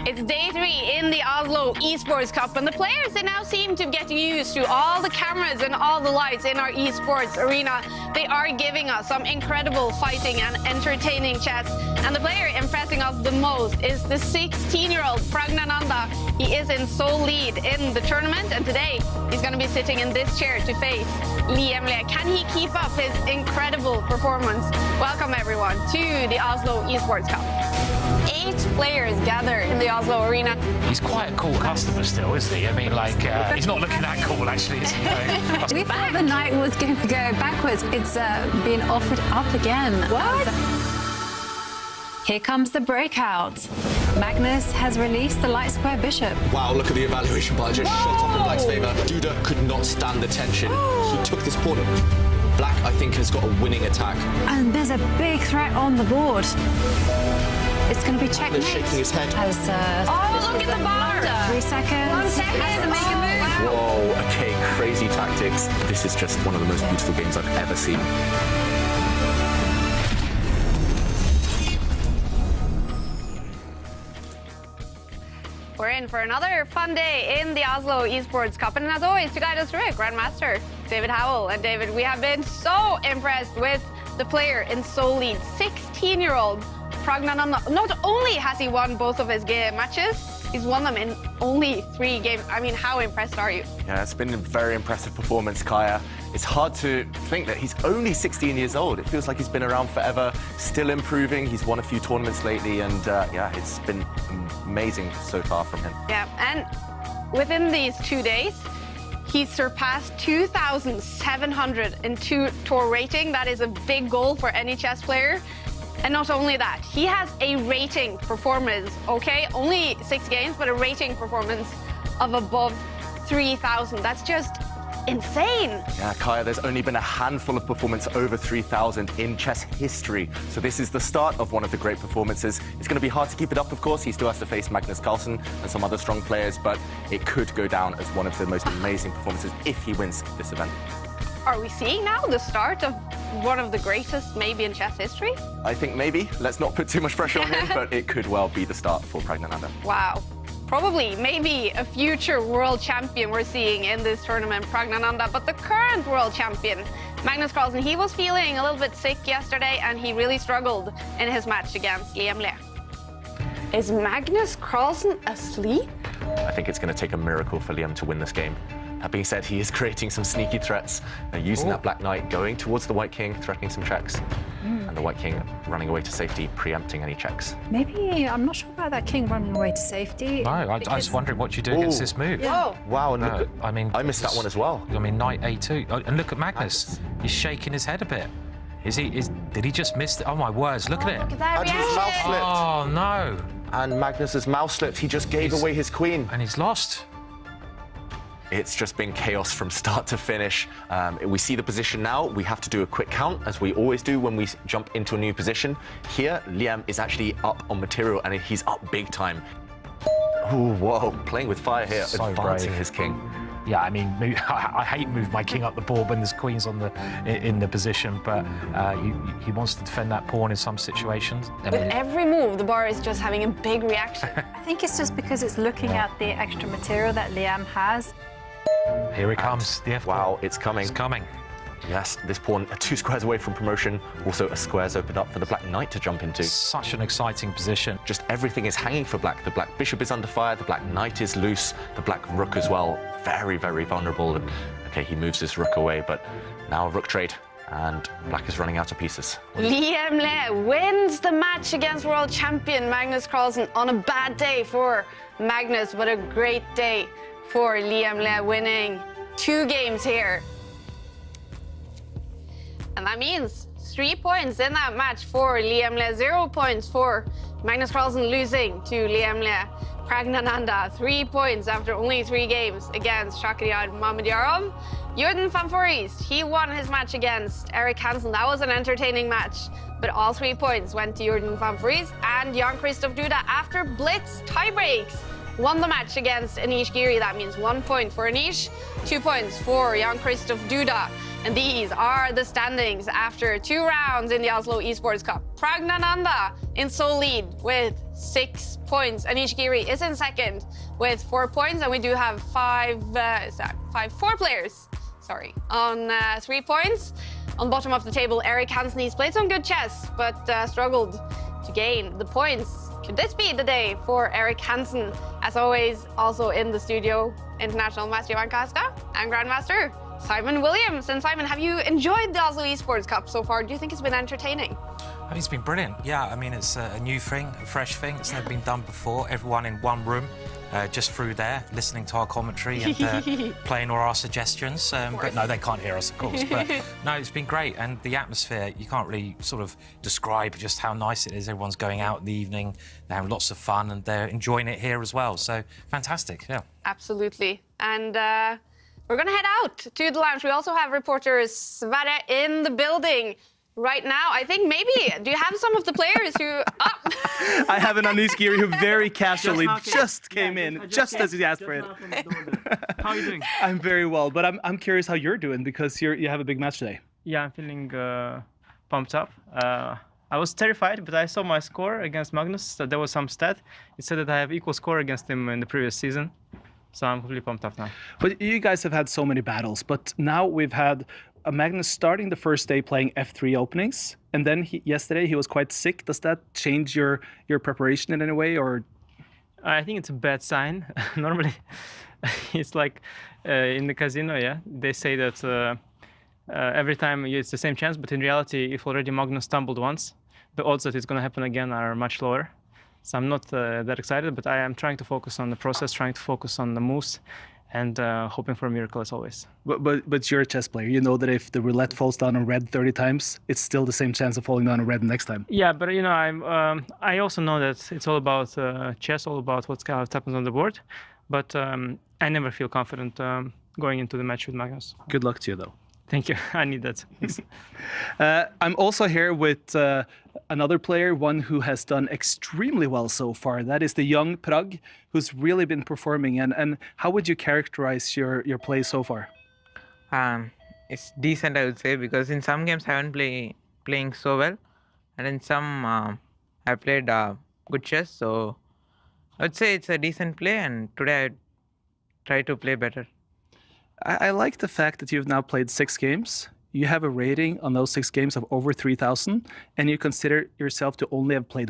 It's day 3 in the Oslo Esports Cup, and the players, they now seem to get used to all the cameras and all the lights in our esports arena. They are giving us some incredible fighting and entertaining chess. And the player impressing us the most is the 16-year-old Pragnananda. He is in sole lead in the tournament, and today he's going to be sitting in this chair to face Liemle. Can he keep up his incredible performance? Welcome everyone to the Oslo Esports Cup. 8 players gathered in the Oslo arena. He's quite a cool customer still, isn't he? I mean, like, he's not looking that cool, actually, is he? We thought the night was going to go backwards. It's been offered up again. What? Here comes the breakout. Magnus has released the light square bishop. Wow, look at the evaluation bar just shot up in Black's favour. Duda could not stand the tension. He took this pawn. Black, I think, has got a winning attack. And there's a big threat on the board. It's going to be checkmate. He's shaking his head. Oh, look at the bar. 3 seconds. 1 second. Has to make a move. Whoa, okay, crazy tactics. This is just one of the most beautiful games I've ever seen. We're in for another fun day in the Oslo Esports Cup, and as always, to guide us through it, Grandmaster David Howell. And David, we have been so impressed with the player in sole lead, 16-year-old Pragnananda. Not only has he won both of his game matches, he's won them in only 3 games. I mean, how impressed are you? Yeah, it's been a very impressive performance, Kaja. It's hard to think that he's only 16 years old. It feels like he's been around forever, still improving. He's won a few tournaments lately, and yeah, it's been amazing so far from him. Yeah, and within these 2 days, he's surpassed 2,702 tour rating. That is a big goal for any chess player. And not only that, he has a rating performance, okay? Only 6 games, but a rating performance of above 3,000. That's just insane. Yeah, Kaja, there's only been a handful of performances over 3,000 in chess history. So this is the start of one of the great performances. It's going to be hard to keep it up, of course. He still has to face Magnus Carlsen and some other strong players, but it could go down as one of the most amazing performances if he wins this event. Are we seeing now the start of one of the greatest maybe in chess history? I think maybe. Let's not put too much pressure on him, but it could well be the start for Pragnananda. Wow. Probably, maybe a future world champion we're seeing in this tournament, Pragnananda. But the current world champion, Magnus Carlsen, he was feeling a little bit sick yesterday, and he really struggled in his match against Liemle. Is Magnus Carlsen asleep? I think it's going to take a miracle for Liam to win this game. That being said, he is creating some sneaky threats, using that black knight, going towards the white king, threatening some checks, and the white king running away to safety, preempting any checks. Maybe, I'm not sure about that king running away to safety. No, I was wondering what you do against this move. Whoa. Wow, No, look, I mean, I missed that one as well. I mean, knight A2. Oh, and look at Magnus. He's shaking his head a bit. Did he just miss Oh my words, look at it. Look at that And his mouth reaction. slipped. Oh no. And Magnus's mouse slipped. He just gave away his queen. And he's lost. It's just been chaos from start to finish. We see the position now. We have to do a quick count, as we always do when we jump into a new position. Here, Liam is actually up on material, and he's up big time. Ooh, whoa, playing with fire here, So advancing brave. his king. Yeah, I mean, I hate move my king up the board when there's queens in the position, but he wants to defend that pawn in some situations. I With mean, every move, the bar is just having a big reaction. I think it's just because it's looking at the extra material that Liam has. here it comes. The F Wow, it's coming. It's coming. Yes, this pawn 2 squares away from promotion. Also, a square's opened up for the black knight to jump into. Such an exciting position. Just everything is hanging for black. The black bishop is under fire, the black knight is loose, the black rook as well. Very, very vulnerable. And okay, he moves his rook away, but now a rook trade, and black is running out of pieces. Liam Le wins the match against world champion Magnus Carlsen on a bad day for Magnus, but a great day for Liam Le, winning 2 games here. And that means 3 points in that match for Liam Le, 0 points for Magnus Carlsen, losing to Liam Le. Pragnananda, 3 points after only 3 games against Shakhriyar Mamedyarov. Jordan van Foreest, he won his match against Erik Hansen. That was an entertaining match, but all 3 points went to Jordan van Foreest. And Jan-Krzysztof Duda, after blitz tiebreaks, won the match against Anish Giri. That means 1 point for Anish, 2 points for Jan-Krzysztof Duda. And these are the standings after 2 rounds in the Oslo Esports Cup. Pragnananda in sole lead with 6 points. Anish Giri is in second with 4 points. And we do have 4 players, on 3 points. On bottom of the table, Erik Hansen, he's played some good chess, but struggled to gain the points. Could this be the day for Erik Hansen? As always, also in the studio, International Master Jan Houska and Grandmaster Simon Williams. And Simon, have you enjoyed the Oslo Esports Cup so far? Do you think it's been entertaining? I mean, it's been brilliant. Yeah, I mean, it's a new thing, a fresh thing. It's never been done before. Everyone in one room, just through there, listening to our commentary and playing all our suggestions. But no, they can't hear us, of course. But no, it's been great. And the atmosphere, you can't really sort of describe just how nice it is. Everyone's going out in the evening, they're having lots of fun, and they're enjoying it here as well. So fantastic, yeah. Absolutely. And we're going to head out to the lounge. We also have reporter Sverre in the building right now. I think maybe, do you have some of the players who... I have an Anish Giri who very casually just came in, just as he asked for it. How are you doing? I'm very well, but I'm curious how you're doing, because you have a big match today. Yeah, I'm feeling pumped up. I was terrified, but I saw my score against Magnus. That there was some stat. It said that I have equal score against him in the previous season. So I'm completely pumped up now. But you guys have had so many battles, but now we've had Magnus starting the first day playing F3 openings, and then yesterday he was quite sick. Does that change your preparation in any way, or? I think it's a bad sign. Normally, it's like in the casino, yeah, they say that every time it's the same chance, but in reality, if already Magnus stumbled once, the odds that it's going to happen again are much lower. So I'm not that excited, but I am trying to focus on the process, trying to focus on the moves, and hoping for a miracle as always. But you're a chess player. You know that if the roulette falls down on red 30 times, it's still the same chance of falling down on red next time. Yeah, but you know, I also know that it's all about chess, all about what happens on the board. But I never feel confident going into the match with Magnus. Good luck to you, though. Thank you. I need that. I'm also here with another player, one who has done extremely well so far. That is the young Prag, who's really been performing. And how would you characterize your play so far? It's decent, I would say, because in some games I haven't playing so well, and in some I played good chess. So I would say it's a decent play, and today I try to play better. I like the fact that you've now played 6 games. You have a rating on those 6 games of over 3,000, and you consider yourself to only have played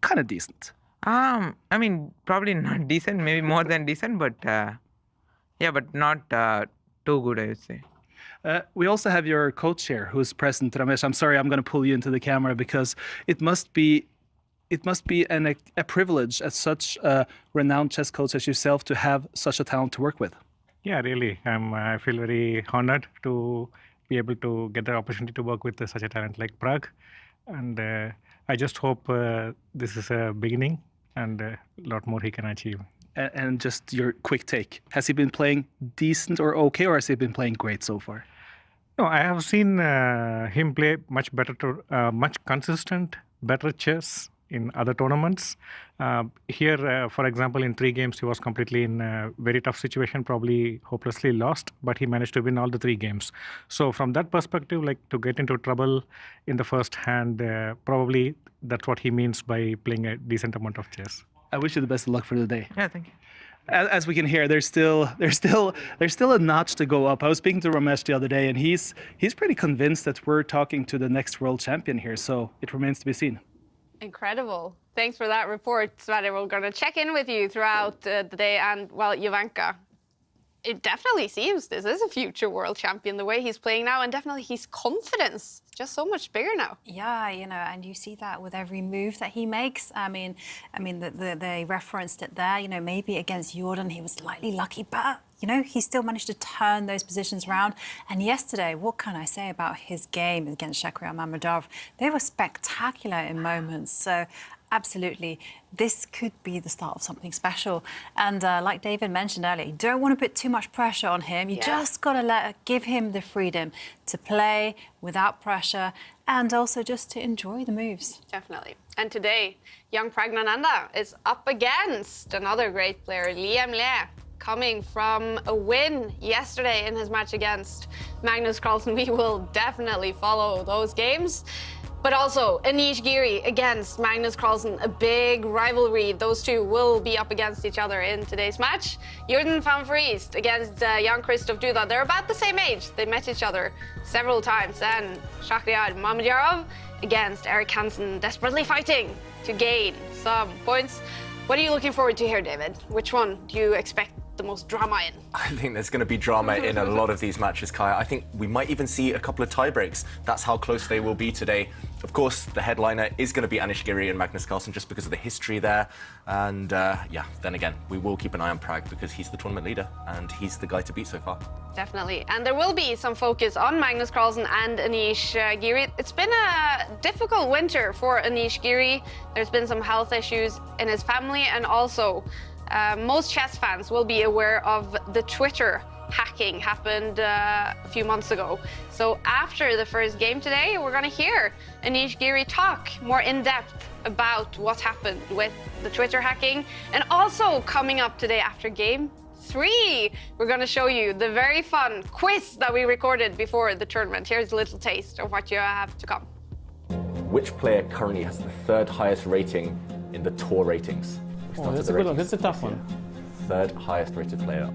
kind of decent. I mean, probably not decent, maybe more than decent, but yeah, but not too good, I would say. We also have your coach here, who's present, Ramesh. I'm sorry, I'm going to pull you into the camera because it must be a privilege as such a renowned chess coach as yourself to have such a talent to work with. Yeah, really. I feel very honored to be able to get the opportunity to work with such a talent like Prag. And I just hope this is a beginning and a lot more he can achieve. and just your quick take. Has he been playing decent or okay, or has he been playing great so far? No, I have seen him play much better, much consistent, better chess in other tournaments. Here, for example, in 3 games, he was completely in a very tough situation, probably hopelessly lost, but he managed to win all the 3 games. So from that perspective, like to get into trouble in the first hand, probably that's what he means by playing a decent amount of chess. I wish you the best of luck for the day. Yeah, thank you. As we can hear, there's still a notch to go up. I was speaking to Ramesh the other day, and he's pretty convinced that we're talking to the next world champion here. So it remains to be seen. Incredible. Thanks for that report, Sverre. We're going to check in with you throughout the day. And, well, Jovanka, it definitely seems this is a future world champion, the way he's playing now. And definitely his confidence is just so much bigger now. Yeah, you know, and you see that with every move that he makes. I mean, they referenced it there. You know, maybe against Jordan he was slightly lucky, but you know, he still managed to turn those positions around. And yesterday, what can I say about his game against Shakhriyar Mammadov? They were spectacular in moments. So absolutely, this could be the start of something special. And like David mentioned earlier, you don't want to put too much pressure on him. You just got to give him the freedom to play without pressure and also just to enjoy the moves. Definitely. And today, young Pragnananda is up against another great player, Liam Le, coming from a win yesterday in his match against Magnus Carlsen. We will definitely follow those games. But also, Anish Giri against Magnus Carlsen, a big rivalry. Those two will be up against each other in today's match. Jordan van Vriest against Jan-Krzysztof Duda. They're about the same age. They met each other several times. And Shakhriyar Mammadov against Erik Hansen, desperately fighting to gain some points. What are you looking forward to here, David? Which one do you expect the most drama in? I think there's going to be drama in a lot of these matches, Kaja. I think we might even see a couple of tie breaks. That's how close they will be today. Of course, the headliner is going to be Anish Giri and Magnus Carlsen just because of the history there. And yeah, then again, we will keep an eye on Prag because he's the tournament leader and he's the guy to beat so far. Definitely. And there will be some focus on Magnus Carlsen and Anish Giri. It's been a difficult winter for Anish Giri. There's been some health issues in his family, and also most chess fans will be aware of the Twitter hacking happened a few months ago. So after the first game today, we're going to hear Anish Giri talk more in depth about what happened with the Twitter hacking. And also coming up today after game 3, we're going to show you the very fun quiz that we recorded before the tournament. Here's a little taste of what you have to come. Which player currently has the 3rd highest rating in the tour ratings? Oh, that's a good one. That's a tough one. 3rd highest rated player.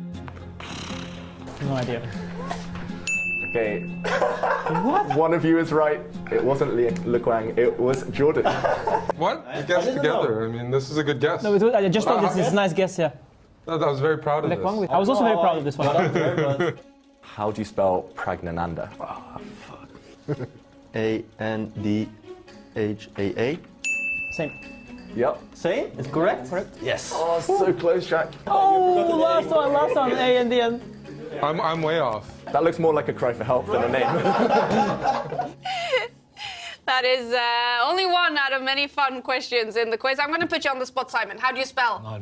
No idea. Okay. What? One of you is right. It wasn't Le Quang, it was Jordan. What? You guessed together. I mean, this is a good guess. No, I just thought this is a nice guess, yeah. No, I was very proud of this. I was also very proud of this one. How do you spell Pragnananda? Oh, fuck. Andaa. Same. Yep. Same? It's correct? Correct. Yes. Oh, so close, Jack. Oh, last one, A and D. I'm way off. That looks more like a cry for help than a name. That is only one out of many fun questions in the quiz. I'm going to put you on the spot, Simon. How do you spell? No.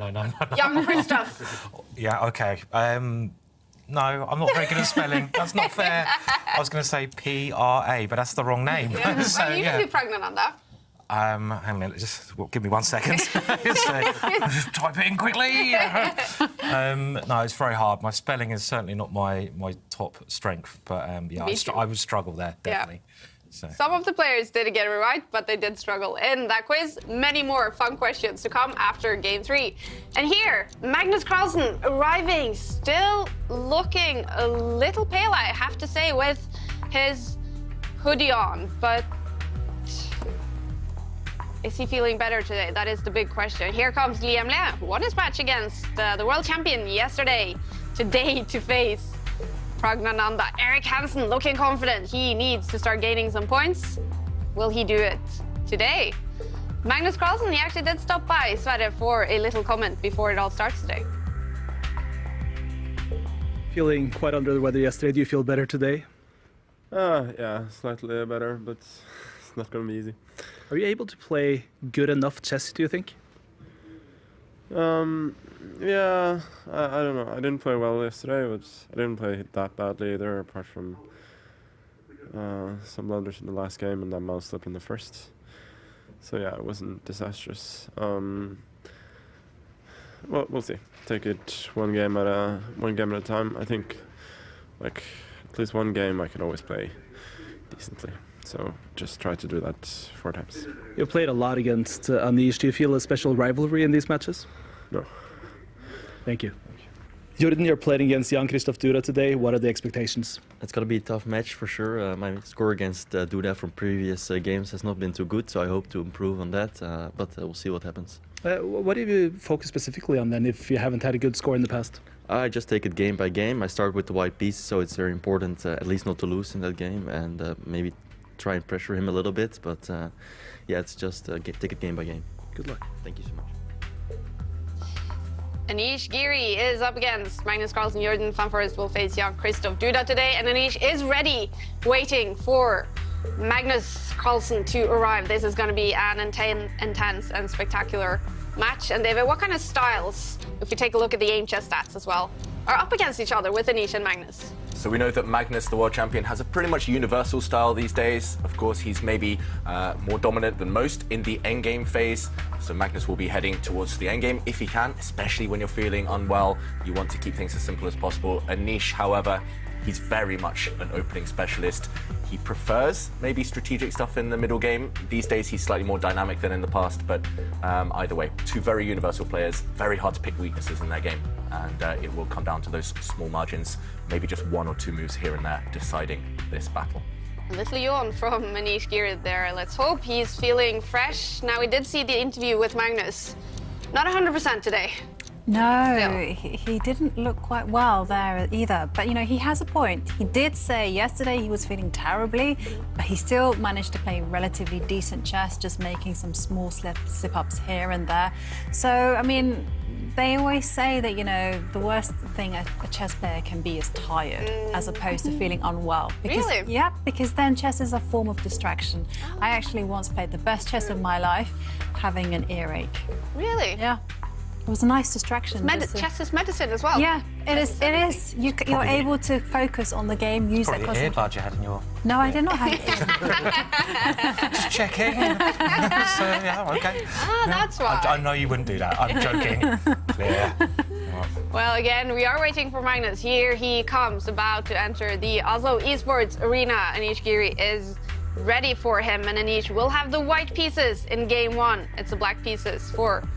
Jan-Krzysztof. Yeah, okay. No, I'm not very good at spelling. That's not fair. I was going to say P-R-A, but that's the wrong name. Yeah. So, you can do Pragnananda. hang on a minute, give me 1 second. Just type it in quickly. No, it's very hard. My spelling is certainly not my top strength, but yeah, I would struggle there, definitely. Yeah. So. Some of the players didn't get it right, but they did struggle in that quiz. Many more fun questions to come after game 3. And here, Magnus Carlsen arriving, still looking a little pale, I have to say, with his hoodie on, but is he feeling better today? That is the big question. Here comes Liam Le, who won his match against the world champion yesterday. Today to face Pragnananda. Erik Hansen looking confident. He needs to start gaining some points. Will he do it today? Magnus Carlsen, he actually did stop by Sverre for a little comment before it all starts today. Feeling quite under the weather yesterday. Do you feel better today? Yeah, slightly better, but it's not going to be easy. Are you able to play good enough chess, do you think? Yeah, I don't know. I didn't play well yesterday, but I didn't play that badly either, apart from some blunders in the last game and that mouse slip in the first. So yeah, it wasn't disastrous. Well, we'll see. Take it one game at a time. I think, like, at least one game I can always play decently. So just try to do that 4 times. You played a lot against Anish. Do you feel a special rivalry in these matches? No. Thank you. Jordan, you're playing against Jan-Krzysztof Duda today. What are the expectations? It's going to be a tough match for sure. My score against Duda from previous games has not been too good, so I hope to improve on that, but we'll see what happens. What do you focus specifically on then if you haven't had a good score in the past? I just take it game by game. I start with the white piece, so it's very important at least not to lose in that game, and maybe try and pressure him a little bit, but yeah, it's just take it game by game. Good luck. Thank you so much. Anish Giri is up against Magnus Carlsen. Jordan van Forest will face Jan-Krzysztof Duda today, and Anish is ready, waiting for Magnus Carlsen to arrive. This is going to be an intense and spectacular match. And David, what kind of styles, if we take a look at the aim chess stats as well, are up against each other with Anish and Magnus? So we know that Magnus, the world champion, has a pretty much universal style these days. Of course, he's maybe more dominant than most in the endgame phase. So Magnus will be heading towards the endgame if he can, especially when you're feeling unwell. You want to keep things as simple as possible. Anish, however, he's very much an opening specialist. He prefers maybe strategic stuff in the middle game. These days, he's slightly more dynamic than in the past, but either way, 2 very universal players, very hard to pick weaknesses in their game. And it will come down to those small margins, maybe just 1 or 2 moves here and there deciding this battle. A little yawn from Anish Giri there. Let's hope he's feeling fresh. Now, we did see the interview with Magnus. Not 100% today. No, he didn't look quite well there either. But, you know, he has a point. He did say yesterday he was feeling terribly, but he still managed to play relatively decent chess, just making some small slip-ups here and there. So, I mean, they always say that, you know, the worst thing a chess player can be is tired, as opposed to feeling unwell. Because, really? Yeah, because then chess is a form of distraction. I actually once played the best chess of my life, having an earache. Really? Yeah. It was a nice distraction. Chess is medicine as well. Yeah, it is. It is. You're able to focus on the game, use that concentration. Probably the earbud you had in your... No, I did not have it. Just checking. So, yeah, okay. Ah, that's why. I know you wouldn't do that. I'm joking. Clear. Well, again, we are waiting for Magnus. Here he comes, about to enter the Oslo Esports arena. Anish Giri is ready for him, and Anish will have the white pieces in game 1. It's the black pieces for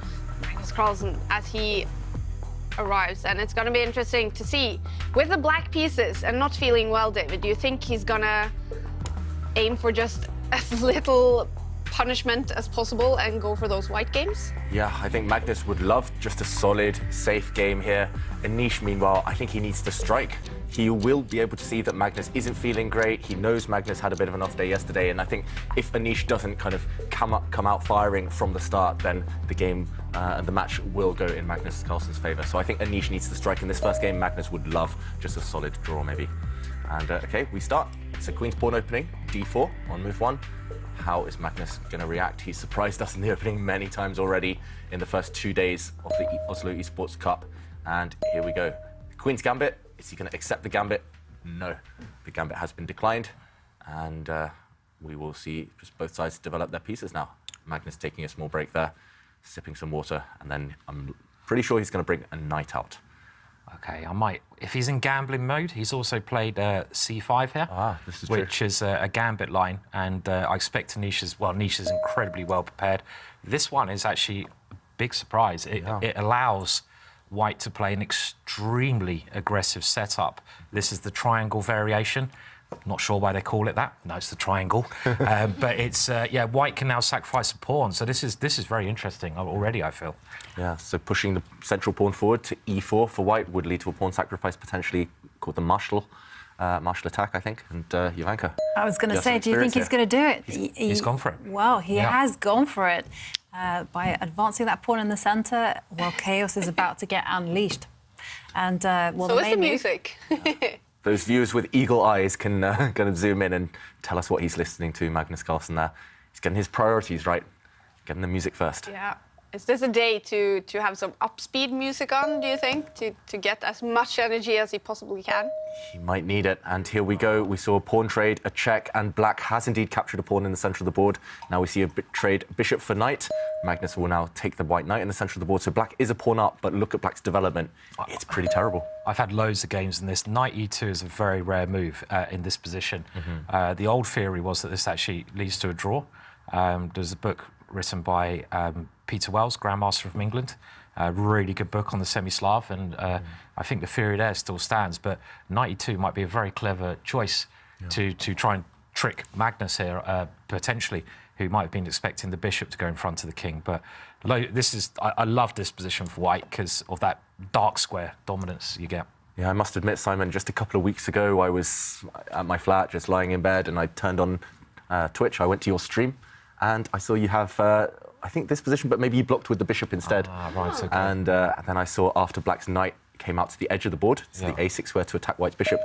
Magnus Carlsen as he arrives, and it's going to be interesting to see. With the black pieces and not feeling well, David, do you think he's going to aim for just as little punishment as possible and go for those white games? Yeah, I think Magnus would love just a solid, safe game here. Anish, meanwhile, I think he needs to strike. He will be able to see that Magnus isn't feeling great. He knows Magnus had a bit of an off day yesterday, and I think if Anish doesn't kind of come out firing from the start, then the game and the match will go in Magnus Carlsen's favour. So I think Anish needs to strike in this first game. Magnus would love just a solid draw, maybe. And okay, we start. It's a Queen's Pawn opening, d4 on move 1. How is Magnus going to react? He's surprised us in the opening many times already in the first 2 days of the Oslo Esports Cup. And here we go. Queen's Gambit. Is he going to accept the Gambit? No. The Gambit has been declined. And we will see just both sides develop their pieces now. Magnus taking a small break there, sipping some water, and then I'm pretty sure he's going to bring a knight out. Okay, I might. If he's in gambling mode, he's also played c5 here, this is which is a gambit line, and I expect Anish is incredibly well prepared. This one is actually a big surprise. It allows White to play an extremely aggressive setup. This is the triangle variation. Not sure why they call it that. No, it's the triangle. But it's White can now sacrifice a pawn. So this is very interesting already, I feel. Yeah. So pushing the central pawn forward to e4 for White would lead to a pawn sacrifice, potentially called the martial attack, I think. And Jovanka. I was going to say, do you think he's going to do it? He's gone for it. Well, he has gone for it by advancing that pawn in the centre. Well, chaos is about to get unleashed. And well, so is the music. Those viewers with eagle eyes can kind of zoom in and tell us what he's listening to, Magnus Carlsen there. He's getting his priorities right, getting the music first. Yeah, Is this a day to have some upspeed music on, do you think, to get as much energy as he possibly can? He might need it. And here we go. We saw a pawn trade, a check, and black has indeed captured a pawn in the centre of the board. Now we see a trade bishop for knight. Magnus will now take the white knight in the centre of the board. So black is a pawn up, but look at black's development. It's pretty terrible. I've had loads of games in this. Knight e2 is a very rare move in this position. The old theory was that this actually leads to a draw. There's a book written by Peter Wells, Grandmaster from England. A really good book on the semi-Slav, and I think the theory there still stands. But knight e2 might be a very clever choice to try and trick Magnus here, potentially, who might have been expecting the bishop to go in front of the king. But I love this position for white because of that dark square dominance you get. Yeah, I must admit, Simon, just a couple of weeks ago, I was at my flat, just lying in bed, and I turned on Twitch. I went to your stream, and I saw you have, I think, this position, but maybe you blocked with the bishop instead. Right, okay. And then I saw after black's knight came out to the edge of the board, to the a6 square to attack white's bishop.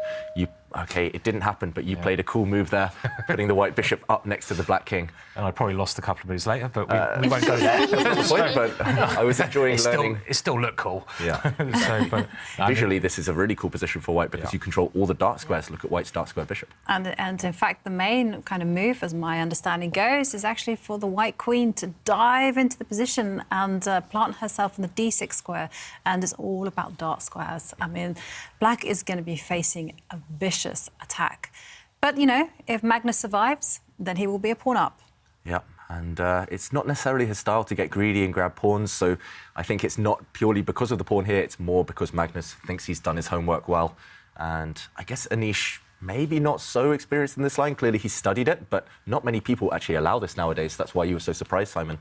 Okay, it didn't happen, but you played a cool move there, putting the white bishop up next to the black king. And I probably lost a couple of moves later, but we won't go there. That's not the point, but I was enjoying learning. It still looked cool. Yeah. Visually, this is a really cool position for white because you control all the dark squares. Look at white's dark square bishop. And in fact, the main kind of move, as my understanding goes, is actually for the white queen to dive into the position and plant herself in the d6 square. And it's all about dark squares. I mean, black is going to be facing a vicious attack. But, you know, if Magnus survives, then he will be a pawn up. Yeah, and it's not necessarily his style to get greedy and grab pawns, so I think it's not purely because of the pawn here, it's more because Magnus thinks he's done his homework well. And I guess Anish maybe not so experienced in this line. Clearly he studied it, but not many people actually allow this nowadays. That's why you were so surprised, Simon.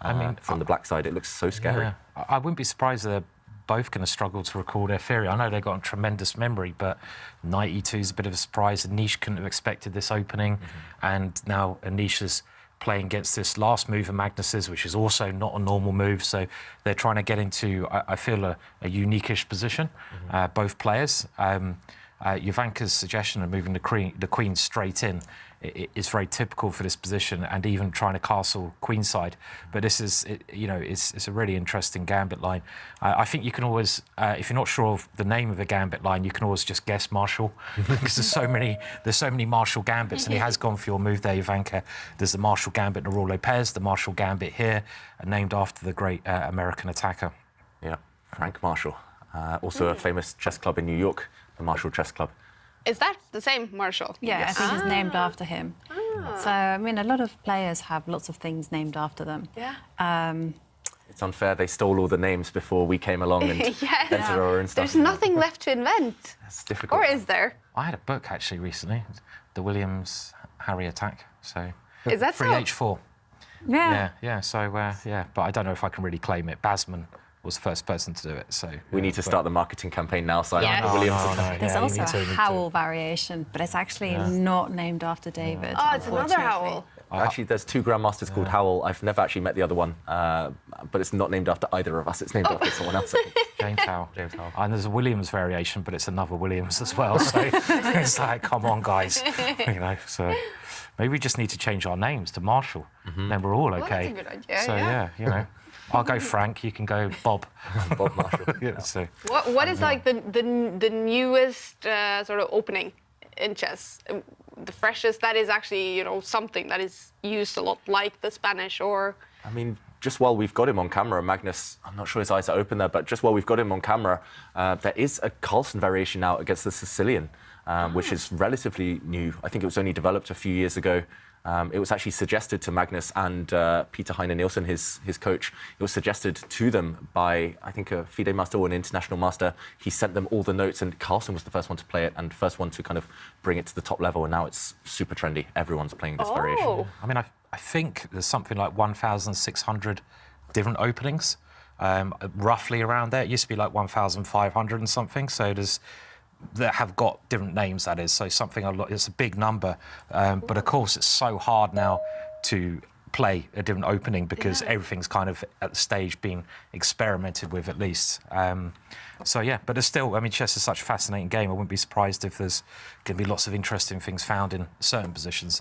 I mean, from the black side, it looks so scary. Yeah. I wouldn't be surprised they're both going to struggle to recall their theory. I know they've got a tremendous memory, but knight e2 is a bit of a surprise. Anish couldn't have expected this opening, and now Anish is playing against this last move of Magnus's, which is also not a normal move. So they're trying to get into, I feel, a unique-ish position, both players. Jovanka's suggestion of moving the queen straight in is very typical for this position, and even trying to castle queenside. But this is, it's a really interesting gambit line. I think you can always, if you're not sure of the name of the gambit line, you can always just guess Marshall, because there's so many Marshall gambits, and he has gone for your move there, Jovanka. There's the Marshall gambit Raul Lopez, the Marshall gambit here, named after the great American attacker. Yeah, Frank Marshall, also a famous chess club in New York, the Marshall Chess Club. Is that the same Marshall? Yeah, yes. I think it's named after him. So, I mean, a lot of players have lots of things named after them. Yeah. It's unfair. They stole all the names before we came along and invented our own stuff. There's nothing left to invent. That's difficult. Or is there? I had a book, actually, recently, the Williams-Harry attack. So is that 3H4. Yeah. Yeah. So, but I don't know if I can really claim it. Basman was the first person to do it, so... We need to start the marketing campaign now, Simon. Yes. Williams. There's also a Howell variation, but it's actually not named after David. Oh, it's another Howell. Actually, there's two grandmasters called Howell. I've never actually met the other one, but it's not named after either of us. It's named after someone else. James Howell. And there's a Williams variation, but it's another Williams as well. So it's like, come on, guys. So maybe we just need to change our names to Marshall. Then we're all okay. Well, that's a good idea, so yeah, I'll go Frank. You can go Bob. Bob Marshall. So. What is like the newest sort of opening in chess? The freshest that is actually something that is used a lot, like the Spanish or. I mean, just while we've got him on camera, Magnus, I'm not sure his eyes are open there, but just while we've got him on camera, there is a Carlsen variation now against the Sicilian, which is relatively new. I think it was only developed a few years ago. It was actually suggested to Magnus and Peter Heine Nielsen, his coach. It was suggested to them by, I think, a FIDE master or an international master. He sent them all the notes, and Carlsen was the first one to play it and first one to kind of bring it to the top level. And now it's super trendy. Everyone's playing this variation. I mean, I think there's something like 1,600 different openings, roughly around there. It used to be like 1,500 and something. So that have got different names, that is, so something it's a big number, but of course it's so hard now to play a different opening because everything's kind of at the stage being experimented with, at least. So yeah, but it's still, I mean, chess is such a fascinating game. I wouldn't be surprised if there's going to be lots of interesting things found in certain positions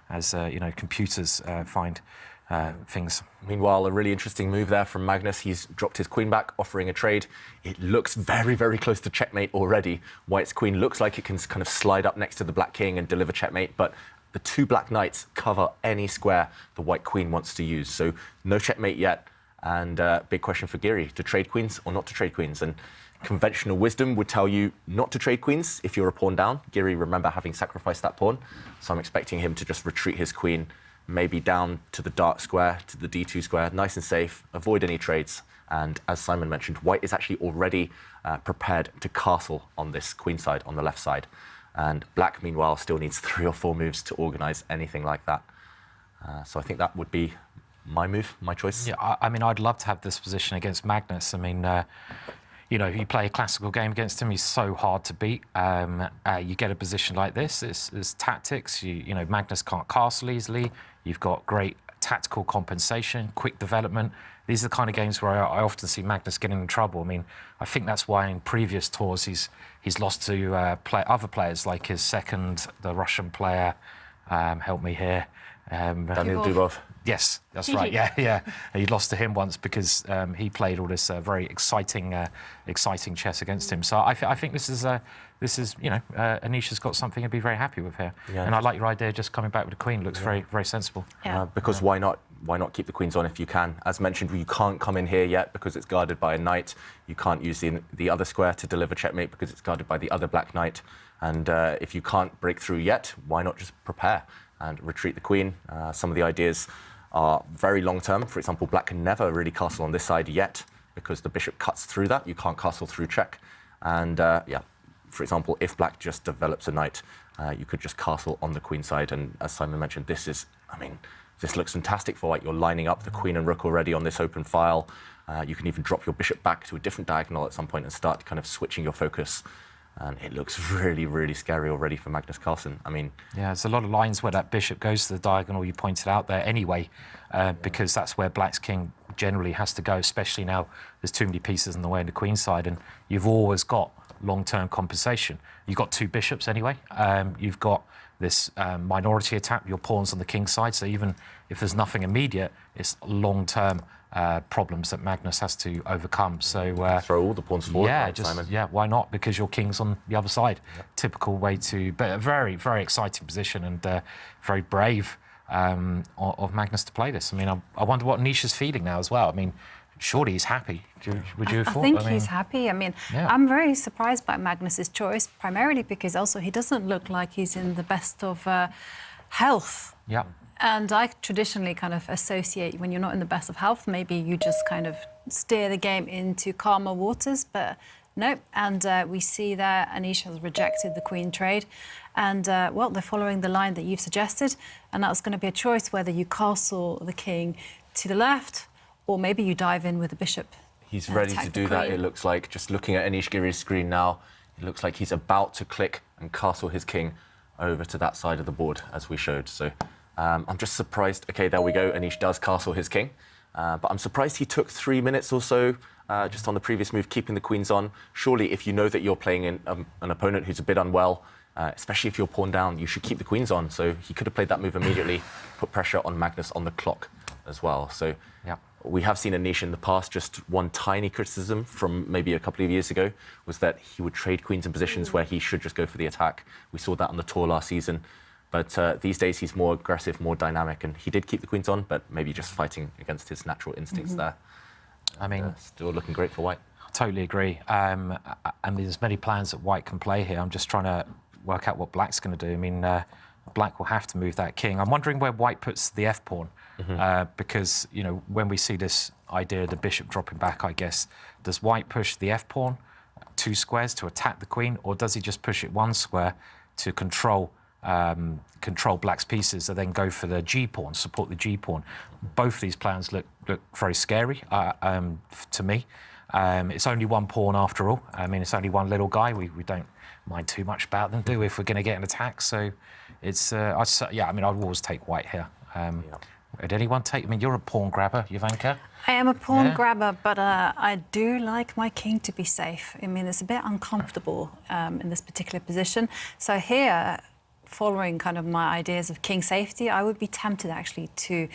as computers find. things. Meanwhile, a really interesting move there from Magnus. He's dropped his queen back, offering a trade. It looks very, very close to checkmate already. White's queen looks like it can kind of slide up next to the black king and deliver checkmate, but the two black knights cover any square the white queen wants to use. So no checkmate yet. And big question for Geary, to trade queens or not to trade queens? And conventional wisdom would tell you not to trade queens if you're a pawn down. Geary, remember having sacrificed that pawn. So I'm expecting him to just retreat his queen, maybe down to the dark square, to the d2 square, nice and safe, avoid any trades. And as Simon mentioned, white is actually already prepared to castle on this queen side, on the left side. And black, meanwhile, still needs 3 or 4 moves to organize anything like that. So I think that would be my move, my choice. Yeah, I mean, I'd love to have this position against Magnus. I mean, you know, you play a classical game against him, he's so hard to beat. You get a position like this, it's tactics. You know, Magnus can't castle easily. You've got great tactical compensation, quick development. These are the kind of games where I often see Magnus getting in trouble. I mean, I think that's why in previous tours he's lost to other players, like his second, the Russian player, help me here. Daniil Dubov. Yes, that's right. Yeah. He lost to him once because he played all this very exciting chess against him. So I think this is you know, Anisha's got something to be very happy with here. Yeah. And I like your idea, just coming back with the queen. Looks very sensible. Yeah. Because why not? Why not keep the queens on if you can? As mentioned, you can't come in here yet because it's guarded by a knight. You can't use the other square to deliver checkmate because it's guarded by the other black knight. And if you can't break through yet, why not just prepare and retreat the queen? Some of the ideas are very long-term. For example, black can never really castle on this side yet because the bishop cuts through that. You can't castle through check. And yeah, for example, if black just develops a knight, you could just castle on the queen side. And as Simon mentioned, this is, I mean, this looks fantastic for white. You're lining up the queen and rook already on this open file. You can even drop your bishop back to a different diagonal at some point and start kind of switching your focus. And it looks really, really scary already for Magnus Carlsen. I mean... Yeah, there's a lot of lines where that bishop goes to the diagonal, you pointed out there anyway, because that's where black's king generally has to go, especially now there's too many pieces in the way of the queen side, and you've always got long-term compensation. You've got 2 bishops anyway. You've got this minority attack, your pawns on the king side, so even if there's nothing immediate, it's long-term problems that Magnus has to overcome. So throw all the pawns forward. Yeah, Simon. Yeah. Why not? Because your king's on the other side. Yep. Typical way to, but a very, very exciting position and very brave of Magnus to play this. I mean, I wonder what Anisha's feeling now as well. I mean, surely he's happy. Would you have thought? I think he's happy. I mean, yeah. I'm very surprised by Magnus's choice, primarily because also he doesn't look like he's in the best of health. Yeah. And I traditionally kind of associate when you're not in the best of health, maybe you just kind of steer the game into calmer waters, but no. And we see that Anisha has rejected the queen trade. And, well, they're following the line that you've suggested, and that's going to be a choice whether you castle the king to the left or maybe you dive in with the bishop. He's ready to do that, it looks like. Just looking at Anish Giri's screen now, it looks like he's about to click and castle his king over to that side of the board, as we showed. So I'm just surprised. OK, there we go. Anish does castle his king. But I'm surprised he took 3 minutes or so just on the previous move, keeping the queens on. Surely, if you know that you're playing an opponent who's a bit unwell, especially if you're pawn down, you should keep the queens on. So he could have played that move immediately, put pressure on Magnus on the clock as well. So yeah, we have seen Anish in the past. Just one tiny criticism from maybe a couple of years ago was that he would trade queens in positions where he should just go for the attack. We saw that on the tour last season. But these days he's more aggressive, more dynamic, and he did keep the queens on, but maybe just fighting against his natural instincts there. I mean, still looking great for white. I totally agree. And there's many plans that white can play here. I'm just trying to work out what black's going to do. I mean, black will have to move that king. I'm wondering where white puts the f-pawn, because, you know, when we see this idea of the bishop dropping back, I guess, does white push the f-pawn 2 squares to attack the queen, or does he just push it 1 square to control black's pieces and then go for the g-pawn, support the g-pawn? Both these plans look very scary to me. It's only 1 pawn after all. I mean, it's only 1 little guy. We don't mind too much about them, do we, if we're going to get an attack? So it's, yeah, I mean, I'd always take white here. Would anyone take, I mean, you're a pawn grabber, Jovanka. I am a pawn grabber, but I do like my king to be safe. I mean, it's a bit uncomfortable in this particular position. So here, following kind of my ideas of king safety, I would be tempted actually to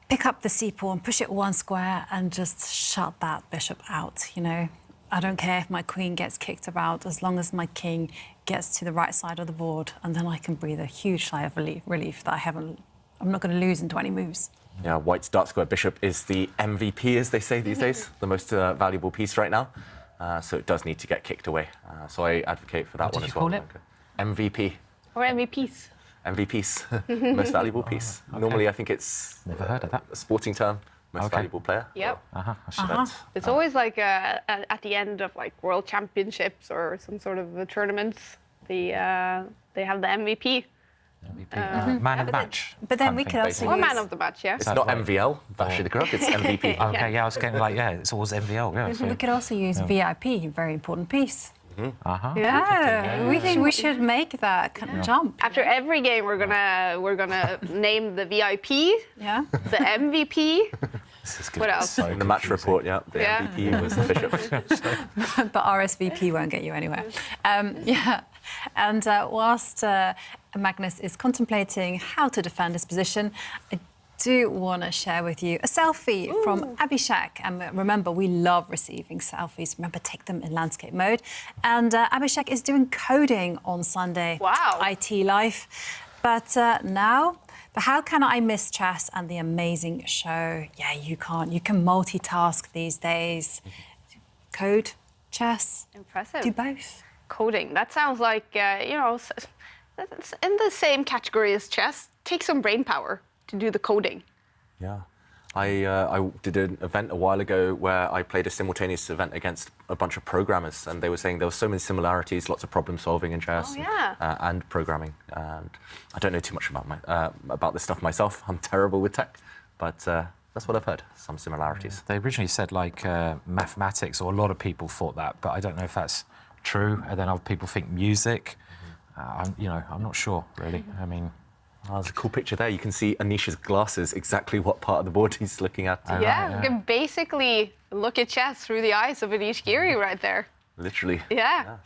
pick up the c-pawn, push it one square, and just shut that bishop out, you know. I don't care if my queen gets kicked about, as long as my king gets to the right side of the board, and then I can breathe a huge sigh of relief that I'm not going to lose in 20 moves. Yeah, White's dark square bishop is the MVP, as they say these days, the most valuable piece right now. So it does need to get kicked away. So I advocate for that one as well. What did you call it? MVP. Or MVPs. MVPs, most valuable piece. Okay. Normally, I think it's never heard of that. A sporting term, most valuable player. Yep. It's Oh. always like at the end of like world championships or some sort of tournaments, they have the MVP. Man of the match. But then we could also Or man of the match, yeah. It's not MVL, Bash the Grub, it's MVP. Okay, yeah, I was getting like, it's always MVL, yeah. So. We could also use VIP, very important piece. Mm-hmm. Yeah, we should make that kind of jump. After every game, we're gonna name the VIP, yeah, the MVP. This is good. What else? In the match report, yeah, the MVP was the bishop. But RSVP won't get you anywhere. Yeah, and whilst Magnus is contemplating how to defend his position, I do want to share with you a selfie from Abhishek. And remember, we love receiving selfies. Remember, take them in landscape mode. And Abhishek is doing coding on Sunday. Wow. IT life. But now, how can I miss chess and the amazing show? Yeah, you can't. You can multitask these days. Code, chess. Impressive. Do both. Coding. That sounds like, it's in the same category as chess. Take some brain power to do the coding. Yeah. I did an event a while ago where I played a simultaneous event against a bunch of programmers, and they were saying there were so many similarities, lots of problem solving in chess and programming. And I don't know too much about this stuff myself. I'm terrible with tech, but that's what I've heard, some similarities. They originally said like mathematics, or a lot of people thought that, but I don't know if that's true. And then other people think music. I'm not sure, really. I mean... Oh, there's a cool picture there. You can see Anisha's glasses, exactly what part of the board he's looking at. Yeah, you can basically look at chess through the eyes of Anish Giri right there. Literally. Yeah.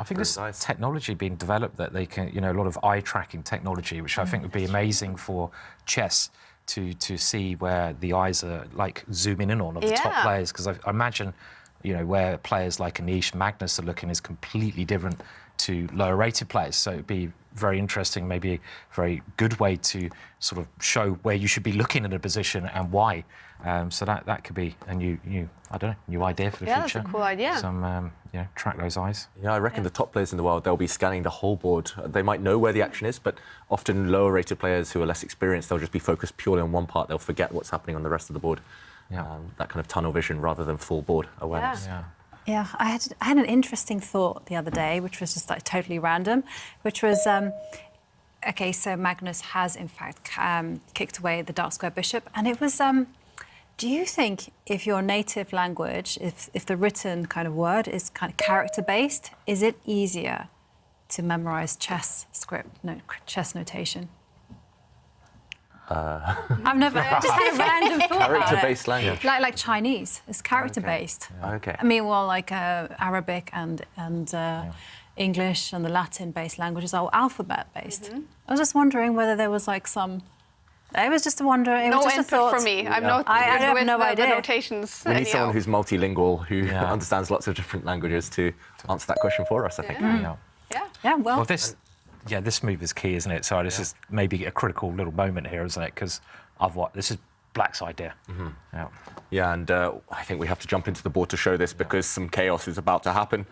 I think there's technology being developed that they can, a lot of eye tracking technology, which I think would be amazing for chess to see where the eyes are like zooming in on of the top players. Because I imagine, where players like Anish, Magnus are looking is completely different to lower rated players. So it'd be very interesting, maybe a very good way to sort of show where you should be looking at a position and why. So that could be a new idea for the future. Yeah, that's a cool idea. Some, track those eyes. Yeah, I reckon the top players in the world, they'll be scanning the whole board. They might know where the action is, but often lower rated players who are less experienced, they'll just be focused purely on one part. They'll forget what's happening on the rest of the board. That kind of tunnel vision rather than full board awareness. Yeah, I had an interesting thought the other day, which was just like totally random, which was, okay, so Magnus has in fact kicked away the dark square bishop, and it was, do you think if your native language, if the written kind of word is kind of character-based, is it easier to memorize chess chess notation? I've never just had a random thought about it. Character-based language. Like Chinese, it's character-based. Okay. I mean, well, like Arabic and English and the Latin-based languages are alphabet-based. I was just wondering whether there was like some. I was just wondering. No was just input a thought. for me. I'm not. I have no idea. The notations. We need someone who's multilingual, who understands lots of different languages to answer that question for us, I think. Yeah, well this move is key, isn't it? So this is maybe a critical little moment here, isn't it? Because this is Black's idea. Yeah, and I think we have to jump into the board to show this because some chaos is about to happen.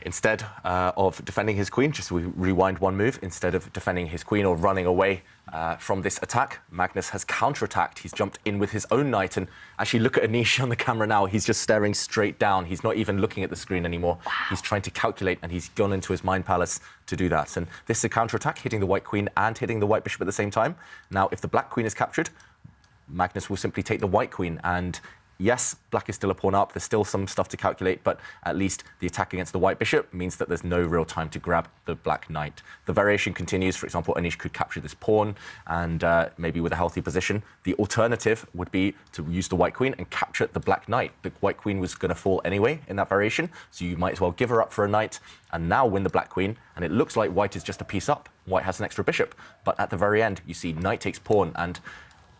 Instead of defending his queen, just rewind one move, instead of defending his queen or running away from this attack, Magnus has counterattacked. He's jumped in with his own knight, and actually look at Anish on the camera now. He's just staring straight down. He's not even looking at the screen anymore. Wow. He's trying to calculate, and he's gone into his mind palace to do that. And this is a counterattack, hitting the white queen and hitting the white bishop at the same time. Now, if the black queen is captured, Magnus will simply take the white queen, and yes, black is still a pawn up. There's still some stuff to calculate, but at least the attack against the white bishop means that there's no real time to grab the black knight. The variation continues. For example, Anish could capture this pawn and maybe with a healthy position. The alternative would be to use the white queen and capture the black knight. The white queen was going to fall anyway in that variation, so you might as well give her up for a knight and now win the black queen. And it looks like white is just a piece up. White has an extra bishop, but at the very end, you see knight takes pawn, and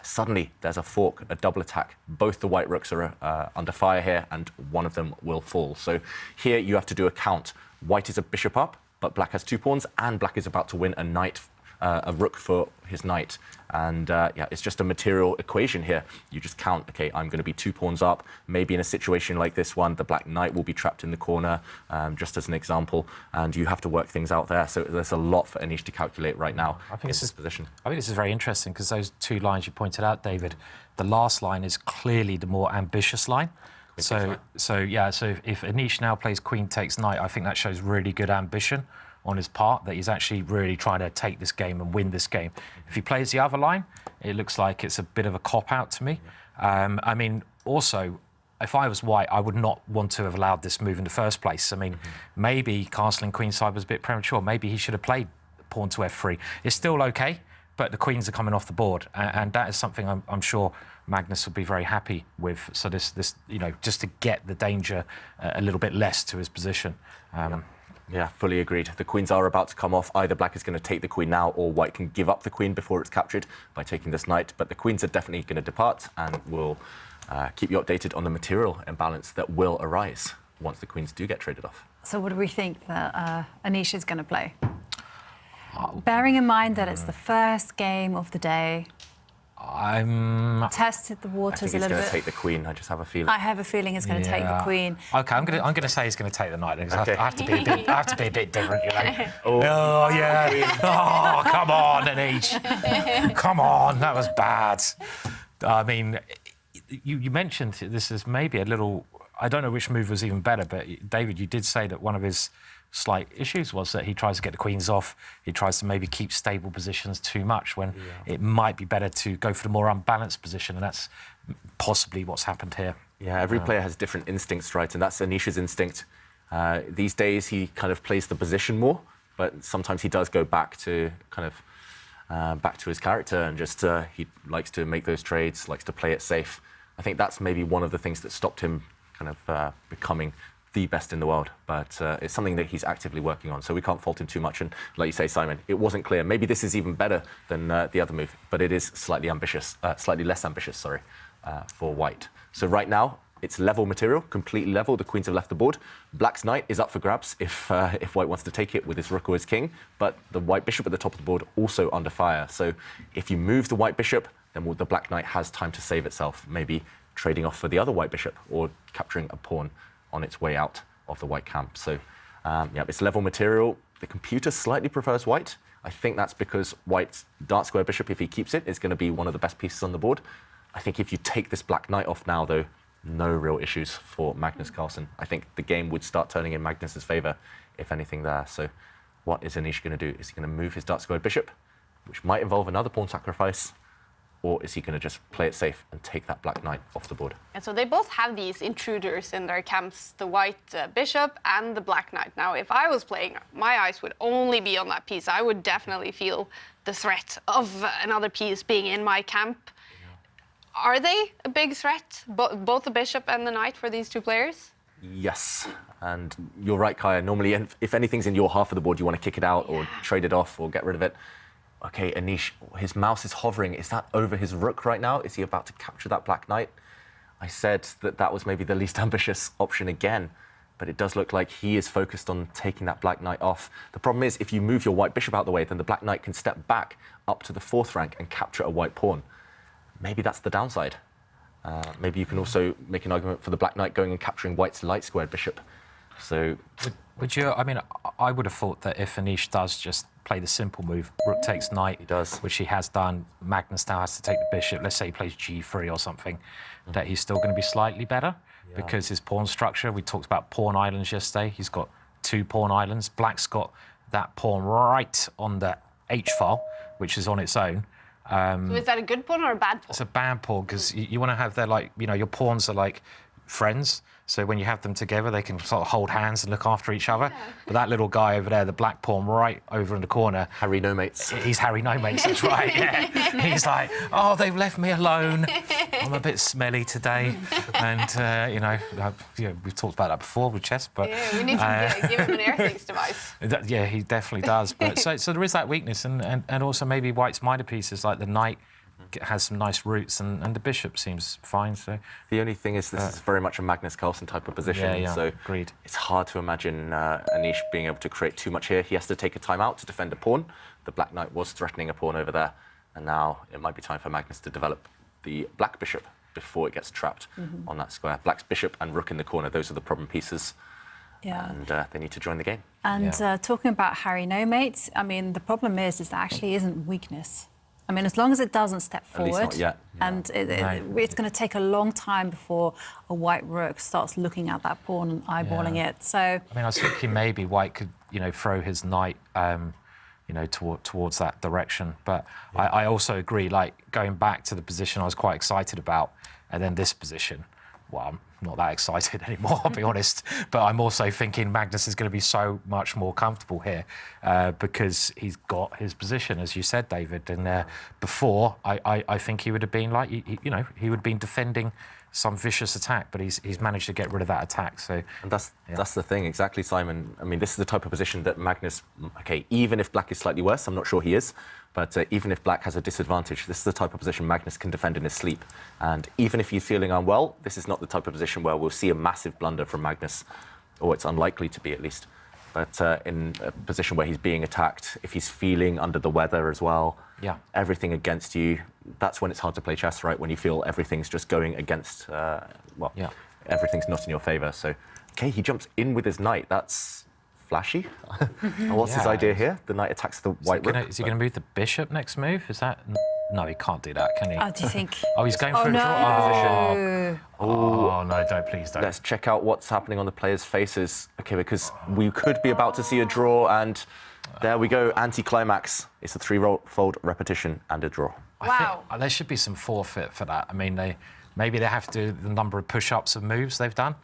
Suddenly, there's a fork, a double attack. Both the white rooks are under fire here, and one of them will fall. So here you have to do a count. White is a bishop up, but black has 2 pawns, and black is about to win a knight, a rook for his knight. And yeah, it's just a material equation here. You just count, okay, I'm going to be 2 pawns up. Maybe in a situation like this one, the black knight will be trapped in the corner, just as an example. And you have to work things out there. So there's a lot for Anish to calculate right now. I think this is very interesting because those 2 lines you pointed out, David, the last line is clearly the more ambitious line. So if Anish now plays queen takes knight, I think that shows really good ambition on his part, that he's actually really trying to take this game and win this game. If he plays the other line, it looks like it's a bit of a cop-out to me. I mean, also, if I was white, I would not want to have allowed this move in the first place. I mean, maybe castling queenside was a bit premature. Maybe he should have played pawn to f3. It's still okay, but the queens are coming off the board, and that is something I'm sure Magnus will be very happy with. So this, you know, just to get the danger a little bit less to his position. Yeah, fully agreed. The queens are about to come off. Either black is going to take the queen now, or white can give up the queen before it's captured by taking this knight. But the queens are definitely going to depart, and we'll keep you updated on the material imbalance that will arise once the queens do get traded off. So what do we think that Anish is going to play? Bearing in mind that it's the first game of the day. Tested the waters a little bit. I think he's going to take the queen. I just have a feeling. I have a feeling he's going to take the queen. Okay, I'm going to say he's going to take the knight. Okay. I have to be a bit different, you know. Oh yeah. Oh, come on, Anish. Come on, that was bad. I mean, you mentioned this is maybe a little. I don't know which move was even better, but David, you did say that one of his slight issues was that he tries to get the queens off. He tries to maybe keep stable positions too much when it might be better to go for the more unbalanced position, and that's possibly what's happened here. Yeah, every player has different instincts, right? And that's Anish's instinct. These days, he kind of plays the position more, but sometimes he does go back to kind of back to his character, and just he likes to make those trades, likes to play it safe. I think that's maybe one of the things that stopped him kind of becoming the best in the world, but it's something that he's actively working on, so we can't fault him too much. And like you say, Simon, it wasn't clear. Maybe this is even better than the other move, but it is slightly less ambitious, for white. So right now, it's level material, completely level. The queens have left the board. Black's knight is up for grabs if white wants to take it with his rook or his king, but the white bishop at the top of the board also under fire. So if you move the white bishop, then the black knight has time to save itself, maybe trading off for the other white bishop or capturing a pawn on its way out of the white camp. So, yeah, it's level material. The computer slightly prefers white. I think that's because white's dark square bishop, if he keeps it, is going to be one of the best pieces on the board. I think if you take this black knight off now, though, no real issues for Magnus Carlsen. I think the game would start turning in Magnus's favour, if anything there. So what is Anish going to do? Is he going to move his dark square bishop, which might involve another pawn sacrifice? Or is he going to just play it safe and take that black knight off the board? And so they both have these intruders in their camps, the white bishop and the black knight. Now, if I was playing, my eyes would only be on that piece. I would definitely feel the threat of another piece being in my camp. Are they a big threat, both the bishop and the knight, for these 2 players? Yes, and you're right, Kaja. Normally, if anything's in your half of the board, you want to kick it out or trade it off or get rid of it. Okay, Anish, his mouse is hovering. Is that over his rook right now? Is he about to capture that black knight? I said that was maybe the least ambitious option again, but it does look like he is focused on taking that black knight off. The problem is, if you move your white bishop out of the way, then the black knight can step back up to the 4th rank and capture a white pawn. Maybe that's the downside. Maybe you can also make an argument for the black knight going and capturing white's light squared bishop. So, would you? I mean, I would have thought that if Anish does just play the simple move, rook takes knight, he does, which he has done. Magnus now has to take the bishop. Let's say he plays g3 or something, that he's still going to be slightly better because his pawn structure. We talked about pawn islands yesterday. He's got 2 pawn islands. Black's got that pawn right on the h file, which is on its own. So is that a good pawn or a bad pawn? It's a bad pawn because you want to have their, like, you know, your pawns are like friends. So when you have them together, they can sort of hold hands and look after each other. Yeah. But that little guy over there, the black pawn right over in the corner. Harry No Mates. He's Harry No Mates, that's right, yeah. He's like, oh, they've left me alone. I'm a bit smelly today. And, you know, we've talked about that before with chess, but... Yeah, we need to give him an Airthings device. Yeah, he definitely does. But so there is that weakness. And also maybe white's minor pieces, like the knight has some nice roots, and the bishop seems fine. So the only thing is, this is very much a Magnus Carlsen type of position. Yeah, so agreed. It's hard to imagine Anish being able to create too much here. He has to take a time out to defend a pawn. The black knight was threatening a pawn over there, and now it might be time for Magnus to develop the black bishop before it gets trapped on that square. Black's bishop and rook in the corner, those are the problem pieces. Yeah. And they need to join the game. And talking about Harry no mates, I mean, the problem is there actually isn't weakness. I mean, as long as it doesn't step forward, at least not yet. And it's going to take a long time before a white rook starts looking at that pawn and eyeballing it. So I mean, I was thinking maybe white could, throw his knight, towards that direction. But I also agree, like going back to the position I was quite excited about, and then this position. Well, I'm not that excited anymore, I'll be honest. But I'm also thinking Magnus is going to be so much more comfortable here because he's got his position, as you said, David. And before, I think he would have been like, he would have been defending some vicious attack, but he's managed to get rid of that attack. So, and that's the thing, exactly, Simon. I mean, this is the type of position that Magnus, even if black is slightly worse, I'm not sure he is, but even if black has a disadvantage, this is the type of position Magnus can defend in his sleep. And even if he's feeling unwell, this is not the type of position where we'll see a massive blunder from Magnus, or it's unlikely to be at least. But in a position where he's being attacked, if he's feeling under the weather as well, everything against you, that's when it's hard to play chess, right? When you feel everything's just going against, everything's not in your favour. So, he jumps in with his knight. That's flashy. And what's his idea here? The knight attacks the white rook. Is he going to move the bishop next move? Is that... No, he can't do that, can he? Do you think? Oh, he's going for a draw. Oh, no, please don't. Let's check out what's happening on the players' faces. Because we could be about to see a draw, and there we go, anti-climax. It's a three-fold repetition and a draw. I think there should be some forfeit for that. I mean, maybe they have to do the number of push-ups of moves they've done.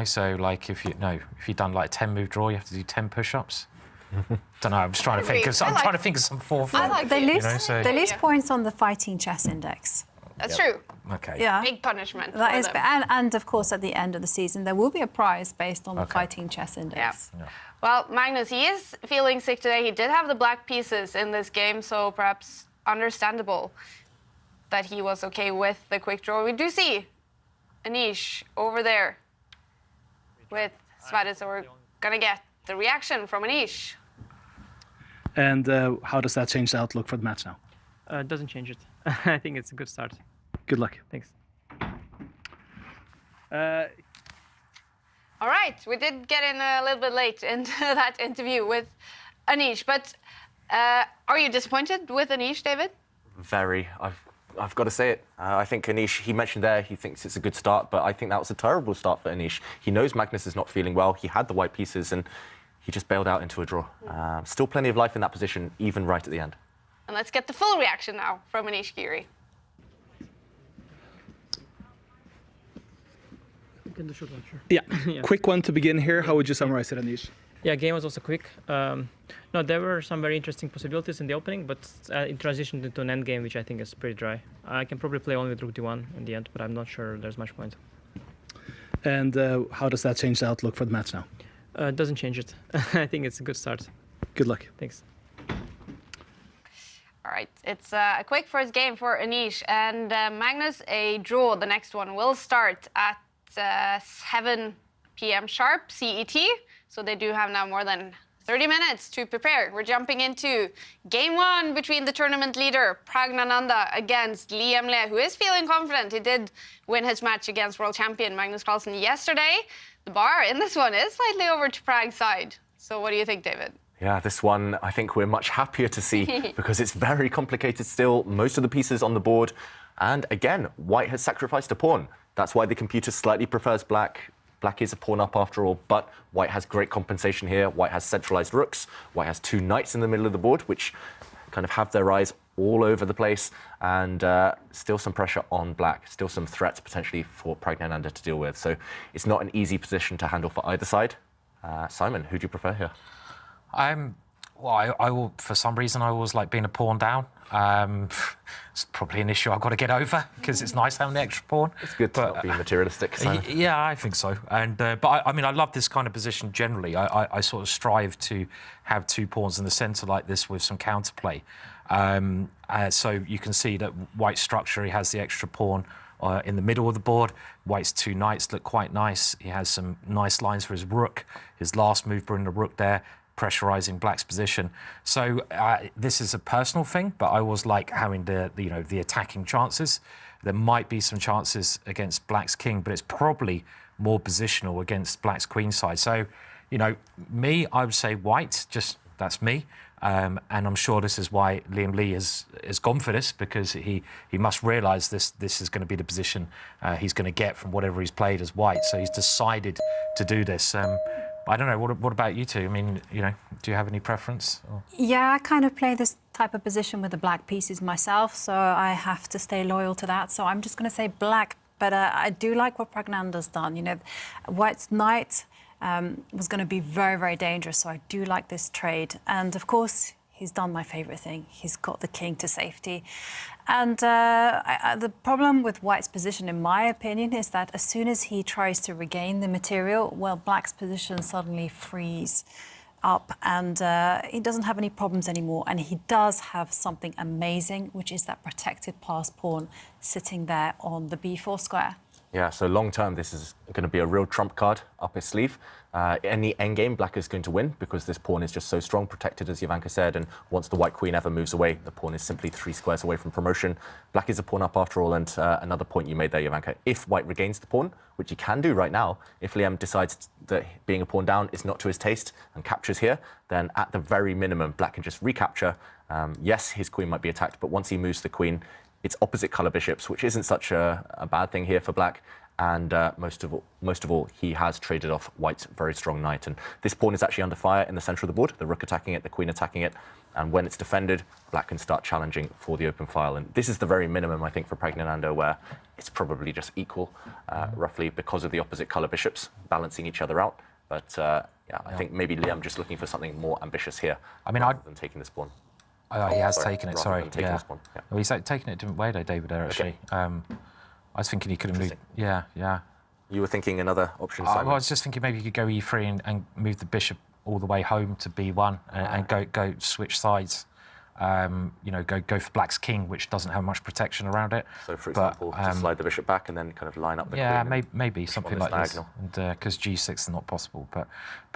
So like if you've done like 10-move draw, you have to do 10 push-ups. Don't know. I'm just trying to think. Trying to think of some forfeit. They lose points on the fighting chess index. That's true. Okay. Yeah. Big punishment. That is, and of course, at the end of the season, there will be a prize based on the fighting chess index. Yeah. Well, Magnus, he is feeling sick today. He did have the black pieces in this game, so perhaps understandable that he was okay with the quick draw. We do see Anish over there with Sverre, so we're gonna get the reaction from Anish. And how does that change the outlook for the match now? It doesn't change it. I think it's a good start. Good luck. Thanks. All right, we did get in a little bit late into that interview with Anish, but are you disappointed with Anish, David? Very. I've got to say it. I think Anish, he mentioned there, he thinks it's a good start, but I think that was a terrible start for Anish. He knows Magnus is not feeling well. He had the white pieces, and he just bailed out into a draw. Still plenty of life in that position, even right at the end. And let's get the full reaction now from Anish Giri. Yeah. Quick one to begin here. How would you summarize it, Anish? Yeah, game was also quick. No, there were some very interesting possibilities in the opening, but it transitioned into an end game, which I think is pretty dry. I can probably play only with Rook D1 in the end, but I'm not sure there's much point. And how does that change the outlook for the match now? It doesn't change it. I think it's a good start. Good luck. Thanks. All right, it's a quick first game for Anish, and Magnus, a draw. The next one will start at 7 p.m. sharp CET, so they do have now more than 30 minutes to prepare. We're jumping into game one between the tournament leader, Pragnananda, against Lee Emle, who is feeling confident. He did win his match against world champion Magnus Carlsen yesterday. The bar in this one is slightly over to Prag's side. So what do you think, David? Yeah, this one I think we're much happier to see because it's very complicated still. Most of the pieces on the board. And again, white has sacrificed a pawn. That's why the computer slightly prefers black. Black is a pawn up after all, but white has great compensation here. White has centralized rooks. White has two knights in the middle of the board, which kind of have their eyes all over the place. And still some pressure on black. Still some threats potentially for Pragnananda to deal with. So it's not an easy position to handle for either side. Simon, who do you prefer here? Well, I will, for some reason, I always like being a pawn down. It's probably an issue I've got to get over because it's nice having the extra pawn. It's good to not be materialistic. Yeah, I think so. And but I mean, I love this kind of position generally. I sort of strive to have two pawns in the centre like this with some counterplay. And So you can see that White's structure, he has the extra pawn in the middle of the board. White's 2 knights look quite nice. He has some nice lines for his rook. His last move, bringing the rook there, pressurizing Black's position. So this is a personal thing, but I always like having the attacking chances. There might be some chances against Black's king, but it's probably more positional against Black's queen side. So, me, I would say White, just that's me. And I'm sure this is why Liam Lee has gone for this, because he must realise this is going to be the position he's going to get from whatever he's played as White. So he's decided to do this. I don't know. What about you two? I mean, do you have any preference? Or? Yeah, I kind of play this type of position with the black pieces myself, so I have to stay loyal to that. So I'm just going to say black, but I do like what Pragnanda's done. White's knight was going to be very, very dangerous, so I do like this trade. And of course, he's done my favourite thing. He's got the king to safety. And the problem with White's position, in my opinion, is that as soon as he tries to regain the material, well, Black's position suddenly frees up, and he doesn't have any problems anymore. And he does have something amazing, which is that protected pass pawn sitting there on the b4 square. Yeah, so long term, this is going to be a real trump card up his sleeve. Any endgame, Black is going to win because this pawn is just so strong, protected, as Jovanka said, and once the white queen ever moves away, the pawn is simply 3 squares away from promotion. Black is a pawn up after all, and another point you made there, Jovanka, if White regains the pawn, which he can do right now, if Liam decides that being a pawn down is not to his taste and captures here, then at the very minimum, Black can just recapture. Yes, his queen might be attacked, but once he moves the queen, it's opposite colour bishops, which isn't such a bad thing here for Black. And most of all, he has traded off White's very strong knight. And this pawn is actually under fire in the centre of the board, the rook attacking it, the queen attacking it. And when it's defended, Black can start challenging for the open file. And this is the very minimum, I think, for Pragnananda, where it's probably just equal, roughly, because of the opposite colour bishops balancing each other out. But I think maybe Liam just looking for something more ambitious here, rather than taking this pawn. He has taken it, sorry. This one. Yeah. Well, he's taken it a different way, though, David, there, actually. Okay. I was thinking he could have moved. Yeah. You were thinking another option, Well, Simon? I was just thinking maybe you could go e3 and move the bishop all the way home to b1 and go switch sides. Go for Black's king, which doesn't have much protection around it. So, for example, just slide the bishop back and then kind of line up the queen. Yeah, maybe something like this. Because g6 is not possible. But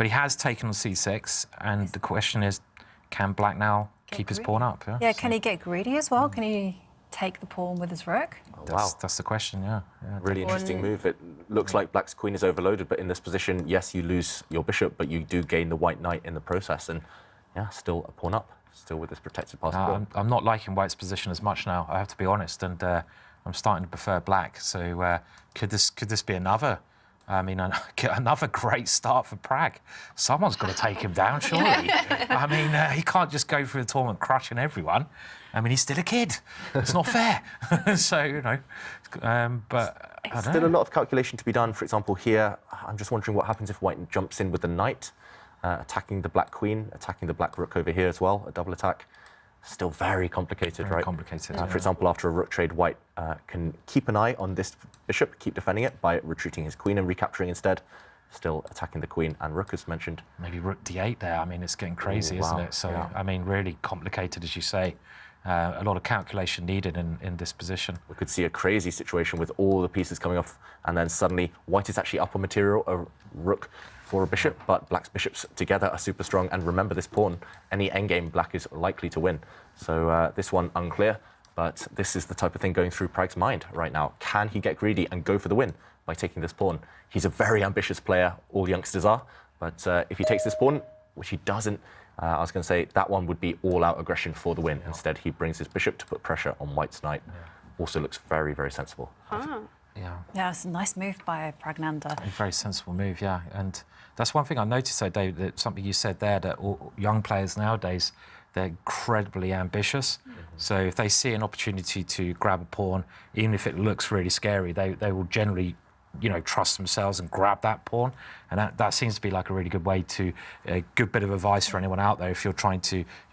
he has taken on c6, and the question is, can Black now keep his pawn up? Yeah, can he get greedy as well? Can he take the pawn with his rook? That's the question, yeah. Really interesting move. It looks like Black's queen is overloaded, but in this position, yes, you lose your bishop, but you do gain the white knight in the process. And yeah, still a pawn up, still with this protected pass pawn. I'm not liking White's position as much now, I have to be honest, and I'm starting to prefer Black. So could this be another? I mean, another great start for Prag. Someone's got to take him down, surely. I mean, he can't just go through the tournament crushing everyone. I mean, he's still a kid. It's not fair. So, but I don't Still know. a lot of calculation to be done. For example, here, I'm just wondering what happens if White jumps in with the knight, attacking the black queen, attacking the black rook over here as well, a double attack. Still very complicated, right? Very complicated. For example, after a rook trade, White can keep an eye on this bishop, keep defending it by retreating his queen and recapturing instead. Still attacking the queen and rook, as mentioned. Maybe rook d8 there. I mean, it's getting crazy, isn't it? So, I mean, really complicated, as you say. A lot of calculation needed in this position. We could see a crazy situation with all the pieces coming off, and then suddenly White is actually up on material, a rook for a bishop, but Black's bishops together are super strong. And remember this pawn, any endgame Black is likely to win. So this one unclear, but this is the type of thing going through Prag's mind right now. Can he get greedy and go for the win by taking this pawn? He's a very ambitious player, all youngsters are, but if he takes this pawn, which he doesn't, I was going to say that one would be all-out aggression for the win. Instead, he brings his bishop to put pressure on White's knight. Also looks very, very sensible. Yeah, it's a nice move by Pragnanda. A very sensible move, yeah. And that's one thing I noticed, though, David, that something you said there, that all young players nowadays, they're incredibly ambitious. So if they see an opportunity to grab a pawn, even if it looks really scary, they will generally trust themselves and grab that pawn. And that seems to be like a really good way to, a good bit of advice for anyone out there. If you're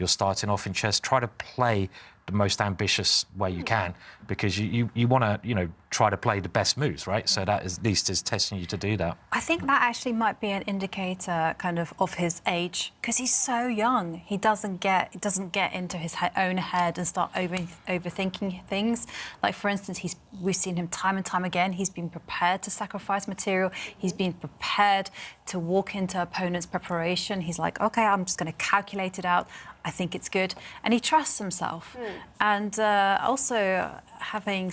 starting off in chess, try to play the most ambitious way you can, because you want to, try to play the best moves, right? So that is, at least is testing you to do that. I think that actually might be an indicator kind of his age, because he's so young. He doesn't get into his own head and start overthinking things. Like, for instance, we've seen him time and time again. He's been prepared to sacrifice material. He's been prepared to walk into opponents' preparation. He's like, okay, I'm just going to calculate it out. I think it's good. And he trusts himself. And also, having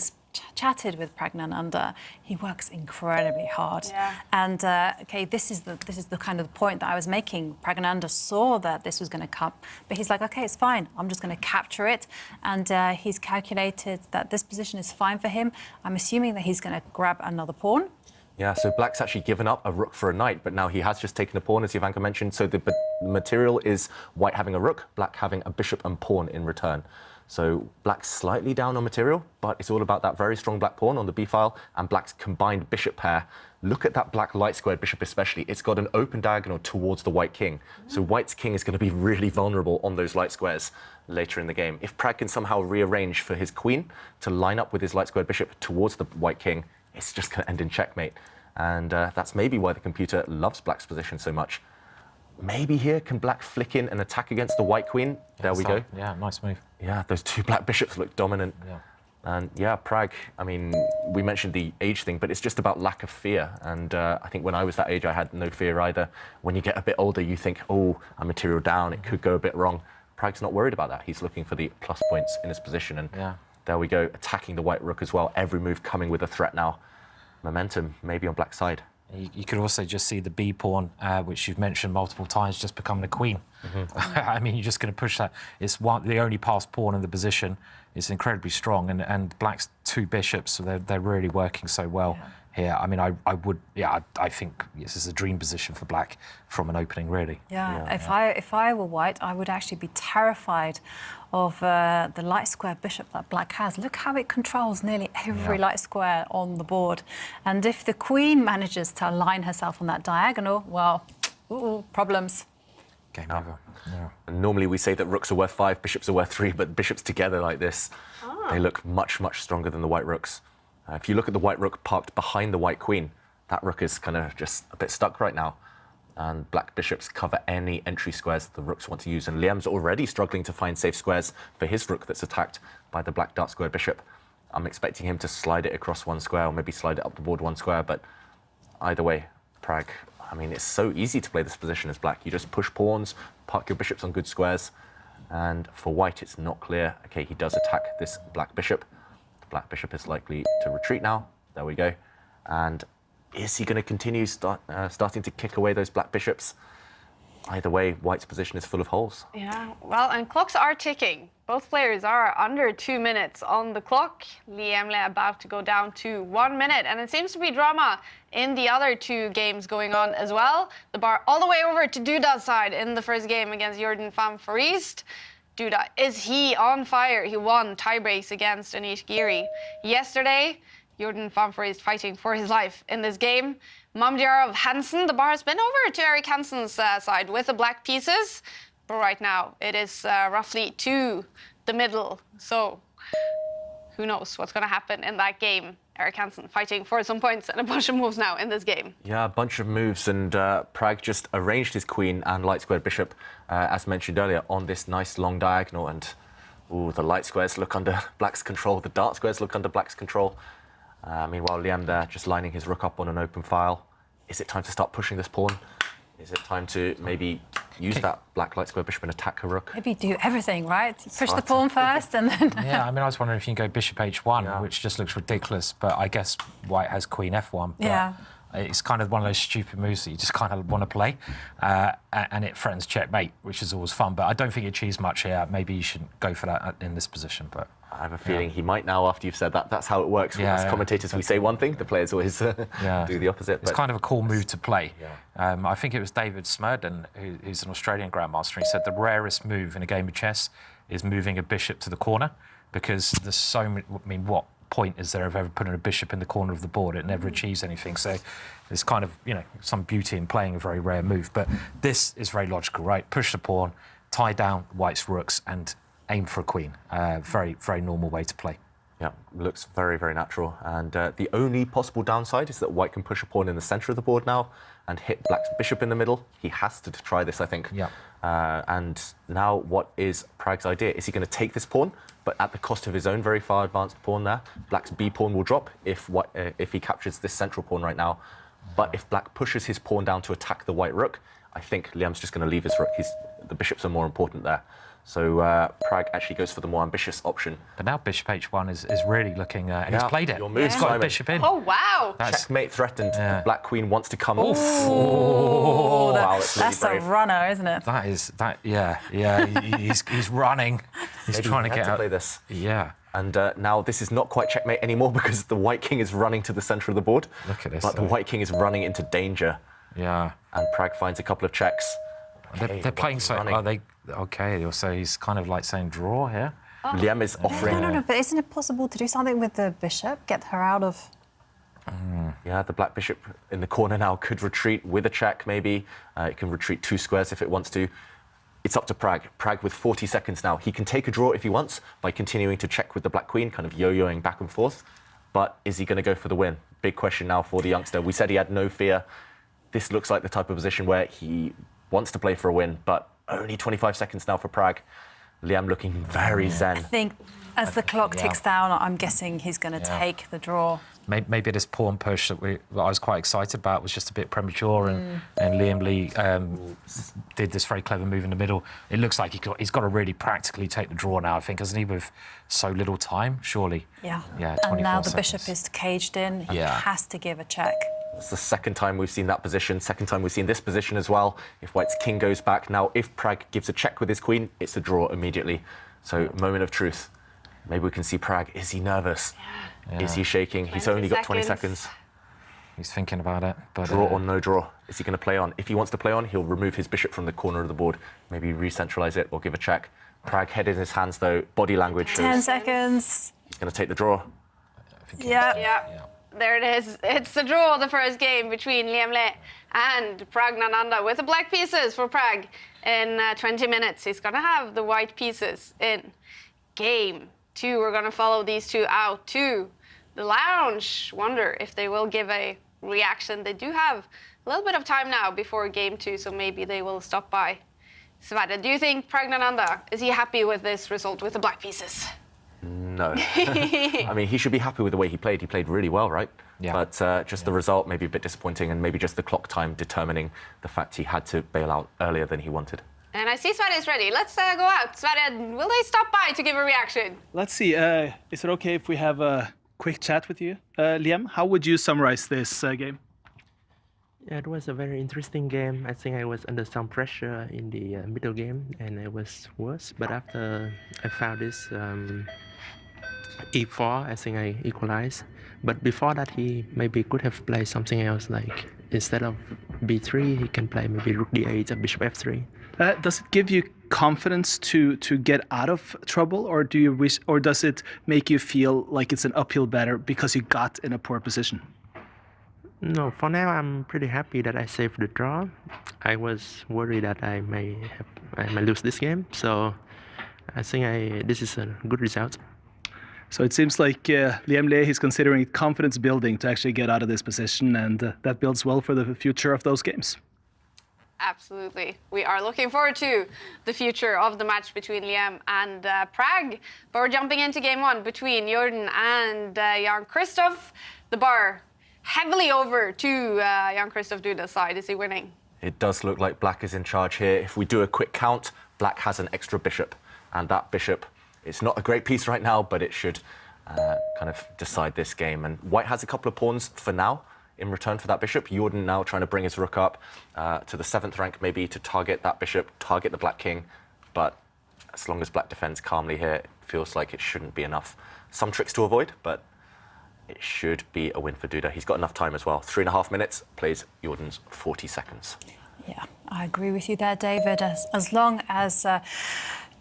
chatted with Pragnananda, he works incredibly hard. Yeah. And okay, this is the kind of point that I was making. Pragnananda saw that this was going to come, but he's like, okay, it's fine. I'm just going to capture it. And he's calculated that this position is fine for him. I'm assuming that he's going to grab another pawn. Yeah, so Black's actually given up a rook for a knight, but now he has just taken a pawn, as Jovanka mentioned. So the material is White having a rook, Black having a bishop and pawn in return. So Black's slightly down on material, but it's all about that very strong Black pawn on the B file and Black's combined bishop pair. Look at that Black light squared bishop especially. It's got an open diagonal towards the White king. So White's king is going to be really vulnerable on those light squares later in the game. If Prag can somehow rearrange for his queen to line up with his light squared bishop towards the White king, it's just going to end in checkmate. And that's maybe why the computer loves Black's position so much. Maybe here, can Black flick in and attack against the White queen? There we go. Yeah, nice move. Yeah, those two Black bishops look dominant. Yeah. And yeah, Prag, I mean, we mentioned the age thing, but it's just about lack of fear. And I think when I was that age, I had no fear either. When you get a bit older, you think, oh, I'm material down, it could go a bit wrong. Prag's not worried about that. He's looking for the plus points in his position. And there we go, attacking the White rook as well. Every move coming with a threat now. Momentum maybe on Black's side. You could also just see the B pawn, which you've mentioned multiple times, just becoming the queen. I mean, you're just going to push that. It's the only passed pawn in the position. It's incredibly strong, and Black's two bishops, so they're really working so well here. I mean, I think this is a dream position for Black from an opening, really. If I were White, I would actually be terrified of the light square bishop that Black has. Look how it controls nearly every light square on the board. And if the queen manages to align herself on that diagonal, well, problems. Game over. Yeah. And normally we say that rooks are worth 5, bishops are worth 3, but bishops together like this, they look much, much stronger than the White rooks. If you look at the White rook parked behind the White queen, that rook is kind of just a bit stuck right now. And Black bishops cover any entry squares the rooks want to use. And Liam's already struggling to find safe squares for his rook that's attacked by the Black dark square bishop. I'm expecting him to slide it across one square, or maybe slide it up the board one square, but either way, Prag, I mean, it's so easy to play this position as Black. You just push pawns, park your bishops on good squares, and for White, it's not clear. Okay, he does attack this Black bishop. The Black bishop is likely to retreat now. There we go. And is he going to continue starting to kick away those Black bishops? Either way, White's position is full of holes. Yeah, well, and clocks are ticking. Both players are under 2 minutes on the clock. Liemle about to go down to 1 minute, and it seems to be drama in the other two games going on as well. The bar all the way over to Duda's side in the first game against Jordan van Foreest. Duda, is he on fire? He won tie breaks against Anish Giri yesterday. Jordan van Foreest fighting for his life in this game. Mamdiarov Hansen, the bar has been over to Eric Hansen's side with the Black pieces. But right now, it is roughly to the middle. So who knows what's going to happen in that game. Eric Hansen fighting for some points and a bunch of moves now in this game. Yeah, a bunch of moves, and Prag just arranged his queen and light squared bishop, as mentioned earlier, on this nice long diagonal. And the light squares look under Black's control, the dark squares look under Black's control. Meanwhile, Liam there just lining his rook up on an open file. Is it time to start pushing this pawn? Is it time to maybe use that Black light square bishop and attack her rook? Maybe do everything, right? Push the pawn first and then... Yeah, I mean, I was wondering if you can go bishop h1, which just looks ridiculous, but I guess White has queen f1. But it's kind of one of those stupid moves that you just kind of want to play, and it threatens checkmate, which is always fun, but I don't think it achieves much here. Maybe you shouldn't go for that in this position, but... I have a feeling he might now after you've said that. That's how it works. As commentators, we say one thing, the players always do the opposite. It's kind of a cool move to play. I think it was David Smurden, who's an Australian grandmaster. He said the rarest move in a game of chess is moving a bishop to the corner, because there's so many... I mean, what point is there of ever putting a bishop in the corner of the board? It never achieves anything. So there's kind of, some beauty in playing a very rare move. But this is very logical, right? Push the pawn, tie down White's rooks, and aim for a queen. Very, very normal way to play. Yeah, looks very, very natural. And the only possible downside is that white can push a pawn in the center of the board now and hit black's bishop in the middle. He has to try this, I think. Yeah. And now what is Prag's idea? Is he going to take this pawn, but at the cost of his own very far advanced pawn there? Black's b pawn will drop if he captures this central pawn right now. But if black pushes his pawn down to attack the white rook, I think Liam's just going to leave his rook. The bishops are more important there. So Prag actually goes for the more ambitious option. But now bishop h1 is really looking, and he's played it. Your move, He's got a bishop in. Oh, wow. Checkmate threatened. Black queen wants to come. Ooh, wow, that's really that's brave. a runner, isn't it? He's running. He's Maybe trying he to had get out. play this. Yeah. And now this is not quite checkmate anymore because the white king is running to the center of the board. Look at this. But the white king is running into danger. Yeah. And Prag finds a couple of checks. Okay, they're playing so. Are they? Okay. So he's kind of like saying draw here. Liam is offering. No, but isn't it possible to do something with the bishop? Get her out of... Yeah, the black bishop in the corner now could retreat with a check, maybe. It can retreat 2 squares if it wants to. It's up to Prag. Prag with 40 seconds now. He can take a draw if he wants by continuing to check with the black queen, kind of yo-yoing back and forth. But is he going to go for the win? Big question now for the youngster. We said he had no fear. This looks like the type of position where he wants to play for a win, but only 25 seconds now for Prag. Liam looking very zen. I think as the clock ticks down, I'm guessing he's going to take the draw. Maybe this pawn push that I was quite excited about was just a bit premature, and Liam Lee did this very clever move in the middle. It looks like he's got to really practically take the draw now, I think, hasn't he, with so little time, surely? Yeah. Yeah, and now the 24 bishop seconds. is caged in. He has to give a check. It's the second time we've seen that position, second time we've seen this position as well. If white's king goes back, now if Prag gives a check with his queen, it's a draw immediately. So, moment of truth. Maybe we can see Prag. Is he nervous? Yeah. Is he shaking? He's only got 20 seconds. He's thinking about it. But, draw or no draw? Is he going to play on? If he wants to play on, he'll remove his bishop from the corner of the board, maybe re-centralize it or give a check. Prag head in his hands, though. Body language shows 10 seconds. he's going to take the draw. Yeah. There it is. It's the draw, the first game between Liam Le and Pragnananda with the black pieces for Prag. In 20 minutes, he's going to have the white pieces in game 2. We're going to follow these two out to the lounge. Wonder if they will give a reaction. They do have a little bit of time now before game 2, so maybe they will stop by. Sverre, do you think Pragnananda, is he happy with this result with the black pieces? No. I mean, he should be happy with the way he played. He played really well, right? Yeah. But just the result maybe a bit disappointing, and maybe just the clock time determining the fact he had to bail out earlier than he wanted. And I see Sverre is ready. Let's go out. Sverre, will they stop by to give a reaction? Let's see. Is it okay if we have a quick chat with you? Liam, how would you summarize this game? Yeah, it was a very interesting game. I think I was under some pressure in the middle game, and it was worse. But after I found this e4, I think I equalized. But before that, he maybe could have played something else, like instead of b3, he can play maybe rook d8 or bishop f3. Does it give you confidence to get out of trouble, or do you wish, or does it make you feel like it's an uphill battle because you got in a poor position? No, for now I'm pretty happy that I saved the draw. I was worried that I may lose this game, so I think this is a good result. So it seems like Liam Le is considering confidence building to actually get out of this position, and that builds well for the future of those games. Absolutely. We are looking forward to the future of the match between Liam and Prag. But we're jumping into game 1 between Jordan and Jan-Krzysztof. The bar heavily over to Jan-Krzysztof Duda's side. Is he winning? It does look like black is in charge here. If we do a quick count, black has an extra bishop. And that bishop, it's not a great piece right now, but it should kind of decide this game. And white has a couple of pawns for now in return for that bishop. Jordan now trying to bring his rook up to the 7th rank, maybe to target that bishop, target the black king. But as long as black defends calmly here, it feels like it shouldn't be enough. Some tricks to avoid, but it should be a win for Duda. He's got enough time as well. 3.5 minutes, plays Jordan's 40 seconds. Yeah, I agree with you there, David. As long as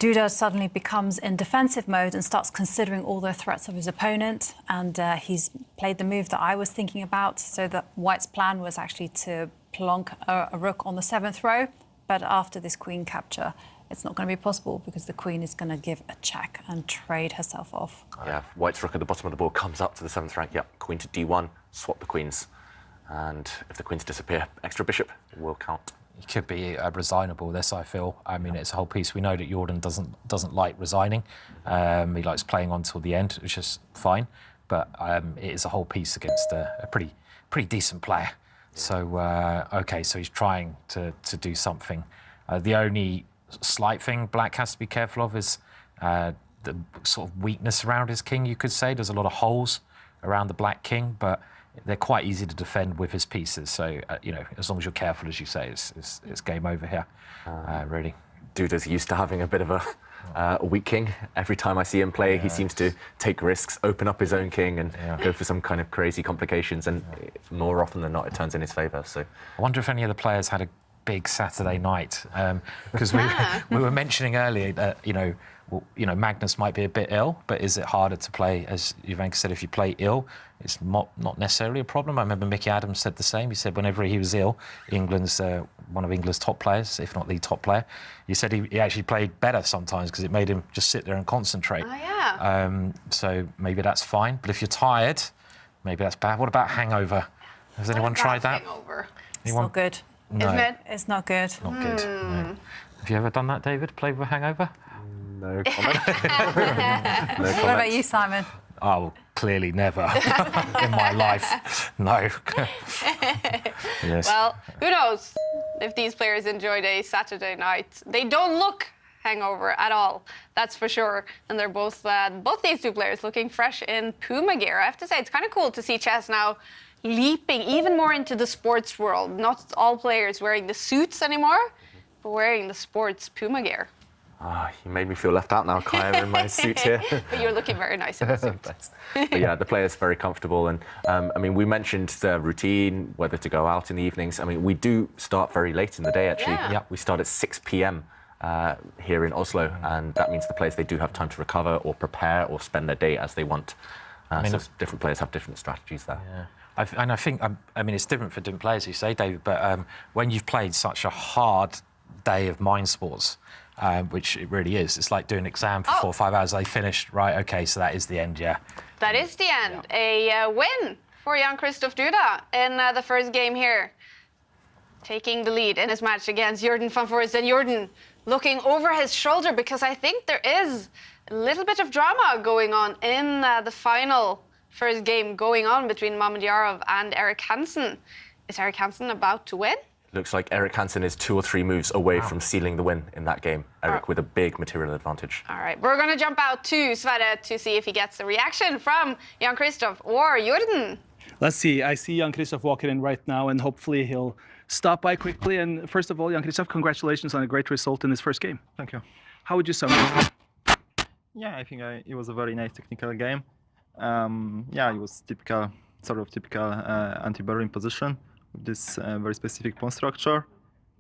Duda suddenly becomes in defensive mode and starts considering all the threats of his opponent, and he's played the move that I was thinking about, so that White's plan was actually to plonk a rook on the 7th row, but after this queen capture, it's not going to be possible because the queen is going to give a check and trade herself off. Yeah, white's rook at the bottom of the board comes up to the 7th rank. Yep, queen to d1, swap the queens. And if the queens disappear, extra bishop will count. He could be resignable, this, I feel. I mean, it's a whole piece. We know that Jordan doesn't like resigning. He likes playing on till the end, which is fine. But it is a whole piece against a pretty decent player. So, OK, so he's trying to do something. The only slight thing Black has to be careful of is the sort of weakness around his king, you could say. There's a lot of holes around the Black king, but they're quite easy to defend with his pieces. So, you know, as long as you're careful, as you say, it's game over here, really. Duda's used to having a bit of a weak king. Every time I see him play, he seems to take risks, open up his own king and go for some kind of crazy complications. And more often than not, it turns in his favour. So I wonder if any of the players had a big Saturday night, because we were mentioning earlier that, you know, Magnus might be a bit ill, but is it harder to play, as Jan said, if you play ill? It's not necessarily a problem. I remember Mickey Adams said the same. He said whenever he was ill, England's one of England's top players, if not the top player. He said he actually played better sometimes because it made him just sit there and concentrate. Oh, yeah. So maybe that's fine. But if you're tired, maybe that's bad. What about hangover? Has anyone tried that? Hangover? It's not good. No. Isn't it? It's not good. Not good. No. Have you ever done that, David? Played with a hangover? No comment. What about you, Simon? Oh, clearly never in my life. No. Yes. Well, who knows if these players enjoyed a Saturday night. They don't look hangover at all, that's for sure. And they're both these two players looking fresh in Puma gear. I have to say, it's kind of cool to see chess now leaping even more into the sports world. Not all players wearing the suits anymore, but wearing the sports Puma gear. You made me feel left out now, Kaja, in my suit here. But you're looking very nice in the suit. But yeah, the player's very comfortable. And I mean, we mentioned the routine, whether to go out in the evenings. I mean, we do start very late in the day, actually. Yeah. We start at 6 p.m. Here in Oslo. And that means the players, they do have time to recover or prepare or spend their day as they want. So different players have different strategies there. Yeah. And I think, I mean, it's different for different players, you say, David, but when you've played such a hard day of mind sports, which it really is. It's like doing an exam for 4 or 5 hours. They finished, right, OK, so that is the end, yeah. That is the end. Yeah. A win for Jan-Krzysztof Duda in the first game here. Taking the lead in his match against Jordan van Voorst. And Jordan looking over his shoulder because I think there is a little bit of drama going on in the final first game going on between Mamedyarov and Erik Hansen. Is Erik Hansen about to win? Looks like Erik Hansen is 2 or 3 moves away from sealing the win in that game. Erik with a big material advantage. All right, we're going to jump out to Sverre to see if he gets a reaction from Jan-Krzysztof or Jordan. Let's see. I see Jan-Krzysztof walking in right now, and hopefully he'll stop by quickly. And first of all, Jan-Krzysztof, congratulations on a great result in this first game. Thank you. How would you summarize it? Yeah, I think it was a very nice technical game. Yeah, it was typical anti-barrowing position with this very specific pawn structure.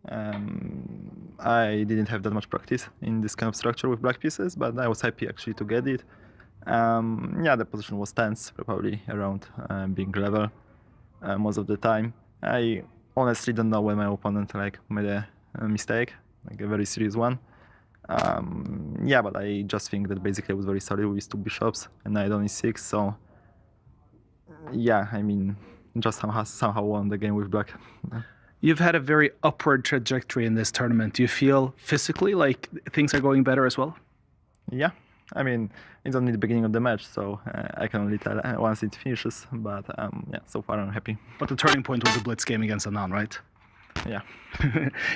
I didn't have that much practice in this kind of structure with black pieces, but I was happy actually to get it. Yeah, the position was tense, probably around being level most of the time. I honestly don't know when my opponent made a mistake, like a very serious one. Yeah, but I just think that basically I was very solid with 2 bishops and I had only 6, so yeah, I mean, just somehow won the game with black. You've had a very upward trajectory in this tournament. Do you feel physically like things are going better as well? Yeah, I mean, it's only the beginning of the match, so I can only tell once it finishes, but yeah, so far I'm happy. But the turning point was the blitz game against Anand, right? Yeah.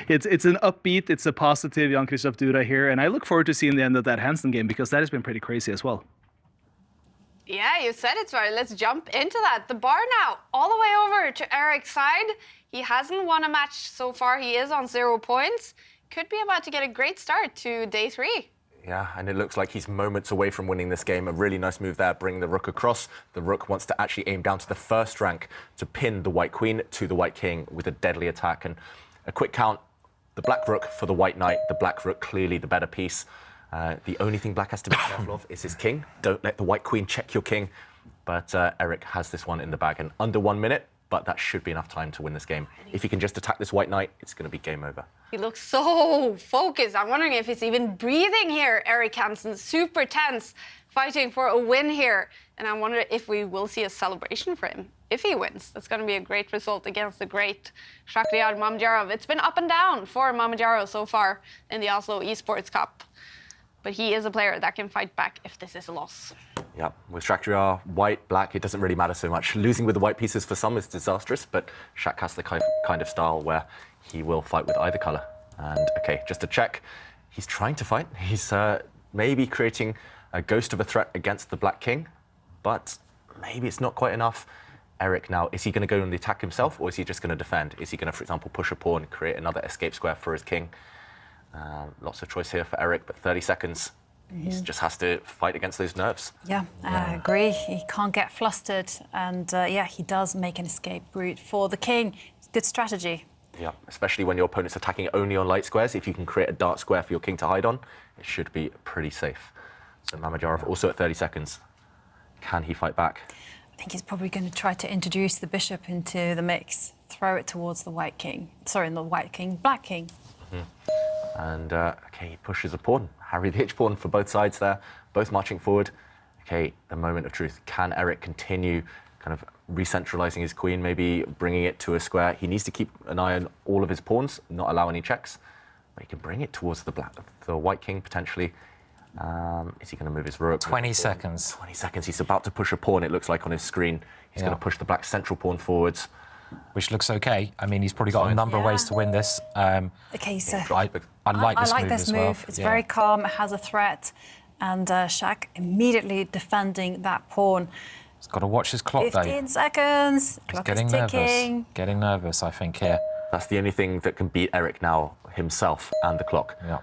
It's an upbeat, it's a positive Jan-Krzysztof Duda here, and I look forward to seeing the end of that Hansen game because that has been pretty crazy as well. Yeah, you said it, Sverre. Let's jump into that. The bar now, all the way over to Erik's side. He hasn't won a match so far. He is on 0 points. Could be about to get a great start to day 3. Yeah, and it looks like he's moments away from winning this game. A really nice move there, bring the rook across. The rook wants to actually aim down to the first rank to pin the white queen to the white king with a deadly attack. And a quick count, the black rook for the white knight. The black rook clearly the better piece. The only thing black has to be careful of is his king. Don't let the white queen check your king. But Erik has this one in the bag. And under 1 minute, but that should be enough time to win this game. If he can just attack this white knight, it's going to be game over. He looks so focused. I'm wondering if he's even breathing here, Erik Hansen. Super tense, fighting for a win here. And I wonder if we will see a celebration for him if he wins. That's going to be a great result against the great Shakhriyar Mamedyarov. It's been up and down for Mamedyarov so far in the Oslo Esports Cup. But he is a player that can fight back if this is a loss. Yeah, with Shakhriyar, white, black, it doesn't really matter so much. Losing with the white pieces for some is disastrous, but Shak has the kind of style where he will fight with either colour. And okay, just to check, he's trying to fight. He's maybe creating a ghost of a threat against the Black King, but maybe it's not quite enough. Erik now, is he going to go on the attack himself, or is he just going to defend? Is he going to, for example, push a pawn, create another escape square for his king? Lots of choice here for Erik, but 30 seconds. He just has to fight against those nerves. Yeah, I agree. He can't get flustered. And yeah, he does make an escape route for the king. Good strategy. Yeah, especially when your opponent's attacking only on light squares. If you can create a dark square for your king to hide on, it should be pretty safe. So Mamedyarov also at 30 seconds. Can he fight back? I think he's probably going to try to introduce the bishop into the mix, throw it towards the white king. Sorry, not white king, black king. And okay, he pushes a pawn. Harry the H pawn for both sides there, both marching forward. Okay, the moment of truth. Can Erik continue kind of re-centralizing his queen, maybe bringing it to a square? He needs to keep an eye on all of his pawns, not allow any checks. But he can bring it towards the white king potentially. Is he going to move his rook? 20 seconds. 20 seconds. He's about to push a pawn, it looks like, on his screen. He's going to push the black central pawn forwards. Which looks okay. I mean, he's probably got a number of ways to win this. Okay, so I like this move as well. It's very calm, it has a threat. And Shak immediately defending that pawn. He's got to watch his clock, 15 seconds. He's getting nervous. Getting nervous, I think, here. That's the only thing that can beat Erik now, himself and the clock. Yeah.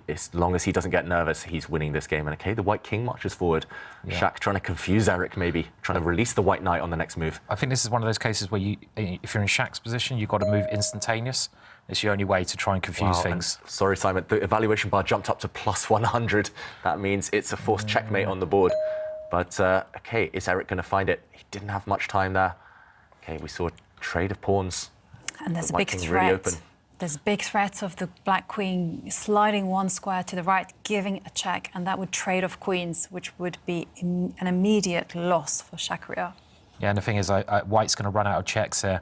As long as he doesn't get nervous, he's winning this game. And okay, the white king marches forward. Yeah. Shak trying to confuse Erik, maybe trying to release the white knight on the next move. I think this is one of those cases where if you're in Shak's position, you've got to move instantaneous. It's the only way to try and confuse things. And sorry, Simon, the evaluation bar jumped up to plus 100. That means it's a forced checkmate on the board. But okay, is Erik going to find it? He didn't have much time there. Okay, we saw a trade of pawns. And there's the a big white king's threat. Really open. There's a big threat of the black queen sliding one square to the right, giving a check, and that would trade off queens, which would be an immediate loss for Shakhriyar. Yeah, and the thing is, white's going to run out of checks here,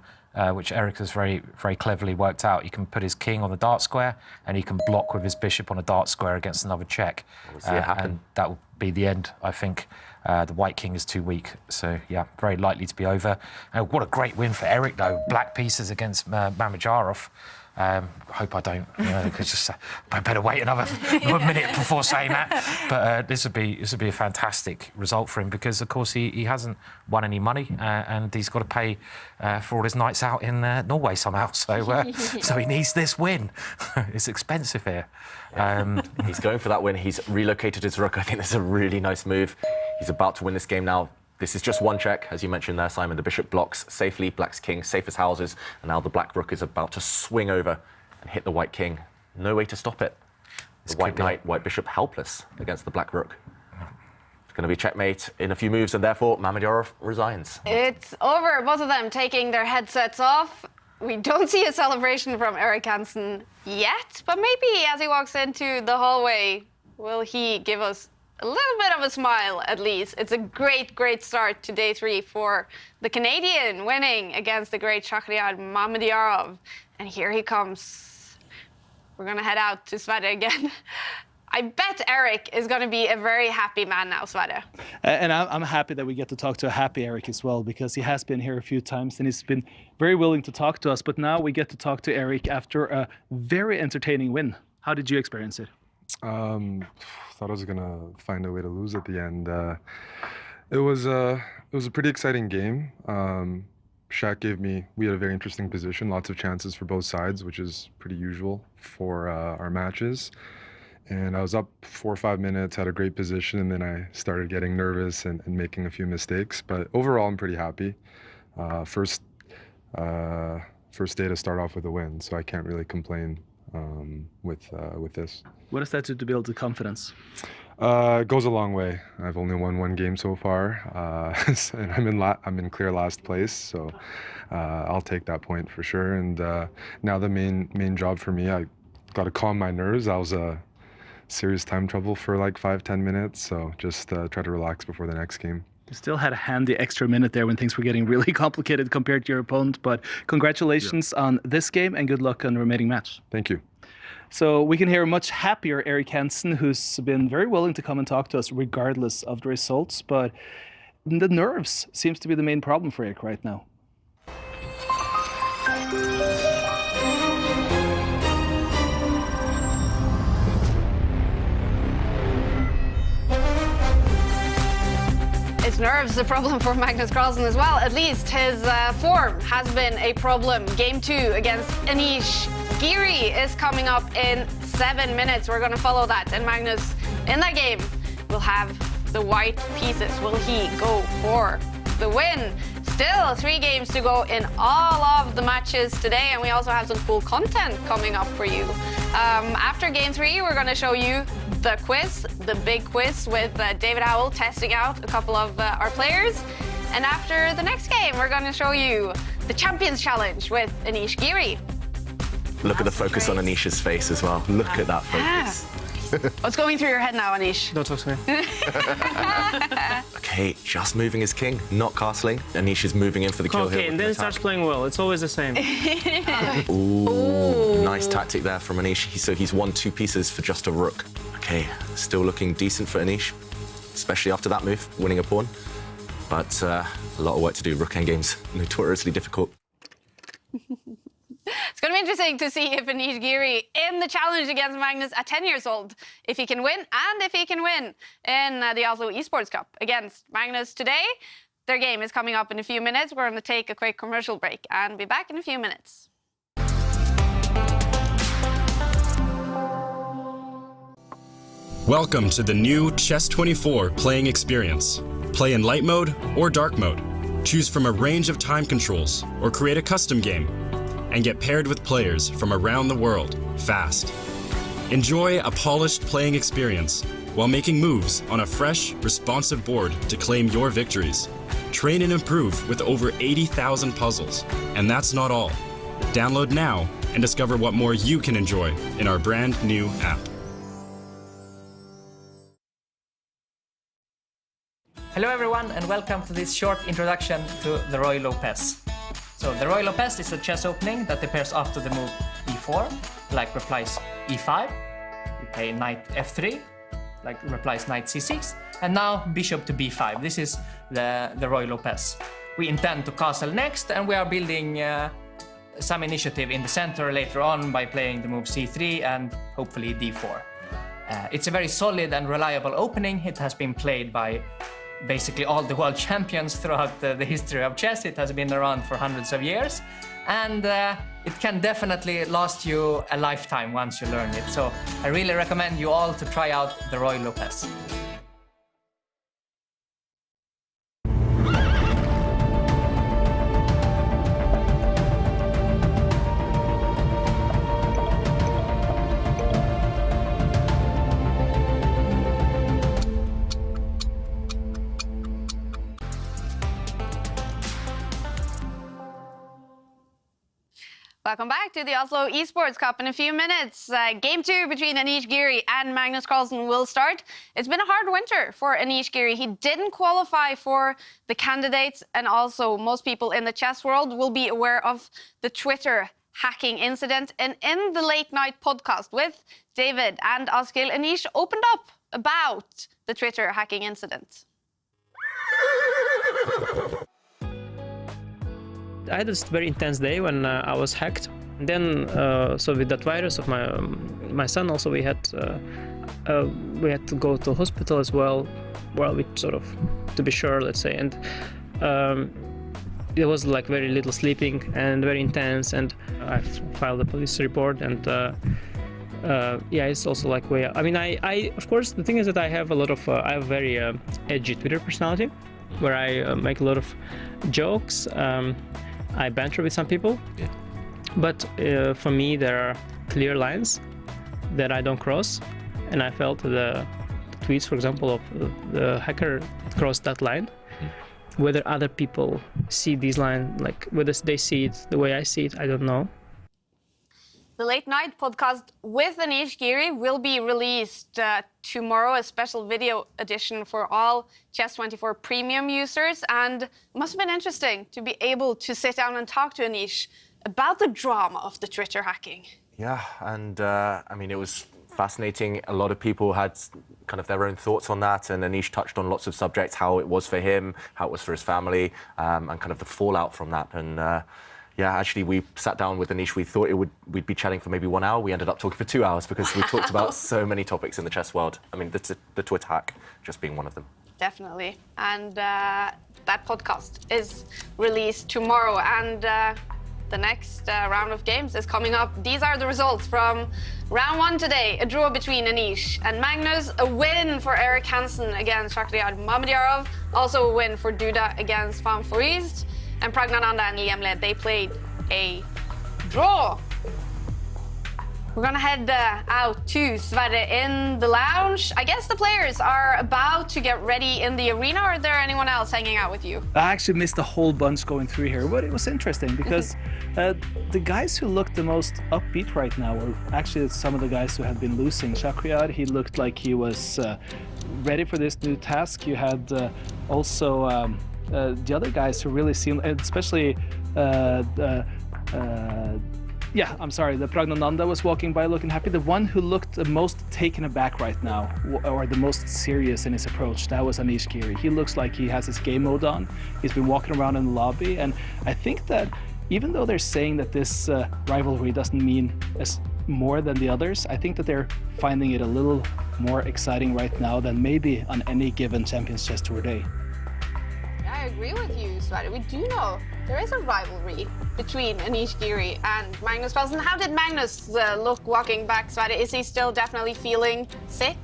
which Erik has very, very cleverly worked out. He can put his king on the dark square, and he can block with his bishop on a dark square against another check. We'll see it happen. And that will be the end, I think. The white king is too weak, so yeah, very likely to be over. What a great win for Erik, though. Black pieces against Mamedyarov. Hope I don't, because I better wait another minute before saying that. But this would be a fantastic result for him because, of course, he hasn't won any money and he's got to pay for all his nights out in Norway somehow. So so he needs this win. It's expensive here. He's going for that win. He's relocated his rook. I think that's a really nice move. He's about to win this game now. This is just one check, as you mentioned there, Simon. The bishop blocks safely, black's king, safe as houses, and now the black rook is about to swing over and hit the white king. No way to stop it. The white knight, white bishop helpless against the black rook. It's going to be checkmate in a few moves, and therefore Mamedyarov resigns. It's over. Both of them taking their headsets off. We don't see a celebration from Erik Hansen yet, but maybe as he walks into the hallway, will he give us a little bit of a smile, at least. It's a great, great start to day 3 for the Canadian, winning against the great Shakhriyar Mamedyarov. And here he comes. We're going to head out to Sverre again. I bet Erik is going to be a very happy man now, Sverre. And I'm happy that we get to talk to a happy Erik as well, because he has been here a few times and he's been very willing to talk to us. But now we get to talk to Erik after a very entertaining win. How did you experience it? Thought I was gonna find a way to lose at the end. It was a pretty exciting game. Shak we had a very interesting position, lots of chances for both sides, which is pretty usual for our matches. And I was up 4 or 5 minutes, had a great position, and then I started getting nervous and making a few mistakes. But overall, I'm pretty happy. First day to start off with a win, so I can't really complain with this. What does that do to build the confidence? It goes a long way. I've only won 1 game so far, and I'm in clear last place, so I'll take that point for sure. And now the main job for me, got to calm my nerves. I was serious time trouble for like 5-10 minutes, so just try to relax before the next game. You still had a handy extra minute there when things were getting really complicated compared to your opponent, but congratulations on this game and good luck on the remaining match. Thank you. So we can hear a much happier Erik Hansen, who's been very willing to come and talk to us regardless of the results, but the nerves seems to be the main problem for Erik right now. It's nerves the problem for Magnus Carlsen as well. At least his form has been a problem. Game 2 against Anish Giri is coming up in 7 minutes. We're going to follow that. And Magnus, in that game, will have the white pieces. Will he go for the win? Still 3 games to go in all of the matches today, and we also have some cool content coming up for you. After game 3, we're going to show you the quiz, the big quiz with David Howell testing out a couple of our players. And after the next game, we're going to show you the Champions Challenge with Anish Giri. Look at the focus on Anish's face as well. Look at that focus. What's going through your head now, Anish? Don't talk to me. Okay, just moving his king, not castling. Anish is moving in for the kill here. Okay, and then it starts playing well. It's always the same. Ooh, nice tactic there from Anish. So he's won 2 pieces for just a rook. Okay, still looking decent for Anish, especially after that move, winning a pawn. But a lot of work to do. Rook endgame's notoriously difficult. It's going to be interesting to see if Anish Giri in the challenge against Magnus at 10 years old, if he can win and if he can win in the Oslo Esports Cup against Magnus today. Their game is coming up in a few minutes. We're going to take a quick commercial break and be back in a few minutes. Welcome to the new Chess24 playing experience. Play in light mode or dark mode. Choose from a range of time controls or create a custom game and get paired with players from around the world fast. Enjoy a polished playing experience while making moves on a fresh, responsive board to claim your victories. Train and improve with over 80,000 puzzles. And that's not all. Download now and discover what more you can enjoy in our brand new app. Hello everyone and welcome to this short introduction to the Roy Lopez. So the Roy Lopez is a chess opening that appears after the move e4, like replies e5, you play knight f3, like replies knight c6, and now bishop to b5. This is the Roy Lopez. We intend to castle next, and we are building some initiative in the center later on by playing the move c3 and hopefully d4. It's a very solid and reliable opening. It has been played by basically all the world champions throughout the history of chess. It has been around for hundreds of years, and it can definitely last you a lifetime once you learn it. So I really recommend you all to try out the Roy Lopez. Welcome back to the Oslo Esports Cup. In a few minutes, game 2 between Anish Giri and Magnus Carlsen will start. It's been a hard winter for Anish Giri. He didn't qualify for the candidates, and also most people in the chess world will be aware of the Twitter hacking incident. And in the late night podcast with David and Askild, Anish opened up about the Twitter hacking incident. I had this very intense day when I was hacked. And then, so with that virus of my son, also we had to go to hospital as well. Well, we sort of, to be sure, let's say. And there was like very little sleeping and very intense. And I filed a police report. And yeah, it's also like way. I mean, I of course the thing is that I have a lot of I have a very edgy Twitter personality, where I make a lot of jokes. I banter with some people, yeah. But for me there are clear lines that I don't cross, and I felt the tweets, for example, of the hacker crossed that line. Whether other people see these lines, like whether they see it the way I see it, I don't know. The late night podcast with Anish Giri will be released tomorrow, a special video edition for all Chess24 premium users. And it must have been interesting to be able to sit down and talk to Anish about the drama of the Twitter hacking. Yeah, and I mean, it was fascinating. A lot of people had kind of their own thoughts on that, and Anish touched on lots of subjects, how it was for him, how it was for his family, and kind of the fallout from that. And yeah, actually, we sat down with Anish. We thought we'd be chatting for maybe 1 hour. We ended up talking for 2 hours because we talked about so many topics in the chess world. I mean, the Twitter hack just being one of them. Definitely. And that podcast is released tomorrow. And the next round of games is coming up. These are the results from round 1 today. A draw between Anish and Magnus. A win for Erik Hansen against Shakhriyar Mamedyarov. Also a win for Duda against Van Foreest. And Pragnananda and Liam Led, they played a draw. We're gonna head out to Sverre in the lounge. I guess the players are about to get ready in the arena, or is there anyone else hanging out with you? I actually missed a whole bunch going through here, but it was interesting because the guys who looked the most upbeat right now were actually some of the guys who had been losing. Shakhriyar, he looked like he was ready for this new task. You had also the other guys who really seemed, especially the Pragnananda was walking by looking happy. The one who looked the most taken aback right now, or the most serious in his approach, that was Anish Giri. He looks like he has his game mode on. He's been walking around in the lobby, and I think that even though they're saying that this rivalry doesn't mean as more than the others, I think that they're finding it a little more exciting right now than maybe on any given Champions Chess Tour day. I agree with you, Sverre. We do know there is a rivalry between Anish Giri and Magnus Carlsen. How did Magnus look walking back, Sverre? Is he still definitely feeling sick?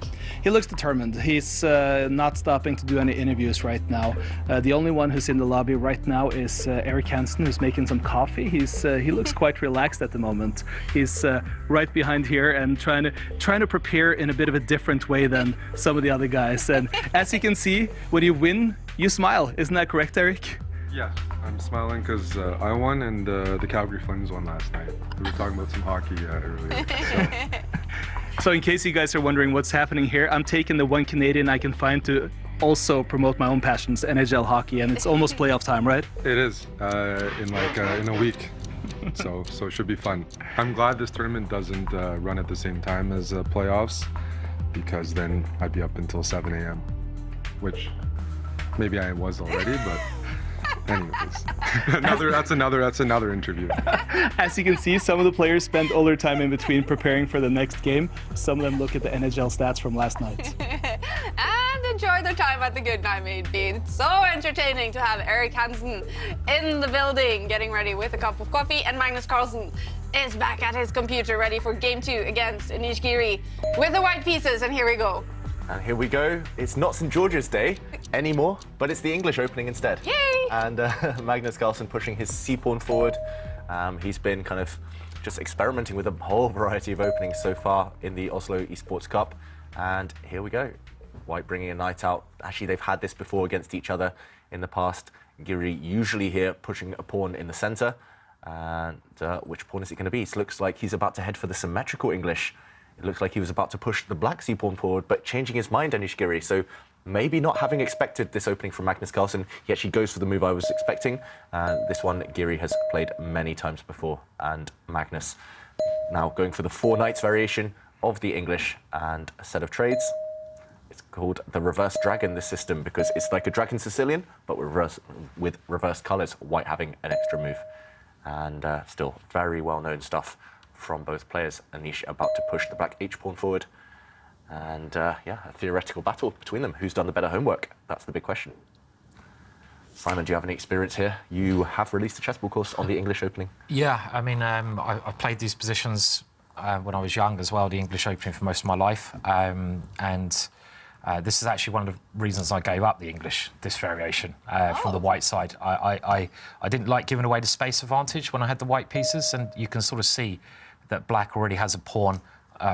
He looks determined. He's not stopping to do any interviews right now. The only one who's in the lobby right now is Erik Hansen, who's making some coffee. He looks quite relaxed at the moment. He's right behind here and trying to prepare in a bit of a different way than some of the other guys. And as you can see, when you win, you smile. Isn't that correct, Erik? Yeah, I'm smiling because I won and the Calgary Flames won last night. We were talking about some hockey earlier. So in case you guys are wondering what's happening here, I'm taking the one Canadian I can find to also promote my own passions, NHL hockey, and it's almost playoff time, right? It is, in a week. So it should be fun. I'm glad this tournament doesn't run at the same time as playoffs, because then I'd be up until 7 a.m., which maybe I was already, but anyways, that's another interview. As you can see, some of the players spend all their time in between preparing for the next game. Some of them look at the NHL stats from last night. And enjoy their time at the Good Night Maybe. It's so entertaining to have Erik Hansen in the building, getting ready with a cup of coffee, and Magnus Carlsen is back at his computer, ready for game 2 against Anish Giri with the white pieces, and here we go. And here we go. It's not St. George's Day anymore, but it's the English opening instead. Yay! And Magnus Carlsen pushing his c-pawn forward. He's been kind of just experimenting with a whole variety of openings so far in the Oslo Esports Cup. And here we go. White bringing a knight out. Actually, they've had this before against each other in the past. Giri usually here pushing a pawn in the center. And which pawn is it going to be? It looks like he's about to head for the symmetrical English. It looks like he was about to push the black c-pawn forward, but changing his mind, Anish Giri. So maybe not having expected this opening from Magnus Carlsen, he actually goes for the move I was expecting. This one, Giri has played many times before. And Magnus now going for the 4 knights variation of the English and a set of trades. It's called the reverse dragon, this system, because it's like a dragon Sicilian, but with reverse colors, white having an extra move. And still very well-known stuff from both players. Anish about to push the black h-pawn forward. And yeah, a theoretical battle between them. Who's done the better homework? That's the big question. Simon, do you have any experience here? You have released a chessball course on the English opening. Yeah, I mean, I played these positions when I was young as well, the English opening for most of my life. This is actually one of the reasons I gave up the English, this variation, from the white side. I didn't like giving away the space advantage when I had the white pieces, and you can sort of see that black already has a pawn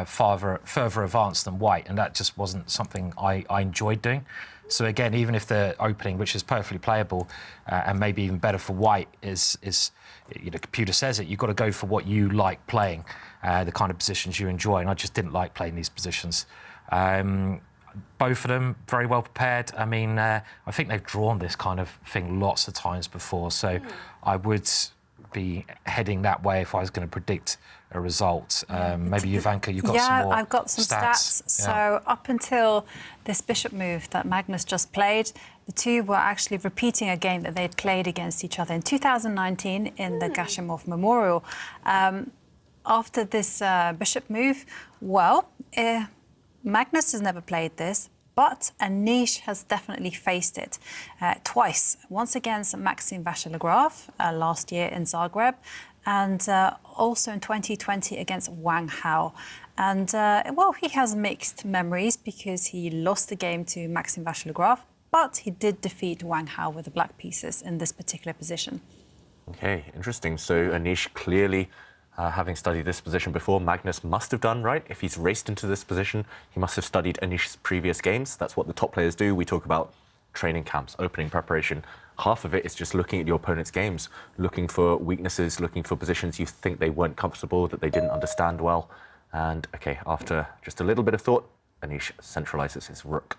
further advanced than white, and that just wasn't something I enjoyed doing. So again, even if the opening, which is perfectly playable and maybe even better for white, is computer says it, you've got to go for what you like playing, the kind of positions you enjoy. And I just didn't like playing these positions. Both of them very well prepared. I mean, I think they've drawn this kind of thing lots of times before, so I would be heading that way if I was going to predict a result. Maybe Jovanka, you've got some more I've got some stats. So up until this bishop move that Magnus just played, the two were actually repeating a game that they'd played against each other in 2019 in the Gashimov Memorial. After this bishop move, Magnus has never played this, but Anish has definitely faced it twice. Once against Maxim Vachier-Lagrave last year in Zagreb, and also in 2020 against Wang Hao. And, he has mixed memories because he lost the game to Maxim Vachier-Lagrave, but he did defeat Wang Hao with the black pieces in this particular position. Okay, interesting. So Anish clearly, having studied this position before, Magnus must have done, right? If he's raced into this position, he must have studied Anish's previous games. That's what the top players do. We talk about training camps, opening preparation. Half of it is just looking at your opponent's games, looking for weaknesses, looking for positions you think they weren't comfortable, that they didn't understand well. And, okay, after just a little bit of thought, Anish centralizes his rook.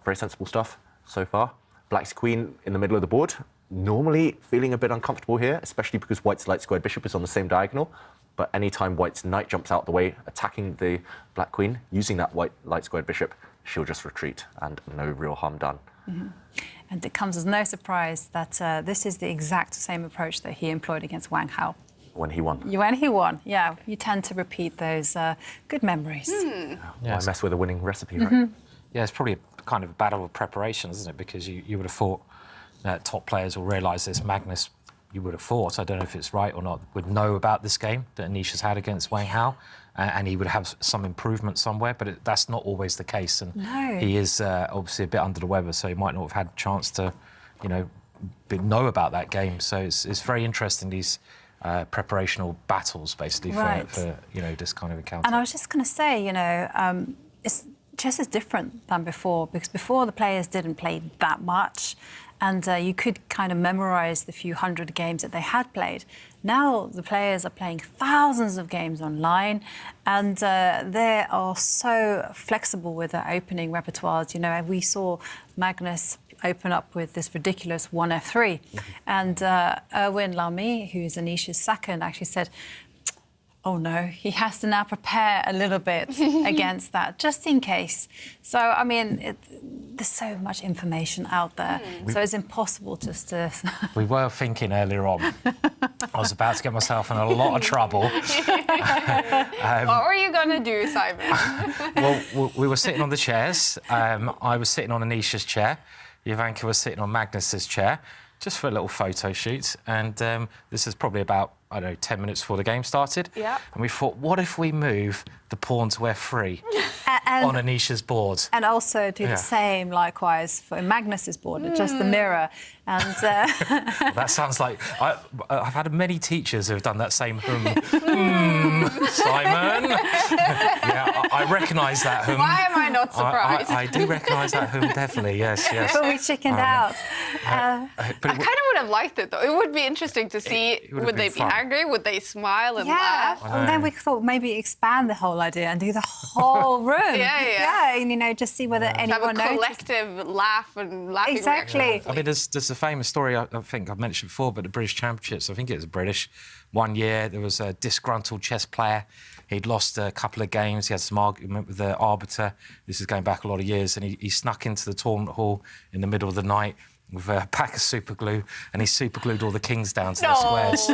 Very sensible stuff so far. Black's queen in the middle of the board. Normally feeling a bit uncomfortable here, especially because white's light squared bishop is on the same diagonal. But anytime white's knight jumps out the way, attacking the black queen, using that white light squared bishop, she'll just retreat and no real harm done. Mm-hmm. And it comes as no surprise that this is the exact same approach that he employed against Wang Hao. When he won. When he won, yeah. You tend to repeat those good memories. Why mess with a winning recipe, right? Mm-hmm. Yeah, it's probably kind of a battle of preparation, isn't it? Because you would have thought that top players will realise this. Magnus, you would have thought, I don't know if it's right or not, would know about this game that Anish has had against Wang Hao, and he would have some improvement somewhere, but that's not always the case. And he is obviously a bit under the weather, so he might not have had a chance to, know about that game. So it's very interesting, these preparational battles, basically, for this kind of encounter. And I was just going to say, chess is different than before, because before the players didn't play that much, and you could kind of memorize the few hundred games that they had played. Now the players are playing thousands of games online, and they are so flexible with their opening repertoires. We saw Magnus open up with this ridiculous 1f3, and Erwin Lamy, who is Anish's second, actually said, oh no, he has to now prepare a little bit against that, just in case. So, I mean, there's so much information out there, so it's impossible just to... We were thinking earlier on, I was about to get myself in a lot of trouble. What were you going to do, Simon? Well, we were sitting on the chairs. I was sitting on Anisha's chair. Jovanka was sitting on Magnus's chair, just for a little photo shoot. And this is probably about, 10 minutes before the game started. Yeah. And we thought, what if we move the pawn to f3 on Anisha's board? And also do the same, likewise, for Magnus's board, just the mirror. And that sounds like... I've had many teachers who have done that same Simon. Yeah, I recognise that hum. Why am I not surprised? I do recognise that hum, definitely, yes. But we chickened out. I kind of would have liked it, though. It would be interesting to see, would they be angry? Would they smile and laugh? And then we thought maybe expand the whole idea and do the whole room. And, just see whether anyone have a noticed. collective laugh and laughing Exactly. reaction. I mean, there's a famous story I think I've mentioned before, but the British Championships, I think it was British, one year there was a disgruntled chess player. He'd lost a couple of games. He had some argument with the arbiter. This is going back a lot of years. And he snuck into the tournament hall in the middle of the night with a pack of super glue, and he super glued all the kings down to their squares.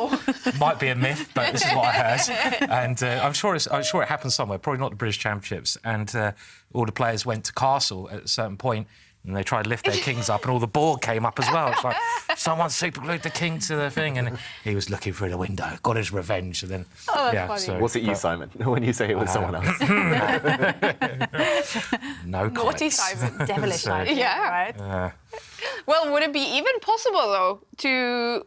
Might be a myth, but this is what I heard. And I'm sure it happened somewhere, probably not the British Championships. And all the players went to castle at a certain point, and they tried to lift their kings up, and all the board came up as well. It's like, someone superglued the king to the thing, and he was looking through the window, got his revenge, and then... funny. So, was it you, Simon, when you say it was someone else? No comments. Naughty Simon. Devilish idea, right? Well, would it be even possible, though, to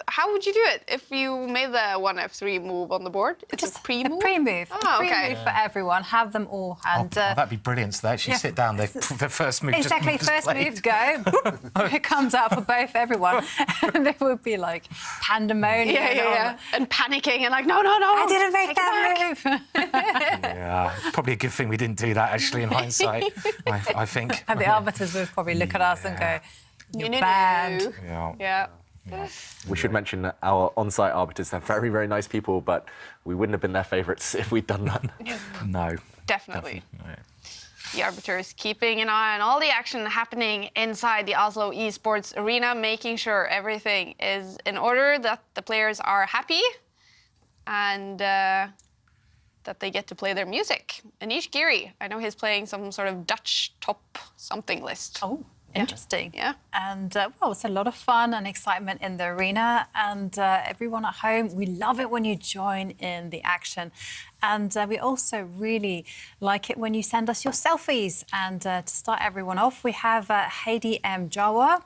How would you do it if you made the 1f3 move on the board? It's a pre-move? A pre-move. Oh, okay. For everyone. Have them all. And that'd be brilliant. So they actually sit down, the first move exactly, just first played. move, go. Boop, it comes out for everyone. And it would be like pandemonium. And panicking and like, no. I didn't make that move. Yeah, probably a good thing we didn't do that, actually, in hindsight, I think. And the arbiters would probably look at us and go, you're bad. Yeah. We should mention that our on-site arbiters are very, very nice people, but we wouldn't have been their favourites if we'd done that. No. Definitely. The arbiters keeping an eye on all the action happening inside the Oslo Esports arena, making sure everything is in order, that the players are happy, and that they get to play their music. Anish Giri, I know he's playing some sort of Dutch top something list. Oh. Interesting. Yeah. And, well, it's a lot of fun and excitement in the arena. And everyone at home, we love it when you join in the action. And we also really like it when you send us your selfies. And to start everyone off, we have Heidi M. Jawa,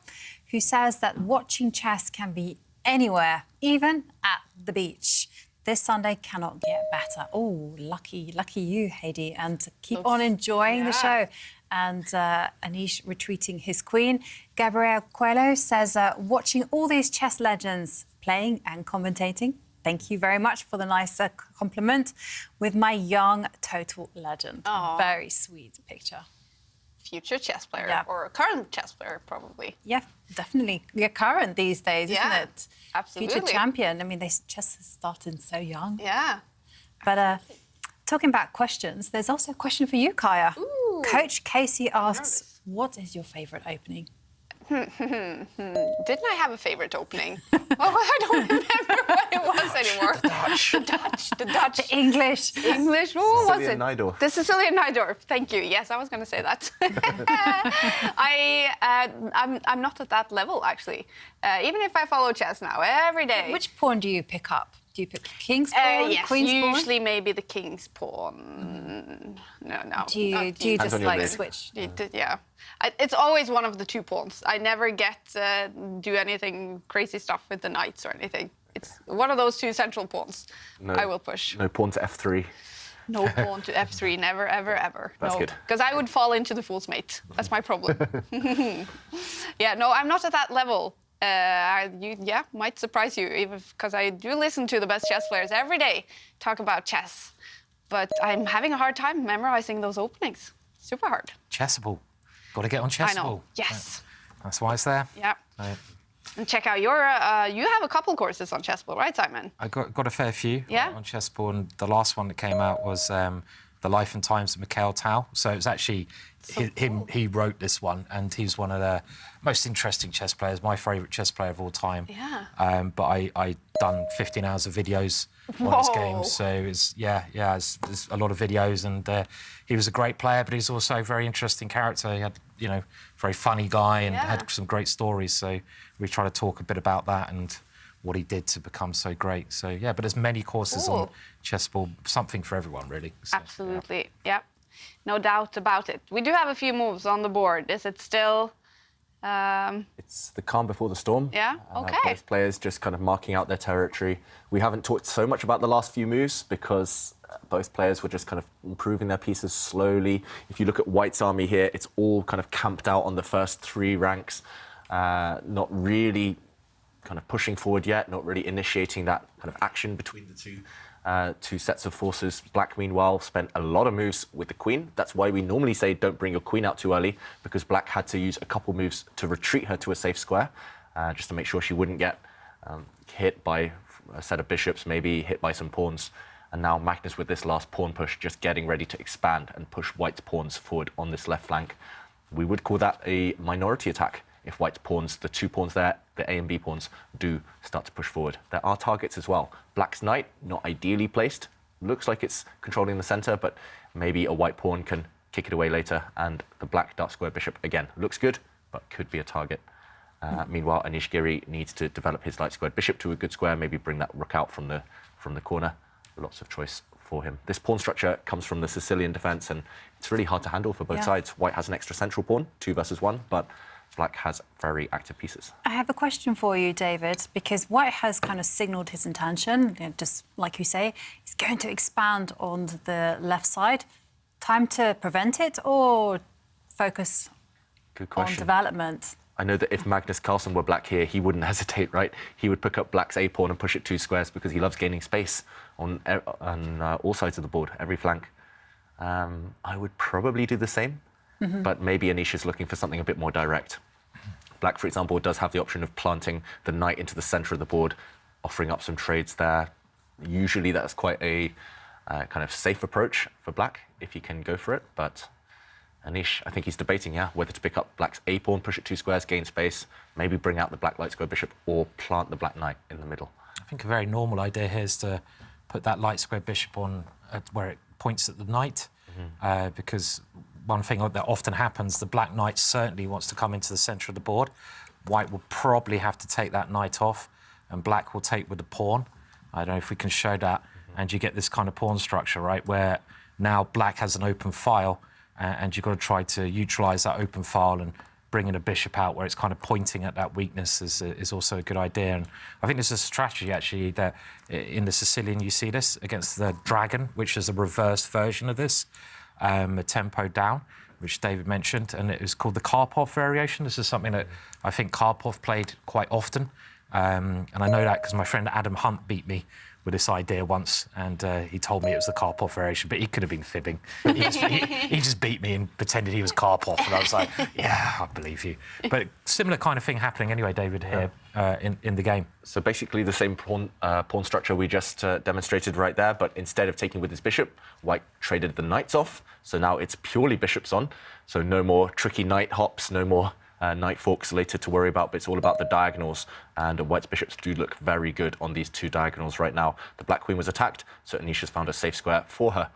who says that watching chess can be anywhere, even at the beach. This Sunday cannot get better. Oh, lucky you, Heidi. And keep on enjoying the show. And Anish retweeting his queen. Gabriel Coelho says, watching all these chess legends playing and commentating. Thank you very much for the nice compliment with my young total legend. Aww. Very sweet picture. Future chess player or a current chess player, probably. Yeah, definitely. You're current these days, isn't it? Absolutely. Future champion. I mean, chess is starting so young. Yeah. But talking about questions, there's also a question for you, Kaja. Ooh. Coach Casey asks, what is your favourite opening? Didn't I have a favourite opening? I don't remember what it was anymore. The Dutch. The English. What was it? Najdorf. The Sicilian Najdorf. Thank you. Yes, I was going to say that. I'm not at that level, actually. Even if I follow chess now every day. Which pawn do you pick up? Do you pick king's pawn, yes, queen's pawn? usually maybe the king's pawn. No. Do you just like switch? Yeah. It's always one of the two pawns. I never do anything crazy stuff with the knights or anything. It's one of those two central pawns I will push. No pawn to f3. No pawn to f3, never, ever, ever. That's no. good. Because I would fall into the fool's mate. That's my problem. Yeah, no, I'm not at that level. Might surprise you, even because I do listen to the best chess players every day talk about chess. But I'm having a hard time memorizing those openings. Super hard. Chessable. Got to get on Chessable. I know, yes. That's why it's there. Yeah. Right. And check out you have a couple courses on Chessable, right, Simon? I got a fair few on Chessable, and the last one that came out was The Life and Times of Mikhail Tal. So it was actually he wrote this one, and he's one of the most interesting chess players, my favourite chess player of all time. Yeah. But I done 15 hours of videos on his game, so it's there's a lot of videos, and he was a great player, but he's also a very interesting character. He had, very funny guy and had some great stories. So we try to talk a bit about that and what he did to become so great. So but there's many courses on Chessable, something for everyone, really. So, absolutely, yeah. No doubt about it. We do have a few moves on the board. Is it still? It's the calm before the storm. Yeah, okay. Both players just kind of marking out their territory. We haven't talked so much about the last few moves because both players were just kind of improving their pieces slowly. If you look at White's army here, it's all kind of camped out on the first 3 ranks, not really kind of pushing forward yet, not really initiating that kind of action between the two sets of forces. Black, meanwhile, spent a lot of moves with the queen. That's why we normally say don't bring your queen out too early, because Black had to use a couple moves to retreat her to a safe square, just to make sure she wouldn't get hit by a set of bishops, maybe hit by some pawns. And now Magnus, with this last pawn push, just getting ready to expand and push White's pawns forward on this left flank. We would call that a minority attack if White's pawns, the 2 pawns there, the A and B pawns, do start to push forward. There are targets as well. Black's knight, not ideally placed. Looks like it's controlling the center, but maybe a white pawn can kick it away later. And the black dark square bishop, again, looks good, but could be a target. Meanwhile, Anish Giri needs to develop his light squared bishop to a good square, maybe bring that rook out from the corner. Lots of choice for him. This pawn structure comes from the Sicilian defense, and it's really hard to handle for both sides. White has an extra central pawn, 2 versus 1, but Black has very active pieces. I have a question for you, David, because White has kind of signalled his intention, just like you say, he's going to expand on the left side. Time to prevent it or focus Good question. on development? I know that if Magnus Carlsen were Black here, he wouldn't hesitate, right? He would pick up Black's A pawn and push it 2 squares because he loves gaining space on all sides of the board, every flank. I would probably do the same, but maybe Anish is looking for something a bit more direct. Black, for example, does have the option of planting the knight into the center of the board, offering up some trades there. Usually that's quite a kind of safe approach for Black if he can go for it, but Anish, I think he's debating, whether to pick up Black's A pawn, push it 2 squares, gain space, maybe bring out the Black light square bishop, or plant the Black knight in the middle. I think a very normal idea here is to put that light square bishop on where it points at the knight, because one thing that often happens, the Black knight certainly wants to come into the centre of the board. White will probably have to take that knight off, and Black will take with the pawn. I don't know if we can show that, and you get this kind of pawn structure, right, where now Black has an open file, and you've got to try to utilise that open file and bringing a bishop out where it's kind of pointing at that weakness is also a good idea. And I think there's a strategy, actually, that in the Sicilian you see this against the dragon, which is a reversed version of this, a tempo down, which David mentioned, and it was called the Karpov variation. This is something that I think Karpov played quite often, and I know that because my friend Adam Hunt beat me with this idea once, and he told me it was the Karpov variation, but he could have been fibbing. He just beat me and pretended he was Karpov, and I was like, yeah, I believe you. But similar kind of thing happening anyway, David, here in the game. So basically the same pawn structure we just demonstrated right there, but instead of taking with his bishop, White traded the knights off, so now it's purely bishops on, so no more tricky knight hops, no more knight forks later to worry about, but it's all about the diagonals, and White's bishops do look very good on these 2 diagonals right now. The Black queen was attacked, so Anish has found a safe square for her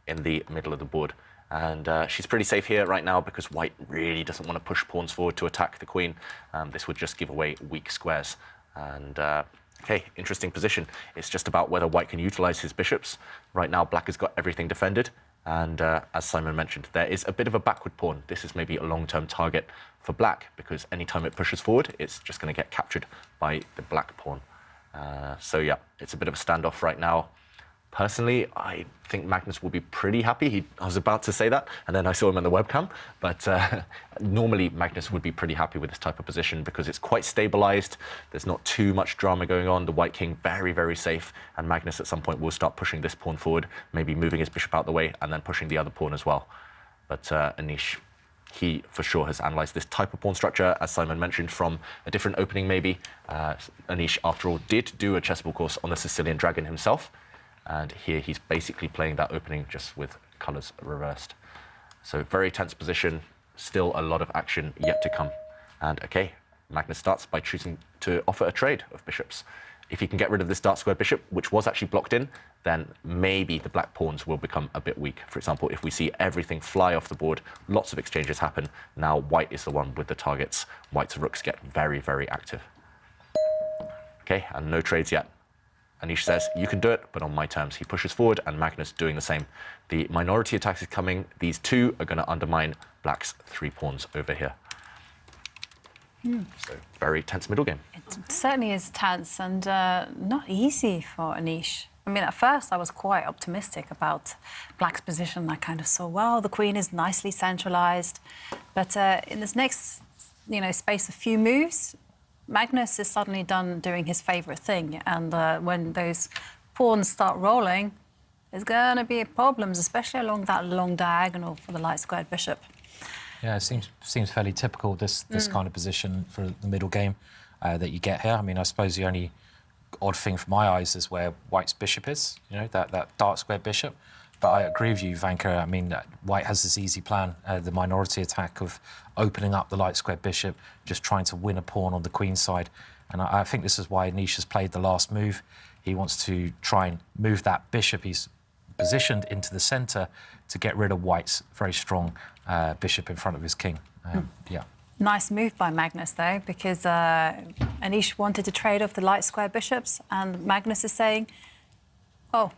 in the middle of the board. And she's pretty safe here right now because White really doesn't want to push pawns forward to attack the queen. This would just give away weak squares. And okay, interesting position. It's just about whether White can utilize his bishops. Right now, Black has got everything defended. And as Simon mentioned, there is a bit of a backward pawn. This is maybe a long-term target for Black because anytime it pushes forward, it's just going to get captured by the Black pawn. So yeah, it's a bit of a standoff right now. Personally, I think Magnus will be pretty happy. I was about to say that, and then I saw him on the webcam. But normally, Magnus would be pretty happy with this type of position because it's quite stabilized. There's not too much drama going on. The White king very, very safe. And Magnus at some point will start pushing this pawn forward, maybe moving his bishop out the way and then pushing the other pawn as well. But Anish, he for sure has analysed this type of pawn structure, as Simon mentioned, from a different opening maybe. Anish, after all, did do a chessable course on the Sicilian dragon himself. And here he's basically playing that opening just with colours reversed. So very tense position, still a lot of action yet to come. And okay, Magnus starts by choosing to offer a trade of bishops. If he can get rid of this dark square bishop, which was actually blocked in, then maybe the Black pawns will become a bit weak. For example, if we see everything fly off the board, lots of exchanges happen. Now White is the one with the targets. White's rooks get very, very active. Okay, and no trades yet. Anish says, you can do it, but on my terms. He pushes forward, and Magnus doing the same. The minority attack is coming. These 2 are going to undermine Black's 3 pawns over here. So, very tense middle game. It certainly is tense and not easy for Anish. I mean, at first I was quite optimistic about Black's position. I kind of saw, well, the queen is nicely centralised. But in this next, space of few moves, Magnus is suddenly done doing his favourite thing, and when those pawns start rolling, there's going to be problems, especially along that long diagonal for the light-squared bishop. Yeah, it seems fairly typical, this kind of position for the middle game that you get here. I mean, I suppose the only odd thing from my eyes is where White's bishop is, that dark square bishop. But I agree with you, Vanka. I mean, White has this easy plan, the minority attack of opening up the light square bishop, just trying to win a pawn on the queen side. And I think this is why Anish has played the last move. He wants to try and move that bishop he's positioned into the centre to get rid of White's very strong bishop in front of his king. Yeah. Nice move by Magnus, though, because Anish wanted to trade off the light square bishops, and Magnus is saying, oh,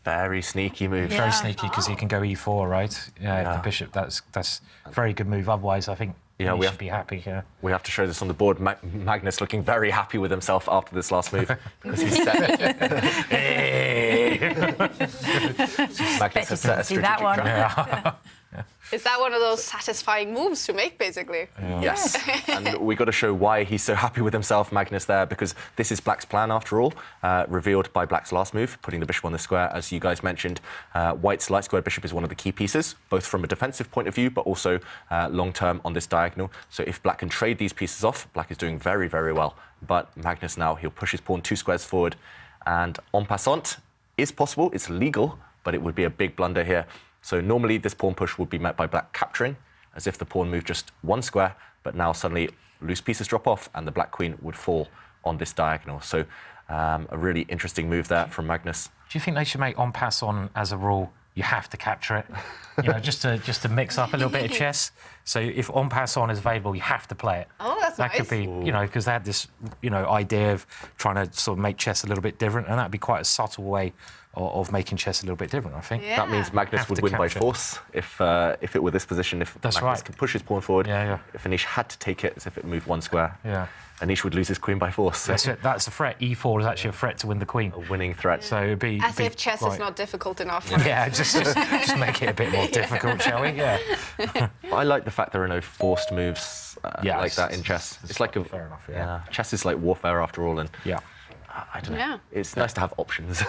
very sneaky move. Yeah. Very sneaky because he can go e4, right? Yeah. The bishop. That's a very good move. Otherwise, I think Yeah, we should be happy. Yeah, we have to show this on the board. Magnus looking very happy with himself after this last move because he's set. Magnus has set a strategic trap. Is that one of those satisfying moves to make, basically? Yes, and we got to show why he's so happy with himself, Magnus, there, because this is Black's plan after all, revealed by Black's last move, putting the bishop on the square. As you guys mentioned, White's light squared bishop is one of the key pieces, both from a defensive point of view, but also long-term on this diagonal. So if Black can trade these pieces off, Black is doing very, very well. But Magnus now, he'll push his pawn 2 squares forward, and en passant is possible, it's legal, but it would be a big blunder here. So normally this pawn push would be met by Black capturing, as if the pawn moved just 1 square, but now suddenly loose pieces drop off and the Black queen would fall on this diagonal. So a really interesting move there from Magnus. Do you think they should make en passant as a rule? You have to capture it, just to mix up a little bit of chess. So if en passant is available, you have to play it. Oh, that's nice. That could be, because they had this, idea of trying to sort of make chess a little bit different, and that'd be quite a subtle way of making chess a little bit different, I think. That means Magnus would win by force if it were this position. If Magnus could push his pawn forward, if Anish had to take it as if it moved 1 square, Anish would lose his queen by force. That's a threat. E4 is actually a threat to win the queen. A winning threat. So it'd be... As if chess is not difficult enough. Yeah, just make it a bit more difficult, shall we? Yeah. I like the fact there are no forced moves like that in chess. It's like fair enough, chess is like warfare after all, and I don't know. Yeah. It's nice to have options.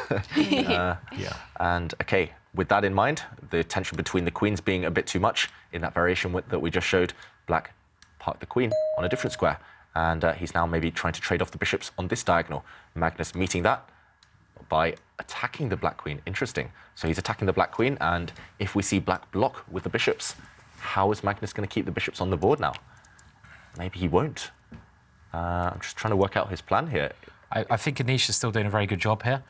And okay, with that in mind, the tension between the queens being a bit too much in that variation that we just showed, Black parked the queen on a different square, and he's now maybe trying to trade off the bishops on this diagonal. Magnus meeting that by attacking the Black queen. Interesting. So he's attacking the Black queen, and if we see Black block with the bishops, how is Magnus going to keep the bishops on the board now? Maybe he won't. I'm just trying to work out his plan here. I think Anish is still doing a very good job here.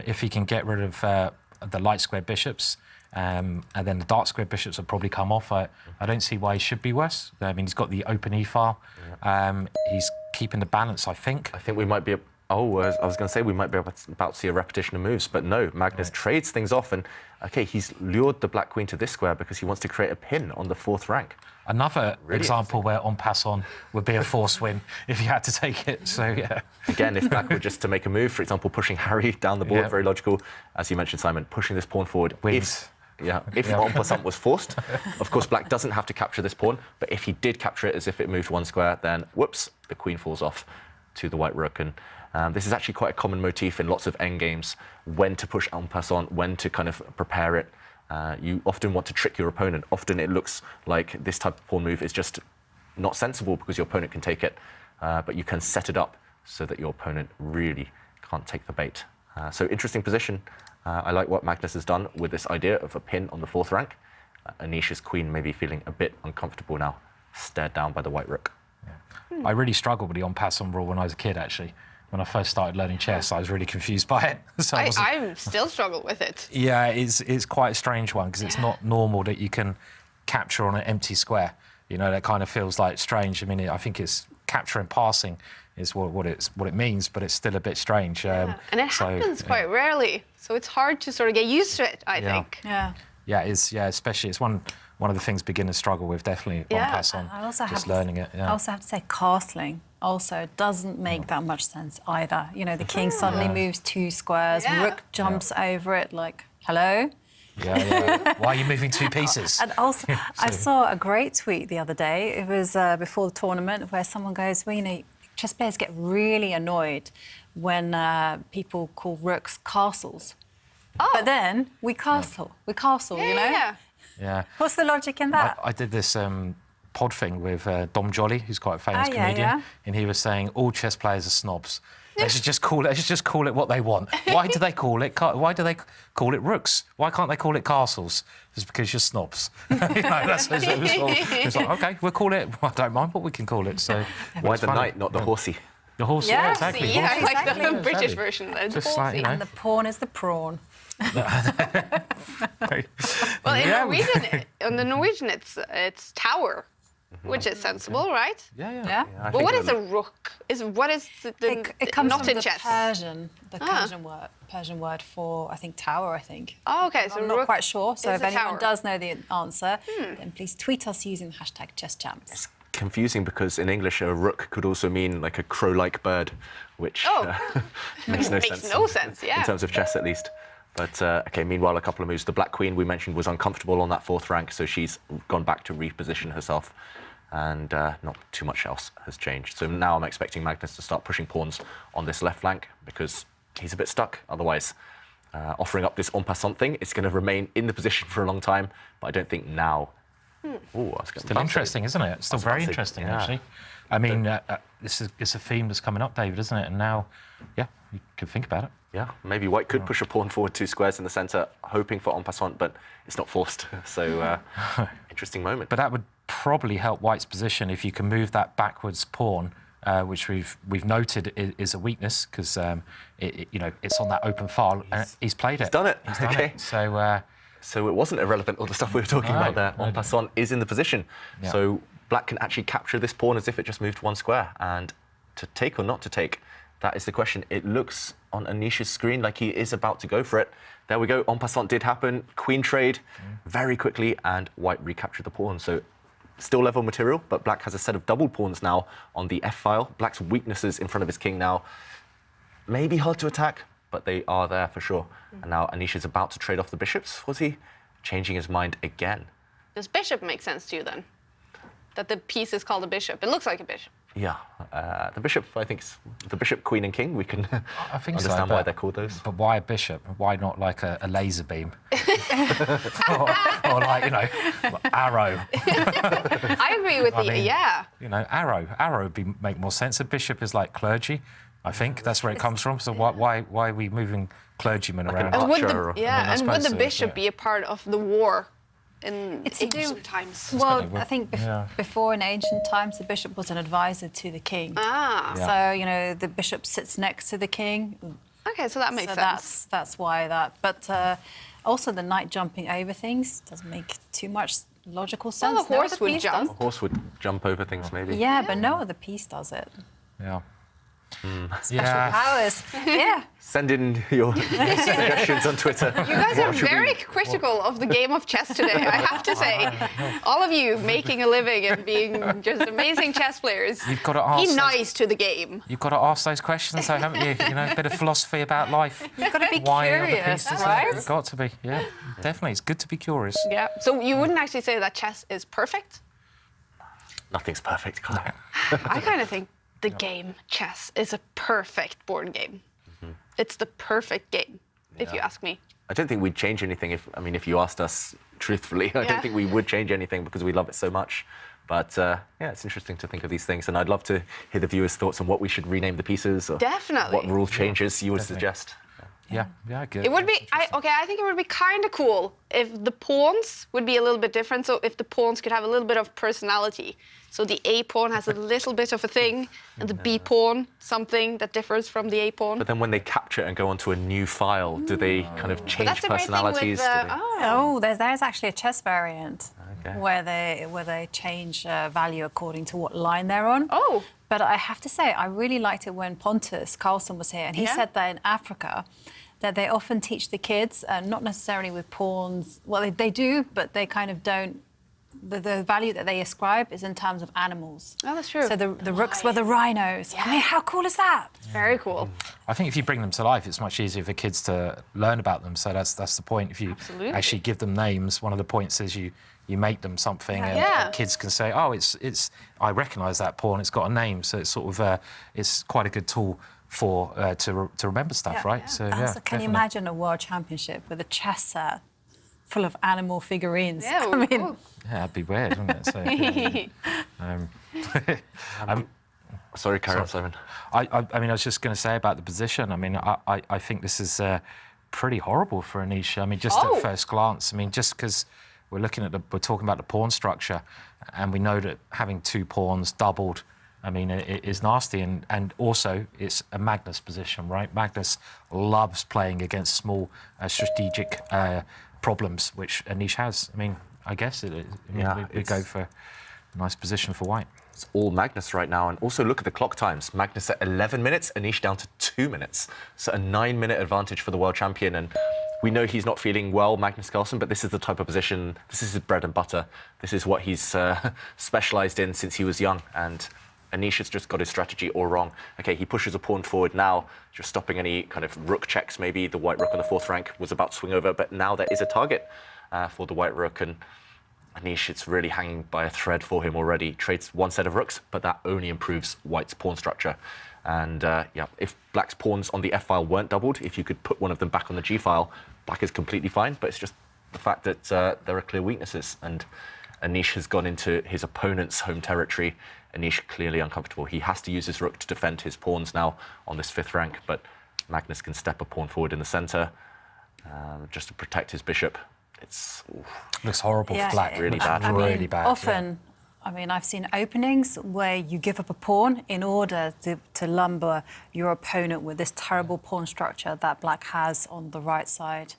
If he can get rid of the light square bishops, and then the dark square bishops will probably come off. I don't see why he should be worse. I mean, he's got the open e-file. He's keeping the balance, I think. I think we might be... I was going to say we might be about to see a repetition of moves, but no, Magnus trades things off, and okay, he's lured the Black queen to this square because he wants to create a pin on the 4th rank. Another example where en passant would be a force win if you had to take it. So yeah. Again, if Black were just to make a move, for example, pushing Harry down the board, very logical. As you mentioned, Simon, pushing this pawn forward. Wins. If en passant was forced, of course, Black doesn't have to capture this pawn, but if he did capture it as if it moved 1 square, then whoops, the queen falls off to the white rook. And this is actually quite a common motif in lots of endgames, when to push en passant, when to kind of prepare it. You often want to trick your opponent. Often it looks like this type of pawn move is just not sensible because your opponent can take it, but you can set it up so that your opponent really can't take the bait. So interesting position. I like what Magnus has done with this idea of a pin on the 4th rank. Anish's queen may be feeling a bit uncomfortable now, stared down by the white rook. I really struggled with the en passant rule when I was a kid, actually. When I first started learning chess, I was really confused by it. So I still struggle with it. Yeah, it's quite a strange one because it's not normal that you can capture on an empty square. That kind of feels like strange. I mean, I think it's capturing passing is what it means, but it's still a bit strange. And it happens quite rarely, so it's hard to sort of get used to it, I think. Yeah, especially it's one of the things beginners struggle with, definitely. En passant, just learning it. I also have to say castling also doesn't make that much sense either. The king suddenly moves 2 squares, rook jumps over it, like, hello? Yeah. Why are you moving 2 pieces? And also, I saw a great tweet the other day. It was before the tournament where someone goes, well, chess players get really annoyed when people call rooks castles. Oh. But then we castle, Yeah. What's the logic in that? I did this pod thing with Dom Jolly, who's quite a famous comedian, and he was saying all chess players are snobs. They should just call it what they want. Why do they call it rooks? Why can't they call it castles? It's because you're snobs. That's what it was. It's like, okay, we'll call it. I don't mind what we can call it. So why the knight, not the horsey? The horsey, yeah, exactly. Yeah, I like the British version. Just like, and the pawn is the prawn. Well, in the Norwegian, it's tower, which is sensible, right? Yeah. But what is a rook? What is the it comes not from in the chess? Persian word for, I think, tower, I think. Oh, okay. So I'm not quite sure. So if anyone tower. does know the answer, then please tweet us using the hashtag ChessChamps. confusing because in English a rook could also mean like a crow-like bird, which makes no sense. In terms of chess, at least. But okay, meanwhile, a couple of moves. The black queen we mentioned was uncomfortable on that 4th rank, so she's gone back to reposition herself, and not too much else has changed. So now I'm expecting Magnus to start pushing pawns on this left flank because he's a bit stuck otherwise. Offering up this en passant thing, it's going to remain in the position for a long time, but I don't think now. Still interesting, isn't it? It's still very interesting, actually. I mean, it's a theme that's coming up, David, isn't it? And now, yeah, you could think about it. Yeah, maybe White could push a pawn forward 2 squares in the centre, hoping for en passant, but it's not forced. So, interesting moment. But that would probably help White's position if you can move that backwards pawn, which we've noted is a weakness because it's on that open file. And he's played it. He's done it. He's done it. So it wasn't irrelevant, all the stuff we were talking about there. En passant is in the position. Yeah. So Black can actually capture this pawn as if it just moved 1 square. And to take or not to take, that is the question. It looks on Anish's screen like he is about to go for it. There we go. En passant did happen. Queen trade very quickly, and White recaptured the pawn. So still level material, but Black has a set of double pawns now on the F file. Black's weaknesses in front of his king now. Maybe hard to attack, but they are there for sure. And now Anish is about to trade off the bishops. Was he changing his mind again? Does bishop make sense to you then? That the piece is called a bishop. It looks like a bishop. Yeah, the bishop, I think, is the bishop, queen and king. We can I think understand why they're called those. But why a bishop? Why not like a laser beam? or like, arrow. I agree with Arrow would make more sense. A bishop is like clergy. I think that's where it comes from. So why are we moving clergymen around? And would the bishop be a part of the war in ancient times? Well, I think before in ancient times, the bishop was an advisor to the king. So, the bishop sits next to the king. Okay, so that makes sense. That's why that. But also the knight jumping over things doesn't make too much logical sense. Well, the horse would jump. A horse would jump over things, maybe. Yeah, but no other piece does it. Yeah. Special powers. Yeah. Send in your suggestions on Twitter. You guys are very critical of the game of chess today, I have to say. All of you making a living and being just amazing chess players. You've got to ask. Be nice to the game. You've got to ask those questions, though, haven't you? A bit of philosophy about life. You've got to be curious, right? You've got to be, definitely. It's good to be curious. Yeah. So you wouldn't actually say that chess is perfect? Nothing's perfect, Claire. I kind of think the game chess is a perfect board game. It's the perfect game, if you ask me. I don't think we'd change anything if you asked us truthfully. I don't think we would change anything because we love it so much. But it's interesting to think of these things, and I'd love to hear the viewers' thoughts on what we should rename the pieces or what rule changes you would suggest. Yeah, good. It would be, I think it would be kind of cool if the pawns would be a little bit different. So if the pawns could have a little bit of personality. So the A pawn has a little bit of a thing, and the B pawn, something that differs from the A pawn. But then when they capture and go onto a new file, do they kind of change personalities? There's actually a chess variant where they change value according to what line they're on. Oh. But I have to say, I really liked it when Pontus Carlsen was here, and he said that in Africa, that they often teach the kids, not necessarily with pawns. Well, they do, but they kind of don't. The value that they ascribe is in terms of animals. Oh, that's true. So the rooks were the rhinos. Yeah. I mean, how cool is that? Very cool. I think if you bring them to life, it's much easier for kids to learn about them. So that's the point. If you actually give them names, one of the points is you make them something, and kids can say, "Oh, it's I recognise that pawn. It's got a name." So it's sort of it's quite a good tool for to remember stuff, right? So can you imagine a world championship with a chess set full of animal figurines? Yeah, I mean, that'd be weird, wouldn't it? So, sorry, carry on, Simon. I mean, I was just going to say about the position. I mean, I think this is pretty horrible for Anish. I mean, just at first glance. I mean, just because we're talking about the pawn structure, and we know that having 2 pawns doubled, I mean, it is nasty, and also it's a Magnus position, right? Magnus loves playing against small strategic problems, which Anish has. I mean, I guess we go for a nice position for White. It's all Magnus right now, and also look at the clock times. Magnus at 11 minutes, Anish down to 2 minutes. So a 9-minute advantage for the world champion, and we know he's not feeling well, Magnus Carlsen, but this is the type of position, this is his bread and butter. This is what he's specialised in since he was young, and Anish has just got his strategy all wrong. Okay, he pushes a pawn forward now, just stopping any kind of rook checks maybe. The white rook on the 4th rank was about to swing over, but now there is a target for the white rook, and Anish, it's really hanging by a thread for him already. Trades one set of rooks, but that only improves white's pawn structure. And yeah, if black's pawns on the f-file weren't doubled, if you could put one of them back on the g-file, black is completely fine, but it's just the fact that there are clear weaknesses, and Anish has gone into his opponent's home territory. Anish clearly uncomfortable. He has to use his rook to defend his pawns now on this 5th rank, but Magnus can step a pawn forward in the centre just to protect his bishop. It's looks horrible for black. Really bad. Really bad. Often, I mean, I've seen openings where you give up a pawn in order to lumber your opponent with this terrible pawn structure that black has on the right side.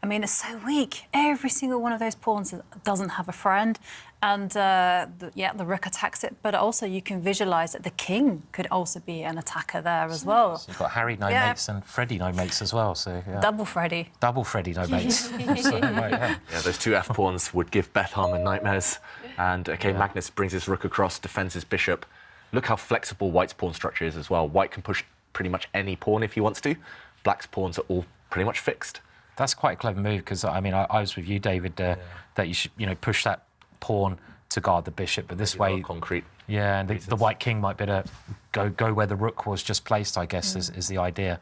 I mean, it's so weak. Every single one of those pawns doesn't have a friend. And the rook attacks it, but also you can visualise that the king could also be an attacker there as well. So you've got Harry no mates and Freddie no mates as well. So yeah. Double Freddie. Double Freddie no mates. So, right, yeah, those 2 f pawns would give Beth Harmon nightmares. And okay, Magnus brings his rook across, defends his bishop. Look how flexible white's pawn structure is as well. White can push pretty much any pawn if he wants to. Black's pawns are all pretty much fixed. That's quite a clever move, because I mean, I was with you, David, that you should, push that pawn to guard the bishop, but this way, concrete. Yeah, and the white king might better go where the rook was just placed, I guess, is the idea.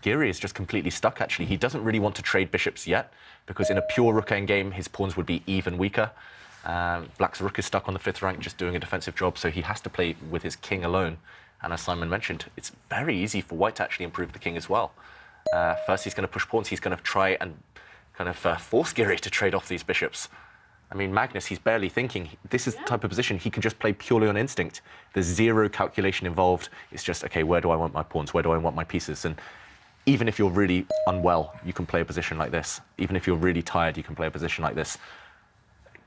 Giri is just completely stuck, actually. He doesn't really want to trade bishops yet, because in a pure rook endgame, his pawns would be even weaker. Black's rook is stuck on the 5th rank, just doing a defensive job, so he has to play with his king alone. And as Simon mentioned, it's very easy for white to actually improve the king as well. First, he's going to push pawns. He's going to try and kind of force Giri to trade off these bishops. I mean, Magnus, he's barely thinking. This is the type of position he can just play purely on instinct. There's zero calculation involved. It's just, okay, where do I want my pawns? Where do I want my pieces? And even if you're really unwell, you can play a position like this. Even if you're really tired, you can play a position like this.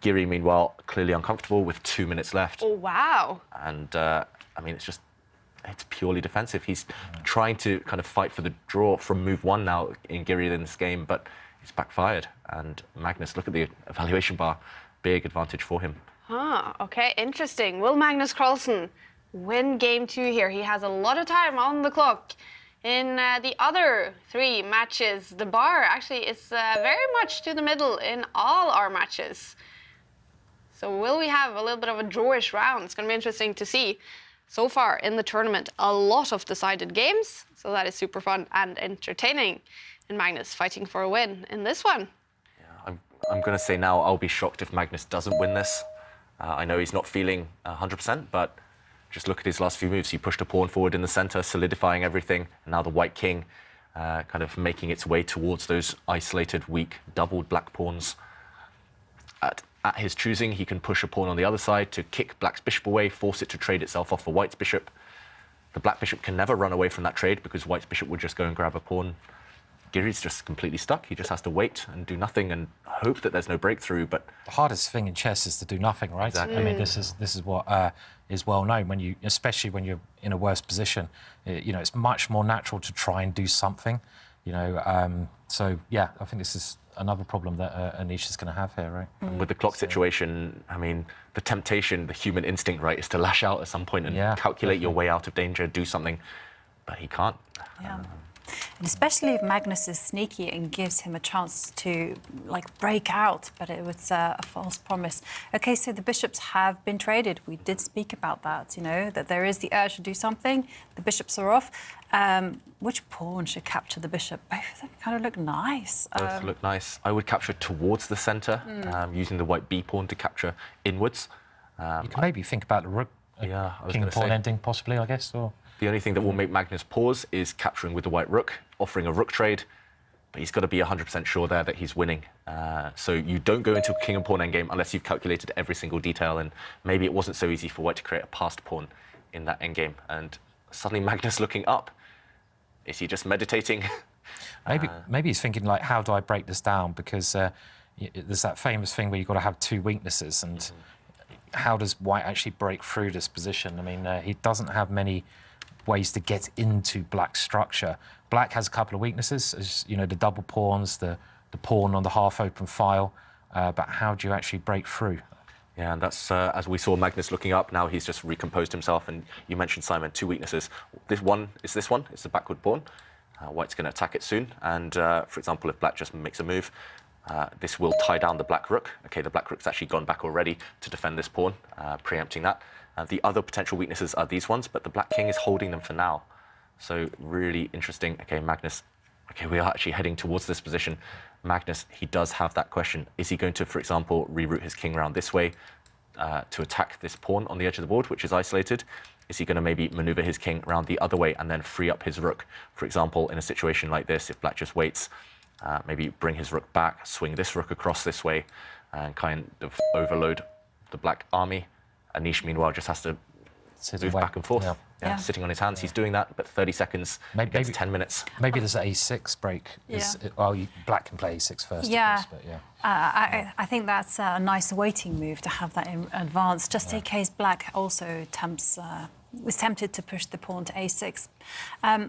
Giri, meanwhile, clearly uncomfortable with 2 minutes left. Oh, wow. And, I mean, it's purely defensive. He's trying to kind of fight for the draw from move 1 now in Giri in this game, but it's backfired. And Magnus, look at the evaluation bar. Big advantage for him. Okay, interesting. Will Magnus Carlsen win game 2 here? He has a lot of time on the clock. In the other 3 matches, the bar actually is very much to the middle in all our matches. So will we have a little bit of a drawish round? It's going to be interesting to see. So far in the tournament, a lot of decided games, so that is super fun and entertaining. And Magnus fighting for a win in this one. Yeah, I'm going to say now, I'll be shocked if Magnus doesn't win this. I know he's not feeling 100%, but just look at his last few moves. He pushed a pawn forward in the centre, solidifying everything, and now the white king kind of making its way towards those isolated, weak, doubled black pawns. At his choosing, he can push a pawn on the other side to kick black's bishop away, force it to trade itself off for white's bishop. The black bishop can never run away from that trade because white's bishop would just go and grab a pawn. Giri's just completely stuck. He just has to wait and do nothing and hope that there's no breakthrough. But the hardest thing in chess is to do nothing, right? Exactly. I mean, this is what is well known. Especially when you're in a worse position, it's much more natural to try and do something. So yeah, I think this is another problem that Anish is going to have here, right? With the clock situation, I mean, the temptation, the human instinct, right, is to lash out at some point and calculate your way out of danger, do something, but he can't. Yeah. And especially if Magnus is sneaky and gives him a chance to break out, but it was a false promise. Okay, so the bishops have been traded. We did speak about that, that there is the urge to do something. The bishops are off. Which pawn should capture the bishop? Both of them kind of look nice. Both look nice. I would capture towards the centre, using the white B pawn to capture inwards. You can maybe think about the rook, king and pawn ending, possibly, I guess, or... The only thing that will make Magnus pause is capturing with the white rook, offering a rook trade, but he's got to be 100% sure there that he's winning. So you don't go into a king and pawn endgame unless you've calculated every single detail, and maybe it wasn't so easy for white to create a passed pawn in that endgame. And suddenly Magnus looking up. Is he just meditating? Maybe he's thinking, how do I break this down? Because there's that famous thing where you've got to have 2 weaknesses, and how does white actually break through this position? I mean, he doesn't have many ways to get into Black's structure. Black has a couple of weaknesses, as you know, the double pawns, the pawn on the half-open file, but how do you actually break through? Yeah, and that's, as we saw Magnus looking up, now he's just recomposed himself, and you mentioned, Simon, 2 weaknesses. This one, it's the backward pawn. White's going to attack it soon, and for example, if Black just makes a move, this will tie down the Black rook. Okay, the Black rook's actually gone back already to defend this pawn, preempting that. The other potential weaknesses are these ones, but the Black king is holding them for now. So really interesting. Okay, Magnus, okay, we are actually heading towards this position. Magnus, he does have that question. Is he going to, for example, reroute his king around this way to attack this pawn on the edge of the board, which is isolated? Is he going to maybe maneuver his king around the other way and then free up his rook? For example, in a situation like this, if Black just waits, maybe bring his rook back, swing this rook across this way, and kind of overload the Black army. Anish, meanwhile, just has to move back and forth. Yeah, sitting on his hands. He's doing that, but 30 seconds, maybe 10 minutes. Maybe there's an a6 break. Black can play a6 first. Yeah. Course, but yeah. I think that's a nice waiting move to have that in advance, just in case Black also was tempted to push the pawn to a6.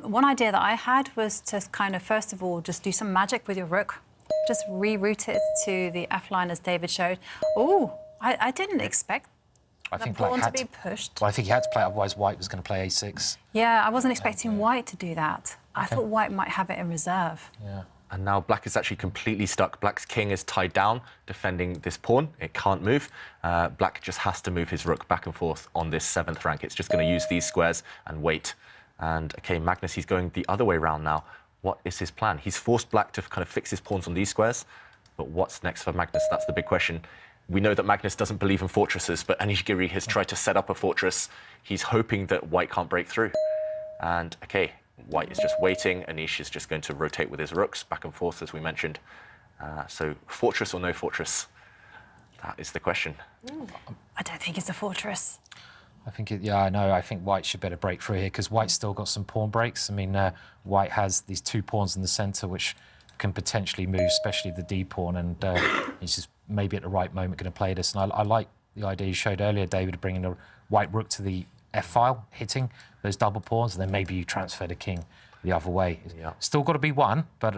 One idea that I had was to kind of, first of all, just do some magic with your rook. Just reroute it to the F line as David showed. Oh, I didn't expect the pawn to be pushed. Well, I think he had to play, otherwise White was going to play a6. Yeah, I wasn't expecting White to do that. I thought White might have it in reserve. Yeah. And now Black is actually completely stuck. Black's king is tied down, defending this pawn. It can't move. Black just has to move his rook back and forth on this 7th rank. It's just going to use these squares and wait. And, okay, Magnus, he's going the other way around now. What is his plan? He's forced Black to kind of fix his pawns on these squares. But what's next for Magnus? That's the big question. We know that Magnus doesn't believe in fortresses, but Anish Giri has tried to set up a fortress. He's hoping that White can't break through. And, okay, White is just waiting. Anish is just going to rotate with his rooks back and forth, as we mentioned. So fortress or no fortress? That is the question. I don't think it's a fortress. I think, I know. I think White should better break through here, because White's still got some pawn breaks. I mean, White has these 2 pawns in the centre, which can potentially move, especially the D pawn, and he's just maybe at the right moment going to play this. And I like the idea you showed earlier, David, bringing the White rook to the F file, hitting those double pawns, and then maybe you transfer the king the other way. Yeah. Still got to be one, but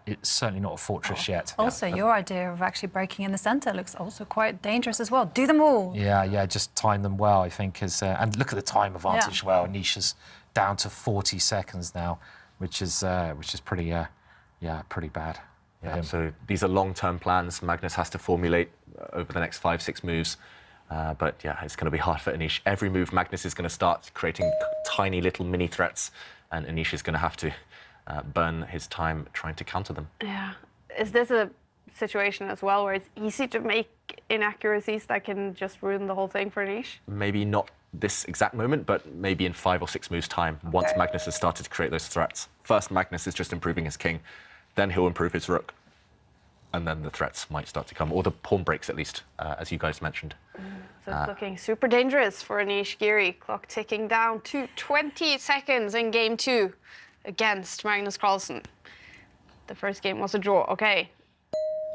it's certainly not a fortress yet. Also, your idea of actually breaking in the centre looks also quite dangerous as well. Do them all. Yeah, just time them well, I think. And look at the time advantage. Well, Anisha's down to 40 seconds now, which is pretty pretty bad. Yeah, so these are long-term plans Magnus has to formulate over the next 5-6 moves. But yeah, it's going to be hard for Anish. Every move, Magnus is going to start creating tiny little mini threats, and Anish is going to have to burn his time trying to counter them. Yeah. Is this a situation as well where it's easy to make inaccuracies that can just ruin the whole thing for Anish? Maybe not this exact moment, but maybe in 5 or 6 moves' time, once Magnus has started to create those threats. First, Magnus is just improving his king. Then he'll improve his rook. And then the threats might start to come, or the pawn breaks at least, as you guys mentioned. So it's looking super dangerous for Anish Giri. Clock ticking down to 20 seconds in game 2 against Magnus Carlsen. The first game was a draw. Okay.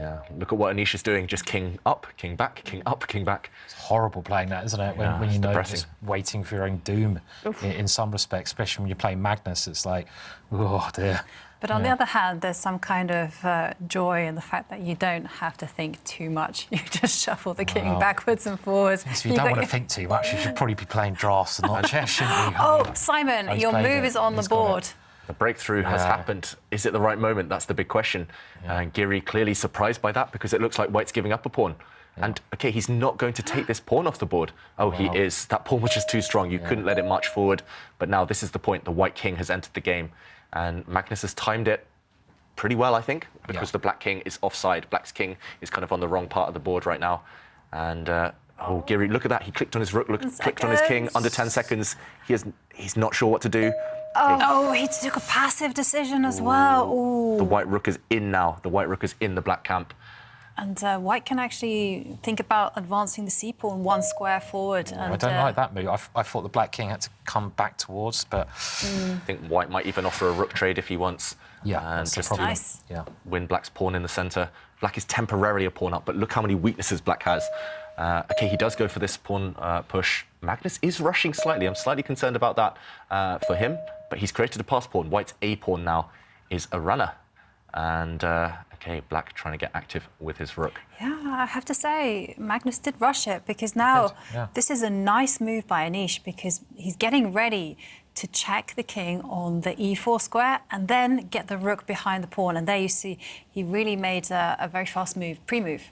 Yeah, look at what Anish is doing. Just king up, king back, king up, king back. It's horrible playing that, isn't it? When you know just waiting for your own doom in some respects, especially when you're playing Magnus. It's like, oh dear. But on the other hand, there's some kind of joy in the fact that you don't have to think too much. You just shuffle the king backwards and forwards. So you don't want to think too much. You should probably be playing drafts and not chess, shouldn't you? Oh, Simon, your move is on the board. The breakthrough has happened. Is it the right moment? That's the big question. And Giri clearly surprised by that, because it looks like White's giving up a pawn. And, okay, he's not going to take this pawn off the board. Oh, he is. That pawn was just too strong. You couldn't let it march forward. But now this is the point. The White king has entered the game. And Magnus has timed it pretty well, I think, because the Black king is offside. Black's king is kind of on the wrong part of the board right now. And, Giri, look at that. He clicked on his rook, clicked on his king. Under 10 seconds, he's not sure what to do. Oh, he took a passive decision as well. Ooh. The White rook is in now. The White rook is in the Black camp. And White can actually think about advancing the c-pawn 1 square forward. I don't like that move. I thought the Black king had to come back towards, but... I think White might even offer a rook trade if he wants. Yeah, and just nice. Win Black's pawn in the centre. Black is temporarily a pawn up, but look how many weaknesses Black has. Okay, he does go for this pawn push. Magnus is rushing slightly. I'm slightly concerned about that for him, but he's created a pass pawn. White's A pawn now is a runner. And, okay, Black trying to get active with his rook. Yeah, I have to say, Magnus did rush it, because now this is a nice move by Anish, because he's getting ready to check the king on the e4 square and then get the rook behind the pawn. And there you see, he really made a very fast move, pre-move.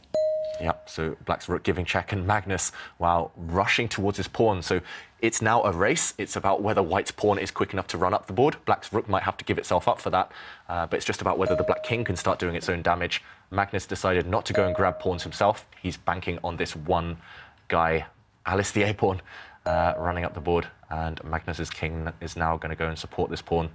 Yep, so Black's rook giving check, and Magnus, wow, rushing towards his pawn. So it's now a race. It's about whether White's pawn is quick enough to run up the board. Black's rook might have to give itself up for that, but it's just about whether the Black king can start doing its own damage. Magnus decided not to go and grab pawns himself. He's banking on this one guy, Alice the A pawn, running up the board, and Magnus's king is now going to go and support this pawn.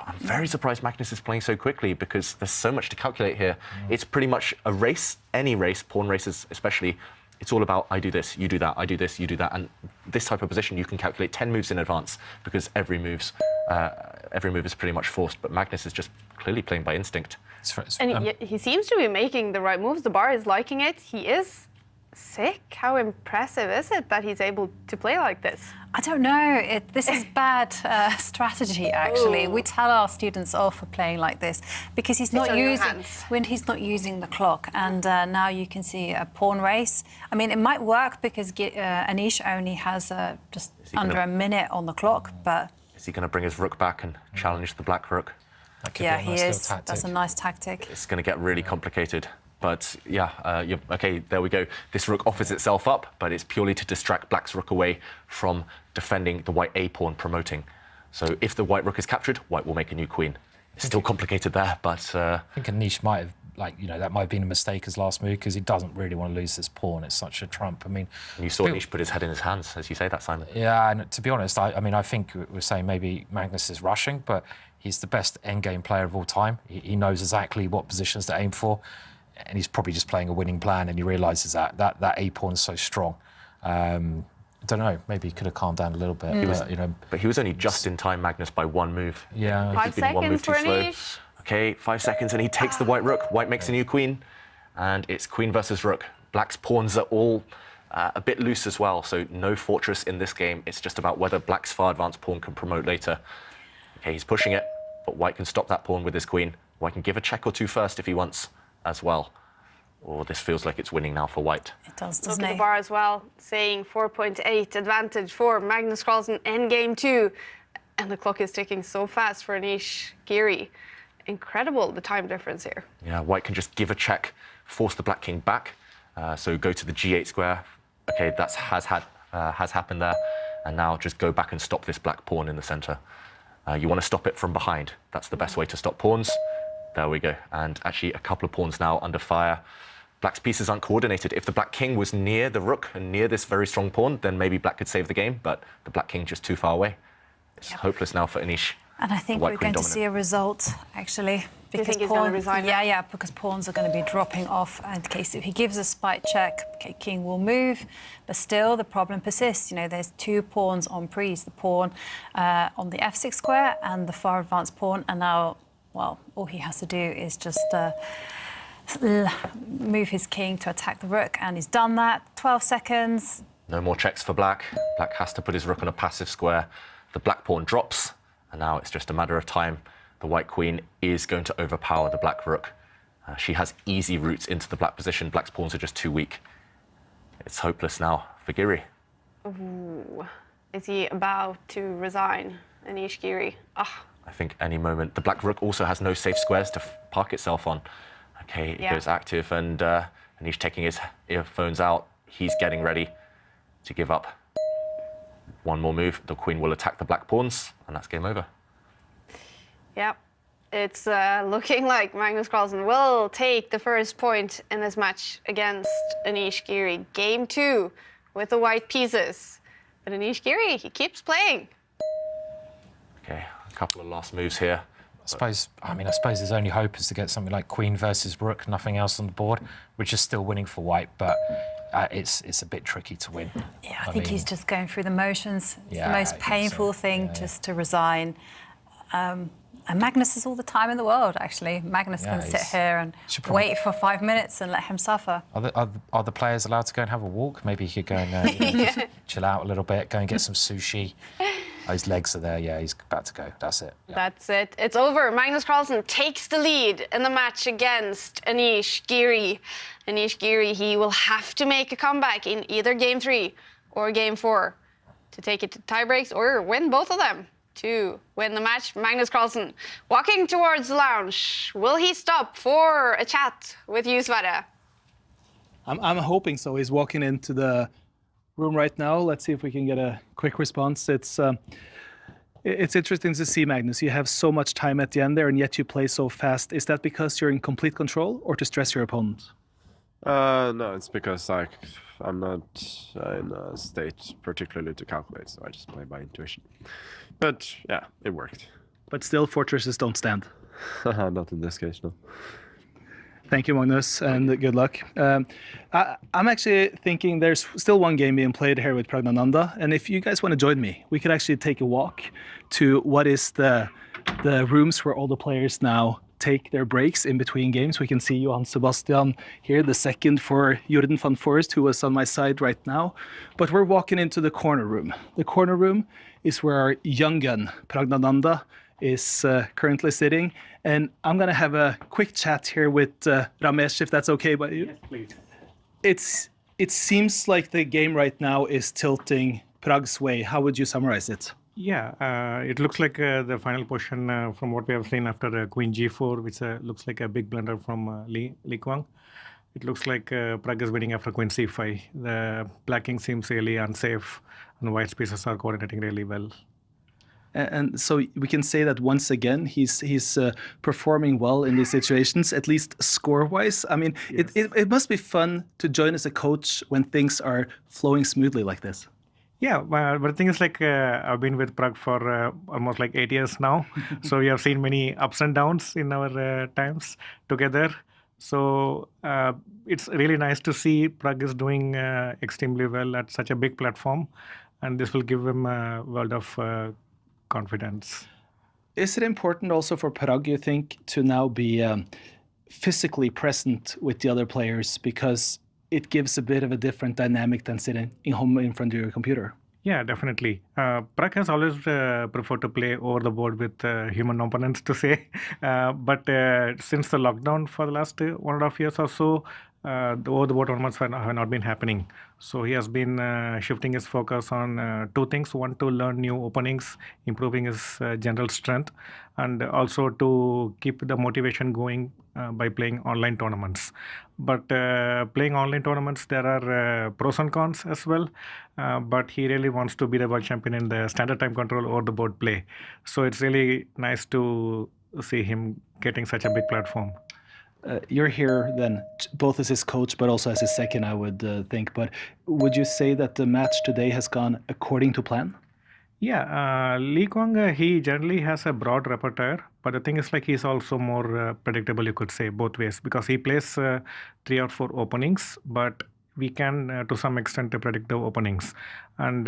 I'm very surprised Magnus is playing so quickly, because there's so much to calculate here. It's pretty much a race, any race, pawn races especially. It's all about, I do this, you do that, I do this, you do that. And this type of position, you can calculate 10 moves in advance, because every move is pretty much forced. But Magnus is just clearly playing by instinct. And he seems to be making the right moves. The bar is liking it. He is sick. How impressive is it that he's able to play like this? I don't know. This is bad strategy, actually. We tell our students off for playing like this, because he's not using the clock. And now you can see a pawn race. I mean, it might work because Anish only has just under a minute on the clock, but... Is he going to bring his rook back and challenge the Black rook? Yeah, he is. That's a nice tactic. It's going to get really complicated. But yeah, okay, there we go. This rook offers itself up, but it's purely to distract Black's rook away from defending the White A pawn, promoting. So if the White rook is captured, White will make a new queen. It's still complicated there, but... I think Anish might have, that might have been a mistake as last move, because he doesn't really want to lose this pawn. It's such a trump. I mean... And you saw Anish put his head in his hands, as you say that, Simon. Yeah, and to be honest, I think we're saying maybe Magnus is rushing, but he's the best endgame player of all time. He knows exactly what positions to aim for. And he's probably just playing a winning plan, and he realises that A pawn is so strong. I don't know, maybe he could have calmed down a little bit. But he was only just in time, Magnus, by one move. Yeah. 5 seconds for Anish. Okay, 5 seconds, and he takes the White rook. White makes a new queen, and it's queen versus rook. Black's pawns are all a bit loose as well, so no fortress in this game. It's just about whether Black's far advanced pawn can promote later. Okay, he's pushing it, but White can stop that pawn with his queen. White can give a check or two first if he wants as well. Or this feels like it's winning now for White. It does, Look doesn't at it? the bar as well, saying 4.8 advantage for Magnus Carlsen in game 2. And the clock is ticking so fast for Anish Giri. Incredible, the time difference here. Yeah, White can just give a check, force the Black king back. So go to the G8 square. Okay, that has happened there. And now just go back and stop this Black pawn in the center. You want to stop it from behind. That's the best way to stop pawns. There we go. And actually a couple of pawns now under fire. Black's pieces aren't coordinated. If the Black king was near the rook and near this very strong pawn, then maybe Black could save the game, but the Black king just too far away. It's hopeless now for Anish. And I think we're going to see a result, actually. Do you think he's going to resign? Yeah, because pawns are going to be dropping off. In case if he gives a spite check, okay, king will move. But still, the problem persists. There's 2 pawns on prise. The pawn on the f6 square and the far advanced pawn. And now, well, all he has to do is just move his king to attack the rook. And he's done that. 12 seconds. No more checks for Black. Black has to put his rook on a passive square. The Black pawn drops. And now it's just a matter of time. The White queen is going to overpower the Black rook. She has easy routes into the Black position. Black's pawns are just too weak. It's hopeless now for Giri. Ooh. Is he about to resign, Anish Giri? I think any moment. The Black rook also has no safe squares to park itself on. Okay, it goes active, and Anish taking his earphones out. He's getting ready to give up. One more move, the queen will attack the Black pawns, and that's game over. Yeah, it's looking like Magnus Carlsen will take the first point in this match against Anish Giri. Game 2 with the white pieces. But Anish Giri, he keeps playing. Okay, a couple of last moves here. I suppose his only hope is to get something like queen versus rook, nothing else on the board, which is still winning for White, but it's a bit tricky to win. Yeah, I think he's just going through the motions. It's Yeah, the most painful thing, Yeah. just to resign. And Magnus has all the time in the world, actually. Magnus can sit here and wait for 5 minutes and let him suffer. Are the players allowed to go and have a walk? Maybe he could go and chill out a little bit, go and get some sushi. Oh, his legs are there. Yeah, he's about to go. That's it. Yeah. That's it. It's over. Magnus Carlsen takes the lead in the match against Anish Giri. Anish Giri, he will have to make a comeback in either Game 3 or Game 4 to take it to tiebreaks or win both of them to win the match. Magnus Carlsen walking towards the lounge. Will he stop for a chat with you, Sverre? I'm hoping so. He's walking into the room right now. Let's see if we can get a quick response. It's interesting to see, Magnus. You have so much time at the end there, and yet you play so fast. Is that because you're in complete control, or to stress your opponent? No, it's because I'm not in a state particularly to calculate, so I just play by intuition. But yeah, it worked. But still, fortresses don't stand. Not in this case, no. Thank you, Magnus, and good luck. I'm actually thinking there's still one game being played here with Pragnananda, and if you guys want to join me, we could actually take a walk to what is the rooms where all the players now take their breaks in between games. We can see Johan Sebastian here, the second for Jordan van Forest, who was on my side right now. But we're walking into the corner room. The corner room is where our young gun, Pragnananda, is currently sitting. And I'm going to have a quick chat here with Ramesh, if that's okay by you. Yes, please. It seems like the game right now is tilting Prague's way. How would you summarize it? Yeah, it looks like the final position from what we have seen after Queen G4, which looks like a big blunder from Li Kuang. It looks like Prague is winning after Queen C5. The black king seems really unsafe, and white pieces are coordinating really well. And so we can say that once again, he's performing well in these situations, at least score-wise. I mean, yes. It must be fun to join as a coach when things are flowing smoothly like this. Yeah, but the thing is, like, I've been with Prague for almost like 8 years now. So we have seen many ups and downs in our times together. So it's really nice to see Prague is doing extremely well at such a big platform. And this will give him a world of confidence. Is it important also for Prague, you think, to now be physically present with the other players, because it gives a bit of a different dynamic than sitting home in front of your computer? Yeah, definitely. Prague has always preferred to play over the board with human opponents, to say. But since the lockdown for the last 1.5 years or so, the over-the-board tournaments have not been happening. So he has been shifting his focus on two things. One, to learn new openings, improving his general strength, and also to keep the motivation going by playing online tournaments. But playing online tournaments, there are pros and cons as well. But he really wants to be the world champion in the standard time control over the board play. So it's really nice to see him getting such a big platform. You're here then, both as his coach, but also as his second, I would think. But would you say that the match today has gone according to plan? Yeah, Li Kuang, he generally has a broad repertoire, but the thing is, like, he's also more predictable, you could say, both ways, because he plays 3 or 4 openings, but we can, to some extent, predict the openings. And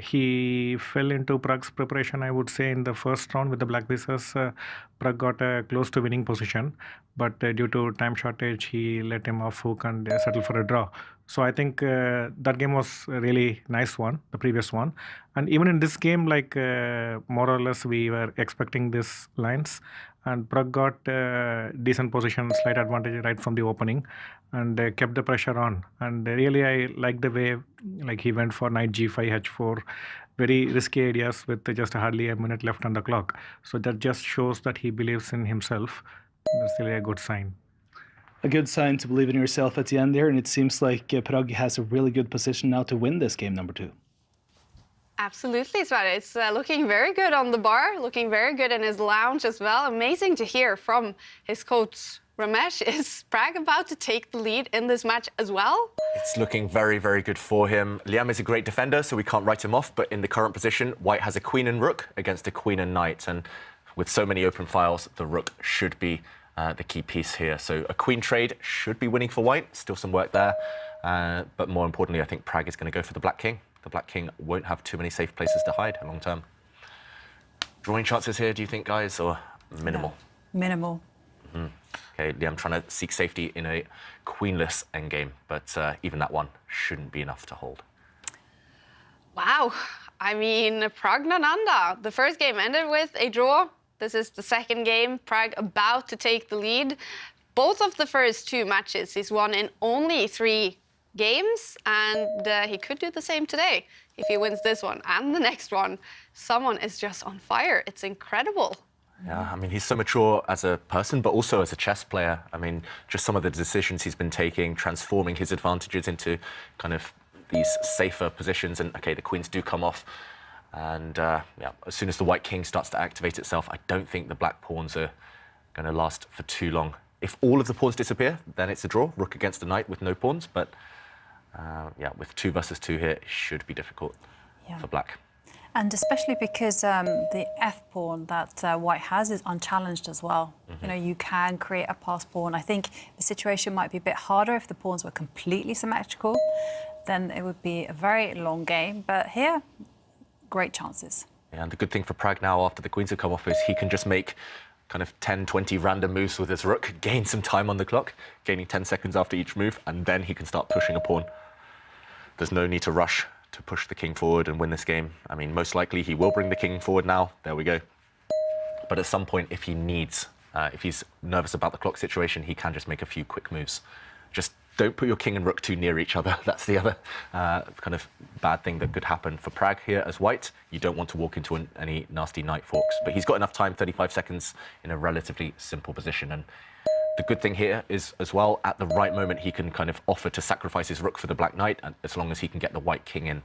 he fell into Prague's preparation, I would say, in the first round with the black pieces. Prague got close to winning position, but due to time shortage, he let him off hook and settled for a draw. So I think that game was a really nice one, the previous one. And even in this game, like, more or less, we were expecting these lines. And Prague got decent position, slight advantage right from the opening, and kept the pressure on. And really, I like the way, like, he went for knight g5, h4, very risky ideas with just hardly a minute left on the clock. So that just shows that he believes in himself. That's really a good sign. A good sign to believe in yourself at the end there, and it seems like Prague has a really good position now to win this game number 2. Absolutely, Sverre. It's looking very good on the bar, looking very good in his lounge as well. Amazing to hear from his coach, Ramesh. Is Prague about to take the lead in this match as well? It's looking very, very good for him. Liam is a great defender, so we can't write him off, but in the current position, white has a queen and rook against a queen and knight, and with so many open files, the rook should be the key piece here. So a queen trade should be winning for white, still some work there, but more importantly, I think Prague is going to go for the black king. The black king won't have too many safe places to hide long term. Drawing chances here, do you think, guys, or minimal? No. Minimal. Okay, Liam trying to seek safety in a queenless endgame, but even that one shouldn't be enough to hold. Wow. I mean, Pragnananda, the first game ended with a draw. This is the second game. Prague about to take the lead. Both of the first 2 matches he's won in only 3 games, and he could do the same today if he wins this one and the next one. Someone is just on fire. It's incredible. Yeah, I mean, he's so mature as a person, but also as a chess player. I mean, just some of the decisions he's been taking, transforming his advantages into kind of these safer positions. And, OK, the queens do come off. And, yeah, as soon as the white king starts to activate itself, I don't think the black pawns are going to last for too long. If all of the pawns disappear, then it's a draw. Rook against the knight with no pawns. But, yeah, with 2 versus 2 here, it should be difficult for black. And especially because the f-pawn that white has is unchallenged as well. You know, you can create a pass pawn. I think the situation might be a bit harder if the pawns were completely symmetrical. Then it would be a very long game. But here, great chances. Yeah, and the good thing for Prague now, after the queens have come off, is he can just make kind of 10, 20 random moves with his rook, gain some time on the clock, gaining 10 seconds after each move, and then he can start pushing a pawn. There's no need to rush to push the king forward and win this game. I mean, most likely he will bring the king forward now. There we go. But at some point, if he needs, if he's nervous about the clock situation, he can just make a few quick moves. Just don't put your king and rook too near each other. That's the other kind of bad thing that could happen for Prague here as white. You don't want to walk into any nasty knight forks. But he's got enough time, 35 seconds, in a relatively simple position. And the good thing here is, as well, at the right moment, he can kind of offer to sacrifice his rook for the black knight, and as long as he can get the white king in.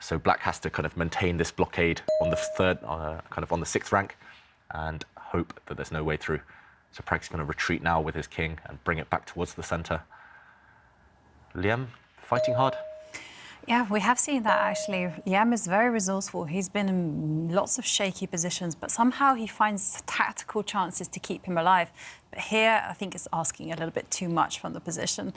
So black has to kind of maintain this blockade on the third, kind of on the 6th rank, and hope that there's no way through. So Prague's going to retreat now with his king and bring it back towards the centre. Liam, fighting hard. Yeah, we have seen that actually. Liam is very resourceful. He's been in lots of shaky positions, but somehow he finds tactical chances to keep him alive. But here, I think it's asking a little bit too much from the position.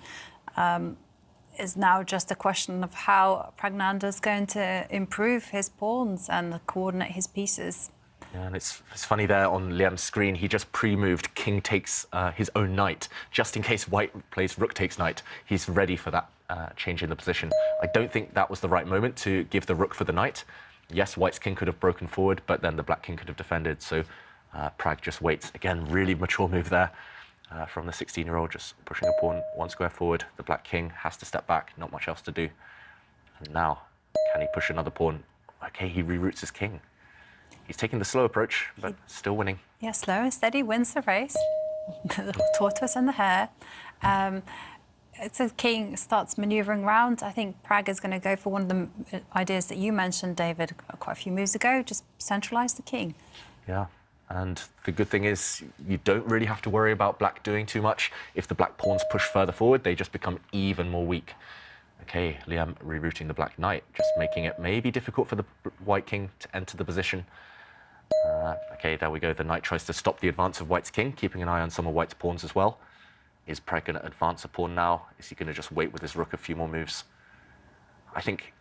It's now just a question of how Pragnanda's going to improve his pawns and coordinate his pieces. Yeah, and it's funny there on Liam's screen, he just pre-moved king takes his own knight, just in case white plays rook takes knight. He's ready for that change in the position. I don't think that was the right moment to give the rook for the knight. Yes, white's king could have broken forward, but then the black king could have defended. So Prague just waits. Again, really mature move there from the 16-year-old, just pushing a pawn 1 square forward. The black king has to step back, not much else to do. And now, can he push another pawn? Okay, he reroutes his king. He's taking the slow approach, but still winning. Yeah, slow and steady wins the race. The little tortoise and the hare. It's a king starts manoeuvring around. I think Prague is going to go for one of the ideas that you mentioned, David, quite a few moves ago, just centralise the king. Yeah, and the good thing is you don't really have to worry about black doing too much. If the black pawns push further forward, they just become even more weak. Okay, Liam rerouting the black knight, just making it maybe difficult for the white king to enter the position. Okay, there we go. The knight tries to stop the advance of white's king, keeping an eye on some of white's pawns as well. Is Prague going to advance a pawn now? Is he going to just wait with his rook a few more moves? I think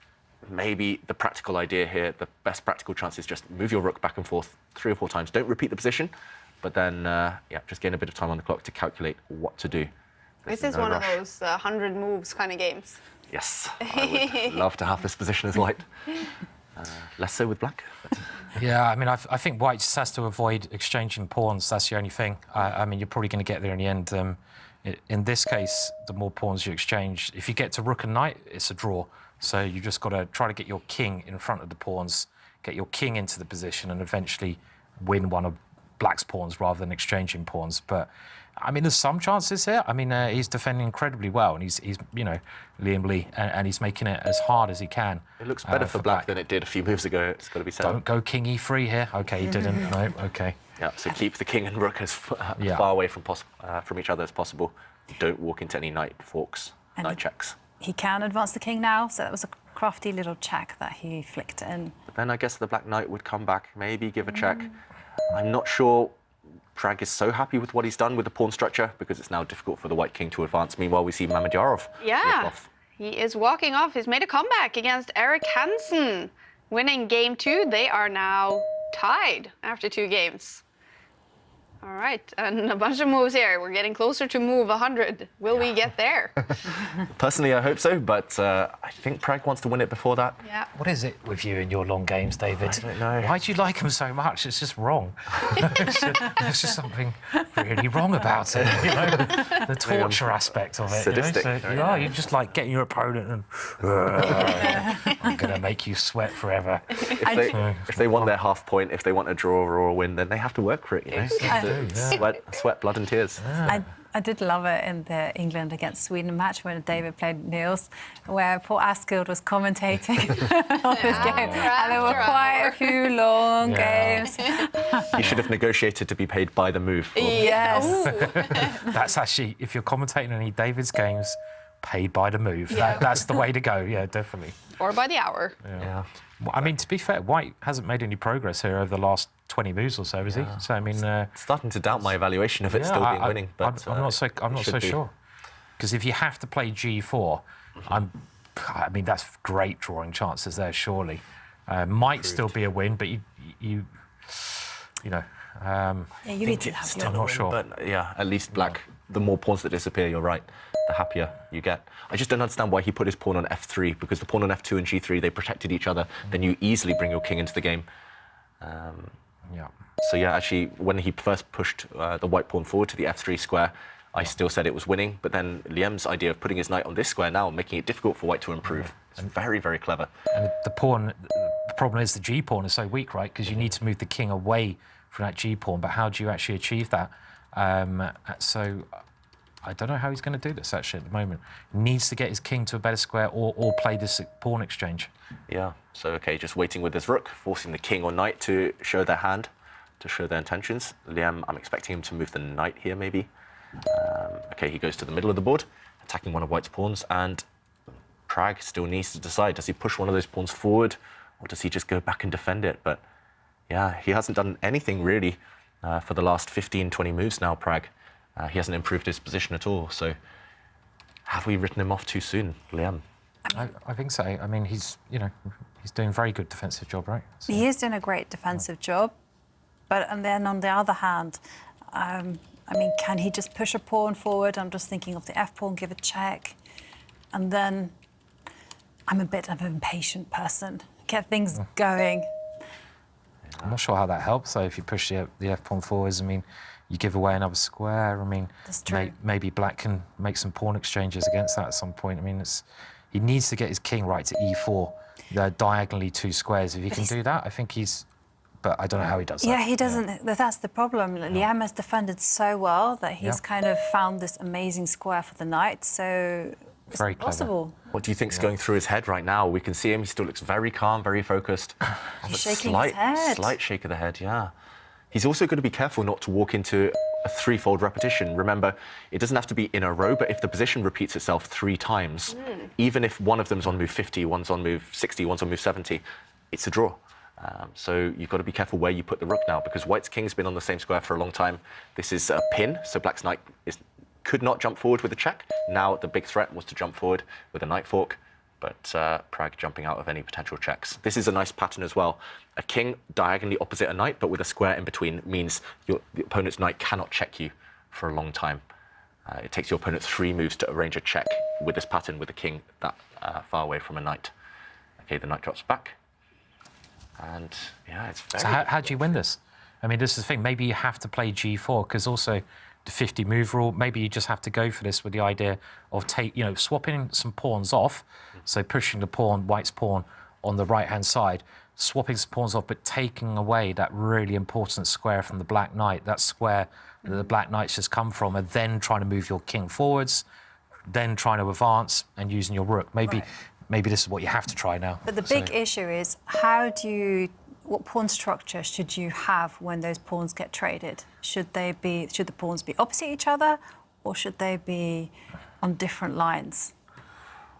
maybe the practical idea here, the best practical chance is just move your rook back and forth 3 or 4 times. Don't repeat the position, but then, yeah, just gain a bit of time on the clock to calculate what to do. This is one of those 100 moves kind of games. Yes, I would love to have this position as white. Less so with black. But... Yeah, I mean, I think white just has to avoid exchanging pawns. That's the only thing. I mean, you're probably going to get there in the end. In this case, the more pawns you exchange, if you get to rook and knight, it's a draw. So you just got to try to get your king in front of the pawns, get your king into the position, and eventually win one of black's pawns rather than exchanging pawns. But I mean, there's some chances here. I mean, he's defending incredibly well, and he's you know, Liam Lee, and he's making it as hard as he can. It looks better for black than it did a few moves ago. It's got to be said. Don't go king e3 here. Okay, he didn't. No, okay. Yeah, so keep the king and rook as far away from each other as possible. Don't walk into any knight forks, knight checks. He can advance the king now, so that was a crafty little check that he flicked in. But then I guess the black knight would come back, maybe give a check. I'm not sure Prague is so happy with what he's done with the pawn structure, because it's now difficult for the white king to advance. Meanwhile, we see Mamedyarov walk off. He is walking off. He's made a comeback against Eric Hansen, winning game 2. They are now tied after 2 games. All right, and a bunch of moves here. We're getting closer to move 100. Will we get there? Personally, I hope so, but I think Prague wants to win it before that. Yeah. What is it with you and your long games, David? I don't know. Why do you like them so much? It's just wrong. There's just something really wrong about it. You know, the torture aspect of it. Sadistic. You know? So, you just like getting your opponent and I'm going to make you sweat forever. If they want their half point, if they want a draw or a win, then they have to work for it. You know? Sweat, blood and tears. I did love it in the England against Sweden match when David played Niels, where poor Askild was commentating on this game. And there were quite a few long games. You should have negotiated to be paid by the move. Yes. That's actually, if you're commentating any David's games, paid by the move. That's the way to go, yeah, definitely. Or by the hour. Yeah. I mean, to be fair, White hasn't made any progress here over the last 20 moves or so, has he? So I mean, starting to doubt my evaluation of it still being winning. But I'm not so sure. Because if you have to play G4, I mean that's great drawing chances there. Surely, might still be a win, but you know. You need to have your. I'm not sure. But yeah, at least Black. The more pawns that disappear, you're right, the happier you get. I just don't understand why he put his pawn on F3, because the pawn on F2 and G3, they protected each other. Then you easily bring your king into the game. So yeah, actually, when he first pushed the white pawn forward to the F3 square, I still said it was winning. But then Liam's idea of putting his knight on this square now, making it difficult for white to improve, it's very, very clever. And the problem is the G pawn is so weak, right? Because you need to move the king away from that G pawn. But how do you actually achieve that? So I don't know how he's going to do this actually at the moment. He needs to get his king to a better square or play this pawn exchange. Yeah, so okay, just waiting with his rook, forcing the king or knight to show their hand, to show their intentions. Liam, I'm expecting him to move the knight here maybe. Okay, he goes to the middle of the board, attacking one of white's pawns, and Prague still needs to decide, does he push one of those pawns forward or does he just go back and defend it? But yeah, he hasn't done anything really. For the last 15, 20 moves now, Prague. He hasn't improved his position at all. So have we written him off too soon, Liam? I think so. I mean, he's doing a very good defensive job, right? So. He is doing a great defensive job. And then on the other hand, I mean, can he just push a pawn forward? I'm just thinking of the F pawn, give a check. And then I'm a bit of an impatient person. Get things going. I'm not sure how that helps, though, if you push the F-pawn forwards. I mean, you give away another square. I mean, maybe Black can make some pawn exchanges against that at some point. I mean, he needs to get his king right to E4, diagonally 2 squares. If he can do that, I think he's... But I don't know how he does that. Yeah, he doesn't. That's the problem. Liam has defended so well that he's kind of found this amazing square for the knight, so it's very possible. Clever. What do you think's going through his head right now? We can see him. He still looks very calm, very focused. He's shaking his head. Slight shake of the head, yeah. He's also going to be careful not to walk into a 3-fold repetition. Remember, it doesn't have to be in a row, but if the position repeats itself 3 times, even if one of them's on move 50, one's on move 60, one's on move 70, it's a draw. So you've got to be careful where you put the rook now, because white's king's been on the same square for a long time. This is a pin, so black's knight could not jump forward with a check. Now the big threat was to jump forward with a knight fork, but Prague jumping out of any potential checks. This is a nice pattern as well. A king diagonally opposite a knight, but with a square in between, means the opponent's knight cannot check you for a long time. It takes your opponent 3 moves to arrange a check with this pattern with a king that far away from a knight. Okay, the knight drops back. And yeah, it's very... So how do you win this? I mean, this is the thing. Maybe you have to play G4, because also the 50 move rule, maybe you just have to go for this with the idea of swapping some pawns off. So pushing the pawn, white's pawn, on the right-hand side, swapping some pawns off, but taking away that really important square from the black knight, that square that the black knight's just come from, and then trying to move your king forwards, then trying to advance and using your rook. Maybe this is what you have to try now. But the big issue is, what pawn structure should you have when those pawns get traded? Should the pawns be opposite each other, or should they be on different lines?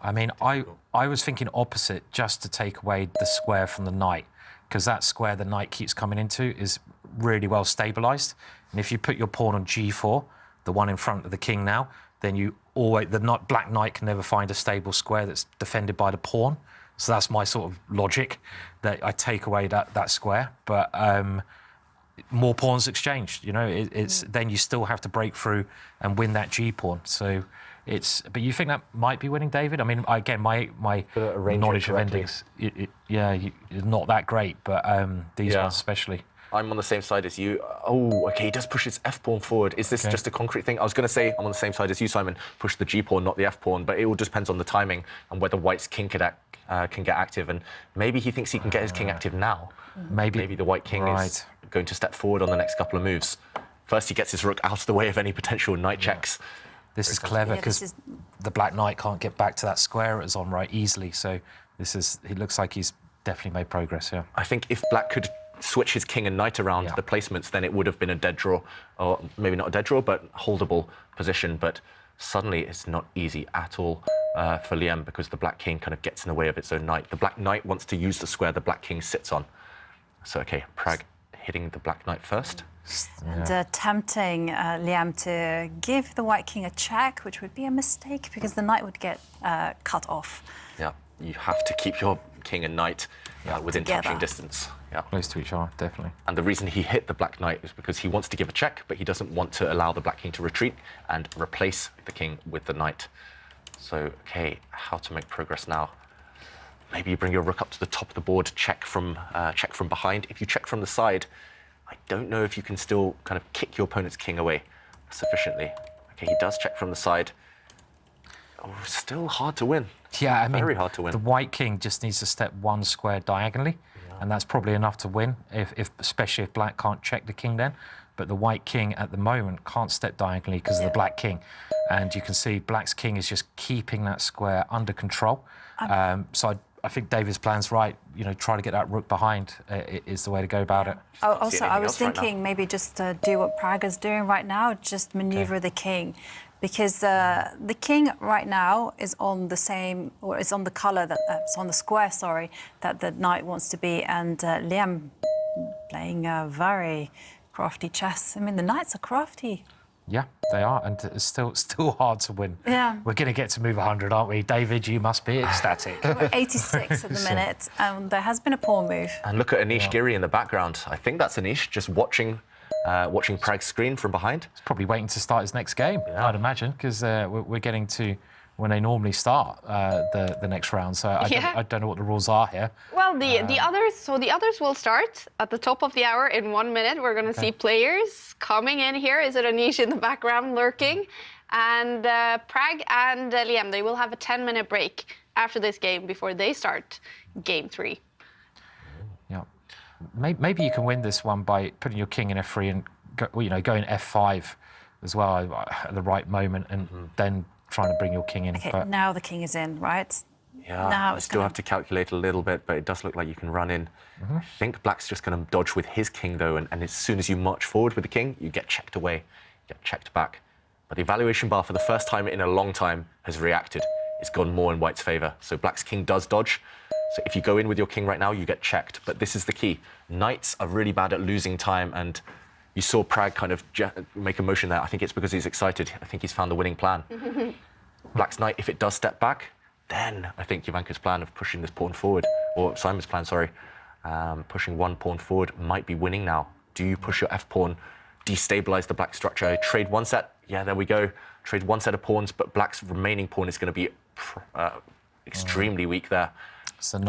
I mean, I was thinking opposite, just to take away the square from the knight, because that square the knight keeps coming into is really well stabilised. And if you put your pawn on G4, the one in front of the king now, then the black knight can never find a stable square that's defended by the pawn. So that's my sort of logic, that I take away that square. But more pawns exchanged, you know, it's then you still have to break through and win that G pawn. So but you think that might be winning, David? I mean, again, my knowledge of endings, is not that great, but these ones especially. I'm on the same side as you. Oh, okay, he does push his f-pawn forward. Is this just a concrete thing? I was going to say I'm on the same side as you, Simon. Push the g-pawn, not the f-pawn, but it all depends on the timing and whether White's king can get active. And maybe he thinks he can get his king active now. Maybe the White king is going to step forward on the next couple of moves. First, he gets his rook out of the way of any potential knight checks. This is clever because the Black Knight can't get back to that square it's on easily. So he looks like he's definitely made progress here. I think if Black could switch his king and knight around the placements, then it would have been a dead draw, or maybe not a dead draw, but holdable position. But suddenly it's not easy at all for Liam, because the Black king kind of gets in the way of its own knight. The Black Knight wants to use the square the Black king sits on. So, okay, Pragg hitting the Black Knight first. And tempting Liam to give the White king a check, which would be a mistake because the knight would get cut off. Yeah, you have to keep your king and knight within touching distance. Yeah. Close to each other, definitely. And the reason he hit the Black Knight is because he wants to give a check, but he doesn't want to allow the Black King to retreat and replace the king with the knight. So, okay, how to make progress now? Maybe you bring your rook up to the top of the board, check from behind. If you check from the side, I don't know if you can still kind of kick your opponent's king away sufficiently. Okay, he does check from the side. Oh, still hard to win. Yeah, I mean, very hard to win. The White king just needs to step one square diagonally, and that's probably enough to win, especially if Black can't check the king then. But the White king at the moment can't step diagonally because of the Black king. And you can see Black's king is just keeping that square under control. So I think David's plan's right. You know, try to get that rook behind is the way to go about it. Also, I was thinking maybe just do what Pragg is doing right now, just maneuver the king. Because the king right now is on the same, or is on the colour that's on the square, sorry, that the knight wants to be, and Liam playing a very crafty chess. I mean, the knights are crafty. Yeah, they are, and it's still hard to win. Yeah. We're going to get to move 100, aren't we? David, you must be ecstatic. We're 86 at the minute, and there has been a pawn move. And look at Anish Giri in the background. I think that's Anish just watching Pragg's screen from behind. He's probably waiting to start his next game, I'd imagine, because we're getting to when they normally start the next round. So I don't know what the rules are here. Well, the others will start at the top of the hour in 1 minute. We're going to see players coming in here. Is it Anish in the background lurking? And Pragg and Liam, they will have a 10-minute break after this game before they start game 3. Yeah, maybe you can win this one by putting your king in f3 and going f5 as well at the right moment, and then trying to bring your king in. Okay, now the king is in, right? Yeah, now you still have to calculate a little bit, but it does look like you can run in. I think Black's just going to dodge with his king, though, and as soon as you march forward with the king, you get checked away, get checked back. But the evaluation bar, for the first time in a long time, has reacted. It's gone more in White's favour. So Black's king does dodge. So if you go in with your king right now, you get checked. But this is the key. Knights are really bad at losing time, and you saw Pragg kind of make a motion there. I think it's because he's excited. I think he's found the winning plan. Black's knight, if it does step back, then I think Jovanka's plan of pushing this pawn forward, or Simon's plan, sorry, pushing one pawn forward might be winning now. Do you push your f-pawn, destabilize the Black structure, trade one set? Yeah, there we go. Trade one set of pawns, but Black's remaining pawn is going to be extremely weak there. So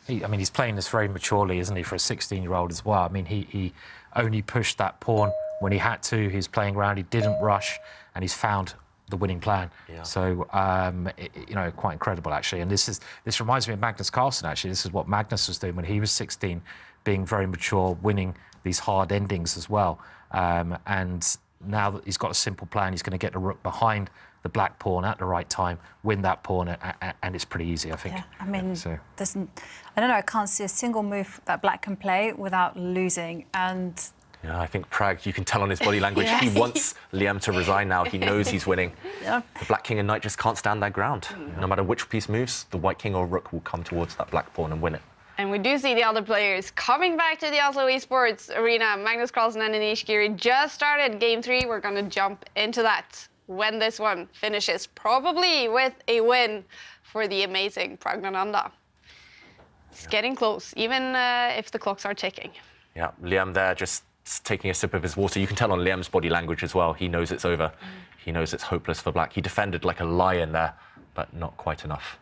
he's playing this very maturely, isn't he, for a 16-year-old as well? I mean, he only pushed that pawn when he had to. He's playing around, he didn't rush, and he's found the winning plan. Yeah. So, quite incredible, actually. And this reminds me of Magnus Carlsen, actually. This is what Magnus was doing when he was 16, being very mature, winning these hard endings as well. And now that he's got a simple plan, he's going to get the rook behind the Black pawn at the right time, win that pawn, and it's pretty easy, I think. Yeah, I mean, I don't know, I can't see a single move that Black can play without losing, and... Yeah, I think Pragg, you can tell on his body language, he wants Liam to resign now. He knows he's winning. Yeah. The Black king and knight just can't stand their ground. No matter which piece moves, the White king or rook will come towards that Black pawn and win it. And we do see the other players coming back to the Oslo Esports arena. Magnus Carlsen and Anish Giri just started game 3. We're going to jump into that when this one finishes, probably with a win for the amazing Praggnanandhaa. It's getting close, even if the clocks are ticking. Yeah, Liam there just taking a sip of his water. You can tell on Liam's body language as well. He knows it's over. He knows it's hopeless for Black. He defended like a lion there, but not quite enough.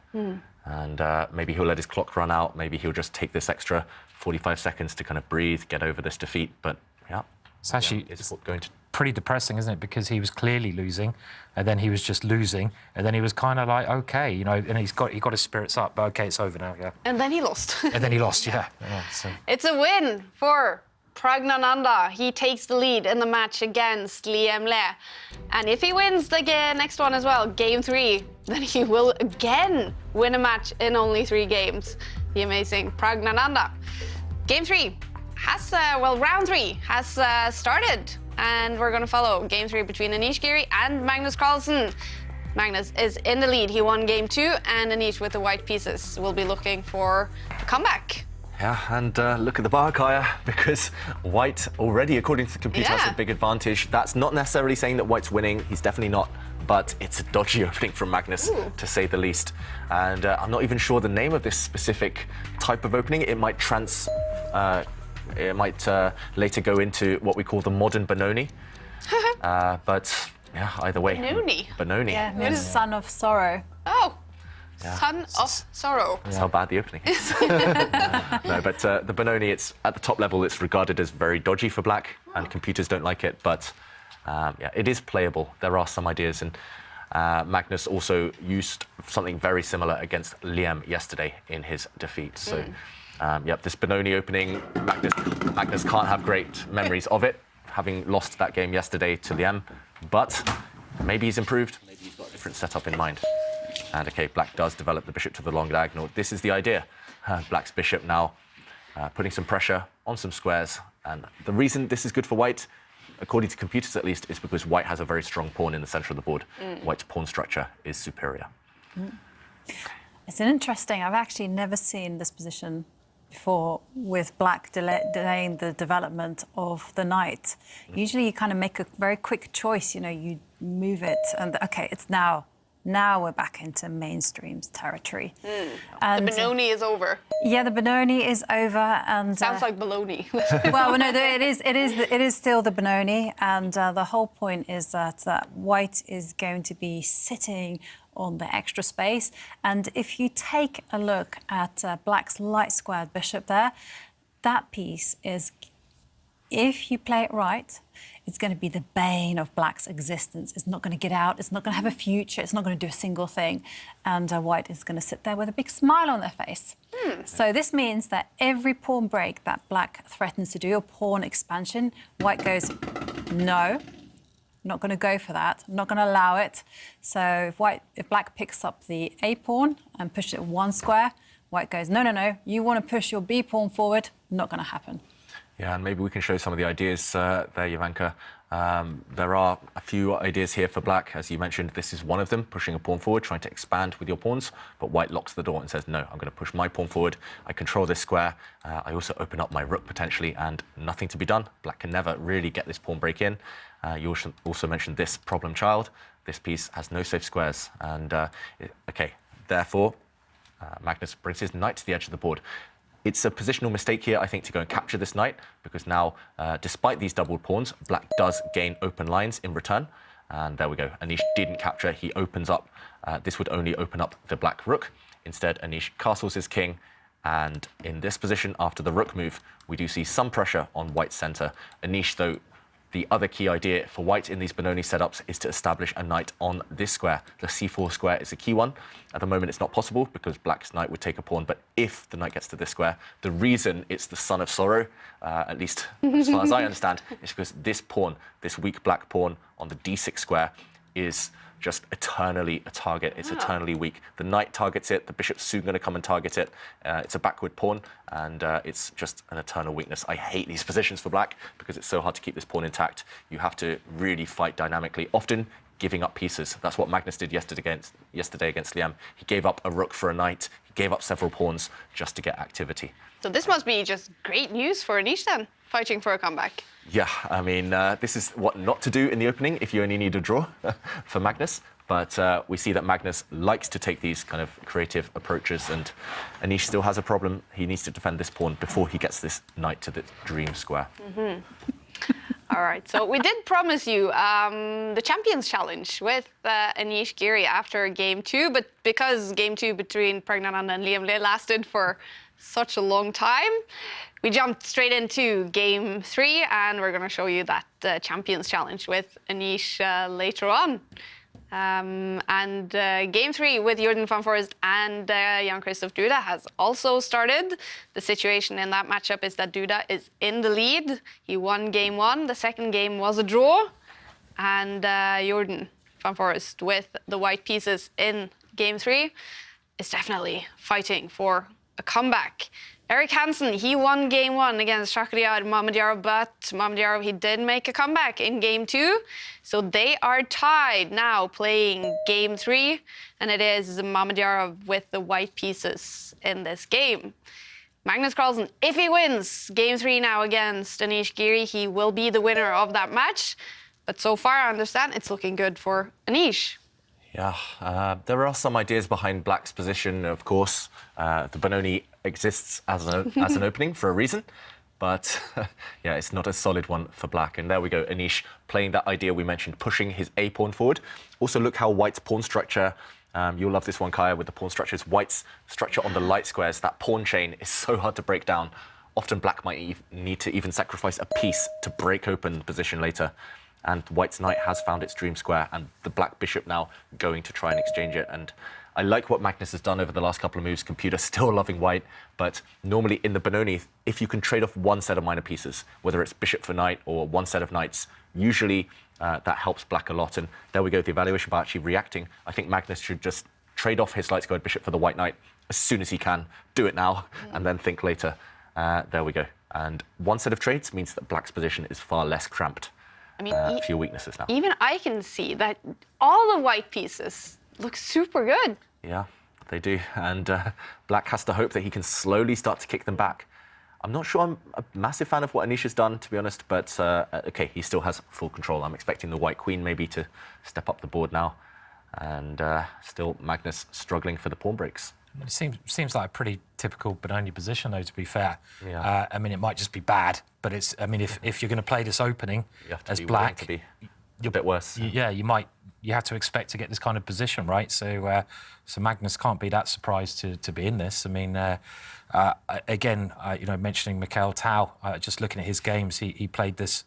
And maybe he'll let his clock run out. Maybe he'll just take this extra 45 seconds to kind of breathe, get over this defeat. But yeah, it's actually it's going to pretty depressing, isn't it? Because he was clearly losing, and then he was just losing, and then he was kind of like, okay, you know, and he got his spirits up, but okay, it's over now, yeah. And then he lost. And then he lost, yeah. So. It's a win for Pragnananda. He takes the lead in the match against Liam Le. And if he wins the next one as well, game 3, then he will again win a match in only 3 games. The amazing Pragnananda. Game 3 has, round 3 has started. And we're going to follow game 3 between Anish Giri and Magnus Carlsen. Magnus is in the lead. He won game 2, and Anish with the white pieces will be looking for a comeback. Yeah, and look at the bar, Kaja, because White already, according to the computer, has a big advantage. That's not necessarily saying that White's winning. He's definitely not. But it's a dodgy opening from Magnus, to say the least. And I'm not even sure the name of this specific type of opening. It might later go into what we call the modern Benoni. But yeah, either way. Benoni. Yeah, means son of sorrow. Oh. Yeah. Son of sorrow. That's how bad the opening is. No, but the Benoni, it's at the top level, it's regarded as very dodgy for Black, and computers don't like it. But yeah, it is playable. There are some ideas, and Magnus also used something very similar against Liam yesterday in his defeat. So, yep, this Benoni opening, Magnus can't have great memories of it, having lost that game yesterday to Liam. But maybe he's improved. Maybe he's got a different setup in mind. And okay, Black does develop the bishop to the long diagonal. This is the idea. Black's bishop now putting some pressure on some squares. And the reason this is good for White, according to computers at least, is because White has a very strong pawn in the center of the board. White's pawn structure is superior. It's an interesting, I've actually never seen this position before with Black delaying the development of the knight. Usually you kind of make a very quick choice, you know, you move it and okay, it's now we're back into mainstream territory. And the Benoni is over. Yeah, the Benoni is over, and sounds like baloney. Well, no, it is still the Benoni, and the whole point is that White is going to be sitting on the extra space. And if you take a look at Black's light squared bishop there, that piece is, if you play it right, it's going to be the bane of Black's existence. It's not going to get out. It's not going to have a future. It's not going to do a single thing. And White is going to sit there with a big smile on their face. So this means that every pawn break that Black threatens to do, a pawn expansion, White goes, no, I'm not going to go for that. I'm not going to allow it. So if Black picks up the A pawn and pushes it 1 square, White goes, no, no, no, you want to push your B pawn forward, not going to happen. Yeah, and maybe we can show some of the ideas there, Jovanka. There are a few ideas here for Black. As you mentioned, this is one of them, pushing a pawn forward, trying to expand with your pawns. But White locks the door and says, no, I'm going to push my pawn forward. I control this square. I also open up my rook potentially, and nothing to be done. Black can never really get this pawn break in. You also mentioned this problem child. This piece has no safe squares. And, okay, therefore, Magnus brings his knight to the edge of the board. It's a positional mistake here, I think, to go and capture this knight, because now, despite these doubled pawns, Black does gain open lines in return. And there we go. Anish didn't capture. He opens up. This would only open up the Black rook. Instead, Anish castles his king. And in this position, after the rook move, we do see some pressure on White's center. Anish, though, the other key idea for White in these Benoni setups is to establish a knight on this square. The c4 square is a key one. At the moment, it's not possible because Black's knight would take a pawn. But if the knight gets to this square, the reason it's the son of sorrow, at least as far as I understand, is because this pawn, this weak Black pawn on the d6 square, is just eternally a target. It's eternally weak. The knight targets it. The bishop's soon going to come and target it. It's a backward pawn, and it's just an eternal weakness. I hate these positions for Black because it's so hard to keep this pawn intact. You have to really fight dynamically. Often, giving up pieces. That's what Magnus did yesterday against Liam. He gave up a rook for a knight. He gave up several pawns just to get activity. So this must be just great news for Anish then, fighting for a comeback. Yeah, I mean, this is what not to do in the opening if you only need a draw for Magnus. But we see that Magnus likes to take these kind of creative approaches, and Anish still has a problem. He needs to defend this pawn before he gets this knight to the dream square. All right, so we did promise you the Champions Challenge with Anish Giri after game 2, but because game 2 between Pragnananda and Liam Le lasted for such a long time, we jumped straight into game 3, and we're going to show you that Champions Challenge with Anish later on. Game 3 with Jordan van Forest and Jan-Krzysztof Duda has also started. The situation in that matchup is that Duda is in the lead. He won game 1. The second game was a draw. And Jordan van Forest with the white pieces in game 3 is definitely fighting for a comeback. Erik Hansen, he won game 1 against Shakhriyar Mamedyarov, but Mamedyarov, he did make a comeback in game 2. So they are tied now playing game 3, and it is Mamedyarov with the white pieces in this game. Magnus Carlsen, if he wins game 3 now against Anish Giri, he will be the winner of that match. But so far, I understand it's looking good for Anish. Yeah, there are some ideas behind Black's position, of course. The Benoni exists as an opening for a reason, but yeah, it's not a solid one for Black. And there we go, Anish playing that idea we mentioned, pushing his A pawn forward. Also, look how White's pawn structure, you'll love this one, Kaja, with the pawn structures. White's structure on the light squares, that pawn chain is so hard to break down. Often Black might need to even sacrifice a piece to break open the position later. And White's knight has found its dream square, and the Black bishop now going to try and exchange it. And I like what Magnus has done over the last couple of moves. Computer still loving White, but normally in the Benoni, if you can trade off one set of minor pieces, whether it's bishop for knight or one set of knights, usually that helps Black a lot. And there we go, the evaluation bar actually reacting. I think Magnus should just trade off his light squared bishop for the white knight as soon as he can. Do it now, and then think later. There we go. And one set of trades means that Black's position is far less cramped. I mean, few weaknesses now. Even I can see that all the white pieces look super good. Yeah, they do. And Black has to hope that he can slowly start to kick them back. I'm not sure I'm a massive fan of what Anish has done, to be honest, but OK, he still has full control. I'm expecting the white queen maybe to step up the board now. And still Magnus struggling for the pawn breaks. It seems like a pretty typical Benoni position, though, to be fair. Yeah. I mean, it might just be bad, but it's. I mean, if you're going to play this opening as Black, you're a bit worse. You have to expect to get this kind of position, right? So, so Magnus can't be that surprised to be in this. I mean, again, mentioning Mikhail Tau, just looking at his games, he played this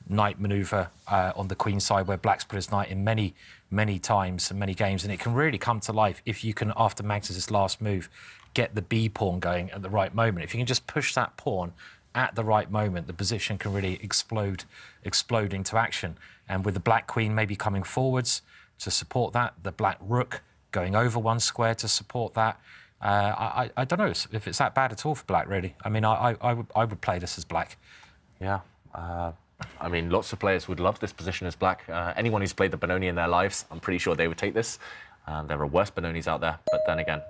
knight maneuver on the queen side where Black's put his knight in many times and many games, and it can really come to life if you can, after Magnus's last move, get the B pawn going at the right moment. If you can just push that pawn at the right moment, the position can really explode into action. And with the black queen maybe coming forwards to support that, the black rook going over one square to support that, I don't know if it's that bad at all for Black, really. I mean, I would play this as Black. Yeah. I mean, lots of players would love this position as Black. Anyone who's played the Benoni in their lives, I'm pretty sure they would take this. There are worse Benonis out there, but then again,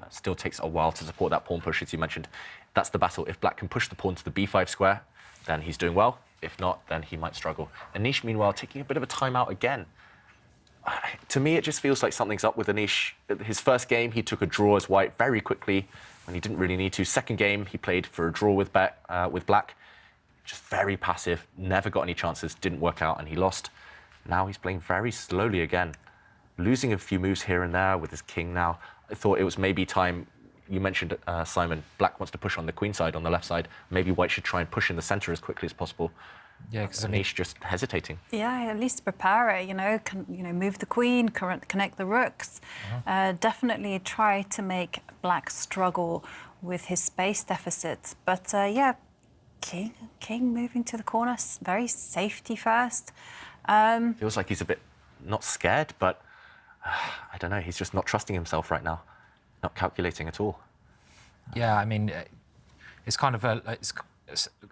still takes a while to support that pawn push, as you mentioned. That's the battle. If Black can push the pawn to the b5 square, then he's doing well. If not, then he might struggle. Anish, meanwhile, taking a bit of a timeout again. To me, it just feels like something's up with Anish. His first game, he took a draw as White very quickly when he didn't really need to. Second game, he played for a draw with Black. Just very passive, never got any chances, didn't work out, and he lost. Now he's playing very slowly again, losing a few moves here and there with his king now. I thought it was maybe time. You mentioned, Simon, Black wants to push on the queen side, on the left side. Maybe White should try and push in the centre as quickly as possible. Yeah, because Anish just hesitating. Yeah, at least prepare it. Move the queen, connect the rooks. Definitely try to make Black struggle with his space deficit. But yeah, King moving to the corner, very safety first. Feels like he's a bit not scared, but I don't know. He's just not trusting himself right now, not calculating at all. Yeah, I mean, it's kind of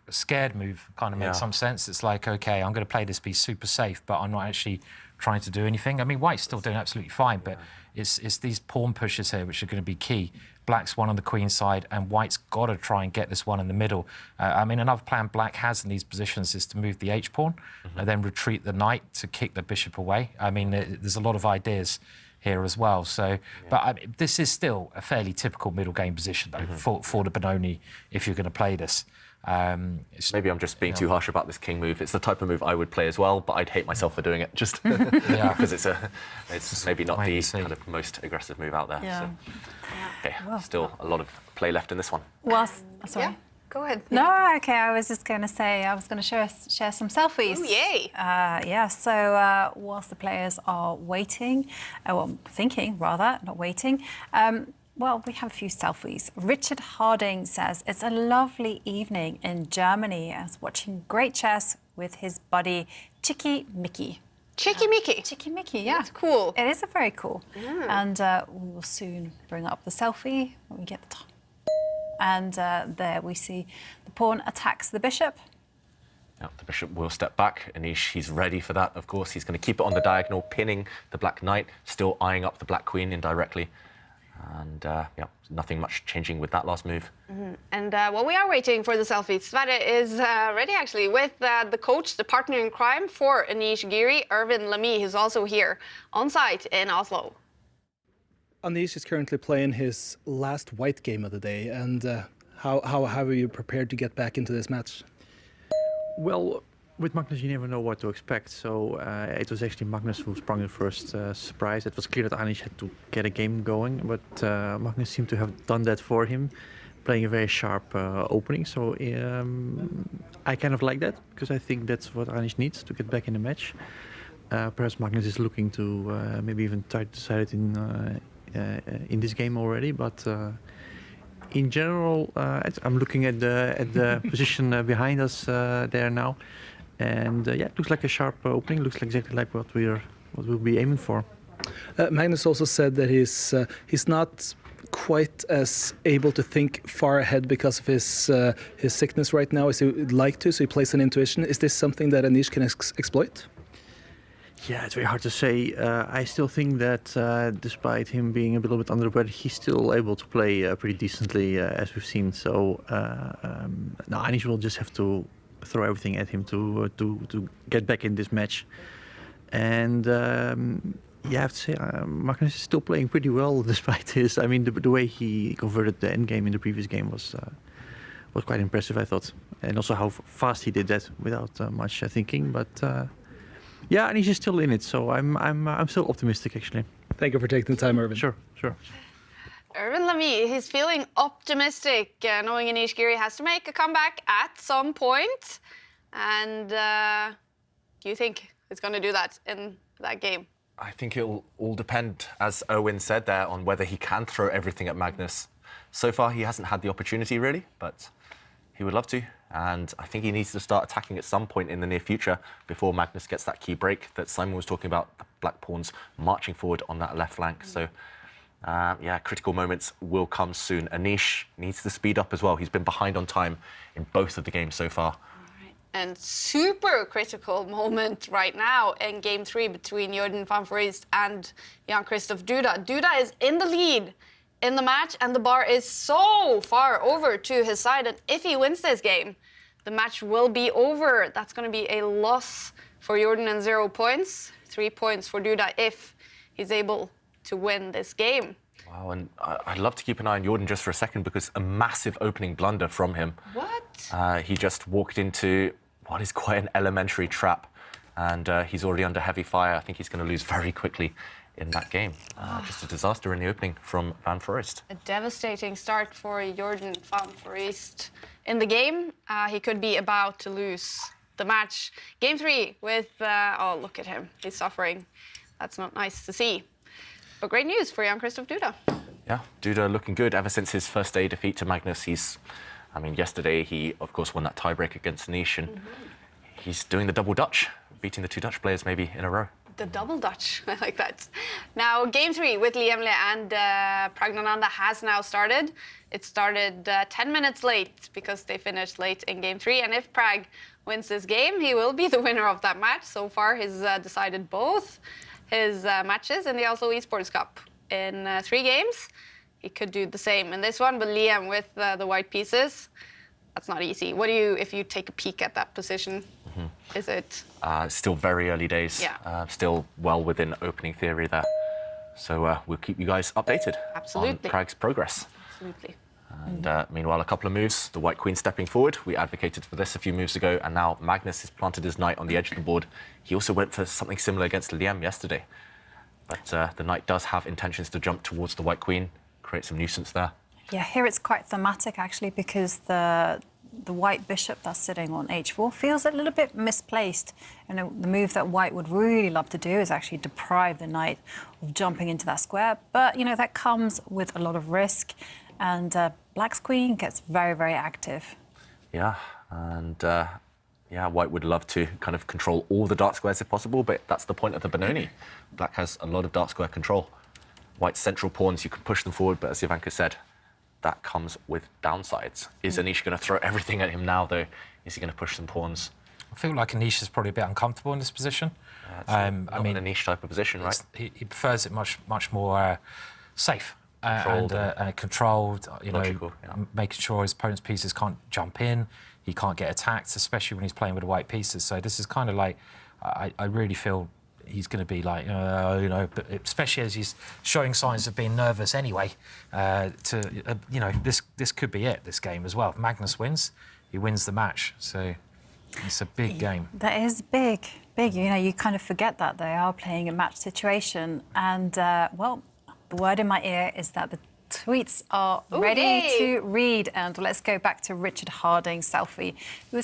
scared move kind of makes some sense. It's like, okay, I'm going to play this piece super safe, but I'm not actually trying to do anything. I mean, White's still doing absolutely fine, but it's these pawn pushes here which are going to be key. Black's one on the queen side, and White's got to try and get this one in the middle. I mean, another plan Black has in these positions is to move the h-pawn and then retreat the knight to kick the bishop away. I mean, there's a lot of ideas here as well. So, but I mean, this is still a fairly typical middle game position, though, for the Benoni if you're going to play this. Maybe I'm just being too harsh about this king move. It's the type of move I would play as well, but I'd hate myself for doing it just because it's maybe not the kind of most aggressive move out there. Yeah. So. Okay, still a lot of play left in this one. Well, sorry. Yeah. Go ahead. No, okay. I was just going to say I was going to share some selfies. Ooh, yay! Yeah. So whilst the players are waiting, well, thinking rather, not waiting. Well, we have a few selfies. Richard Harding says it's a lovely evening in Germany as watching great chess with his buddy Chicky Mickey. Chicky Mickey. Chicky Mickey, yeah. That's cool. It is a very cool. And we will soon bring up the selfie when we get the time. And there we see the pawn attacks the bishop. Now, the bishop will step back. Anish, he's ready for that, of course. He's going to keep it on the diagonal, pinning the black knight, still eyeing up the black queen indirectly. And yeah, nothing much changing with that last move. And while we are waiting for the selfie, Sverre is ready actually with the coach, the partner in crime for Anish Giri, Erwin Lamy, who's also here on site in Oslo. Anish is currently playing his last white game of the day, and how are you prepared to get back into this match? Well, with Magnus, you never know what to expect. So it was actually Magnus who sprung the first surprise. It was clear that Anish had to get a game going, but Magnus seemed to have done that for him, playing a very sharp opening. So I kind of like that, because I think that's what Anish needs to get back in the match. Perhaps Magnus is looking to maybe even try to decide it in this game already, but in general, I'm looking at the position behind us there now. And yeah, it looks like a sharp opening. Looks exactly like what we'll be aiming for. Magnus also said that he's not quite as able to think far ahead because of his sickness right now as he would like to. So he plays an intuition. Is this something that Anish can exploit? Yeah, it's very hard to say. I still think that despite him being a little bit under the weather, he's still able to play pretty decently, as we've seen. So now Anish will just have to throw everything at him to get back in this match. And yeah, I have to say, Magnus is still playing pretty well despite this. I mean, the way he converted the endgame in the previous game was quite impressive, I thought, and also how fast he did that without much thinking. But yeah, and he's still in it, so I'm still optimistic actually. Thank you for taking the time, Erwin. Sure. Erwin Lamy, he's feeling optimistic, knowing Anish Giri has to make a comeback at some point. And do you think he's going to do that in that game? I think it'll all depend, as Owen said there, on whether he can throw everything at Magnus. So far, he hasn't had the opportunity, really, but he would love to. And I think he needs to start attacking at some point in the near future before Magnus gets that key break that Simon was talking about, the black pawns marching forward on that left flank. So, yeah, critical moments will come soon. Anish needs to speed up as well. He's been behind on time in both of the games so far. And super critical moment right now in Game 3 between Jordan van Foreest and Jan-Krzysztof Duda. Duda is in the lead in the match, and the bar is so far over to his side. And if he wins this game, the match will be over. That's going to be a loss for Jordan and 0 points. 3 points for Duda if he's able to win this game. Wow, and I'd love to keep an eye on Jordan just for a second, because a massive opening blunder from him. What? He just walked into what is quite an elementary trap, and he's already under heavy fire. I think he's going to lose very quickly in that game. Just a disaster in the opening from Van Foreest. A devastating start for Jordan van Foreest in the game. He could be about to lose the match. Game 3 with, oh, look at him. He's suffering. That's not nice to see. But great news for Jan-Krzysztof Duda. Yeah, Duda looking good ever since his first day defeat to Magnus. I mean, yesterday he, of course, won that tiebreak against Anish, and he's doing the double Dutch, beating the 2 Dutch players maybe in a row. The double Dutch, I like that. Now, game 3 with Liemle and Pragnananda has now started. It started 10 minutes late because they finished late in game 3. And if Prag wins this game, he will be the winner of that match. So far, he's decided both his matches in the Oslo Esports Cup in 3 games. He could do the same in this one, but Liam with the white pieces, that's not easy. What do you, if you take a peek at that position, is it? Still very early days. Yeah. Still well within opening theory there. So we'll keep you guys updated on Prag's progress. Absolutely. And meanwhile, a couple of moves. The White Queen stepping forward. We advocated for this a few moves ago, and now Magnus has planted his knight on the edge of the board. He also went for something similar against Liam yesterday. But the knight does have intentions to jump towards the White Queen, create some nuisance there. Yeah, here it's quite thematic, actually, because the white bishop that's sitting on h4 feels a little bit misplaced. You know, the move that white would really love to do is actually deprive the knight of jumping into that square. But, you know, that comes with a lot of risk. And black's queen gets very, very active. Yeah, and yeah, white would love to kind of control all the dark squares if possible, but that's the point of the Benoni. Black has a lot of dark square control. White's central pawns, you can push them forward, but as Ivanka said, that comes with downsides. Is Anish going to throw everything at him now, though? Is he going to push some pawns? I feel like Anish is probably a bit uncomfortable in this position. I mean, an Anish type of position, right? He prefers it much more safe. And controlled, you know, making sure his opponent's pieces can't jump in, he can't get attacked, especially when he's playing with the white pieces. So this is kind of like, I really feel he's going to be like, you know, but especially as he's showing signs of being nervous anyway. You know, this could be it, this game as well. If Magnus wins, he wins the match. So it's a big game. That is big. You know, you kind of forget that they are playing a match situation. And, well, the word in my ear is that the tweets are ready to read. And let's go back to Richard Harding's selfie, who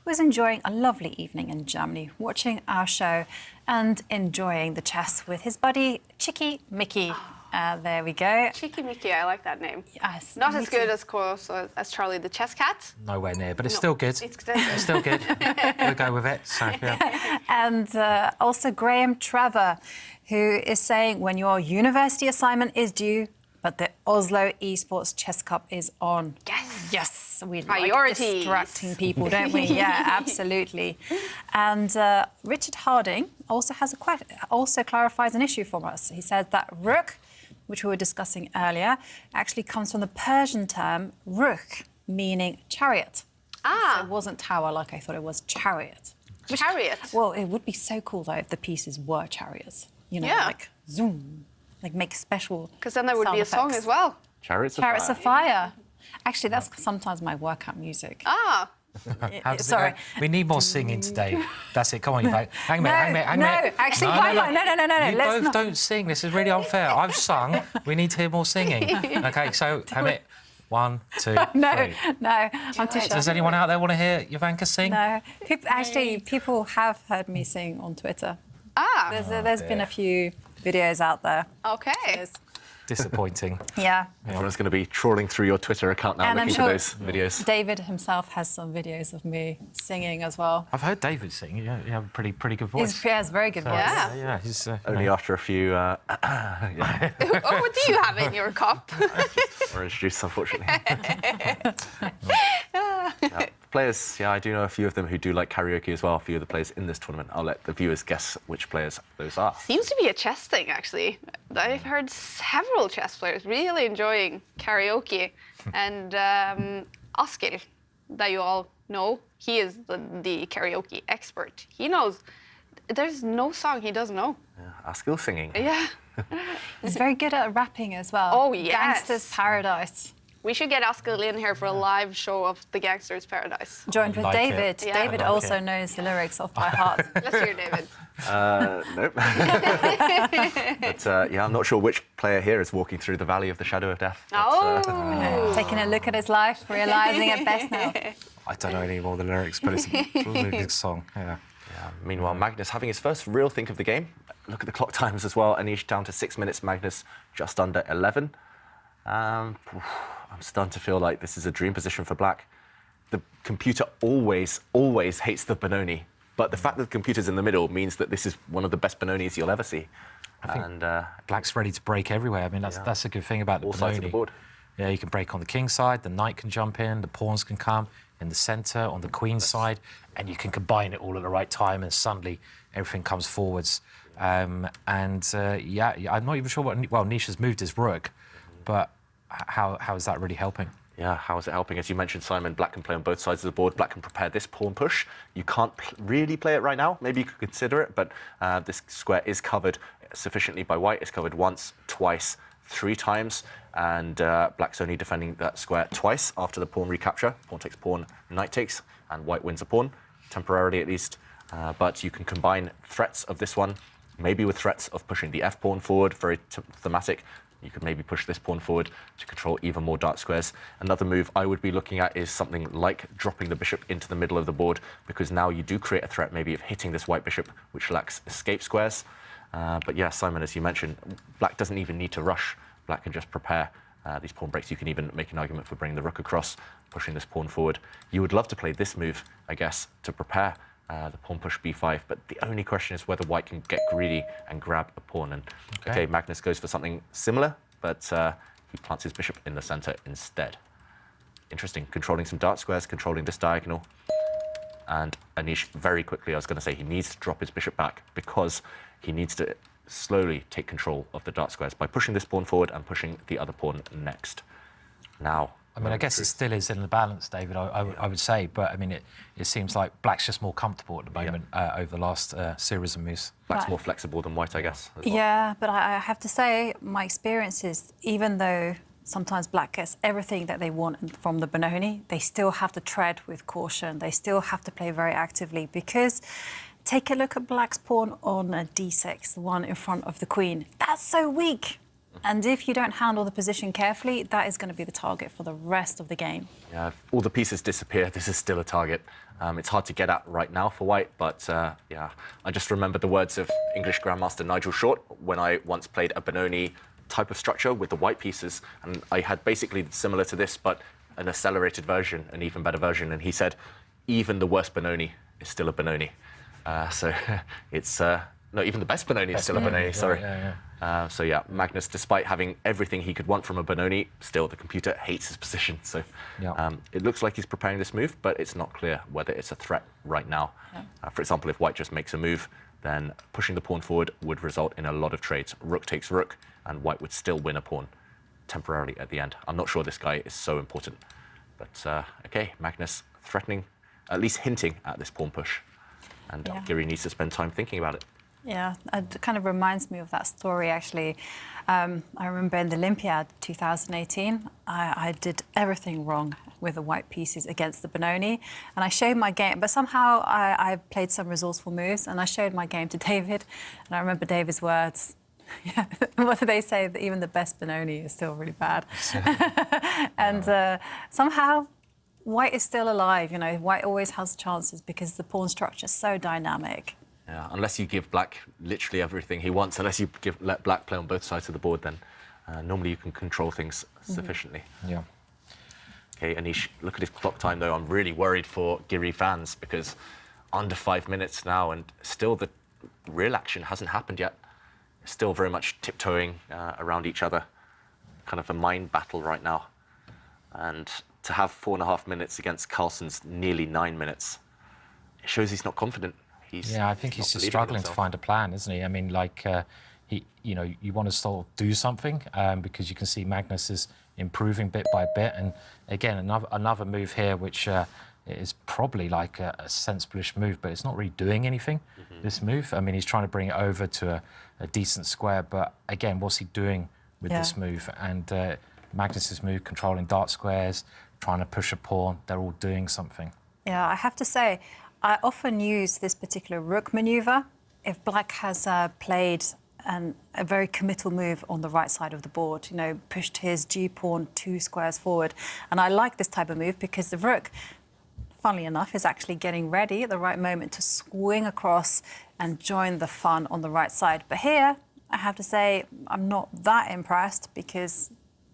was enjoying a lovely evening in Germany, watching our show and enjoying the chess with his buddy Chicky Mickey. There we go. Chicky Mickey, I like that name. Yes, not as good, of course, as Charlie the Chess Cat. Nowhere near, but it's still good. It's still good. We'll go with it. So, yeah. And also Graham Trevor, who is saying when your university assignment is due, but the Oslo Esports Chess Cup is on. Yes, we like distracting people, don't we? Yeah, absolutely. And Richard Harding also clarifies an issue for us. He says that rook, which we were discussing earlier, actually comes from the Persian term ruch, meaning chariot. So it wasn't tower like I thought it was, chariot. Chariot? Well, it would be so cool, though, if the pieces were chariots. You know, like zoom, like make special. Because then there would be a song as well. Chariots of Fire. Actually, that's sometimes my workout music. How does it go? We need more singing today. That's it. Come on, you both. Hang me. Actually, no. You both don't sing. This is really unfair. I've sung. We need to hear more singing. Okay, so hang it. 1, 2, 3. No, I'm too shy. Does anyone out there want to hear Ivanka sing? No. People have heard me sing on Twitter. There's been a few videos out there. Okay. Disappointing. Yeah. Everyone's going to be trawling through your Twitter account now, looking for those videos. David himself has some videos of me singing as well. I've heard David sing. You have a pretty good voice. He has a very good voice. Yeah. He's only after a few. What do you have in your cup? Orange juice, unfortunately. Players, I do know a few of them who do like karaoke as well. A few of the players in this tournament. I'll let the viewers guess which players those are. Seems to be a chess thing, actually. I've heard several chess players really enjoying karaoke. And Askill, that you all know, he is the karaoke expert. He knows. There's no song he doesn't know. Yeah, Askill singing. Yeah. He's very good at rapping as well. Oh, yes. Gangster's Paradise. We should get Askill in here for a live show of The Gangster's Paradise. Joined with David. David also knows the lyrics off by heart. Let's hear David. Nope. But I'm not sure which player here is walking through the Valley of the Shadow of Death. Taking a look at his life, realising it best now. I don't know any more of the lyrics, but it's a really good song. Yeah. Meanwhile, Magnus having his first real think of the game. Look at the clock times as well. Anish down to 6 minutes. Magnus just under 11. I'm starting to feel like this is a dream position for Black. The computer always hates the Benoni. But the fact that the computer's in the middle means that this is one of the best Benonis you'll ever see. I think black's ready to break everywhere. I mean, that's a good thing about the All sides of Benoni. the board. Yeah, you can break on the king side, the knight can jump in, the pawns can come in the centre, on the queen side, and you can combine it all at the right time, and suddenly everything comes forwards. I'm not even sure what. Nisha's moved his rook, but how is that really helping? Yeah, how is it helping? As you mentioned, Simon, black can play on both sides of the board. Black can prepare this pawn push. You can't really play it right now. Maybe you could consider it, but this square is covered sufficiently by white. It's covered once, twice, 3 times, and black's only defending that square twice after the pawn recapture. Pawn takes pawn, knight takes, and white wins a pawn, temporarily at least. But you can combine threats of this one, maybe with threats of pushing the f-pawn forward, very thematic. You could maybe push this pawn forward to control even more dark squares. Another move I would be looking at is something like dropping the bishop into the middle of the board, because now you do create a threat maybe of hitting this white bishop, which lacks escape squares. But yeah, Simon, as you mentioned, black doesn't even need to rush. Black can just prepare these pawn breaks. You can even make an argument for bringing the rook across, pushing this pawn forward. You would love to play this move, I guess, to prepare the pawn push b5, but the only question is whether white can get greedy and grab a pawn. And okay, Magnus goes for something similar, but he plants his bishop in the center instead. Interesting, controlling some dark squares, controlling this diagonal. And Anish, very quickly, I was going to say he needs to drop his bishop back because he needs to slowly take control of the dark squares by pushing this pawn forward and pushing the other pawn next. Now, I mean, I guess it still is in the balance, David, I would say, but I mean, it seems like black's just more comfortable at the moment over the last series of moves. Black's more flexible than white, I guess. As well. Yeah, but I have to say, my experience is, even though sometimes black gets everything that they want from the Benoni, they still have to tread with caution. They still have to play very actively, because take a look at black's pawn on a d6, the one in front of the queen. That's so weak. And if you don't handle the position carefully, that is going to be the target for the rest of the game. Yeah, if all the pieces disappear, this is still a target. It's hard to get at right now for white, but yeah, I just remember the words of English Grandmaster Nigel Short when I once played a Benoni type of structure with the white pieces, and I had basically similar to this, but an accelerated version, an even better version, and he said, even the worst Benoni is still a Benoni. So it's... no, even the best Benoni is still a Benoni, sorry. So yeah, Magnus, despite having everything he could want from a Benoni, still the computer hates his position. So it looks like he's preparing this move, but it's not clear whether it's a threat right now. For example, if white just makes a move, then pushing the pawn forward would result in a lot of trades. Rook takes rook, and white would still win a pawn temporarily at the end. I'm not sure this guy is so important. But okay, Magnus threatening, at least hinting at this pawn push. And Giri needs to spend time thinking about it. Yeah, it kind of reminds me of that story, actually. I remember in the Olympiad 2018, I did everything wrong with the white pieces against the Benoni, and I showed my game, but somehow I played some resourceful moves, and I showed my game to David, and I remember David's words. Yeah, what do they say? That even the best Benoni is still really bad. And somehow, white is still alive, you know. White always has chances because the pawn structure is so dynamic. Yeah, unless you give black literally everything he wants, unless you let black play on both sides of the board, then normally you can control things sufficiently. Yeah. Okay, Anish, look at his clock time, though. I'm really worried for Giri fans because under 5 minutes now, and still the real action hasn't happened yet. Still very much tiptoeing around each other. Kind of a mind battle right now. And to have 4.5 minutes against Carlsen's nearly 9 minutes, it shows he's not confident. Yeah, I think he's just struggling to find a plan, isn't he? I mean, like, you want to sort of do something because you can see Magnus is improving bit by bit. And again, another move here, which is probably like a sensible-ish move, but it's not really doing anything, this move. I mean, he's trying to bring it over to a decent square, but again, what's he doing with this move? And Magnus's move, controlling dark squares, trying to push a pawn, they're all doing something. Yeah, I have to say, I often use this particular rook maneuver if black has played a very committal move on the right side of the board, you know, pushed his g-pawn 2 squares forward. And I like this type of move because the rook, funnily enough, is actually getting ready at the right moment to swing across and join the fun on the right side. But here, I have to say, I'm not that impressed because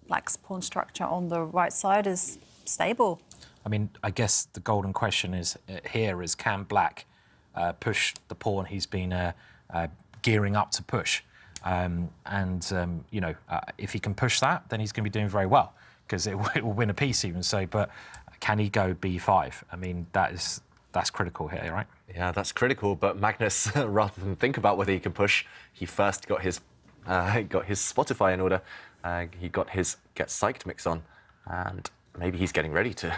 black's pawn structure on the right side is stable. I mean, I guess the golden question is here is, can black push the pawn he's been gearing up to push. If he can push that, then he's going to be doing very well, because it will win a piece even so. But can he go b5? I mean, that's critical here, right? Yeah, that's critical. But Magnus, rather than think about whether he can push, he first got his Spotify in order. He got his Get Psyched mix on, and maybe he's getting ready to.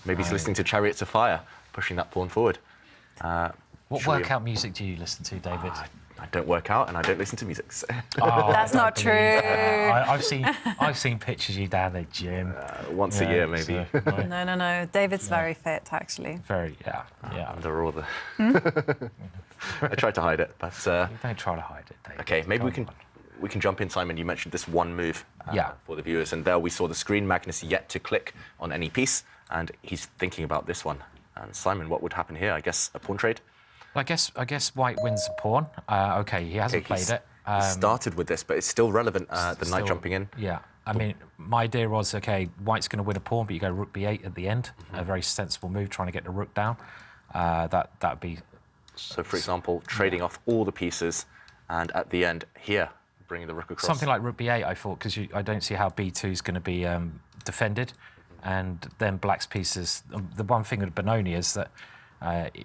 Maybe he's listening to Chariots of Fire, pushing that pawn forward. What workout music do you listen to, David? I don't work out and I don't listen to music. Oh, that's not true. I've seen pictures of you down the gym. Once a year, maybe. No. David's very fit, actually. Very, yeah. Under all the... I tried to hide it, but... Don't try to hide it, David. OK, maybe we can jump in, Simon. You mentioned this one move for the viewers, and there we saw the screen. Magnus yet to click on any piece, and he's thinking about this one. And Simon, what would happen here? I guess a pawn trade? I guess White wins a pawn. OK, he hasn't played it. He started with this, but it's still relevant, the knight jumping in. Yeah, I mean, my idea was, OK, White's going to win a pawn, but you go rook b8 at the end. A very sensible move, trying to get the rook down. That'd be... So, for example, trading off all the pieces, and at the end, here, bringing the rook across. Something like rook b8, I thought, because I don't see how b2 is going to be defended. And then Black's pieces... The one thing with Benoni is that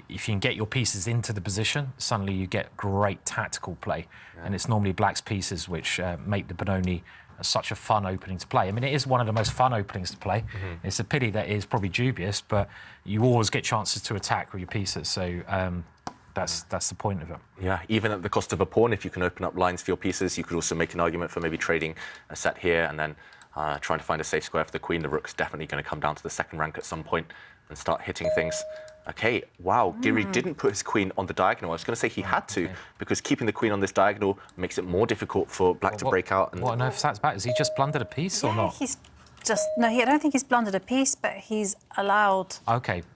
if you can get your pieces into the position, suddenly you get great tactical play. Yeah. And it's normally Black's pieces which make the Benoni such a fun opening to play. I mean, it is one of the most fun openings to play. It's a pity that it is probably dubious, but you always get chances to attack with your pieces. So that's the point of it. Yeah, even at the cost of a pawn, if you can open up lines for your pieces, you could also make an argument for maybe trading a set here and then trying to find a safe square for the queen. The rook's definitely going to come down to the second rank at some point and start hitting things. OK, wow, Giri didn't put his queen on the diagonal. I was going to say he had to, because keeping the queen on this diagonal makes it more difficult for Black to break out. And what on earth that's about? Has he just blundered a piece or not? He's just... No, I don't think he's blundered a piece, but he's allowed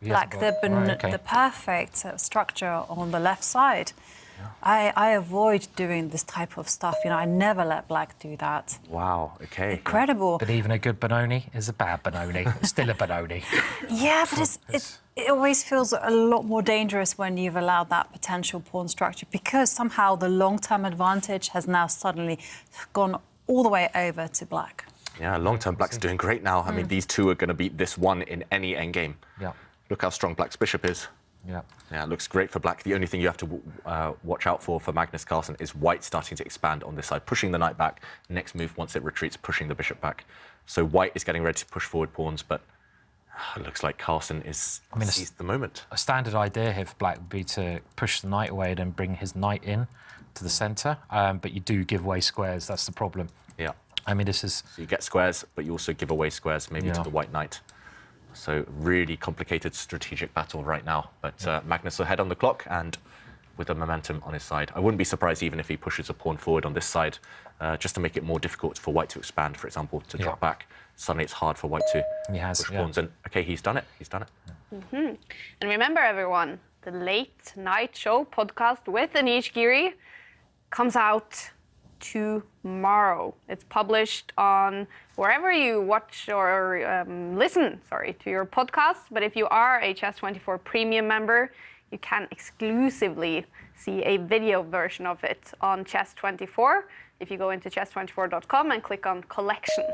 Black the perfect structure on the left side. Yeah. I avoid doing this type of stuff. I never let Black do that. Wow, OK. Incredible. But even a good Benoni is a bad Benoni. Still a Benoni. Yeah, but it always feels a lot more dangerous when you've allowed that potential pawn structure, because somehow the long-term advantage has now suddenly gone all the way over to Black. Yeah, long-term Black's doing great now. I mean, these two are going to beat this one in any endgame. Yeah. Look how strong Black's bishop is. Yeah. Yeah, it looks great for Black. The only thing you have to watch out for Magnus Carlsen is White starting to expand on this side, pushing the knight back. Next move, once it retreats, pushing the bishop back. So White is getting ready to push forward pawns, but it looks like Carlsen is seized the moment. A standard idea here for Black would be to push the knight away and then bring his knight in to the centre. But you do give away squares. That's the problem. Yeah. I mean, this is... So you get squares, but you also give away squares, maybe to the white knight. So really complicated strategic battle right now. But Magnus ahead on the clock and with the momentum on his side. I wouldn't be surprised even if he pushes a pawn forward on this side, just to make it more difficult for White to expand, for example, to drop back. Suddenly it's hard for White to push pawns in. OK, he's done it. He's done it. And remember, everyone, the Late Night Show podcast with Anish Giri comes out tomorrow. It's published on wherever you watch or listen, to your podcasts. But if you are a Chess24 Premium member, you can exclusively see a video version of it on Chess24. If you go into chess24.com and click on Collection,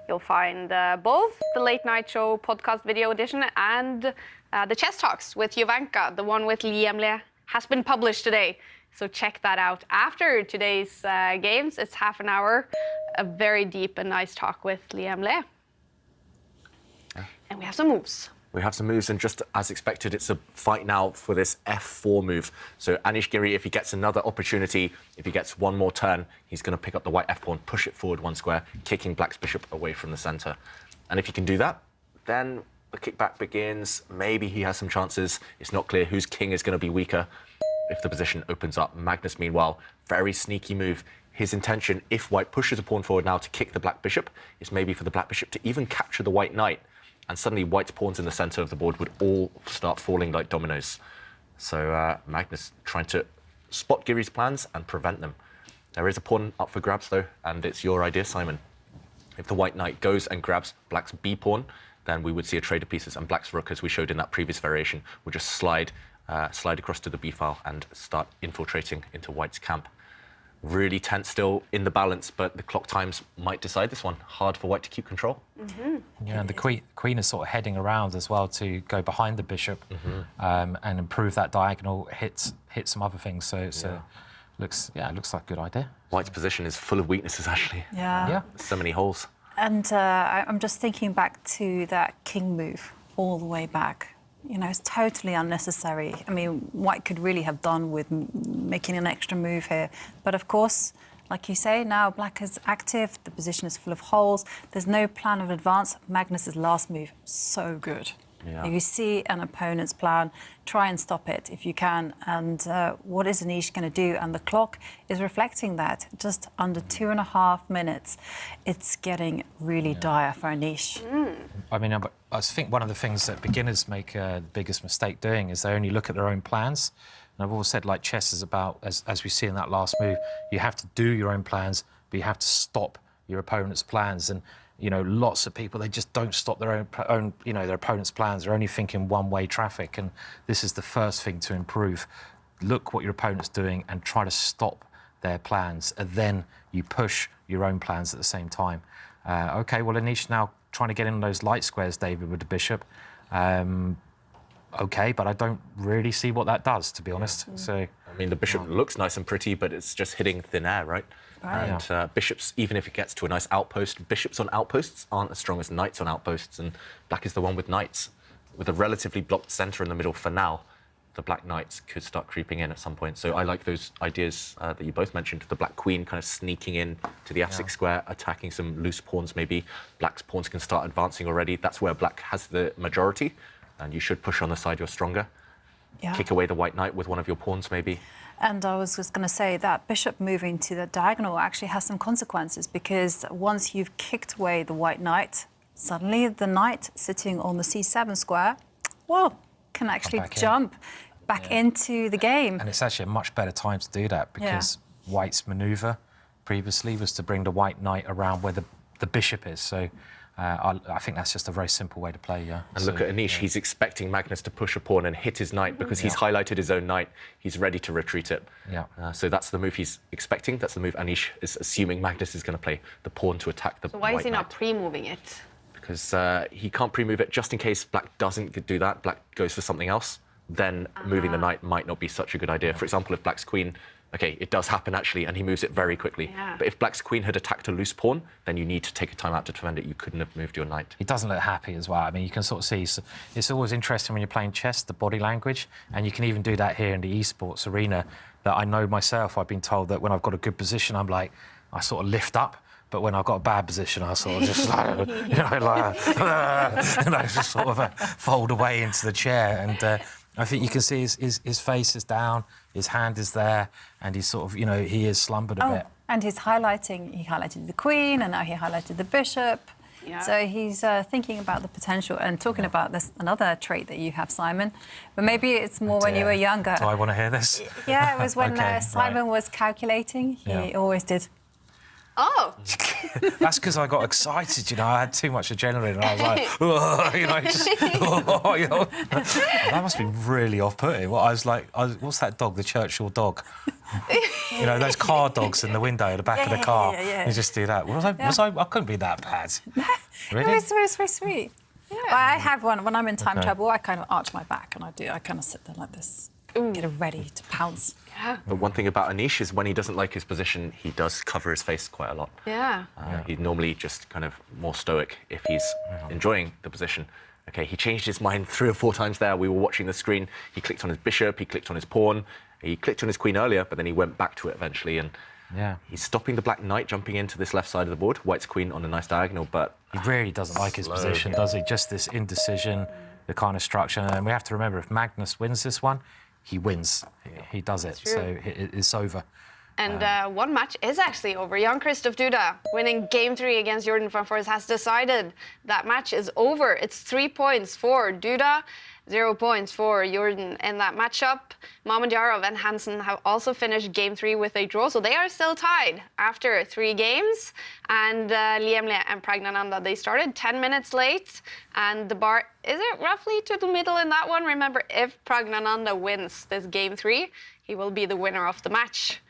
you'll find both the Late Night Show podcast video edition and the Chess Talks with Jovanka, the one with Liam Le, has been published today. So check that out. After today's games, it's half an hour, a very deep and nice talk with Liam Le. And we have some moves. We have some moves, and just as expected, it's a fight now for this f4 move. So Anish Giri, if he gets another opportunity, if he gets one more turn, he's going to pick up the white f-pawn, push it forward one square, kicking Black's bishop away from the centre. And if he can do that, then the kickback begins. Maybe he has some chances. It's not clear whose king is going to be weaker if the position opens up. Magnus, meanwhile, very sneaky move. His intention, if White pushes a pawn forward now to kick the Black bishop, is maybe for the Black bishop to even capture the White knight. And suddenly White's pawns in the centre of the board would all start falling like dominoes. So Magnus trying to spot Giri's plans and prevent them. There is a pawn up for grabs, though, and it's your idea, Simon. If the White knight goes and grabs Black's b-pawn, then we would see a trade of pieces, and Black's rook, as we showed in that previous variation, would just slide slide across to the b file and start infiltrating into white's camp. Really tense still in the balance, but the clock times might decide this one. Hard for white to keep control. Yeah, and the queen is sort of heading around as well to go behind the bishop and improve that diagonal, hit some other things. So looks like a good idea. White's position is full of weaknesses, actually. Yeah. So many holes. And I'm just thinking back to that king move all the way back. You know, it's totally unnecessary. I mean, white could really have done with making an extra move here. But of course, like you say, now black is active, the position is full of holes, there's no plan of advance. Magnus's last move, so good. Yeah. If you see an opponent's plan, try and stop it if you can. And what is Anish going to do? And the clock is reflecting that. Just under 2.5 minutes, it's getting really dire for Anish. I mean, I think one of the things that beginners make the biggest mistake doing is they only look at their own plans. And I've always said, like, chess is about, as we see in that last move, you have to do your own plans, but you have to stop your opponent's plans. And you know, lots of people, they just don't stop their own, you know, their opponent's plans. They're only thinking one-way traffic, and this is the first thing to improve. Look what your opponent's doing and try to stop their plans, and then you push your own plans at the same time. OK, well, Anish now trying to get in those light squares, David, with the bishop. OK, but I don't really see what that does, to be honest. So, I mean, the bishop looks nice and pretty, but it's just hitting thin air, right? And bishops, even if it gets to a nice outpost, bishops on outposts aren't as strong as knights on outposts, and black is the one with knights. With a relatively blocked centre in the middle for now, the black knights could start creeping in at some point. So I like those ideas that you both mentioned. The black queen kind of sneaking in to the f6 square, attacking some loose pawns maybe. Black's pawns can start advancing already. That's where black has the majority, and you should push on the side you're stronger. Kick away the white knight with one of your pawns maybe. And I was just going to say that bishop moving to the diagonal actually has some consequences, because once you've kicked away the white knight, suddenly the knight sitting on the c7 square, well, can actually jump back into the game. And it's actually a much better time to do that, because white's manoeuvre previously was to bring the white knight around where the bishop is. So I think that's just a very simple way to play, And look at Anish, he's expecting Magnus to push a pawn and hit his knight because he's highlighted his own knight. He's ready to retreat it. So that's the move he's expecting. That's the move Anish is assuming Magnus is going to play, the pawn to attack the white knight. So why is he not pre-moving it? Because he can't pre-move it just in case black doesn't do that. Black goes for something else. Then moving the knight might not be such a good idea. For example, if black's queen... OK, it does happen, actually, and he moves it very quickly. But if black's queen had attacked a loose pawn, then you need to take a time out to defend it. You couldn't have moved your knight. He doesn't look happy as well. I mean, you can sort of see... It's always interesting when you're playing chess, the body language, and you can even do that here in the esports arena, that I know myself. I've been told that when I've got a good position, I'm like, I sort of lift up. But when I've got a bad position, I sort of just like, you know, like, and I just sort of fold away into the chair. And I think you can see his face is down, his hand is there, and he's sort of, you know, he is slumbered a bit. And he highlighted the queen, and now he highlighted the bishop. So he's thinking about the potential and talking about this, another trait that you have, Simon. But maybe it's more when you were younger. Do I want to hear this? Yeah, it was when Simon was calculating. He always did. Oh! That's because I got excited, you know. I had too much adrenaline, and I was like, oh, you know, just, oh, you know. That must be really off-putting. I was like, what's that dog, the Churchill dog? You know, those car dogs in the window at the back of the car. You just do that. I couldn't be that bad. Really? No, it's very sweet. I have one. When I'm in time trouble, I kind of arch my back, and I kind of sit there like this, get ready to pounce. But one thing about Anish is when he doesn't like his position, he does cover his face quite a lot. He's normally just kind of more stoic if he's enjoying the position. OK, he changed his mind 3 or 4 times there. We were watching the screen. He clicked on his bishop, he clicked on his pawn, he clicked on his queen earlier, but then he went back to it eventually. And he's stopping the black knight jumping into this left side of the board. White's queen on a nice diagonal, but... He really doesn't like his position, does he? Just this indecision, the kind of structure. And we have to remember, if Magnus wins this one, he wins. He does it, so it's over. And one match is actually over. Jan-Krzysztof Duda winning game 3 against Jordan van Voorst has decided that match is over. It's 3 points for Duda, 0 points for Jordan in that matchup. Mamadjarov and Hansen have also finished game 3 with a draw, so they are still tied after 3 games. And Liemle and Pragnananda, they started 10 minutes late, and the bar is it roughly to the middle in that one. Remember, if Pragnananda wins this game 3, he will be the winner of the match.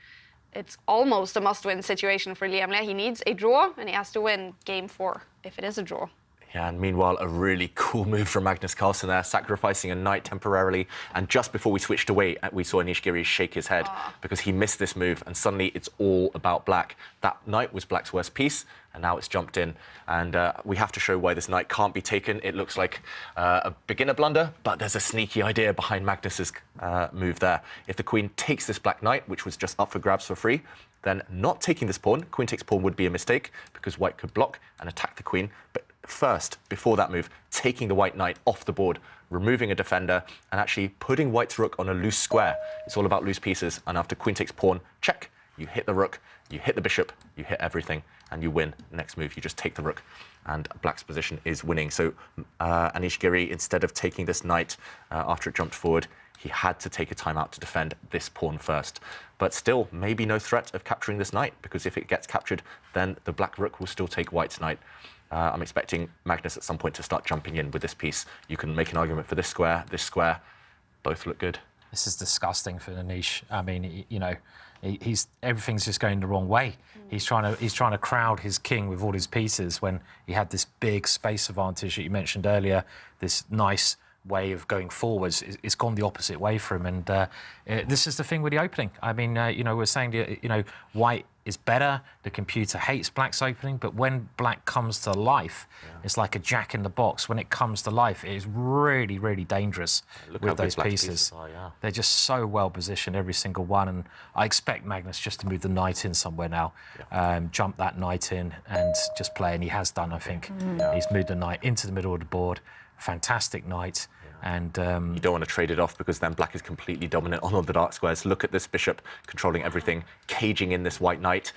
It's almost a must-win situation for Liemle. He needs a draw, and he has to win game 4 if it is a draw. Yeah, and meanwhile, a really cool move from Magnus Carlsen there, sacrificing a knight temporarily. And just before we switched away, we saw Anish Giri shake his head because he missed this move, and suddenly it's all about black. That knight was black's worst piece, and now it's jumped in. And we have to show why this knight can't be taken. It looks like a beginner blunder, but there's a sneaky idea behind Magnus's move there. If the queen takes this black knight, which was just up for grabs for free, then not taking this pawn, queen takes pawn would be a mistake because white could block and attack the queen. But first, before that move, taking the white knight off the board, removing a defender, and actually putting white's rook on a loose square. It's all about loose pieces, and after queen takes pawn, check, you hit the rook, you hit the bishop, you hit everything, and you win. Next move, you just take the rook, and black's position is winning. So Anish Giri, instead of taking this knight after it jumped forward, he had to take a timeout to defend this pawn first. But still, maybe no threat of capturing this knight, because if it gets captured, then the black rook will still take white's knight. I'm expecting Magnus at some point to start jumping in with this piece. You can make an argument for this square, both look good. This is disgusting for Anish. I mean, you know, everything's just going the wrong way. He's trying to crowd his king with all his pieces when he had this big space advantage that you mentioned earlier, this nice way of going forwards. It's gone the opposite way for him, and this is the thing with the opening. I mean, you know, we're saying, you know, white is better. The computer hates black's opening, but when black comes to life, it's like a jack in the box. When it comes to life, it is really, really dangerous with those pieces. They're just so well positioned, every single one, and I expect Magnus just to move the knight in somewhere now, jump that knight in and just play, and he has done, I think. He's moved the knight into the middle of the board. Fantastic knight. And you don't want to trade it off, because then black is completely dominant on all the dark squares. Look at this bishop controlling everything, caging in this white knight.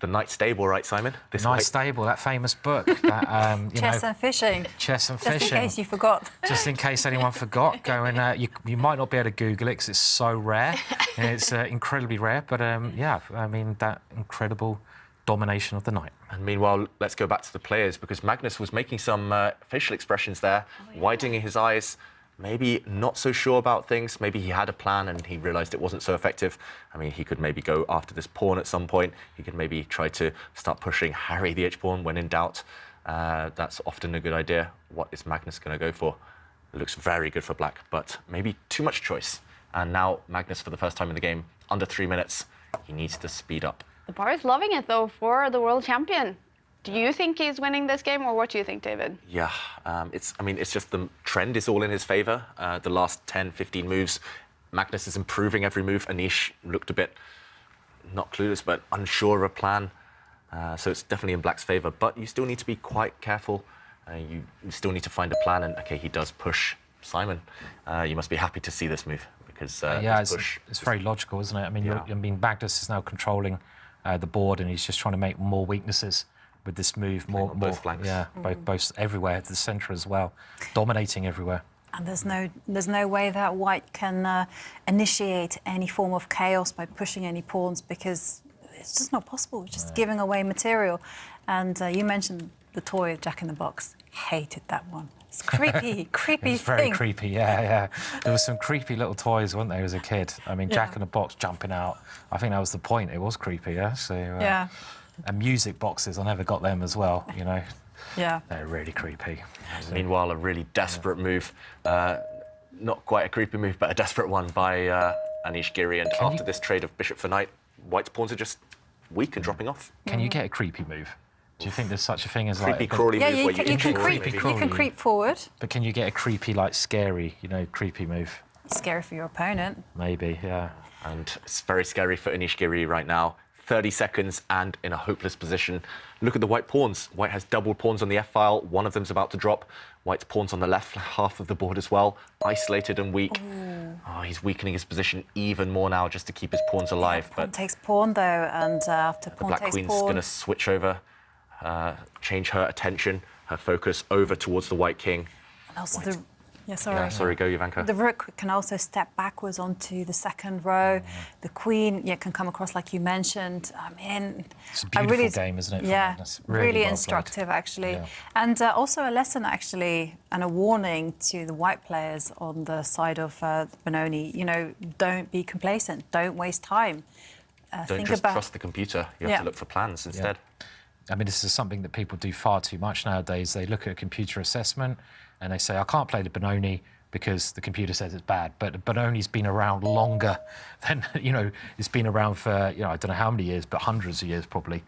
The Knight's Stable, right, Simon? This Knight's Stable, that famous book. That, you Chess know, and Fishing. Chess and Just Fishing. in case you forgot. Just in case anyone forgot, go and you might not be able to Google it because it's so rare. And it's incredibly rare, but yeah, I mean, that incredible domination of the knight. And meanwhile, let's go back to the players, because Magnus was making some facial expressions there, widening his eyes, maybe not so sure about things. Maybe he had a plan and he realized it wasn't so effective. I mean, he could maybe go after this pawn at some point. He could maybe try to start pushing Harry the h-pawn when in doubt. That's often a good idea. What is Magnus going to go for? It looks very good for black, but maybe too much choice. And now Magnus, for the first time in the game, under 3 minutes, he needs to speed up. The bar is loving it, though, for the world champion. Do you think he's winning this game, or what do you think, David? Yeah, I mean, it's just the trend is all in his favor. The last 10, 15 moves, Magnus is improving every move. Anish looked a bit, not clueless, but unsure of a plan. So it's definitely in black's favor, but you still need to be quite careful. You still need to find a plan, and okay, he does push Simon. You must be happy to see this move, because yeah, it's very logical, isn't it? I mean, I mean, Magnus is now controlling the board, and he's just trying to make more weaknesses with this move, more both flanks. Yeah, both everywhere, to the centre as well, dominating everywhere. And there's no way that white can initiate any form of chaos by pushing any pawns, because it's just not possible. It's just giving away material. And you mentioned the toy Jack in the Box. Hated that one. It's creepy, creepy It was very creepy, yeah. There were some creepy little toys, weren't there, as a kid? I mean, Jack in the Box jumping out. I think that was the point. It was creepy, yeah. So yeah. And music boxes, I never got them as well, you know. Yeah. They're really creepy. Meanwhile, a really desperate move. Not quite a creepy move, but a desperate one by Anish Giri. And after this trade of bishop for knight, white's pawns are just weak and dropping off. Can you get a creepy move? Do you think there's such a thing as creepy, like crawly yeah, move where you can creep forward. But can you get a creepy, like scary, you know, creepy move? Scary for your opponent. Maybe, yeah. And it's very scary for Anish Giri right now. 30 seconds and in a hopeless position. Look at the white pawns. White has double pawns on the F-file. One of them's about to drop. White's pawns on the left half of the board as well. Isolated and weak. Oh, he's weakening his position even more now just to keep his pawns alive. Pawn takes pawn, though, and after The pawn black takes queen's pawn... going to switch over, change her attention, her focus over towards the white king. And also White. Yeah, sorry. Yeah, sorry, go, Ivanka. The rook can also step backwards onto the second row. The queen, can come across like you mentioned. I mean, it's a beautiful game, isn't it? For Yeah, Magnus? really well instructive, played. actually. Yeah. And also a lesson, actually, and a warning to the white players on the side of Benoni. Don't be complacent. Don't waste time. Don't just trust the computer. You have to look for plans instead. I mean, this is something that people do far too much nowadays. They look at a computer assessment and they say, I can't play the Benoni because the computer says it's bad. But the Benoni's been around longer than, it's been around for, I don't know how many years, but hundreds of years probably.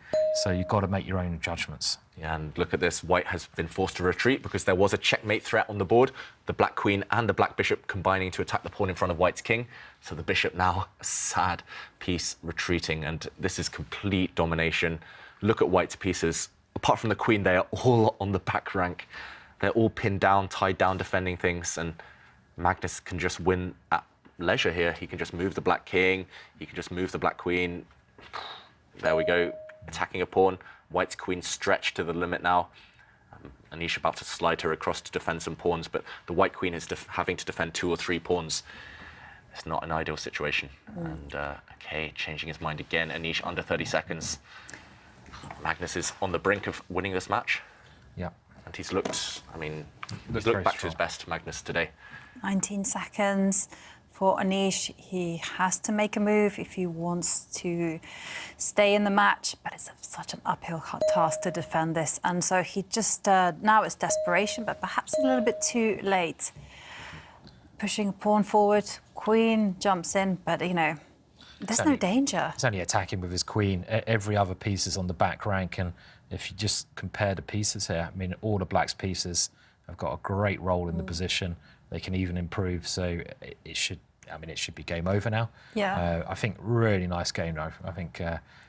So you've got to make your own judgments. Yeah, and look at this. White has been forced to retreat because there was a checkmate threat on the board. The black queen and the black bishop combining to attack the pawn in front of White's king. So the bishop now, a sad piece, retreating. And this is complete domination. Look at White's pieces. Apart from the queen, they are all on the back rank. They're all pinned down, tied down, defending things. And Magnus can just win at leisure here. He can just move the black king. He can just move the black queen. There we go, attacking a pawn. White's queen stretched to the limit now. Anish about to slide her across to defend some pawns, but the white queen is having to defend 2 or 3 pawns. It's not an ideal situation. And okay, changing his mind again. Anish under 30 seconds. Magnus is on the brink of winning this match. Yeah. And he's looked back to his best, Magnus, today. 19 seconds for Anish. He has to make a move if he wants to stay in the match, but it's such an uphill task to defend this. And so he just, now it's desperation, but perhaps a little bit too late. Pushing a pawn forward, queen jumps in, but, there's no danger. He's only attacking with his queen. Every other piece is on the back rank, and if you just compare the pieces here, I mean, all the black's pieces have got a great role in the position. They can even improve, so it should be game over now. Yeah. I think really nice game, though. I think,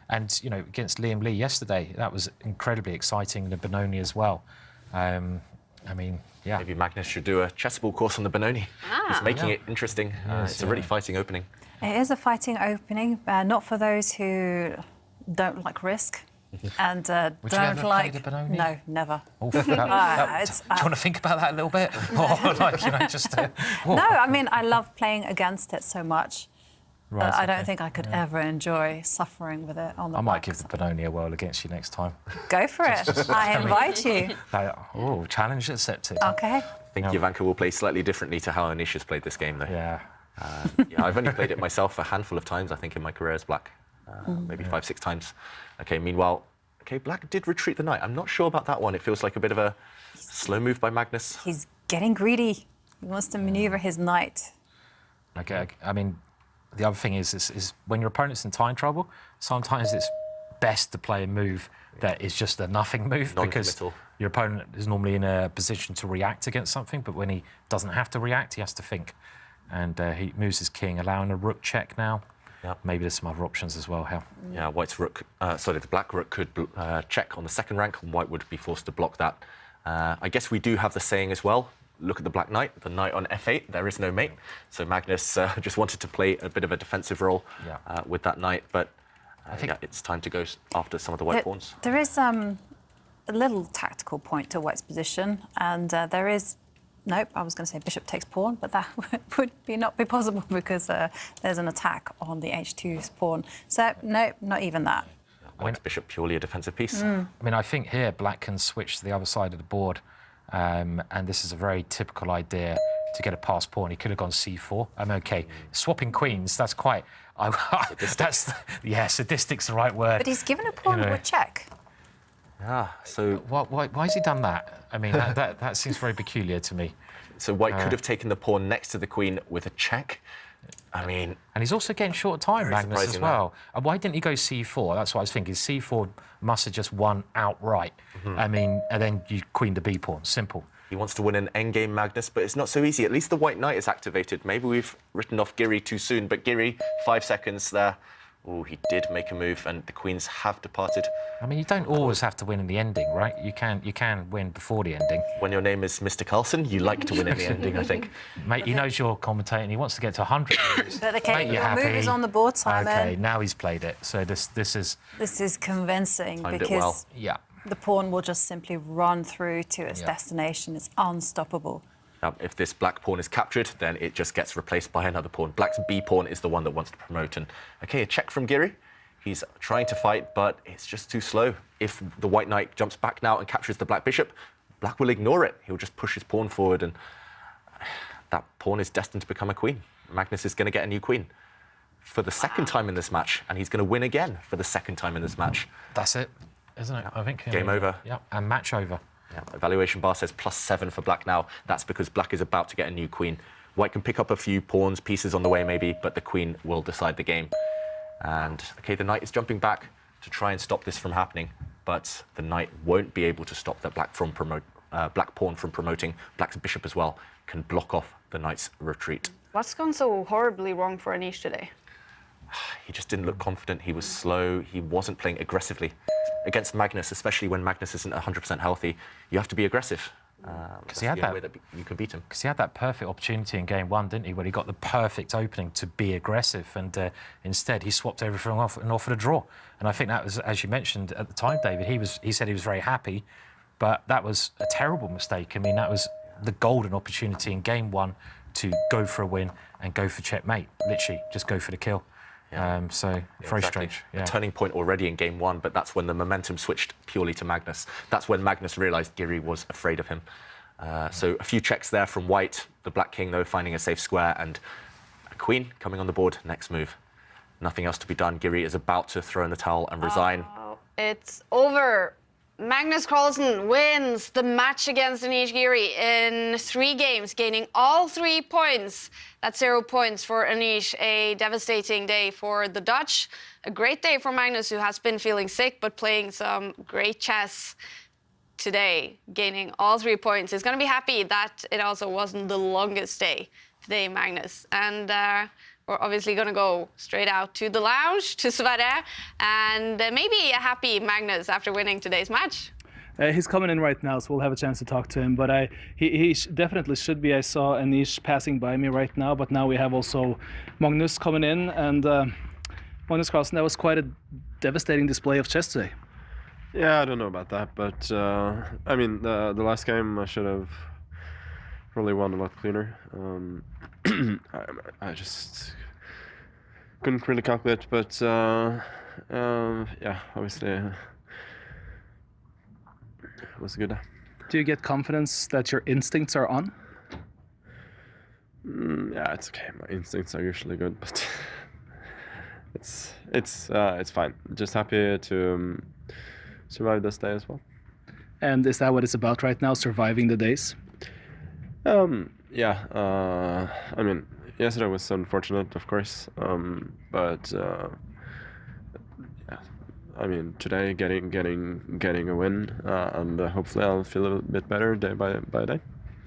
and against Liam Lee yesterday, that was incredibly exciting. The Benoni as well. I mean, yeah. Maybe Magnus should do a chessable course on the Benoni. He's making it interesting. It's a really fighting opening. It is a fighting opening, not for those who don't like risk. And Would you ever play the Benoni? No, never. Oh, do you want to think about that a little bit? Or No, I mean, I love playing against it so much. Right, I don't think I could ever enjoy suffering with it on the I might give the Benoni a whirl against you next time. Go for it. I invite you. Challenge accepted. Okay. I think Ivanka will play slightly differently to how Anish has played this game, though. Yeah. I've only played it myself a handful of times, I think, in my career as black. Maybe 5, 6 times. Okay, meanwhile, black did retreat the knight. I'm not sure about that one. It feels like a bit of a slow move by Magnus. He's getting greedy. He wants to maneuver his knight. Okay, I mean, the other thing is when your opponent's in time trouble, sometimes it's best to play a move that is just a nothing move because your opponent is normally in a position to react against something, but when he doesn't have to react, he has to think. And he moves his king, allowing a rook check now. Yep. Maybe there's some other options as well, Hal. Yeah, the black rook could check on the second rank, and white would be forced to block that. I guess we do have the saying as well. Look at the black knight, the knight on f8, there is no mate. So Magnus just wanted to play a bit of a defensive role with that knight, but I think it's time to go after some of the white pawns. There is a little tactical point to white's position, and there is... Nope, I was going to say bishop takes pawn, but that would not be possible because there's an attack on the h2's pawn. So, nope, not even that. White's bishop purely a defensive piece. I mean, I think here black can switch to the other side of the board, and this is a very typical idea to get a passed pawn. He could have gone c4. I'm okay. Swapping queens, that's quite... sadistic's the right word. But he's given a pawn a check. Yeah, so... Why has he done that? I mean, that seems very peculiar to me. So white could have taken the pawn next to the queen with a check. I mean... And he's also getting short time, Magnus, as well. And why didn't he go c4? That's what I was thinking. c4 must have just won outright. I mean, and then you queen the b pawn. Simple. He wants to win an endgame, Magnus, but it's not so easy. At least the white knight is activated. Maybe we've written off Giri too soon, but Giri, 5 seconds there. Oh, he did make a move, and the queens have departed. I mean, you don't always have to win in the ending, right? You can win before the ending. When your name is Mr. Carlsen, you like to win in the ending, I think. Mate, he knows you're commentating. He wants to get to 100 moves. But okay, Mate, you're your happy. move is on the board, Simon. Okay, now he's played it. So this is... This is convincing Timed it because well. Yeah. the pawn will just simply run through to its destination. It's unstoppable. If this black pawn is captured, then it just gets replaced by another pawn. Black's B pawn is the one that wants to promote. And okay, a check from Giri. He's trying to fight, but it's just too slow. If the white knight jumps back now and captures the black bishop, black will ignore it. He'll just push his pawn forward, and that pawn is destined to become a queen. Magnus is going to get a new queen for the second time in this match, and he's going to win again for the second time in this match. That's it, isn't it? I think. Game over. Yeah, and match over. Yeah, evaluation bar says +7 for black now. That's because black is about to get a new queen. White can pick up a few pawns, pieces on the way maybe, but the queen will decide the game. And, okay, the knight is jumping back to try and stop this from happening, but the knight won't be able to stop the black pawn from promoting. Black's bishop as well can block off the knight's retreat. What's gone so horribly wrong for Anish today? He just didn't look confident. He was slow. He wasn't playing aggressively. Against Magnus, especially when Magnus isn't 100% healthy, you have to be aggressive. Because he had that way that you can beat him. Because he had that perfect opportunity in game one, didn't he? When he got the perfect opening to be aggressive, and instead he swapped everything off and offered a draw. And I think that was, as you mentioned at the time, David. He said he was very happy, but that was a terrible mistake. I mean, that was the golden opportunity in game one to go for a win and go for checkmate. Literally, just go for the kill. Very strange. Yeah. A turning point already in game one, but that's when the momentum switched purely to Magnus. That's when Magnus realised Giri was afraid of him. So a few checks there from White. The Black King, though, finding a safe square, and a queen coming on the board. Next move. Nothing else to be done. Giri is about to throw in the towel and resign. Oh, it's over. Magnus Carlsen wins the match against Anish Giri in 3 games, gaining all 3 points. That's 0 points for Anish. A devastating day for the Dutch. A great day for Magnus, who has been feeling sick, but playing some great chess today, gaining all 3 points. He's going to be happy that it also wasn't the longest day today, Magnus. And we're obviously going to go straight out to the lounge, to Sverre, and maybe a happy Magnus after winning today's match. He's coming in right now, so we'll have a chance to talk to him. But he definitely should be. I saw Anish passing by me right now, but now we have also Magnus coming in. And Magnus Carlsen, that was quite a devastating display of chess today. Yeah, I don't know about that, but I mean, the last game I should have probably won a lot cleaner. I just couldn't really calculate, but yeah, obviously it was good. Do you get confidence that your instincts are on? Yeah, it's okay. My instincts are usually good, but it's fine. Just happy to survive this day as well. And is that what it's about right now, surviving the days? Yeah, I mean, yesterday was unfortunate, of course, but yeah, I mean, today getting a win, and hopefully I'll feel a little bit better day by day.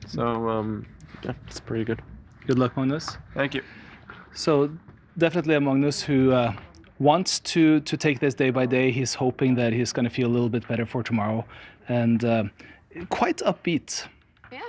So yeah, it's pretty good. Good luck, Magnus. Thank you. So definitely a Magnus who wants to take this day by day. He's hoping that he's going to feel a little bit better for tomorrow, and quite upbeat. Yeah.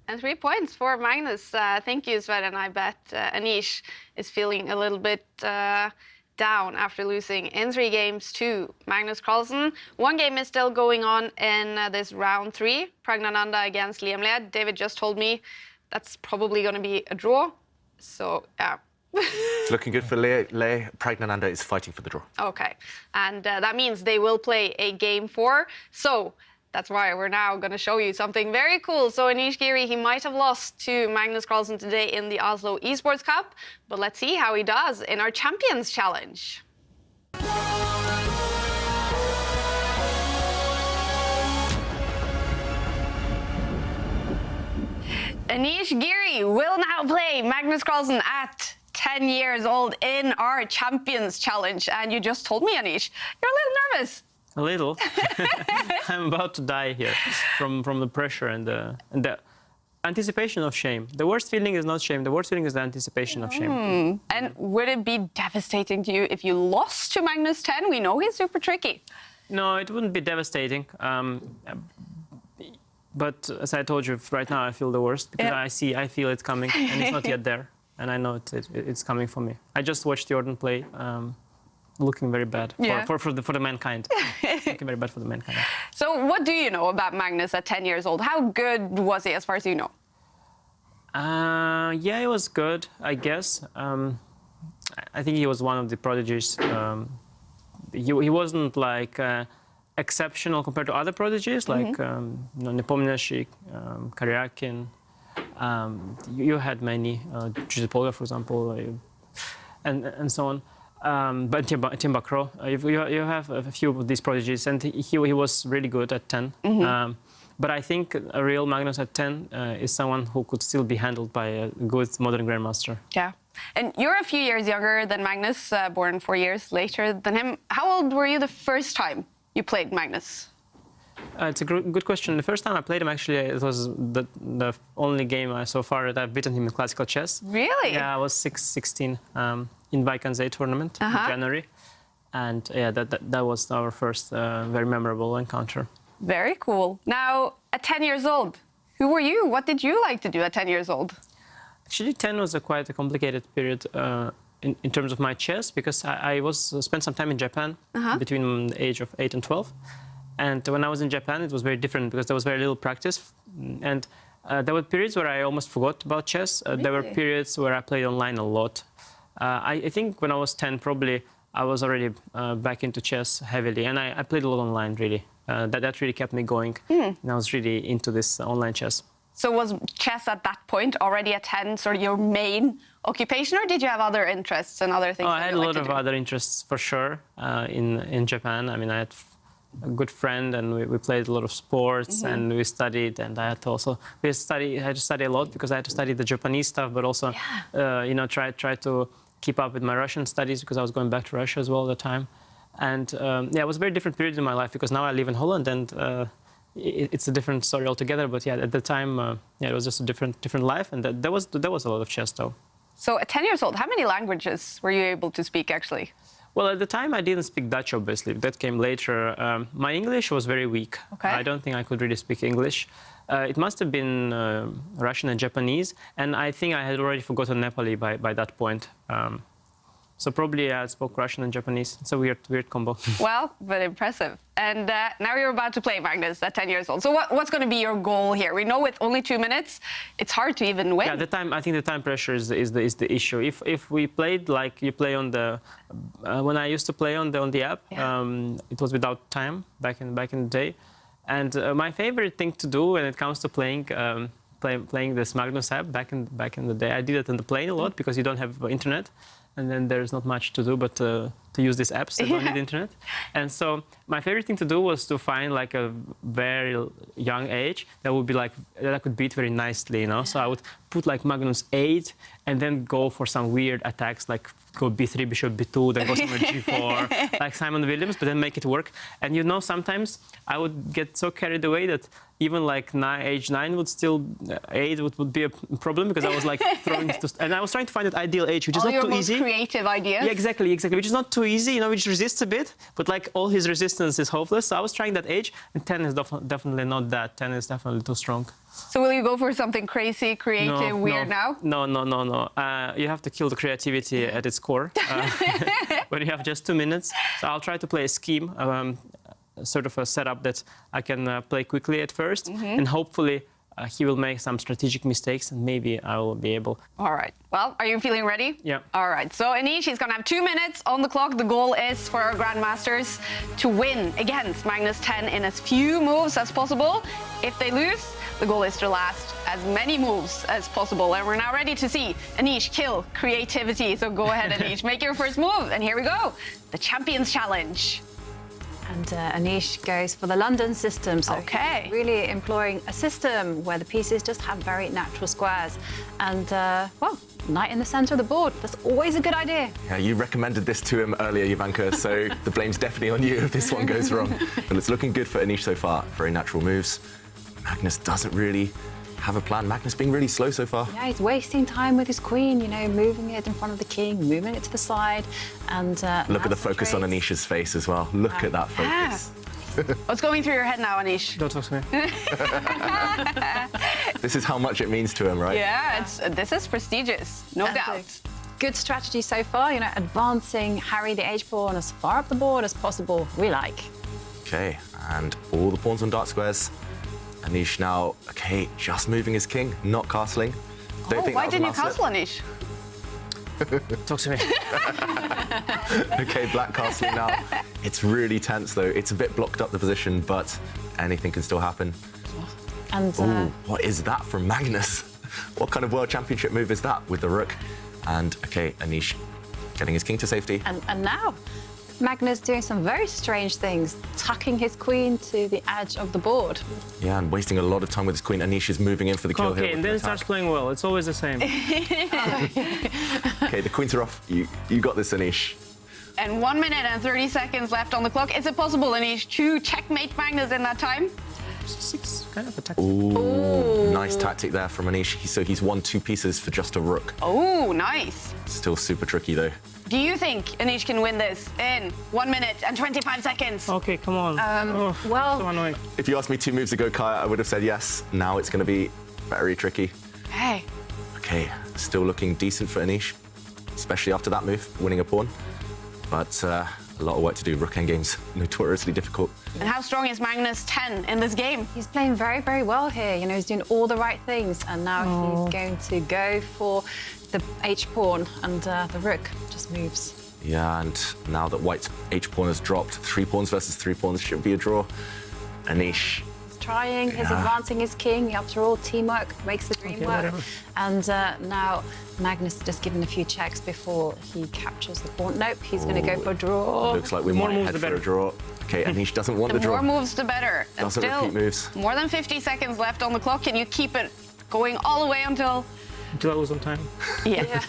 And 3 points for Magnus. Thank you, Sverre. And I bet Anish is feeling a little bit down after losing in 3 games to Magnus Carlsen. 1 game is still going on in this round 3. Pragnananda against Liam Laird. David just told me that's probably going to be a draw. So, yeah. It's looking good for Lei. Pragnananda is fighting for the draw. Okay. And that means they will play a game 4. So, that's why we're now going to show you something very cool. So Anish Giri, he might have lost to Magnus Carlsen today in the Oslo Esports Cup, but let's see how he does in our Champions Challenge. Anish Giri will now play Magnus Carlsen at 10 years old in our Champions Challenge. And you just told me, Anish, you're a little nervous. A little. I'm about to die here from the pressure and anticipation of shame. The worst feeling is not shame. The worst feeling is the anticipation of shame. And would it be devastating to you if you lost to Magnus 10? We know he's super tricky. No, it wouldn't be devastating. But as I told you, right now I feel the worst because I feel it coming, and it's not yet there. And I know it's coming for me. I just watched Jordan play, looking very bad for the mankind. Looking very bad for the mankind. So what do you know about Magnus at 10 years old? How good was he as far as you know? Yeah, he was good, I guess. I think he was one of the prodigies. He wasn't like exceptional compared to other prodigies, like Nepomniachtchi, Karyakin. You had many, Giuseppe, for example, and so on. But Tim Bakro, you have a few of these prodigies, and he was really good at 10. But I think a real Magnus at 10 is someone who could still be handled by a good modern grandmaster. Yeah. And you're a few years younger than Magnus, born 4 years later than him. How old were you the first time you played Magnus? It's a good question. The first time I played him, actually, it was the only game so far that I've beaten him in classical chess. Really? Yeah, I was 16 in Vaikanzé tournament in January. And yeah, that was our first very memorable encounter. Very cool. Now, at 10 years old, who were you? What did you like to do at 10 years old? Actually, 10 was quite a complicated period in terms of my chess, because I spent some time in Japan between the age of 8 and 12. And when I was in Japan, it was very different because there was very little practice. And there were periods where I almost forgot about chess. There were periods where I played online a lot. I think when I was 10, probably I was already back into chess heavily. And I played a lot online, really. That really kept me going. And I was really into this online chess. So was chess at that point, already at 10, sort of your main occupation, or did you have other interests and other things? I had a lot of other interests, for sure, in Japan. I mean, I had a good friend, and we played a lot of sports, and we studied, and I had to also I had to study a lot because I had to study the Japanese stuff, but also try to keep up with my Russian studies because I was going back to Russia as well at the time. And yeah, it was a very different period in my life because now I live in Holland, and it's a different story altogether. But yeah, at the time, yeah, it was just a different life, and there was a lot of chess though. So at 10 years old, how many languages were you able to speak actually? Well, at the time, I didn't speak Dutch, obviously. That came later. My English was very weak. Okay. I don't think I could really speak English. It must have been Russian and Japanese, and I think I had already forgotten Nepali by that point. So probably I spoke Russian and Japanese. It's a weird combo. Well, but impressive. And now you're about to play Magnus at 10 years old. So what's going to be your goal here? We know with only 2 minutes, it's hard to even win. Yeah, I think the time pressure is the issue. If we played like you play on the, when I used to play on the app, it was without time back in the day. And my favorite thing to do when it comes to playing this Magnus app back in the day, I did it on the plane a lot because you don't have internet. And then there's not much to do but to use these apps that don't need internet. And so my favorite thing to do was to find like a very young age that would be like, that I could beat very nicely, you know? So I would put like Magnus 8 and then go for some weird attacks like go b3, bishop b2, then go somewhere g4, like Simon Williams, but then make it work. And you know, sometimes I would get so carried away that even like age 9 would still, 8 would be a problem because I was like throwing to, and I was trying to find that ideal age, which is not too easy. Creative ideas. Yeah, exactly, which is not too easy, you know, which resists a bit, but like all his resistance is hopeless. So I was trying that age, and 10 is definitely not that. 10 is definitely too strong. So will you go for something crazy, creative, weird now? No. You have to kill the creativity at its core when you have just 2 minutes. So I'll try to play a scheme, sort of a setup that I can play quickly at first, and hopefully he will make some strategic mistakes, and maybe I will be able. All right. Well, are you feeling ready? Yeah. All right. So Anish, he's going to have 2 minutes on the clock. The goal is for our grandmasters to win against Magnus 10 in as few moves as possible. If they lose, the goal is to last as many moves as possible. And we're now ready to see Anish kill creativity. So go ahead, Anish, make your first move. And here we go. The Champions Challenge. And Anish goes for the London system. So really employing a system where the pieces just have very natural squares. And, well, knight in the centre of the board. That's always a good idea. Yeah, you recommended this to him earlier, Ivanka, so the blame's definitely on you if this one goes wrong. But it's looking good for Anish so far. Very natural moves. Magnus doesn't really have a plan. Magnus being really slow so far. Yeah, he's wasting time with his queen, you know, moving it in front of the king, moving it to the side, and look at the focus on Anish's face as well. Look at that focus. What's going through your head now, Anish? Don't talk to me. This is how much it means to him, right? Yeah, this is prestigious, no doubt. Good strategy so far, you know, advancing Harry the H-pawn as far up the board as possible. We like. Okay, and all the pawns on dark squares. Anish now, okay, just moving his king, not castling. Oh, why didn't you castle, Anish? Talk to me. Okay, black castling now. It's really tense though. It's a bit blocked up the position, but anything can still happen. And ooh, what is that from Magnus? What kind of world championship move is that with the rook? And okay, Anish getting his king to safety. And now Magnus doing some very strange things, tucking his queen to the edge of the board. Yeah, and wasting a lot of time with his queen. Anish is moving in for the kill here. Okay, and then starts playing well. It's always the same. Okay, the queens are off. You got this, Anish. And 1 minute and 30 seconds left on the clock. Is it possible, Anish, to checkmate Magnus in that time? Six, kind of a tactic. Ooh, nice tactic there from Anish. So he's won 2 pieces for just a rook. Oh, nice. Still super tricky though. Do you think Anish can win this in 1 minute and 25 seconds? Okay, come on. Well, so annoying. If you asked me 2 moves ago, Kaja, I would have said yes. Now it's going to be very tricky. Hey. Okay, still looking decent for Anish, especially after that move, winning a pawn. But a lot of work to do. Rook endgame's notoriously difficult. And how strong is Magnus 10 in this game? He's playing very, very well here. You know, he's doing all the right things, and now he's going to go for the H-pawn, and the rook just moves. Yeah, and now that white's H-pawn has dropped, 3 pawns versus 3 pawns should be a draw. Anish. He's trying, he's advancing his king. After all, teamwork makes the dream work. Whatever. And now Magnus just giving a few checks before he captures the pawn. Nope, he's going to go for a draw. Looks like we might head for a draw. Okay, Anish doesn't want the draw. The more moves, the better. And Doesn't still, repeat moves. more than 50 seconds left on the clock. Can you keep it going all the way until... Until I lose on time. Yeah.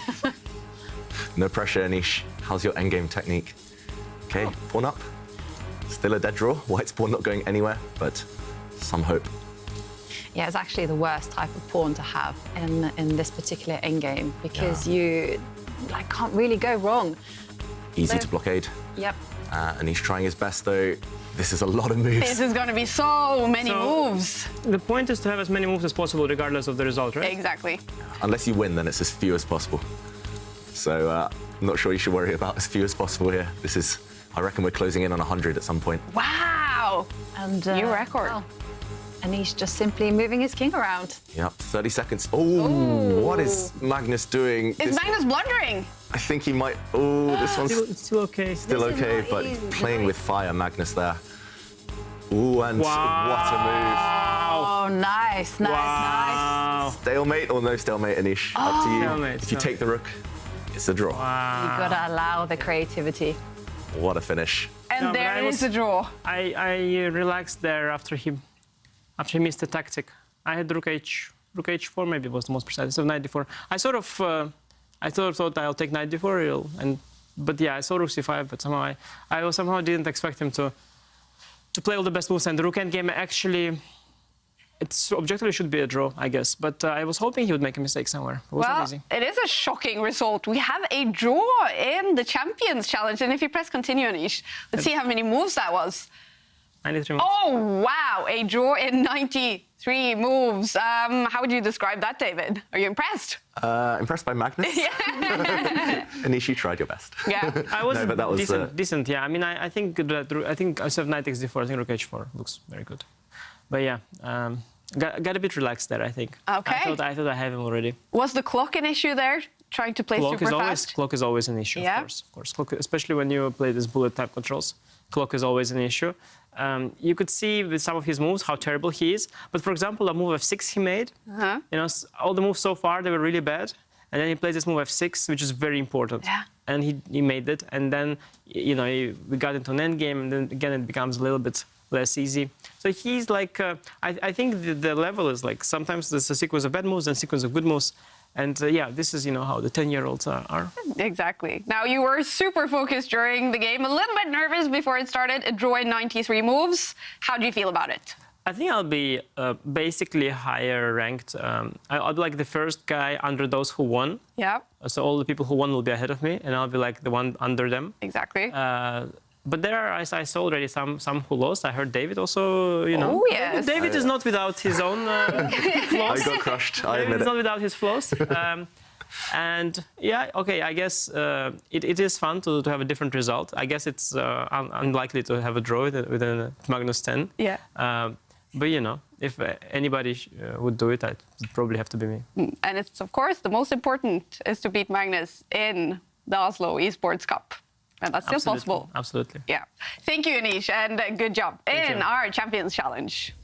No pressure, Anish. How's your endgame technique? Okay, pawn up. Still a dead draw. White's pawn not going anywhere, but some hope. Yeah, it's actually the worst type of pawn to have in this particular endgame, because you can't really go wrong. Easy to blockade. Yep. Anish trying his best though. This is a lot of moves. This is going to be so many moves. The point is to have as many moves as possible, regardless of the result, right? Exactly. Unless you win, then it's as few as possible. So I'm not sure you should worry about as few as possible here. This is, I reckon we're closing in on 100 at some point. Wow. And new record. Well, Anish just simply moving his king around. Yep, 30 seconds. Oh, what is Magnus doing? Is Magnus blundering? I think he might. Oh, this one's still okay. Still okay, but playing with fire, Magnus there. Ooh, and what a move. Oh, nice, nice. Stalemate or no stalemate, Anish? Up to you. Stalemate, If you take the rook, it's a draw. You've got to allow the creativity. What a finish. And there is a draw. I relaxed there after he missed the tactic. I had rook h4 maybe was the most precise. So knight d4. I sort of thought I'll take knight d4, but yeah, I saw rook c5, but somehow I somehow didn't expect him to play all the best moves. And the rook endgame actually, it's objectively should be a draw, I guess. But I was hoping he would make a mistake somewhere. It wasn't easy. It is a shocking result. We have a draw in the Champions Challenge, and if you press continue, Anish, let's see how many moves that was. 93 moves. Oh, wow, a draw in 93 moves. How would you describe that, David? Are you impressed? Impressed by Magnus? Anish, you tried your best. Yeah. I was, but that was decent, yeah. I mean, I think instead of knight takes d4, I think rook h4 looks very good. But yeah, got a bit relaxed there, I think. Okay. I thought I have him already. Was the clock an issue there? Trying to play super fast? Clock is always an issue, of course. Clock, especially when you play these bullet type controls. Clock is always an issue. You could see with some of his moves how terrible he is. But for example, a move f6 he made, you know, all the moves so far, they were really bad. And then he plays this move f6, which is very important. Yeah. And he made it. And then, you know, we got into an endgame, and then again it becomes a little bit less easy. So he's like, I think the level is like, sometimes there's a sequence of bad moves and a sequence of good moves. And yeah, this is, you know, how the 10-year-olds are. Exactly. Now, you were super focused during the game, a little bit nervous before it started. A draw in 93 moves. How do you feel about it? I think I'll be basically higher ranked. I'll be like the first guy under those who won. Yeah. So all the people who won will be ahead of me, and I'll be like the one under them. Exactly. But there are, as I saw already, some who lost. I heard David also, you know. Oh, yes. David is not without his own flaws. I got crushed, I admit David is it. not without his flaws. And yeah, okay, I guess it is fun to have a different result. I guess it's unlikely to have a draw with a Magnus 10. Yeah. But, you know, if anybody would do it, I'd probably have to be me. And it's, of course, the most important is to beat Magnus in the Oslo Esports Cup. And that's still possible. Absolutely. Yeah. Thank you, Anish, and good job in our Champions Challenge.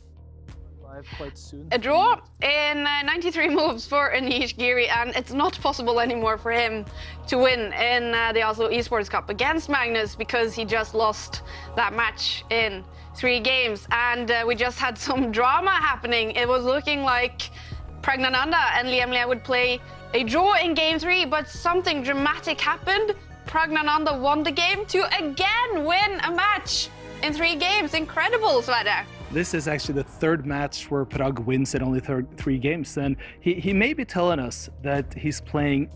Live quite soon. A draw in 93 moves for Anish Giri, and it's not possible anymore for him to win in the Oslo Esports Cup against Magnus because he just lost that match in 3 games. And we just had some drama happening. It was looking like Pragnananda and Liam Liam would play a draw in game 3, but something dramatic happened. Pragnananda won the game to again win a match in 3 games. Incredible, Sverre. This is actually the 3rd match where Prag wins in only 3 games, and he may be telling us that he's playing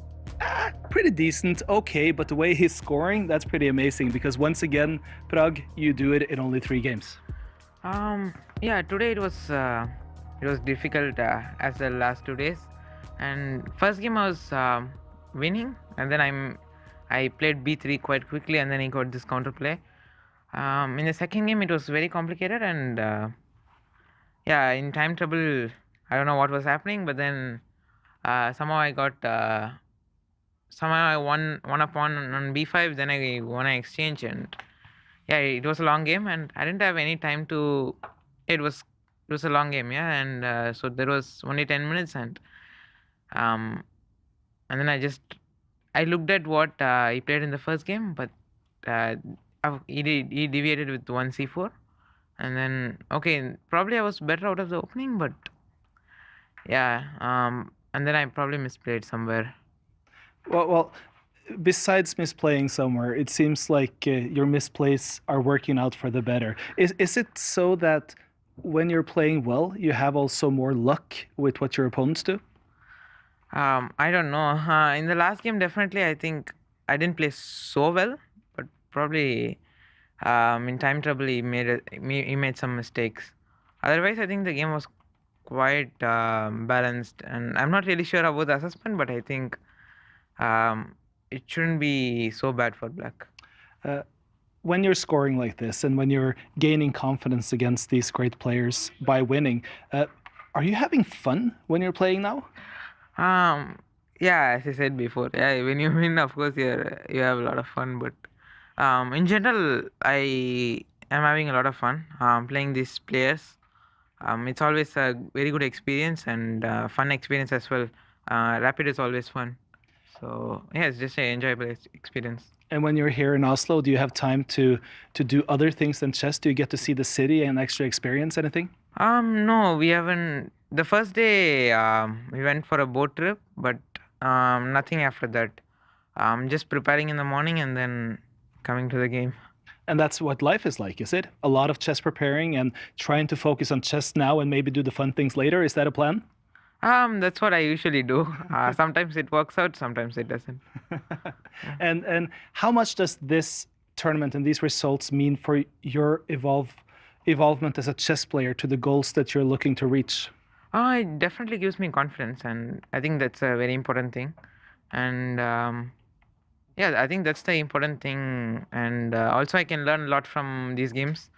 pretty decent, okay, but the way he's scoring, that's pretty amazing, because once again, Prag, you do it in only 3 games. Yeah, today it was difficult as the last 2 days, and first game I was winning, and then I played B3 quite quickly, and then he got this counterplay. In the second game, it was very complicated, and yeah, in time trouble, I don't know what was happening, but then somehow I won up on B5, then I won an exchange, and yeah, it was a long game, and I didn't have any time to. It was a long game, yeah, and so there was only 10 minutes, and then I looked at what he played in the first game, but he deviated with 1c4, and then okay, probably I was better out of the opening, but yeah, and then I probably misplayed somewhere. Well, besides misplaying somewhere, it seems like your misplays are working out for the better. Is it so that when you're playing well, you have also more luck with what your opponents do? I don't know. In the last game, definitely, I think I didn't play so well, but probably in time trouble he made some mistakes. Otherwise, I think the game was quite balanced, and I'm not really sure about the assessment, but I think it shouldn't be so bad for Black. When you're scoring like this, and when you're gaining confidence against these great players by winning, are you having fun when you're playing now? Yeah, as I said before, yeah, when you win, of course, you have a lot of fun. But in general, I am having a lot of fun playing these players. It's always a very good experience and fun experience as well. Rapid is always fun. So yeah, it's just an enjoyable experience. And when you're here in Oslo, do you have time to do other things than chess? Do you get to see the city and extra experience anything? No, we haven't. The first day we went for a boat trip, but nothing after that. Just preparing in the morning and then coming to the game. And that's what life is like, is it? A lot of chess preparing and trying to focus on chess now and maybe do the fun things later. Is that a plan? That's what I usually do. Sometimes it works out, sometimes it doesn't. And how much does this tournament and these results mean for your evolvement as a chess player to the goals that you're looking to reach? It definitely gives me confidence, and I think that's a very important thing. And yeah, I think that's the important thing. And also I can learn a lot from these games,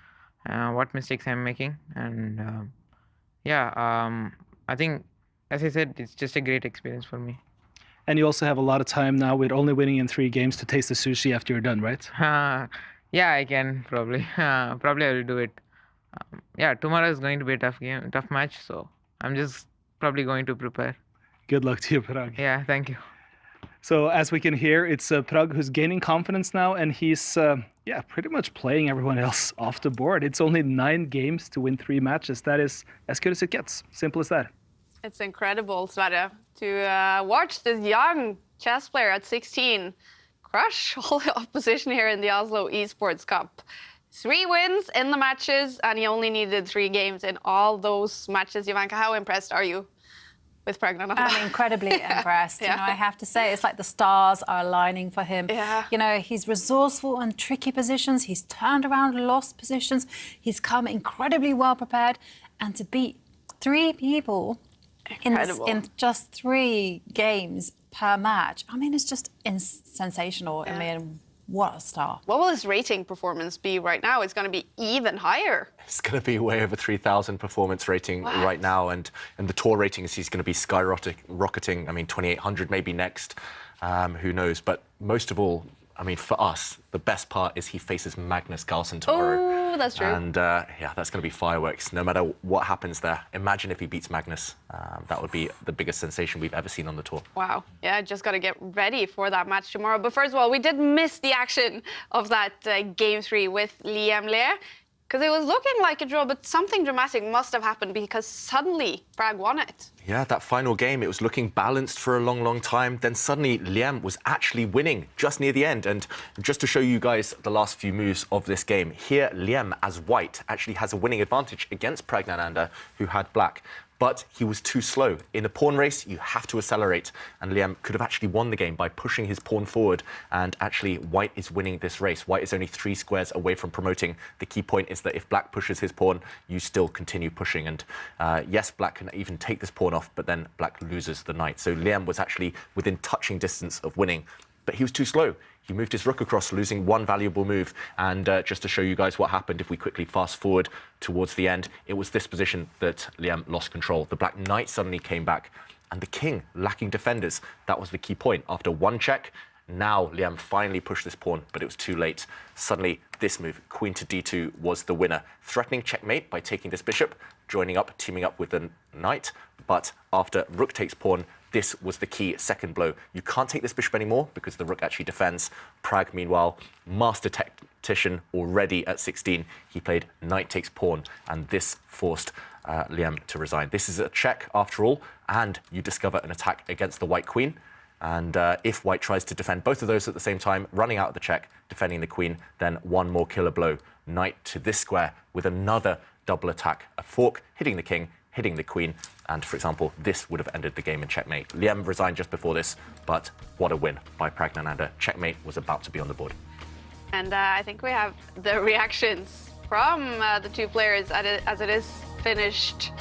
what mistakes I'm making. And yeah, I think, as I said, it's just a great experience for me. And you also have a lot of time now with only winning in 3 games to taste the sushi after you're done, right? Yeah, I can probably. Probably I will do it. Yeah, tomorrow is going to be a tough match, so I'm just probably going to prepare. Good luck to you, Prag. Yeah, thank you. So as we can hear, it's Prag who's gaining confidence now, and he's pretty much playing everyone else off the board. It's only 9 games to win 3 matches. That is as good as it gets. Simple as that. It's incredible, Sverre, to watch this young chess player at 16 crush all the opposition here in the Oslo Esports Cup. 3 wins in the matches, and he only needed 3 games in all those matches. Jovanka, how impressed are you with Pragnananda? I'm incredibly impressed. Yeah. You know, I have to say, it's like the stars are aligning for him. Yeah. You know, he's resourceful in tricky positions. He's turned around lost positions. He's come incredibly well prepared. And to beat 3 people in just 3 games per match, I mean, it's just sensational. Yeah. I mean, what a star. What will his rating performance be right now? It's going to be even higher. It's going to be way over 3,000 performance rating right now, and the tour ratings, he's going to be skyrocketing. I mean, 2,800 maybe next. Who knows? But most of all, I mean, for us, the best part is he faces Magnus Carlsen tomorrow. Oh, that's true. And yeah, that's going to be fireworks, no matter what happens there. Imagine if he beats Magnus. That would be the biggest sensation we've ever seen on the tour. Wow. Yeah, just got to get ready for that match tomorrow. But first of all, we did miss the action of that Game 3 with Liam Le, because it was looking like a draw, but something dramatic must have happened because suddenly Prague won it. Yeah, that final game, it was looking balanced for a long, long time. Then suddenly Liam was actually winning just near the end. And just to show you guys the last few moves of this game, here Liam as white actually has a winning advantage against Pragnananda, who had black. But he was too slow. In a pawn race, you have to accelerate. And Liam could have actually won the game by pushing his pawn forward. And actually, white is winning this race. White is only 3 squares away from promoting. The key point is that if black pushes his pawn, you still continue pushing. And yes, black can even take this pawn off, but then black loses the knight. So Liam was actually within touching distance of winning. But he was too slow. He moved his rook across, losing 1 valuable move. And just to show you guys what happened, if we quickly fast forward towards the end, it was this position that Liam lost control. The black knight suddenly came back, and the king lacking defenders. That was the key point. After 1 check, now Liam finally pushed this pawn, but it was too late. Suddenly, this move, queen to d2, was the winner, threatening checkmate by taking this bishop, joining up, teaming up with the knight. But after rook takes pawn, this was the key second blow. You can't take this bishop anymore because the rook actually defends. Prague, meanwhile, master tactician already at 16. He played knight takes pawn, and this forced Liam to resign. This is a check after all, and you discover an attack against the white queen. And if white tries to defend both of those at the same time, running out of the check, defending the queen, then 1 more killer blow. Knight to this square with another double attack. A fork hitting the king, hitting the queen, and for example, this would have ended the game in checkmate. Liam resigned just before this, but what a win by Pragnananda. Checkmate was about to be on the board. And I think we have the reactions from the 2 players as it is finished.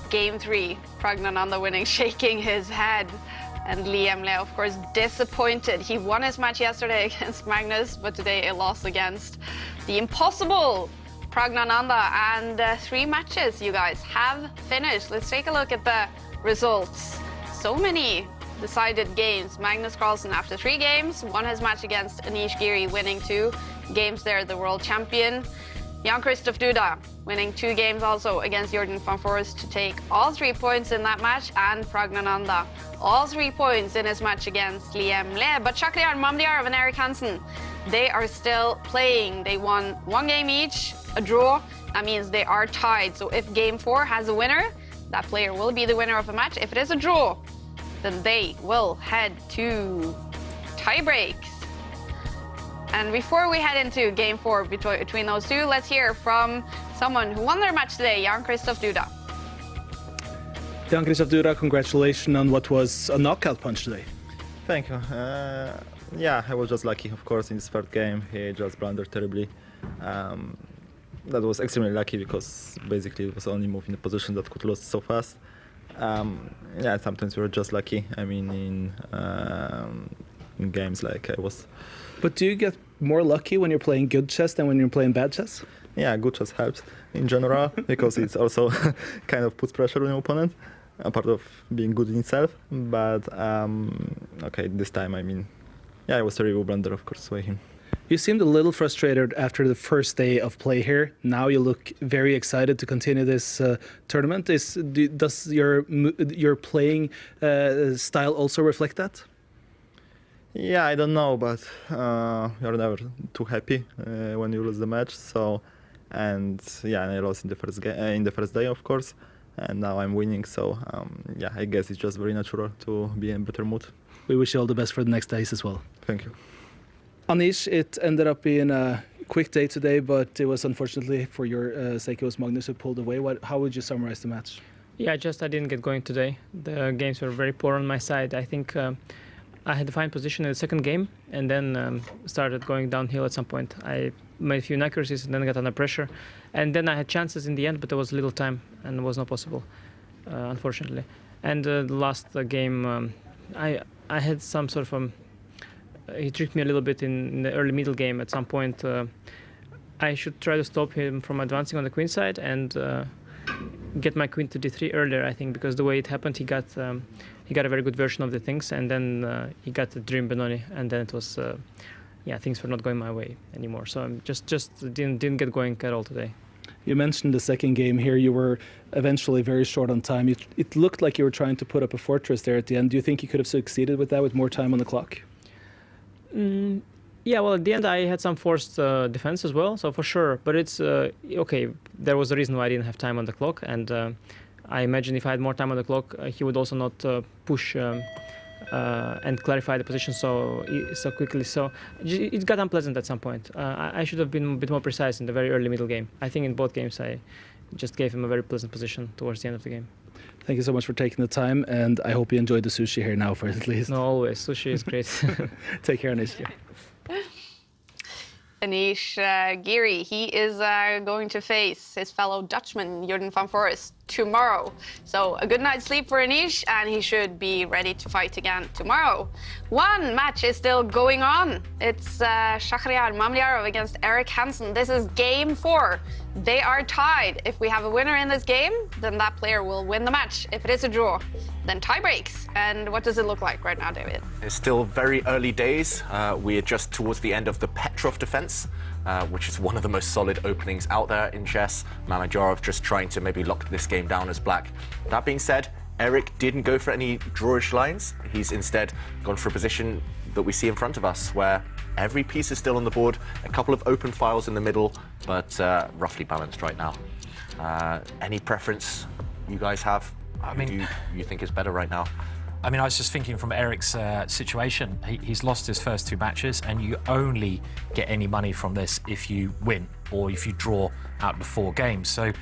Game 3, Pragnananda winning, shaking his head. And Liam Le, of course, disappointed. He won his match yesterday against Magnus, but today a loss against the impossible Pragnananda. And 3 matches, you guys, have finished. Let's take a look at the results. So many decided games. Magnus Carlsen, after 3 games, won his match against Anish Giri, winning 2 games there, the world champion. Jan-Krzysztof Duda winning 2 games also against Jordan van Forest to take all 3 points in that match, and Pragnananda all 3 points in his match against Liam Le. But Shakhriyar and Mamdiyar and Erik Hansen, they are still playing. They won 1 game each, a draw. That means they are tied. So if game 4 has a winner, that player will be the winner of the match. If it is a draw, then they will head to tie breaks. And before we head into game 4 between those 2, let's hear from someone who won their match today, Jan-Krzysztof Duda. Jan-Krzysztof Duda, congratulations on what was a knockout punch today. Thank you. Yeah, I was just lucky, of course, in this 3rd game. He just blundered terribly. That was extremely lucky because basically it was the only move in the position that could lose so fast. Yeah, sometimes we're just lucky. I mean, in games like I was. But do you get more lucky when you're playing good chess than when you're playing bad chess? Yeah, good chess helps in general because it also kind of puts pressure on your opponent, a part of being good in itself. But okay, this time, I mean, yeah, it was a terrible blunder, of course, by him. You seemed a little frustrated after the first day of play here. Now you look very excited to continue this tournament. Does your playing style also reflect that? Yeah, I don't know, but you're never too happy when you lose the match. So, and yeah, I lost in the first day, of course, and now I'm winning. So, yeah, I guess it's just very natural to be in better mood. We wish you all the best for the next days as well. Thank you. Anish, it ended up being a quick day today, but it was unfortunately for your sake, it was Magnus who pulled away. How would you summarize the match? Yeah, I didn't get going today. The games were very poor on my side. I think I had a fine position in the second game and then started going downhill at some point. I made a few inaccuracies and then got under pressure. And then I had chances in the end, but there was little time and it was not possible, unfortunately. And the last game, I had some sort of... he tricked me a little bit in the early middle game at some point. I should try to stop him from advancing on the queen side and get my queen to d3 earlier, I think, because the way it happened, he got a very good version of the things, and then he got the dream Benoni, and then it was, things were not going my way anymore. So I just didn't get going at all today. You mentioned the second game here. You were eventually very short on time. It looked like you were trying to put up a fortress there at the end. Do you think you could have succeeded with that with more time on the clock? Yeah, well, at the end I had some forced defense as well, so for sure. But it's okay. There was a reason why I didn't have time on the clock, and I imagine if I had more time on the clock, he would also not push and clarify the position so quickly. So it got unpleasant at some point. I should have been a bit more precise in the very early middle game. I think in both games I just gave him a very pleasant position towards the end of the game. Thank you so much for taking the time, and I hope you enjoyed the sushi here now for at least. No, always. Sushi is great. Take care, Anish. Anish Giri, he is going to face his fellow Dutchman, Jordan van Forest, tomorrow. So a good night's sleep for Anish, and he should be ready to fight again tomorrow. One match is still going on. It's Shahryar Mamliarov against Erik Hansen. This is game 4. They are tied. If we have a winner in this game, then that player will win the match. If it is a draw, then tie breaks. And what does it look like right now, David? It's still very early days. We are just towards the end of the Petrov defense, which is one of the most solid openings out there in chess. Mamliarov just trying to maybe lock this game down as black. That being said, Erik didn't go for any drawish lines. He's instead gone for a position that we see in front of us, where every piece is still on the board, a couple of open files in the middle, but roughly balanced right now. Any preference you guys have? I mean, you think is better right now? I mean, I was just thinking from Erik's situation. He's lost his first 2 matches, and you only get any money from this if you win or if you draw out the 4 games. So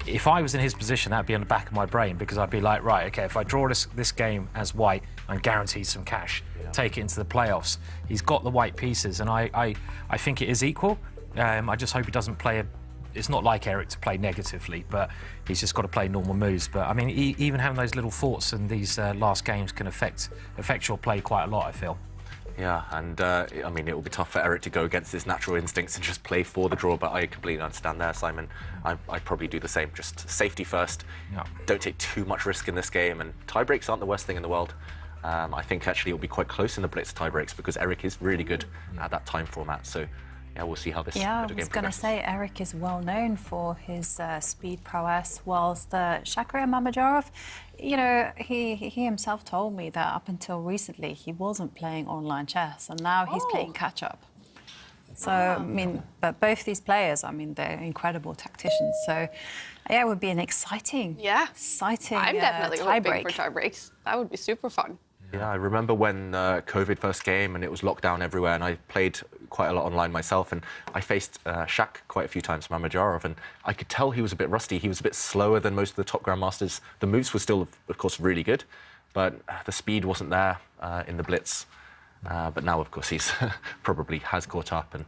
if I was in his position, that'd be on the back of my brain, because I'd be like, right, okay, if I draw this game as white, I'm guaranteed some cash. Take it into the playoffs. He's got the white pieces, and I think it is equal. I just hope he doesn't play it's not like Erik to play negatively, but he's just got to play normal moves. But I mean, even having those little thoughts in these last games can affect your play quite a lot, I feel. Yeah, and I mean, it will be tough for Erik to go against his natural instincts and just play for the draw, but I completely understand there, Simon. I'd probably do the same, just safety first. Yeah. Don't take too much risk in this game, and tie breaks aren't the worst thing in the world. I think actually it'll be quite close in the blitz tie breaks, because Erik is really good at that time format. So yeah, we'll see how this game progresses. I was going to say, Erik is well known for his speed prowess, whilst Shahryar Mamliarov, you know, he himself told me that up until recently he wasn't playing online chess, and now he's playing catch-up. So, I mean, but both these players, I mean, they're incredible tacticians. So, yeah, it would be an exciting I'm definitely hoping for tie breaks. That would be super fun. Yeah, I remember when COVID first came and it was locked down everywhere, and I played quite a lot online myself, and I faced Shak quite a few times, Mamliarov, and I could tell he was a bit rusty. He was a bit slower than most of the top grandmasters. The moves were still, of course, really good, but the speed wasn't there in the blitz. But now, of course, he's probably has caught up, and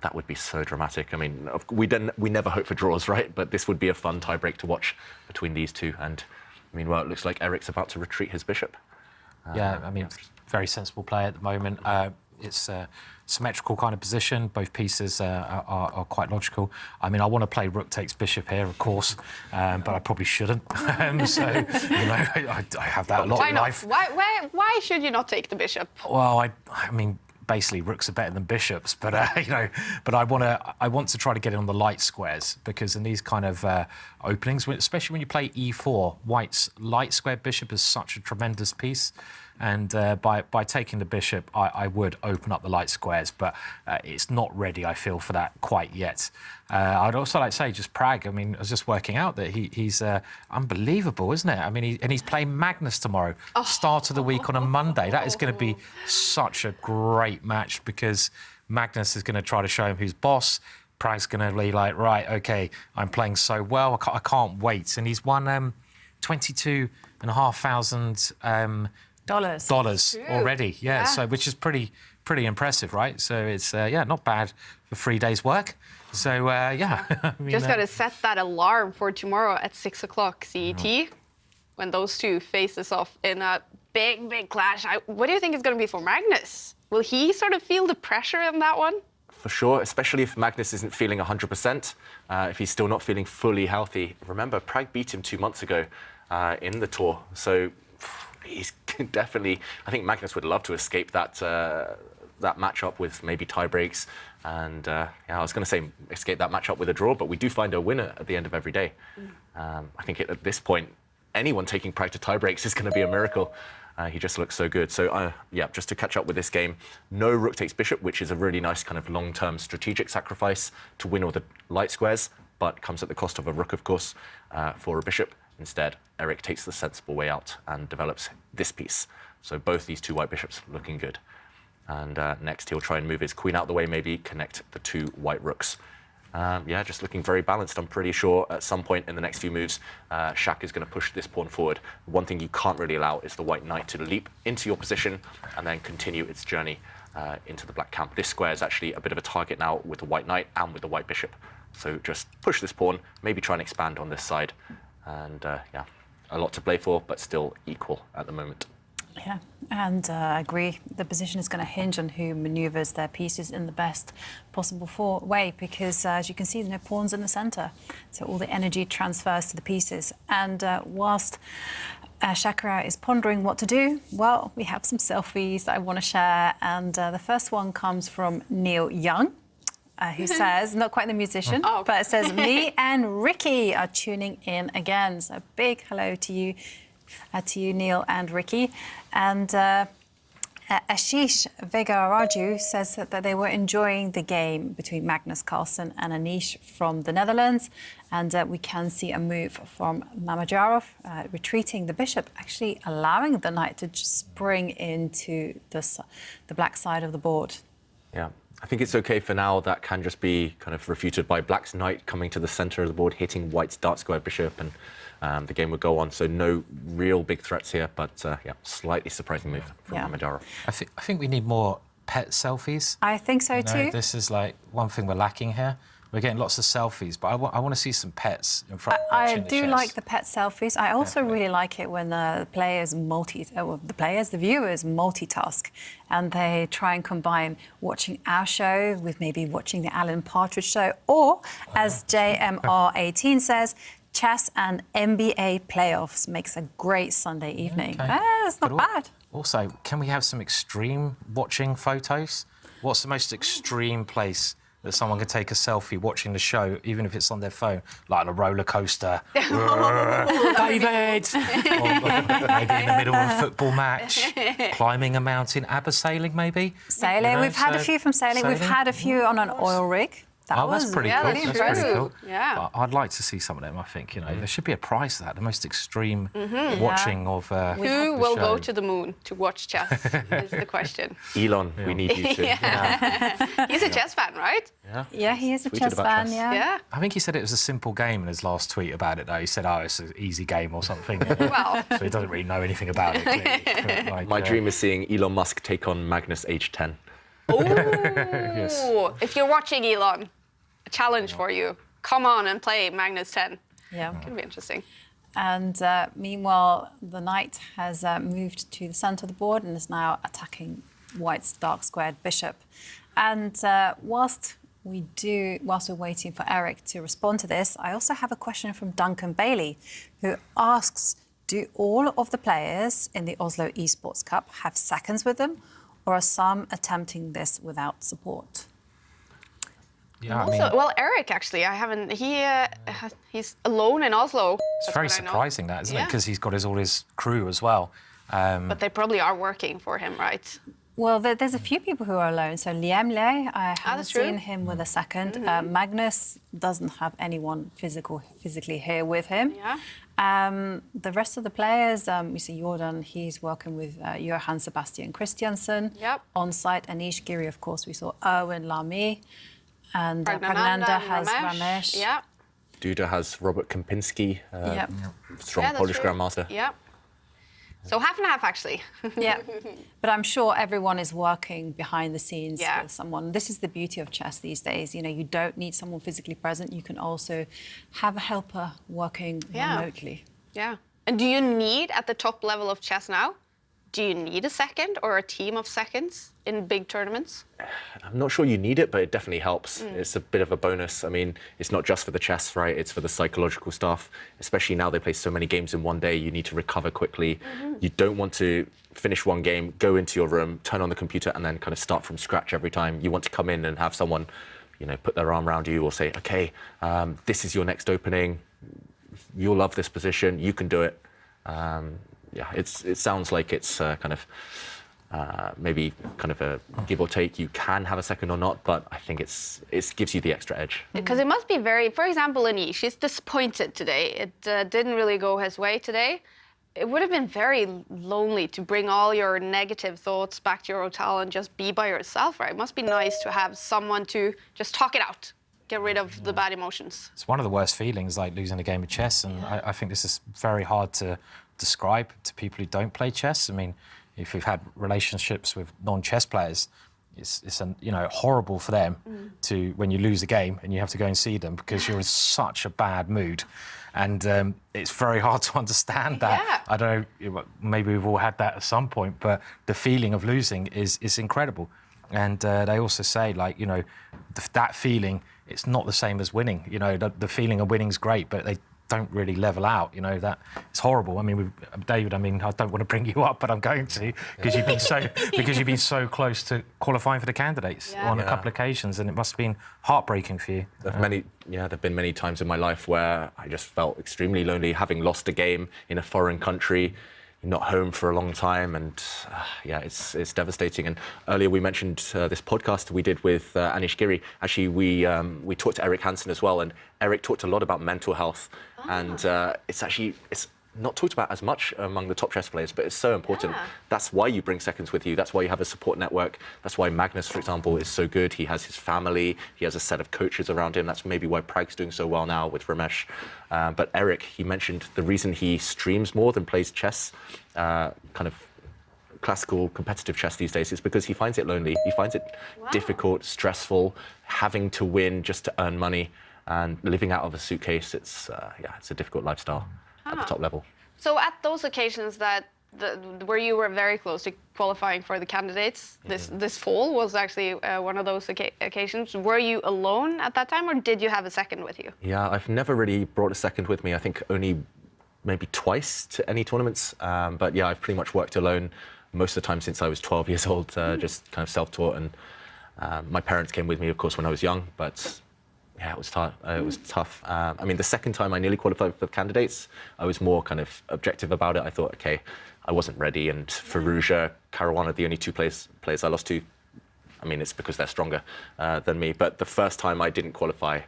that would be so dramatic. I mean, we never hope for draws, right? But this would be a fun tiebreak to watch between these two. And meanwhile, it looks like Erik's about to retreat his bishop. Yeah, I mean, very sensible play at the moment. It's a symmetrical kind of position. Both pieces are quite logical. I mean, I want to play rook takes bishop here, of course, but I probably shouldn't. So, you know, I have that a lot in life. Why should you not take the bishop? Well, I mean, basically rooks are better than bishops, but you know, but I want to try to get it on the light squares, because in these kind of openings, especially when you play e4, white's light square bishop is such a tremendous piece, and by taking the bishop, I would open up the light squares, but it's not ready, I feel, for that quite yet. I'd also like to say, just Prag, I mean, I was just working out that he's unbelievable, isn't it? I mean, he's playing Magnus tomorrow, start of the week on a Monday. That is going to be such a great match, because Magnus is going to try to show him who's boss. Prag's going to be like, right, OK, I'm playing so well, I can't wait. And he's won $22,500 dollars already. Yeah, so which is pretty impressive, right? So it's, not bad for 3 days' work. So, yeah. I mean, Just got to set that alarm for tomorrow at 6 o'clock CET when those two face this off in a big clash. What do you think is going to be for Magnus? Will he sort of feel the pressure in that one? For sure, especially if Magnus isn't feeling 100%, if he's still not feeling fully healthy. Remember, Prag beat him 2 months ago in the tour, so he's definitely... I think Magnus would love to escape that matchup with maybe tie breaks, and I was going to say escape that matchup with a draw, but we do find a winner at the end of every day. I think at this point, anyone taking Prag to tie breaks is going to be a miracle. He just looks so good. So, just to catch up with this game, no rook takes bishop, which is a really nice kind of long-term strategic sacrifice to win all the light squares, but comes at the cost of a rook, of course, for a bishop. Instead, Erik takes the sensible way out and develops this piece. So both these two white bishops looking good. And next, he'll try and move his queen out the way, maybe connect the two white rooks. Just looking very balanced. I'm pretty sure at some point in the next few moves, Shak is going to push this pawn forward. One thing you can't really allow is the white knight to leap into your position and then continue its journey into the black camp. This square is actually a bit of a target now with the white knight and with the white bishop. So just push this pawn, maybe try and expand on this side. And a lot to play for, but still equal at the moment. Yeah, and I agree. The position is going to hinge on who manoeuvres their pieces in the best possible way, because as you can see, there are pawns in the centre, so all the energy transfers to the pieces. And whilst Shakira is pondering what to do, well, we have some selfies that I want to share, and the first one comes from Neil Young, who says, not quite the musician, but it says, me and Ricky are tuning in again. So big hello to you, Neil and Ricky. And Ashish Vegaraju says that they were enjoying the game between Magnus Carlsen and Anish from the Netherlands. And we can see a move from Mamedyarov, retreating the bishop, actually allowing the knight to just spring into the black side of the board. Yeah. I think it's OK for now. That can just be kind of refuted by black's knight coming to the centre of the board, hitting white's dark square bishop, and the game would go on. So no real big threats here, but slightly surprising move from Mamedyarov. I think we need more pet selfies. I think so too. This is like one thing we're lacking here. We're getting lots of selfies, but I want to see some pets in front. I do like the pet selfies. I also really like it when the viewers multitask, and they try and combine watching our show with maybe watching the Alan Partridge show, or as JMR18 says, chess and NBA playoffs makes a great Sunday evening. It's not bad. Also, can we have some extreme watching photos? What's the most extreme place that someone can take a selfie watching the show, even if it's on their phone, like on a roller coaster? David! Or maybe in the middle of a football match, climbing a mountain, abseiling maybe? Sailing, we've had a few from sailing. We've had a few on an oil rig. That's pretty cool. That's pretty cool. Yeah. I'd like to see some of them, I think. There should be a prize for that, the most extreme watching of Who will go to the moon to watch chess is the question. Elon, we need you to. He's a chess fan, right? Yeah, he is a chess fan, yeah. I think he said it was a simple game in his last tweet about it, though. He said, it's an easy game or something. Well. So he doesn't really know anything about it, clearly. My dream is seeing Elon Musk take on Magnus H10. Oh, yes. If you're watching, Elon, a challenge for you. Come on and play Magnus 10. Yeah. Could be interesting. And meanwhile, the knight has moved to the centre of the board and is now attacking white's dark squared bishop. And whilst we're waiting for Erik to respond to this, I also have a question from Duncan Bailey, who asks, do all of the players in the Oslo Esports Cup have seconds with them, or are some attempting this without support? Yeah, well, Erik, actually, he's alone in Oslo. It's very surprising, that, isn't it? Because he's got all his crew as well. But they probably are working for him, right? Well, there's a few people who are alone. So Liam Le, I haven't seen him with a second. Magnus doesn't have anyone physically here with him. Yeah. The rest of the players, you see Jordan, he's working with Johan Sebastian Christiansen. Yep. On site, Anish Giri, of course, we saw Erwin Lamy. And Pragnananda has Ramesh. Yeah. Duda has Robert Kempinski, strong Polish grandmaster. Yeah. So half and half, actually. Yeah, but I'm sure everyone is working behind the scenes Yeah. with someone. This is the beauty of chess these days. You know, you don't need someone physically present. You can also have a helper working remotely. Yeah. And do you need, at the top level of chess now, do you need a second or a team of seconds in big tournaments? I'm not sure you need it, but it definitely helps. It's a bit of a bonus. I mean, it's not just for the chess, right? It's for the psychological stuff, especially now they play so many games in one day. You need to recover quickly. You don't want to finish one game, go into your room, turn on the computer, and then kind of start from scratch every time. You want to come in and have someone, you know, put their arm around you or say, okay, this is your next opening. You'll love this position. You can do it. Yeah, it sounds like it's kind of maybe kind of a give or take. You can have a second or not, but I think it gives you the extra edge. Because it must be very, for example, Anish, he's disappointed today. It didn't really go his way today. It would have been very lonely to bring all your negative thoughts back to your hotel and just be by yourself, right? It must be nice to have someone to just talk it out, get rid of the bad emotions. It's one of the worst feelings, like losing a game of chess, and I think this is very hard to describe to people who don't play chess. I mean, if you've had relationships with non-chess players, it's you know, horrible for them to, when you lose a game and you have to go and see them because you're in such a bad mood, and it's very hard to understand that. I don't know, maybe we've all had that at some point, but the feeling of losing is incredible. And they also say, like, you know, that feeling, it's not the same as winning. You know, the feeling of winning's great, but they don't really level out, you know, that it's horrible. I mean, David, I mean, I don't want to bring you up, but I'm going to, because you've been so close to qualifying for the candidates on a couple of occasions, and it must have been heartbreaking for you. There've been many times in my life where I just felt extremely lonely, having lost a game in a foreign country, not home for a long time, and it's devastating. And earlier we mentioned this podcast we did with Anish Giri. Actually, we talked to Eric Hansen as well, and Eric talked a lot about mental health, and it's not talked about as much among the top chess players, but it's so important. That's why you bring seconds with you. That's why you have a support network. That's why Magnus, for example, is so good. He has his family. He has a set of coaches around him. That's maybe why Prag's doing so well now with Ramesh. But Eric, he mentioned the reason he streams more than plays chess, kind of classical competitive chess these days, is because he finds it lonely. He finds it difficult, stressful, having to win just to earn money, and living out of a suitcase. It's a difficult lifestyle at the top level. So at those occasions where you were very close to qualifying for the candidates, this fall was actually one of those occasions. Were you alone at that time, or did you have a second with you? Yeah, I've never really brought a second with me. I think only maybe twice to any tournaments. But yeah, I've pretty much worked alone most of the time since I was 12 years old, just kind of self-taught. And my parents came with me, of course, when I was young, but yeah, it was tough. I mean, the second time I nearly qualified for the candidates, I was more kind of objective about it. I thought, okay, I wasn't ready. And Firouzja, Caruana, the only two players I lost to, I mean, it's because they're stronger than me. But the first time I didn't qualify,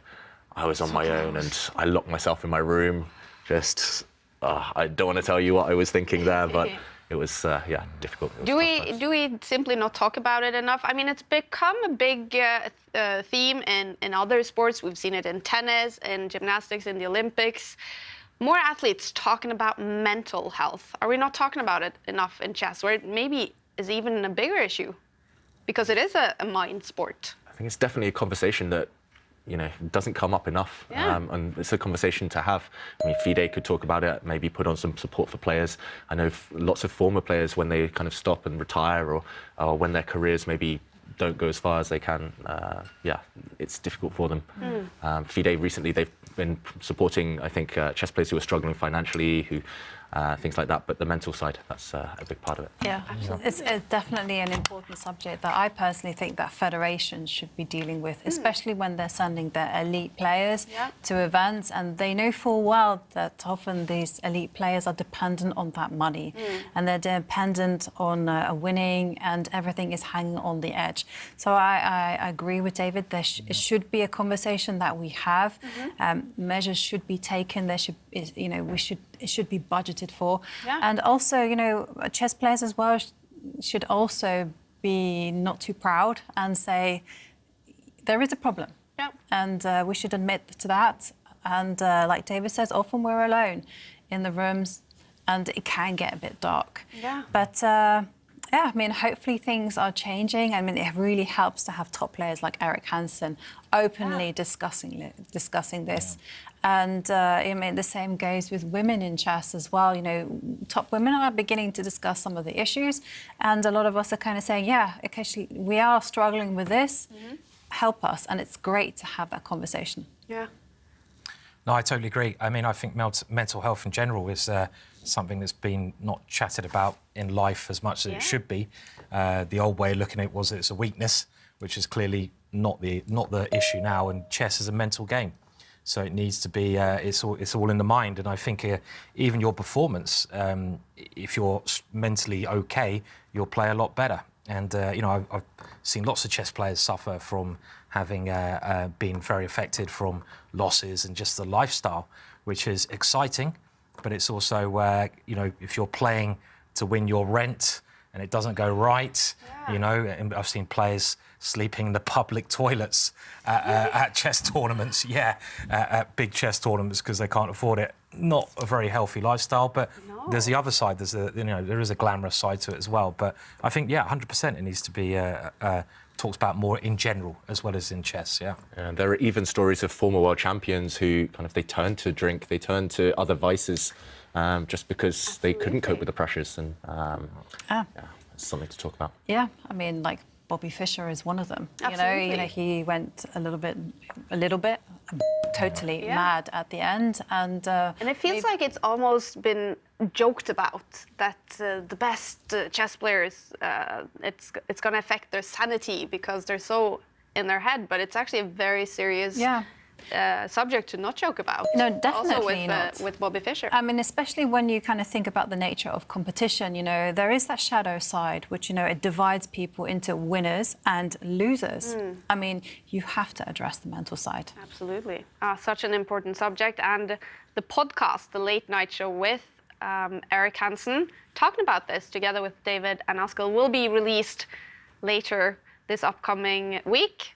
I was on my own, and I locked myself in my room. I don't want to tell you what I was thinking there, but it was difficult. Do we simply not talk about it enough? I mean, it's become a big theme in other sports. We've seen it in tennis, in gymnastics, in the Olympics. More athletes talking about mental health. Are we not talking about it enough in chess, where it maybe is even a bigger issue? Because it is a mind sport. I think it's definitely a conversation that, you know, doesn't come up enough. And it's a conversation to have. I mean, FIDE could talk about it, maybe put on some support for players. I know lots of former players, when they kind of stop and retire, or when their careers maybe don't go as far as they can, it's difficult for them. FIDE recently, they've been supporting, I think, chess players who are struggling financially, who things like that. But the mental side, that's a big part of it. Yeah, it's definitely an important subject that I personally think that federations should be dealing with, especially when they're sending their elite players to events, and they know full well that often these elite players are dependent on that money, and they're dependent on winning, and everything is hanging on the edge. So I agree with David. It should be a conversation that we have. Measures should be taken. There should, it should be budgeted for. And also, chess players as well should also be not too proud and say, there is a problem. And we should admit to that. And like David says, often we're alone in the rooms and it can get a bit dark. But yeah, I mean, hopefully things are changing. I mean, it really helps to have top players like Erik Hansen openly discussing this. And I mean, the same goes with women in chess as well. Top women are beginning to discuss some of the issues, and a lot of us are kind of saying, yeah, occasionally we are struggling with this. Help us, and it's great to have that conversation. Yeah. No, I totally agree. I mean, I think mental health in general is something that's been not chatted about in life as much as it should be. The old way of looking at it was it's a weakness, which is clearly not the issue now. And chess is a mental game, so it needs to be. It's all in the mind. And I think even your performance, if you're mentally okay, you'll play a lot better. And I've seen lots of chess players suffer from having been very affected from losses and just the lifestyle, which is exciting, but it's also if you're playing to win your rent and it doesn't go right, and I've seen players sleeping in the public toilets at chess tournaments, at big chess tournaments because they can't afford it. Not a very healthy lifestyle, but there's the other side. There is a glamorous side to it as well. But I think 100% it needs to be talked about more in general as well as in chess. And there are even stories of former world champions who they turned to drink, they turned to other vices just because they couldn't cope with the pressures, and it's something to talk about. Yeah, I mean, like Bobby Fischer is one of them. Absolutely. He went a little bit, totally mad at the end, and it feels like it's almost been joked about that the best chess players, it's going to affect their sanity because they're so in their head, but it's actually a very serious subject to not joke about. No, definitely also not. with Bobby Fischer. I mean, especially when you kind of think about the nature of competition, there is that shadow side, which, it divides people into winners and losers. I mean, you have to address the mental side. Absolutely. Such an important subject. And the podcast, The Late Night Show with Erik Hansen, talking about this together with David and Askild, will be released later this upcoming week.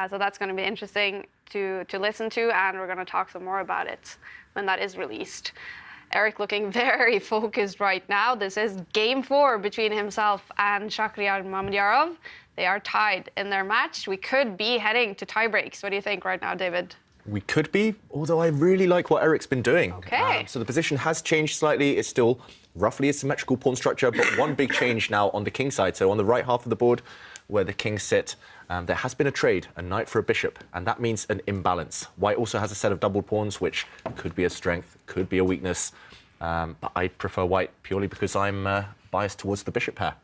So that's going to be interesting to listen to, and we're going to talk some more about it when that is released. Erik looking very focused right now. This is game 4 between himself and Shakhriyar Mamedyarov. They are tied in their match. We could be heading to tie breaks. What do you think right now, David? We could be, although I really like what Erik's been doing. Okay. So the position has changed slightly. It's still roughly a symmetrical pawn structure, but one big change now on the king side. So on the right half of the board, where the kings sit, there has been a trade, a knight for a bishop, and that means an imbalance. White also has a set of doubled pawns, which could be a strength, could be a weakness, but I prefer white purely because I'm biased towards the bishop pair.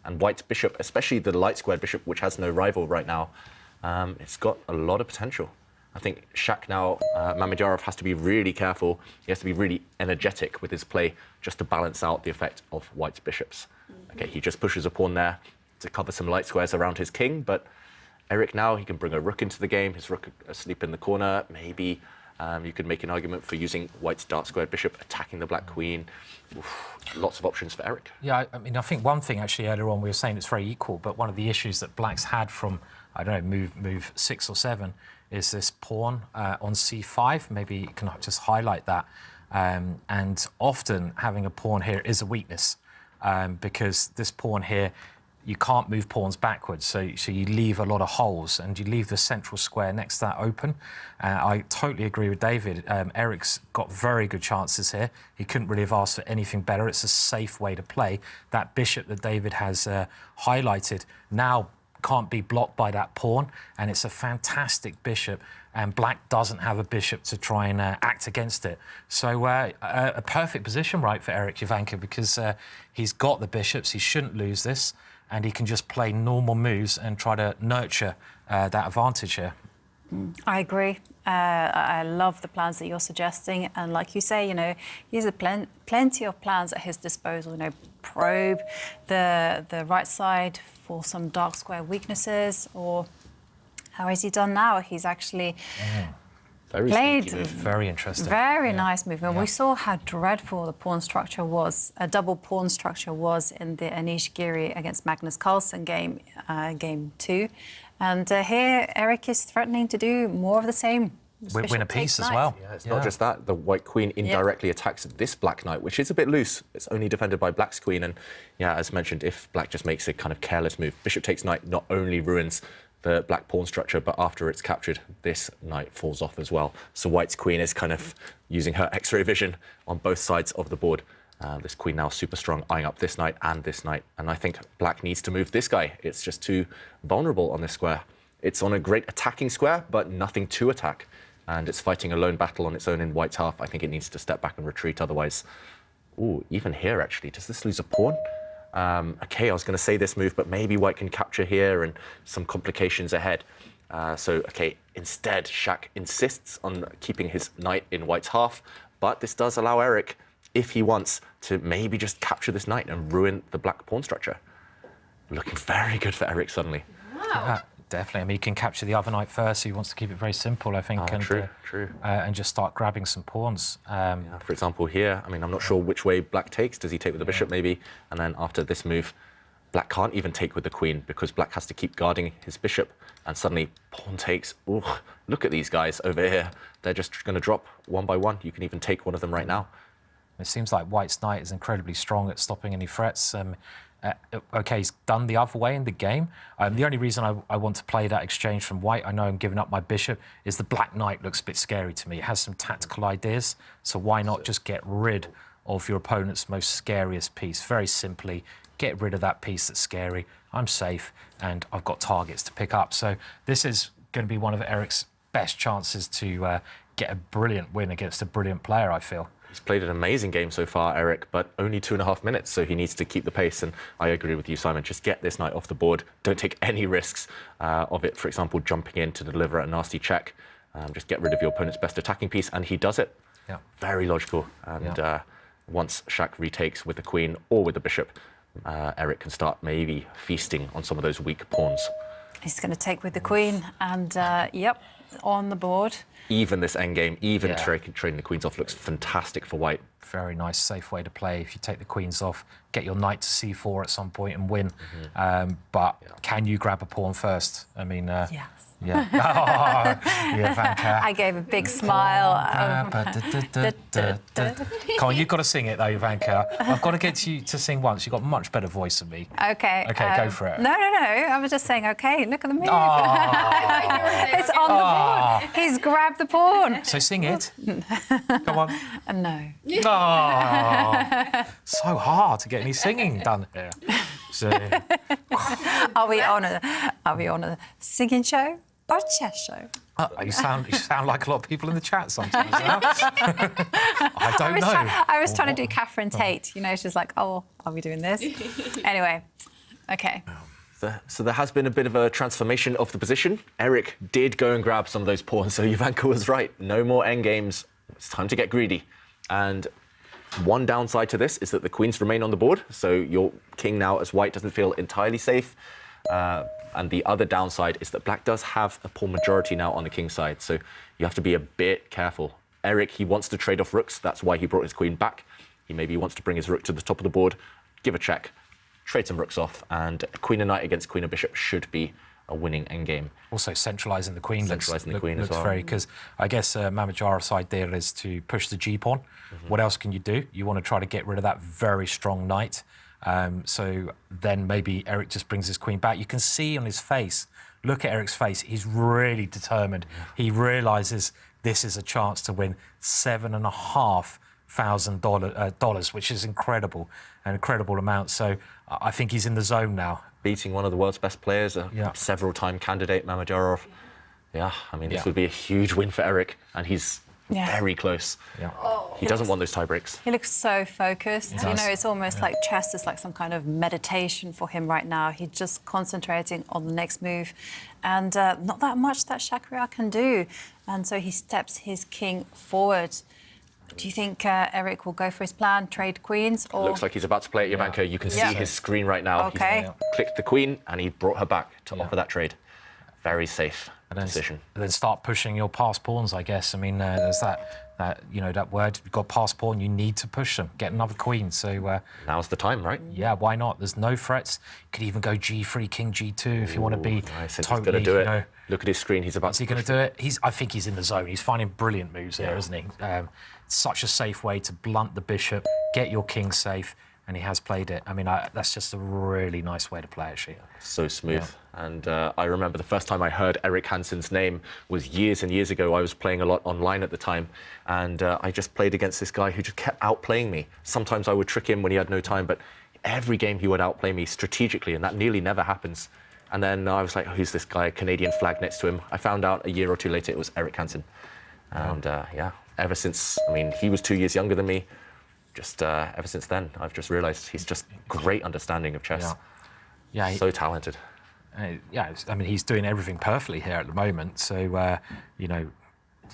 And white's bishop, especially the light squared bishop, which has no rival right now, it's got a lot of potential. I think Shak now, Mamedyarov has to be really careful. He has to be really energetic with his play just to balance out the effect of white's bishops. Okay, he just pushes a pawn there to cover some light squares around his king, but Erik now, he can bring a rook into the game, his rook asleep in the corner. Maybe you could make an argument for using white's dark squared bishop, attacking the black queen. Oof, lots of options for Erik. Yeah, I mean, I think one thing actually earlier on we were saying it's very equal, but one of the issues that black's had from, I don't know, move 6 or 7 is this pawn on c5. Maybe you can just highlight that. And often having a pawn here is a weakness because this pawn here, you can't move pawns backwards, so you leave a lot of holes, and you leave the central square next to that open. I totally agree with David. Erik's got very good chances here. He couldn't really have asked for anything better. It's a safe way to play. That bishop that David has highlighted now can't be blocked by that pawn, and it's a fantastic bishop, and black doesn't have a bishop to try and act against it. So a perfect position, right, for Erik Jovanka, because he's got the bishops, he shouldn't lose this, and he can just play normal moves and try to nurture that advantage here. I agree. I love the plans that you're suggesting, and like you say, you know, he has plenty of plans at his disposal. You know, probe the right side for some dark square weaknesses, or how has he done now? He's actually played very interesting, very nice movement. We saw how dreadful the pawn structure was. A double pawn structure was in the Anish Giri against Magnus Carlsen game 2. And here, Erik is threatening to do more of the same. Win a piece as well. Yeah, it's not just that. The white queen indirectly attacks this black knight, which is a bit loose. It's only defended by black's queen. And yeah, as mentioned, if black just makes a kind of careless move, bishop takes knight not only ruins the black pawn structure, but after it's captured, this knight falls off as well. So white's queen is kind of using her X-ray vision on both sides of the board. This queen now super strong, eyeing up this knight and this knight. And I think black needs to move this guy. It's just too vulnerable on this square. It's on a great attacking square, but nothing to attack. And it's fighting a lone battle on its own in white's half. I think it needs to step back and retreat otherwise. Ooh, even here, actually. Does this lose a pawn? OK, I was going to say this move, but maybe white can capture here and some complications ahead. So, OK, instead, Shaq insists on keeping his knight in white's half. But this does allow Erik, if he wants, to maybe just capture this knight and ruin the black pawn structure. Looking very good for Erik suddenly. Wow. Definitely. I mean, he can capture the other knight first. He wants to keep it very simple, I think, and true. And just start grabbing some pawns. For example, here, I mean, I'm not sure which way black takes. Does he take with the bishop, maybe? And then after this move, black can't even take with the queen because black has to keep guarding his bishop. And suddenly, pawn takes. Ooh, look at these guys over here. They're just going to drop one by one. You can even take one of them right now. It seems like white's knight is incredibly strong at stopping any threats. OK, he's done the other way in the game. The only reason I want to play that exchange from white, I know I'm giving up my bishop, is the black knight looks a bit scary to me. It has some tactical ideas, so why not just get rid of your opponent's most scariest piece? Very simply, get rid of that piece that's scary. I'm safe, and I've got targets to pick up. So this is going to be one of Erik's best chances to get a brilliant win against a brilliant player, I feel. He's played an amazing game so far, Erik, but only 2.5 minutes, so he needs to keep the pace. And I agree with you, Simon. Just get this knight off the board. Don't take any risks of it, for example, jumping in to deliver a nasty check. Just get rid of your opponent's best attacking piece, and he does it. Yeah. Very logical. And once Shaq retakes with the queen or with the bishop, Erik can start maybe feasting on some of those weak pawns. He's going to take with the queen, and yep, on the board. Even this endgame, even trading the queens off looks fantastic for white. Very nice, safe way to play. If you take the queens off, get your knight to c4 at some point and win. But can you grab a pawn first? I mean, yes. Yeah. Oh, yeah, Vanka. I gave a big smile. Come on, you've got to sing it though, Ivanka. I've got to get you to sing once. You've got a much better voice than me. Okay. Okay, go for it. No. I was just saying, okay, look at the move. It's on the board. He's grabbed the pawn. So sing it. Come on. No. Oh, so hard to get any singing done here. So. Are we on a singing show or a chess show? You sound like a lot of people in the chat sometimes. I don't know. I was trying to do Catherine Tate. You know, she's like, oh, are we doing this? Anyway, okay. So there has been a bit of a transformation of the position. Erik did go and grab some of those pawns, so Ivanka was right. No more endgames. It's time to get greedy. And one downside to this is that the queens remain on the board, so your king now as white doesn't feel entirely safe. And the other downside is that black does have a pawn majority now on the king side, so you have to be a bit careful. Erik, he wants to trade off rooks, that's why he brought his queen back. He maybe wants to bring his rook to the top of the board, give a check, trade some rooks off, and queen and knight against queen and bishop should be a winning endgame. Also centralising the queen looks as well. Very, because I guess Mamajarov's idea is to push the g-pawn. What else can you do? You want to try to get rid of that very strong knight. So then maybe Erik just brings his queen back. You can see on his face, look at Erik's face, he's really determined. He realises this is a chance to win $7,500, which is incredible, an incredible amount. So I think he's in the zone now. beating one of the world's best players, a several-time candidate, Mamadjarov. Yeah, I mean, this would be a huge win for Eric, and he's very close. Yeah. He doesn't want those tie breaks. He looks so focused. You know, it's almost like chess is like some kind of meditation for him right now. He's just concentrating on the next move, and not that much that Shakira can do. And so he steps his king forward. Do you think Eric will go for his plan, trade queens? Or... Looks like he's about to play it, Jovanka. You can see his screen right now. Okay. He's clicked the queen, and he brought her back to offer that trade. Very safe position. And then start pushing your pass pawns, I guess. I mean, there's that you know, that word. You've got pass pawn, you need to push them, get another queen. So now's the time, right? Yeah, why not? There's no threats. You could even go G3, King G2 if you want to be totally. He's going to do it. You know, look at his screen. He's about. Is he going to do it? I think he's in the zone. He's finding brilliant moves here, isn't he? Such a safe way to blunt the bishop, get your king safe, and he has played it. I mean, that's just a really nice way to play, actually. So smooth. Yeah. And I remember the first time I heard Eric Hansen's name was years and years ago. I was playing a lot online at the time, and I just played against this guy who just kept outplaying me. Sometimes I would trick him when he had no time, but every game he would outplay me strategically, and that nearly never happens. And then I was like, oh, who's this guy? Canadian flag next to him. I found out a year or two later it was Eric Hansen. And ever since, I mean, he was 2 years younger than me. Just ever since then, I've just realised he's just great understanding of chess. Yeah, so talented. Yeah, I mean, he's doing everything perfectly here at the moment. So, you know,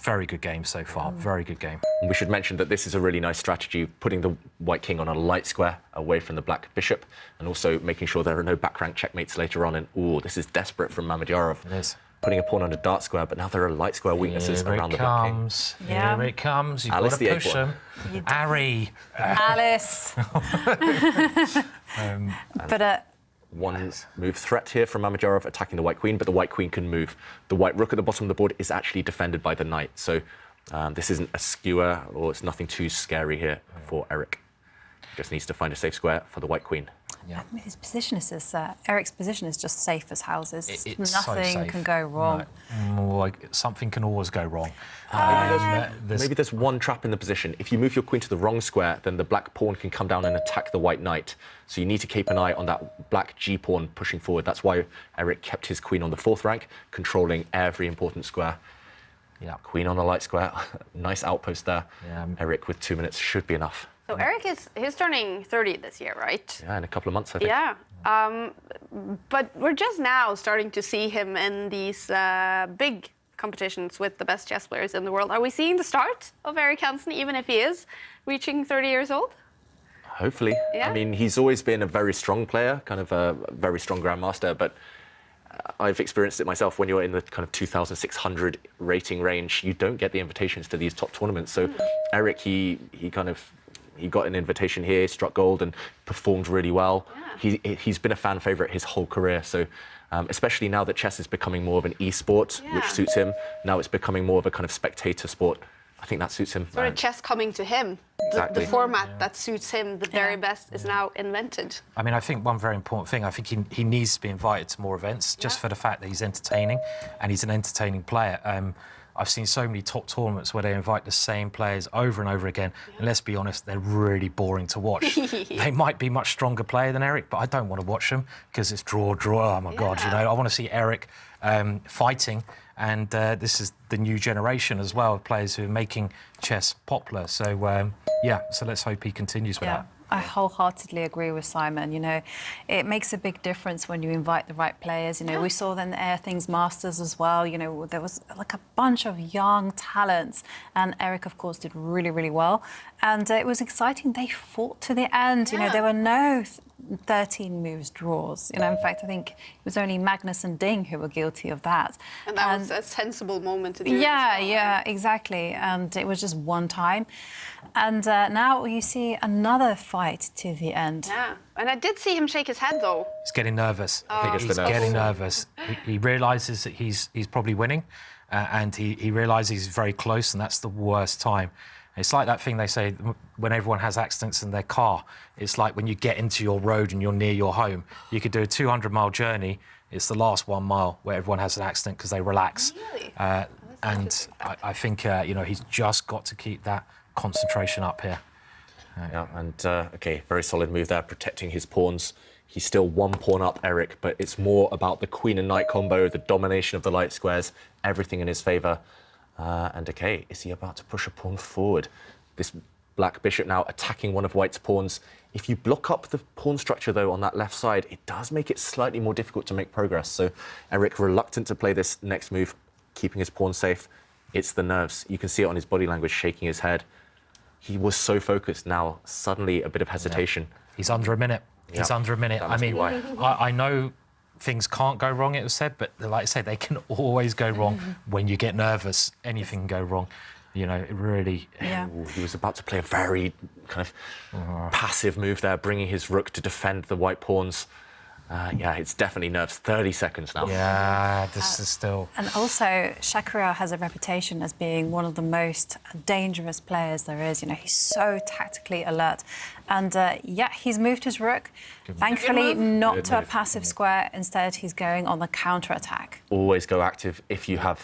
very good game so far. Very good game. And we should mention that this is a really nice strategy, putting the white king on a light square away from the black bishop, and also making sure there are no back rank checkmates later on. And this is desperate from Mamadjarov. It is. Putting a pawn on a dark square, but now there are light square weaknesses around the black king. Here it comes. You've got to push him. Ari. Alice. But one move threat here from Mamadjarov attacking the white queen, but the white queen can move. The white rook at the bottom of the board is actually defended by the knight. So this isn't a skewer, or it's nothing too scary here for Eric. He just needs to find a safe square for the white queen. Yeah. His position is this. Eric's position is just safe as houses. It's Nothing so safe. can go wrong. Like, something can always go wrong. Maybe there's one trap in the position. If you move your queen to the wrong square, then the black pawn can come down and attack the white knight. So you need to keep an eye on that black G pawn pushing forward. That's why Eric kept his queen on the 4th rank, controlling every important square. Yeah. Queen on the light square. Nice outpost there. Yeah. Eric with 2 minutes should be enough. So Eric he's turning 30 this year, right? Yeah, in a couple of months, I think. Yeah. But we're just now starting to see him in these big competitions with the best chess players in the world. Are we seeing the start of Eric Hansen, even if he is reaching 30 years old? Hopefully. Yeah. I mean, he's always been a very strong player, kind of a very strong grandmaster, but I've experienced it myself. When you're in the kind of 2,600 rating range, you don't get the invitations to these top tournaments. So Eric, he got an invitation here, struck gold, and performed really well. Yeah. He's been a fan favourite his whole career. So, especially now that chess is becoming more of an e-sport, which suits him. Now it's becoming more of a kind of spectator sport. I think that suits him. Sort of chess coming to him. Exactly. The format that suits him, the very best, is now invented. I mean, I think one very important thing, I think he needs to be invited to more events, just for the fact that he's entertaining, and he's an entertaining player. I've seen so many top tournaments where they invite the same players over and over again, and let's be honest, they're really boring to watch. They might be much stronger player than Eric, but I don't want to watch them because it's draw. Oh my God, you know, I want to see Eric fighting, and this is the new generation as well of players who are making chess popular. So so let's hope he continues with that. I wholeheartedly agree with Simon. You know, it makes a big difference when you invite the right players. You know, we saw then the Air Things Masters as well. You know, there was like a bunch of young talents, and Eric, of course, did really, really well. And it was exciting. They fought to the end. You know, there were no 13 moves draws. You know, in fact, I think it was only Magnus and Ding who were guilty of that. And that was a sensible moment to the end. Yeah, exactly. And it was just one time. And now you see another fight to the end. Yeah, and I did see him shake his head, though. He's getting nervous. He's getting nervous. He realises that he's probably winning, and he realises he's very close, and that's the worst time. It's like that thing they say when everyone has accidents in their car. It's like when you get into your road and you're near your home. You could do a 200-mile journey. It's the last 1 mile where everyone has an accident because they relax. Really? And I think you know, he's just got to keep that concentration up here. Yeah, and okay, very solid move there, protecting his pawns. He's still 1 pawn up, Eric, but it's more about the queen and knight combo, the domination of the light squares, everything in his favor. And okay, is he about to push a pawn forward? This black bishop now attacking one of white's pawns. If you block up the pawn structure, though, on that left side, it does make it slightly more difficult to make progress. So Eric reluctant to play this next move, keeping his pawn safe. It's the nerves. You can see it on his body language, shaking his head. He was so focused. Now, suddenly, a bit of hesitation. Yeah. He's under a minute. He's under a minute. I mean, I know things can't go wrong, it was said, but like I say, they can always go wrong when you get nervous. Anything can go wrong. You know, it really... Yeah. Ooh, he was about to play a very kind of passive move there, bringing his rook to defend the white pawns. Yeah, it's definitely nerves. 30 seconds now. Yeah, this is still... And also, Shakira has a reputation as being one of the most dangerous players there is. You know, he's so tactically alert. And, yeah, he's moved his rook. Thankfully, not to a passive square. Instead, he's going on the counter-attack. Always go active if you have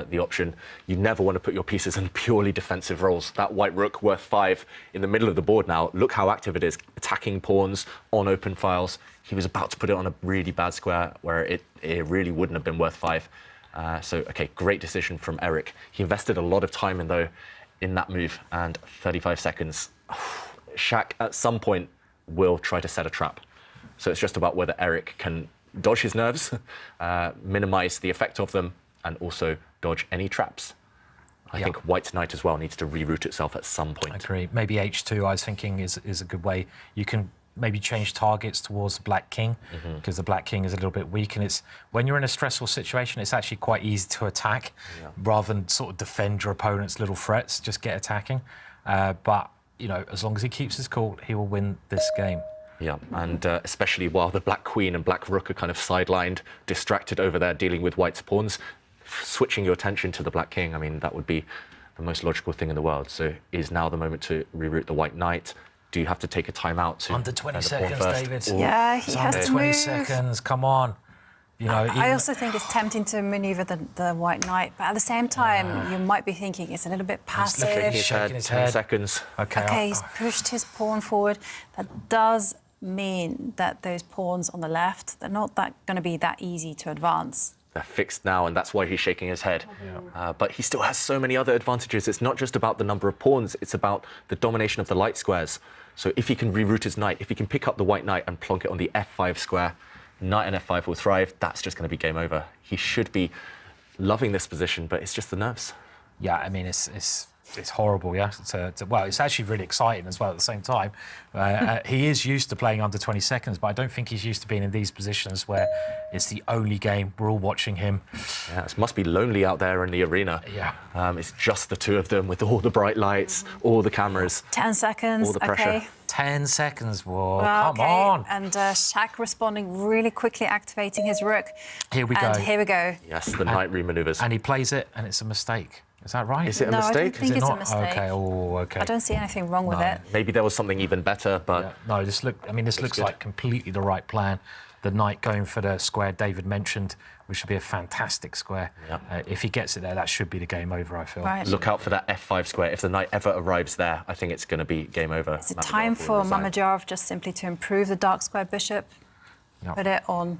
the option. You never want to put your pieces in purely defensive roles. That white rook worth 5 in the middle of the board now. Look how active it is, attacking pawns on open files. He was about to put it on a really bad square where it really wouldn't have been worth 5. So, OK, great decision from Eric. He invested a lot of time in that move, and 35 seconds. Shaq, at some point, will try to set a trap. So it's just about whether Eric can dodge his nerves, minimise the effect of them, and also dodge any traps. I think white's knight as well needs to reroute itself at some point. I agree. Maybe H2, I was thinking, is a good way. You can maybe change targets towards the black king, because the black king is a little bit weak, and it's when you're in a stressful situation, it's actually quite easy to attack rather than sort of defend your opponent's little threats. Just get attacking. But you know, as long as he keeps his cool, he will win this game. Yeah, and especially while the black queen and black rook are kind of sidelined, distracted over there, dealing with white's pawns, switching your attention to the black king, I mean, that would be the most logical thing in the world. So is now the moment to reroute the white knight? Do you have to take a timeout to under 20 seconds, David? Yeah, he has to 20 move. seconds, come on. You know, I also think it's tempting to manoeuvre the white knight, but at the same time, you might be thinking it's a little bit passive. He's shaking his head. 10 seconds. Okay, he's pushed his pawn forward. That does mean that those pawns on the left, they're not going to be that easy to advance. They're fixed now, and that's why he's shaking his head. But he still has so many other advantages. It's not just about the number of pawns, it's about the domination of the light squares. So if he can reroute his knight, if he can pick up the white knight and plonk it on the f5 square, knight and f5 will thrive. That's just going to be game over. He should be loving this position, but it's just the nerves. Yeah, I mean, it's horrible, yeah. Well, it's actually really exciting as well at the same time. He is used to playing under 20 seconds, but I don't think he's used to being in these positions where it's the only game. We're all watching him. Yeah, it must be lonely out there in the arena. Yeah. It's just the two of them with all the bright lights, all the cameras. 10 seconds, all the pressure. okay. 10 seconds, whoa, come on. And Shaq responding really quickly, activating his rook. Here we go. And here we go. Yes, the knight remanoeuvres. And he plays it, and it's a mistake. Is that right? Is it a No, mistake? I don't think it's a mistake. Okay, oh, okay. I don't see anything wrong with it. Maybe there was something even better, but... No, this looks like completely the right plan. The knight going for the square David mentioned, which would be a fantastic square. If he gets it there, that should be the game over, I feel. Right. Look out for that f5 square. If the knight ever arrives there, I think it's going to be game over. Is it time for Mamedyarov just simply to improve the dark square bishop? Put it on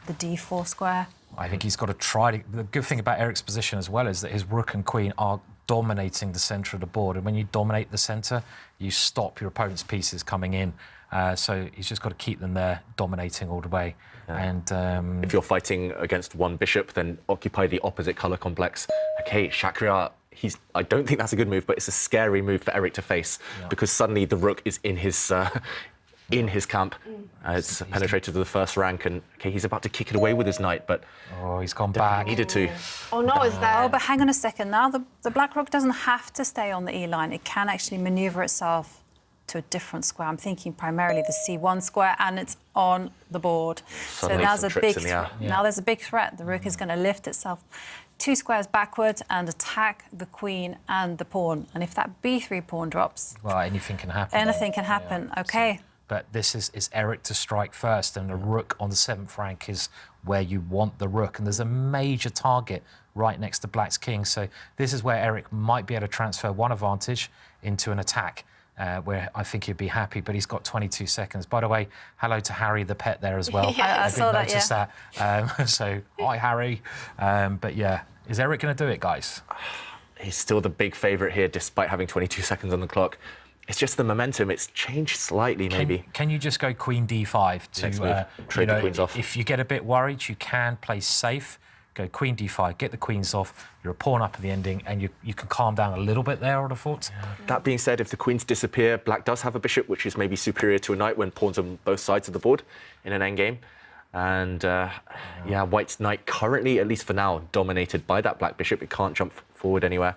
the d4 square? I think he's got to try. The good thing about Eric's position as well is that his rook and queen are dominating the centre of the board. And when you dominate the centre, you stop your opponent's pieces coming in. So he's just got to keep them there, dominating all the way. And if you're fighting against one bishop, then occupy the opposite colour complex. Okay, Shakira, I don't think that's a good move, but it's a scary move for Eric to face because suddenly the rook is in his camp. It's penetrated to the first rank, and okay, he's about to kick it away with his knight, but he's gone back. Needed to. Oh no, is that? Oh, but hang on a second. Now the black rook doesn't have to stay on the E line. It can actually manoeuvre itself to a different square. I'm thinking primarily the C1 square, and it's on the board. Suddenly so now there's a big threat. The rook is going to lift itself 2 squares backwards and attack the queen and the pawn. And if that b3 pawn drops, well, anything can happen. Anything can happen. Okay. But this is Eric to strike first, and the rook on the 7th rank is where you want the rook. And there's a major target right next to black's king. So this is where Eric might be able to transfer one advantage into an attack. where I think he'd be happy, but he's got 22 seconds. By the way, hello to Harry the pet there as well. Yeah, I saw that, noticed that. So, hi, Harry. But yeah, is Eric going to do it, guys? He's still the big favourite here, despite having 22 seconds on the clock. It's just the momentum. It's changed slightly, maybe. Can you just go Queen D5 to trade the queens off? If you get a bit worried, you can play safe. Go Queen D5, get the queens off. You're a pawn up at the ending, and you can calm down a little bit there, I would have thought. That being said, if the queens disappear, black does have a bishop, which is maybe superior to a knight when pawns on both sides of the board in an endgame. And yeah, white's knight currently, at least for now, dominated by that black bishop. It can't jump forward anywhere.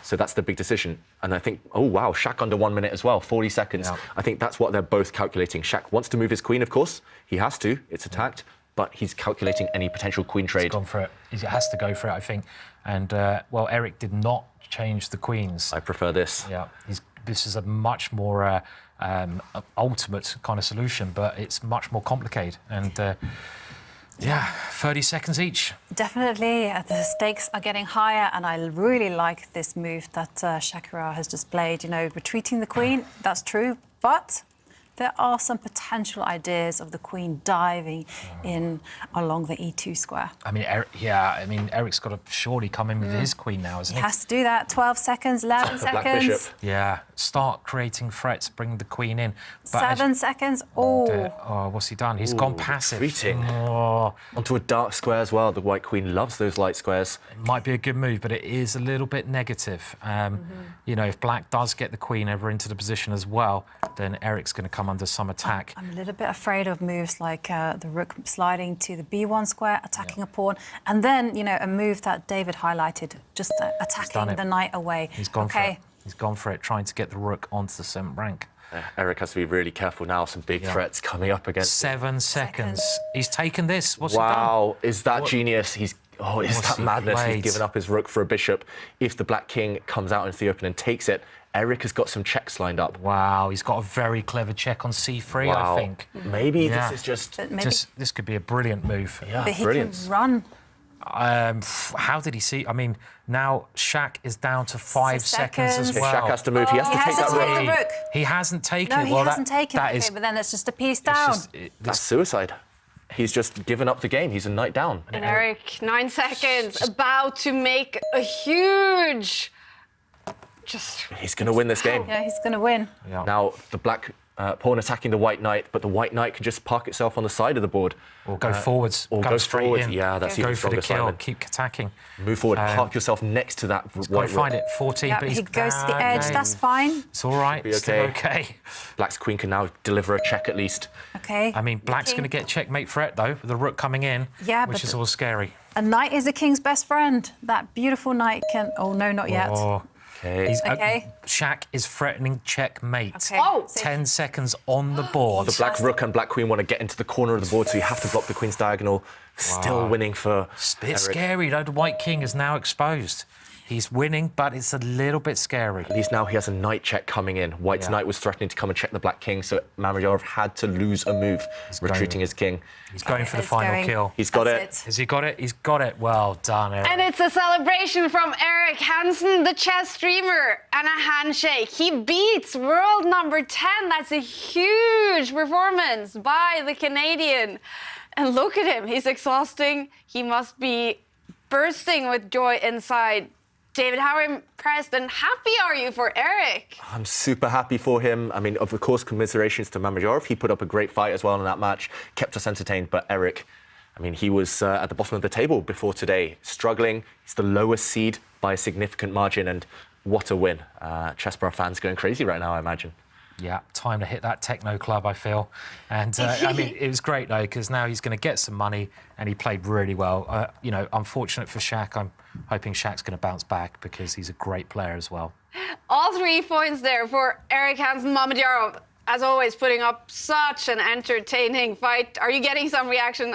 So that's the big decision. And I think, oh, wow, Shaq under 1 minute as well, 40 seconds. Yeah. I think that's what they're both calculating. Shaq wants to move his queen, of course. He has to. It's attacked. But he's calculating any potential queen trade. He's gone for it. He has to go for it, I think. And, well, Eric did not change the queens. I prefer this. Yeah, this is a much more ultimate kind of solution, but it's much more complicated. And, yeah, 30 seconds each. Definitely, the stakes are getting higher, and I really like this move that Shakira has just played. You know, retreating the queen, that's true, but there are some potential ideas of the queen diving in along the E2 square. I mean, Eric's got to surely come in with his queen now, hasn't he? He has to do that. 12 seconds, 11 seconds. Bishop. Yeah, start creating threats, bring the queen in. But 7 seconds. Oh. What's he done? He's gone passive. Retreating. Onto a dark square as well. The white queen loves those light squares. It might be a good move, but it is a little bit negative. You know, if black does get the queen over into the position as well, then Eric's going to come under some attack. I'm a little bit afraid of moves like the rook sliding to the B1 square, attacking a pawn, and then, you know, a move that David highlighted, just attacking the knight away. He's gone for it. He's gone for it, trying to get the rook onto the 7th rank. Eric has to be really careful now. Some big threats coming up against 7 seconds. He's taken this. What's wow, he done? Is that genius? Is that madness? He's given up his rook for a bishop. If the black king comes out into the open and takes it, Eric has got some checks lined up. Wow, he's got a very clever check on C3, wow. I think. Maybe this is just... This could be a brilliant move. Yeah, but he can run. How did he see? I mean, now Shaq is down to 5 seconds as well. If Shaq has to move, he has to take that rook. He hasn't taken it. No, he hasn't taken it. Okay, but then it's just a piece down. That's suicide. He's just given up the game. He's a knight down. And Eric, 9 seconds, about to make a huge... He's going to win this game. Yeah, he's going to win. Yeah. Now, the black pawn attacking the white knight, but the white knight can just park itself on the side of the board. Or go forwards. Or go straight forwards. In. Yeah, that's even stronger. Go for the kill, keep attacking. Move forward, park yourself next to that white rook. Find it, 14, yeah, but he goes to the edge, that's fine. It's all right, it's still okay. Black's queen can now deliver a check at least. Okay. I mean, black's going to get checkmate threat, though, with the rook coming in, which is all scary. A knight is a king's best friend. That beautiful knight can... Oh, no, not yet. Okay. Shaq is threatening checkmate. Okay. Oh! 10 seconds on the board. The black rook and black queen want to get into the corner of the board, so you have to block the queen's diagonal. Still winning for It's a bit scary, though. The white king is now exposed. He's winning, but it's a little bit scary. At least now he has a knight check coming in. White's knight was threatening to come and check the black king, so Mamedyarov had to lose a move, retreating his king. He's going for the final kill. He's got it. Has he got it? He's got it. Well done, Eric. And it's a celebration from Eric Hansen, the chess streamer, and a handshake. He beats world number 10. That's a huge performance by the Canadian. And look at him. He's exhausting. He must be bursting with joy inside. David, how impressed and happy are you for Eric? I'm super happy for him. I mean, of course, commiserations to Mamedyarov. He put up a great fight as well in that match, kept us entertained. But Eric, I mean, he was at the bottom of the table before today, struggling. He's the lowest seed by a significant margin, and what a win. Chessborough fans going crazy right now, I imagine. Yeah, time to hit that techno club, I feel. And, I mean, it was great, though, because now he's going to get some money, and he played really well. You know, unfortunate for Shaq. I'm hoping Shaq's going to bounce back because he's a great player as well. All 3 points there for Eric Hansen. Mamedyarov, as always, putting up such an entertaining fight. Are you getting some reactions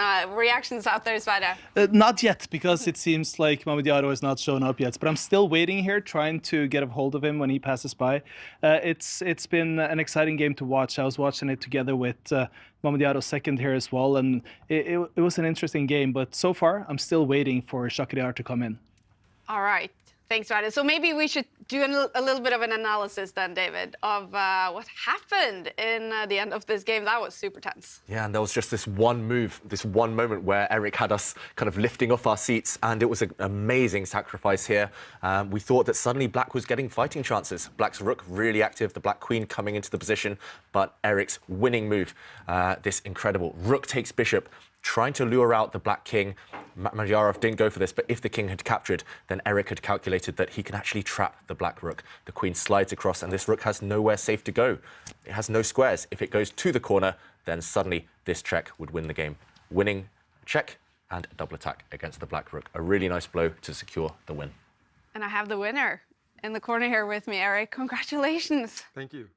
out there, Sverre? Not yet, because it seems like Mamedyarov has not shown up yet. But I'm still waiting here, trying to get a hold of him when he passes by. It's been an exciting game to watch. I was watching it together with Mamedyarov second here as well, and it was an interesting game. But so far, I'm still waiting for Shakira to come in. All right. Thanks, Magnus. So maybe we should do a little bit of an analysis then, David, of what happened in the end of this game. That was super tense. Yeah, and there was just this one move, this one moment where Eric had us kind of lifting off our seats, and it was an amazing sacrifice here. We thought that suddenly Black was getting fighting chances. Black's rook really active, the Black Queen coming into the position, but Eric's winning move, this incredible rook takes bishop, trying to lure out the Black King. Magyarov didn't go for this, but if the king had captured, then Eric had calculated that he can actually trap the Black rook. The queen slides across, and this rook has nowhere safe to go. It has no squares. If it goes to the corner, then suddenly this check would win the game. Winning check and a double attack against the Black rook. A really nice blow to secure the win. And I have the winner in the corner here with me, Eric. Congratulations. Thank you.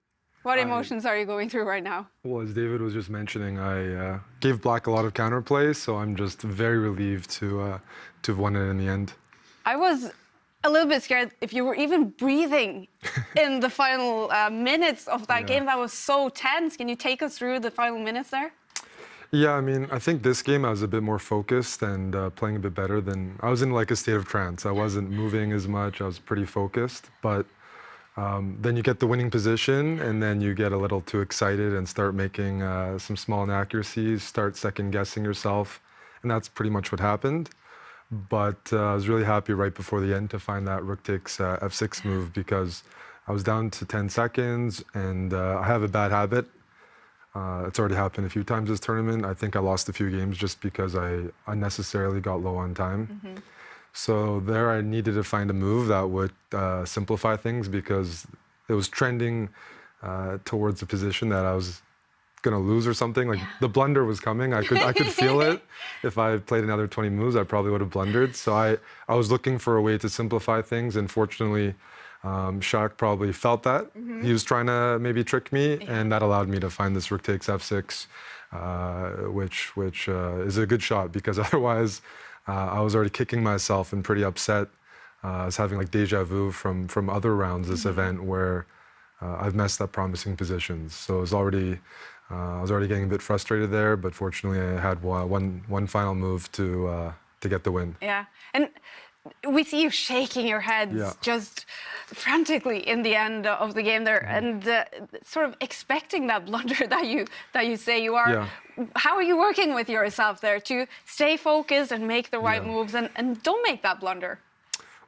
What emotions are you going through right now? Well, as David was just mentioning, I gave Black a lot of counterplay, so I'm just very relieved to have won it in the end. I was a little bit scared if you were even breathing in the final minutes of that game. That was so tense. Can you take us through the final minutes there? Yeah, I mean, I think this game I was a bit more focused and playing a bit better than... I was in like a state of trance. I wasn't moving as much. I was pretty focused, but then you get the winning position and then you get a little too excited and start making some small inaccuracies, start second-guessing yourself, and that's pretty much what happened. But I was really happy right before the end to find that rook takes f6 move because I was down to 10 seconds and I have a bad habit. It's already happened a few times this tournament. I think I lost a few games just because I unnecessarily got low on time. So there I needed to find a move that would simplify things because it was trending towards a position that I was going to lose or something. Like the blunder was coming. I could feel it. If I played another 20 moves, I probably would have blundered. So I was looking for a way to simplify things, and fortunately, Shak probably felt that. He was trying to maybe trick me, and that allowed me to find this rook takes f6, which is a good shot because otherwise I was already kicking myself and pretty upset. I was having like deja vu from other rounds this event where I've messed up promising positions. So I was already getting a bit frustrated there, but fortunately I had one final move to get the win. Yeah, and we see you shaking your heads just frantically in the end of the game there, and sort of expecting that blunder that you say you are. Yeah. How are you working with yourself there to stay focused and make the right moves and don't make that blunder?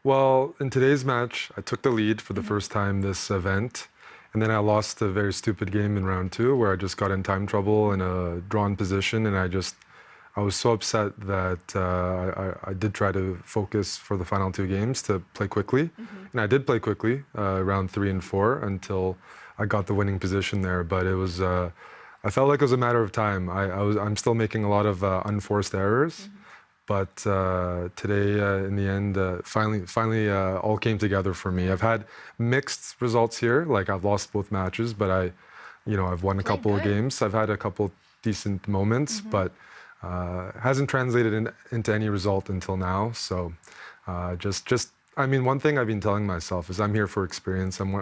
Well, in today's match, I took the lead for the first time this event, and then I lost a very stupid game in round 2 where I just got in time trouble in a drawn position, and I was so upset that I did try to focus for the final 2 games to play quickly. And I did play quickly, round 3 and 4, until I got the winning position there. But it was, I felt like it was a matter of time. I'm still making a lot of unforced errors. But today, in the end, finally all came together for me. I've had mixed results here. Like I've lost both matches, but I've won a couple of games. I've had a couple decent moments, but hasn't translated into any result until now. So I mean, one thing I've been telling myself is I'm here for experience. I'm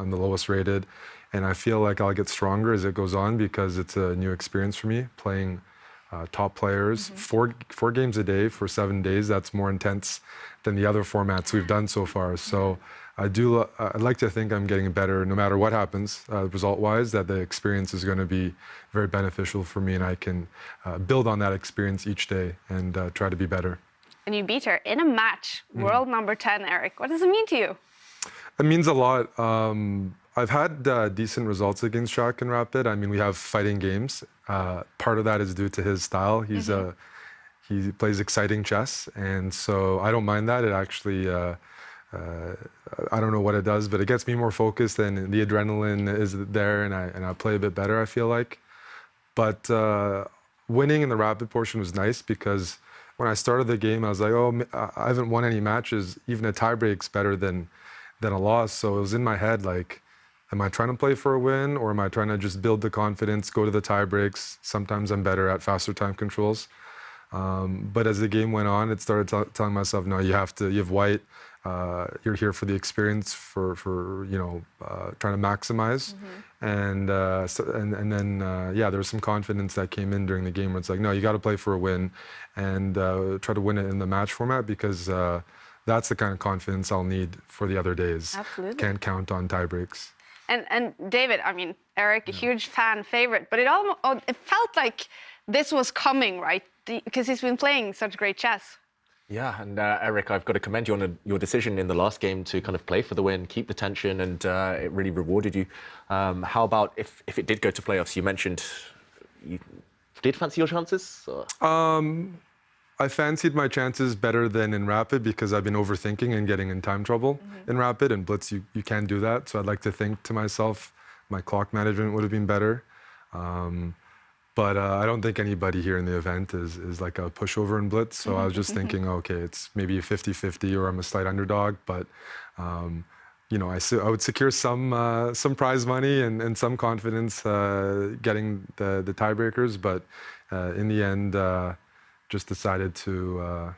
the lowest rated, and I feel like I'll get stronger as it goes on because it's a new experience for me, playing top players, 4 games a day for 7 days. That's more intense than the other formats we've done so far. So I'd like to think I'm getting better no matter what happens result-wise, that the experience is going to be very beneficial for me and I can build on that experience each day and try to be better. And you beat her in a match, world number 10, Eric. What does it mean to you? It means a lot. I've had decent results against Shak and Rapid. I mean, we have fighting games. Part of that is due to his style. He plays exciting chess, and so I don't mind that. It actually, I don't know what it does, but it gets me more focused, and the adrenaline is there, and I play a bit better, I feel like. But winning in the Rapid portion was nice because when I started the game, I was like, oh, I haven't won any matches. Even a tiebreak's better than a loss. So it was in my head like, am I trying to play for a win, or am I trying to just build the confidence, go to the tie breaks? Sometimes I'm better at faster time controls. But as the game went on, it started telling myself, no, you have white. You're here for the experience, for trying to maximize. And then there was some confidence that came in during the game where it's like, no, you got to play for a win and try to win it in the match format because that's the kind of confidence I'll need for the other days. Absolutely. Can't count on tie breaks. And David, I mean, Eric, a huge fan favorite, but it felt like this was coming, right? Because he's been playing such great chess. Yeah, and Eric, I've got to commend you on your decision in the last game to kind of play for the win, keep the tension, and it really rewarded you. How about if it did go to playoffs? You mentioned you did fancy your chances? I fancied my chances better than in Rapid because I've been overthinking and getting in time trouble in Rapid. And Blitz, you can't do that. So I'd like to think to myself, my clock management would have been better. But I don't think anybody here in the event is like a pushover in Blitz. So I was just thinking, okay, it's maybe a 50-50 or I'm a slight underdog. But, you know, I would secure some prize money and some confidence getting the tiebreakers. But in the end, just decided to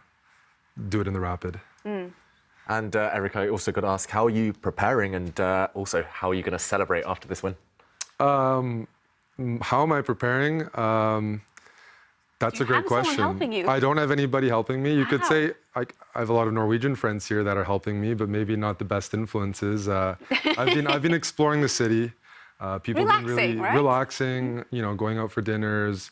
do it in the Rapid. And Eric, I also got to ask, how are you preparing and also how are you going to celebrate after this win? How am I preparing? That's a great question. Helping you? I don't have anybody helping me. You could say I have a lot of Norwegian friends here that are helping me, but maybe not the best influences. I've been exploring the city. People have been really relaxing. You know, going out for dinners,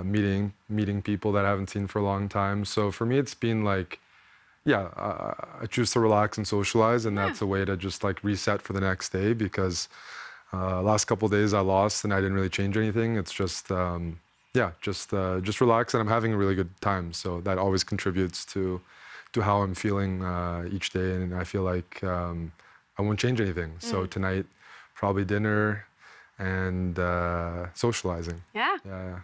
meeting people that I haven't seen for a long time. So for me, it's been like, I choose to relax and socialize, and that's a way to just like reset for the next day because. Last couple of days I lost and I didn't really change anything. It's just, just relax, and I'm having a really good time. So that always contributes to how I'm feeling each day, and I feel like I won't change anything. So tonight, probably dinner and socializing. Yeah,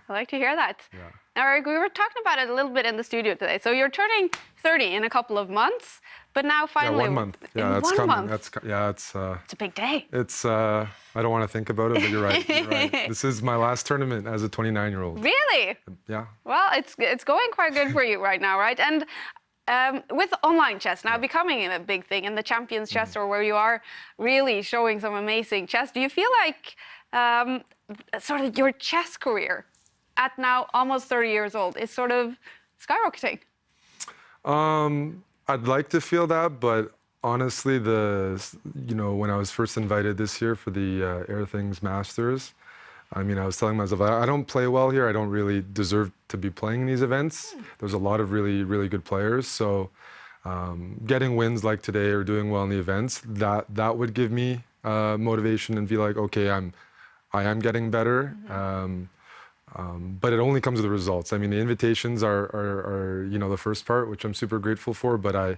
I like to hear that. Yeah. Now, Eric, we were talking about it a little bit in the studio today. So you're turning 30 in a couple of months, but now finally... 1 month. Yeah, that's coming. It's a big day. It's, I don't want to think about it, but you're right. You're right. This is my last tournament as a 29-year-old. Really? Yeah. Well, it's going quite good for you right now, right? And with online chess now becoming a big thing in the Champions Chess Tour, where you are really showing some amazing chess, do you feel like sort of your chess career at now almost 30 years old is sort of skyrocketing? I'd like to feel that, but honestly, when I was first invited this year for the Air Things Masters, I mean, I was telling myself, I don't play well here. I don't really deserve to be playing in these events. There's a lot of really, really good players. So getting wins like today or doing well in the events, that would give me motivation and be like, okay, I am getting better. But it only comes with the results. I mean, the invitations are the first part, which I'm super grateful for, but I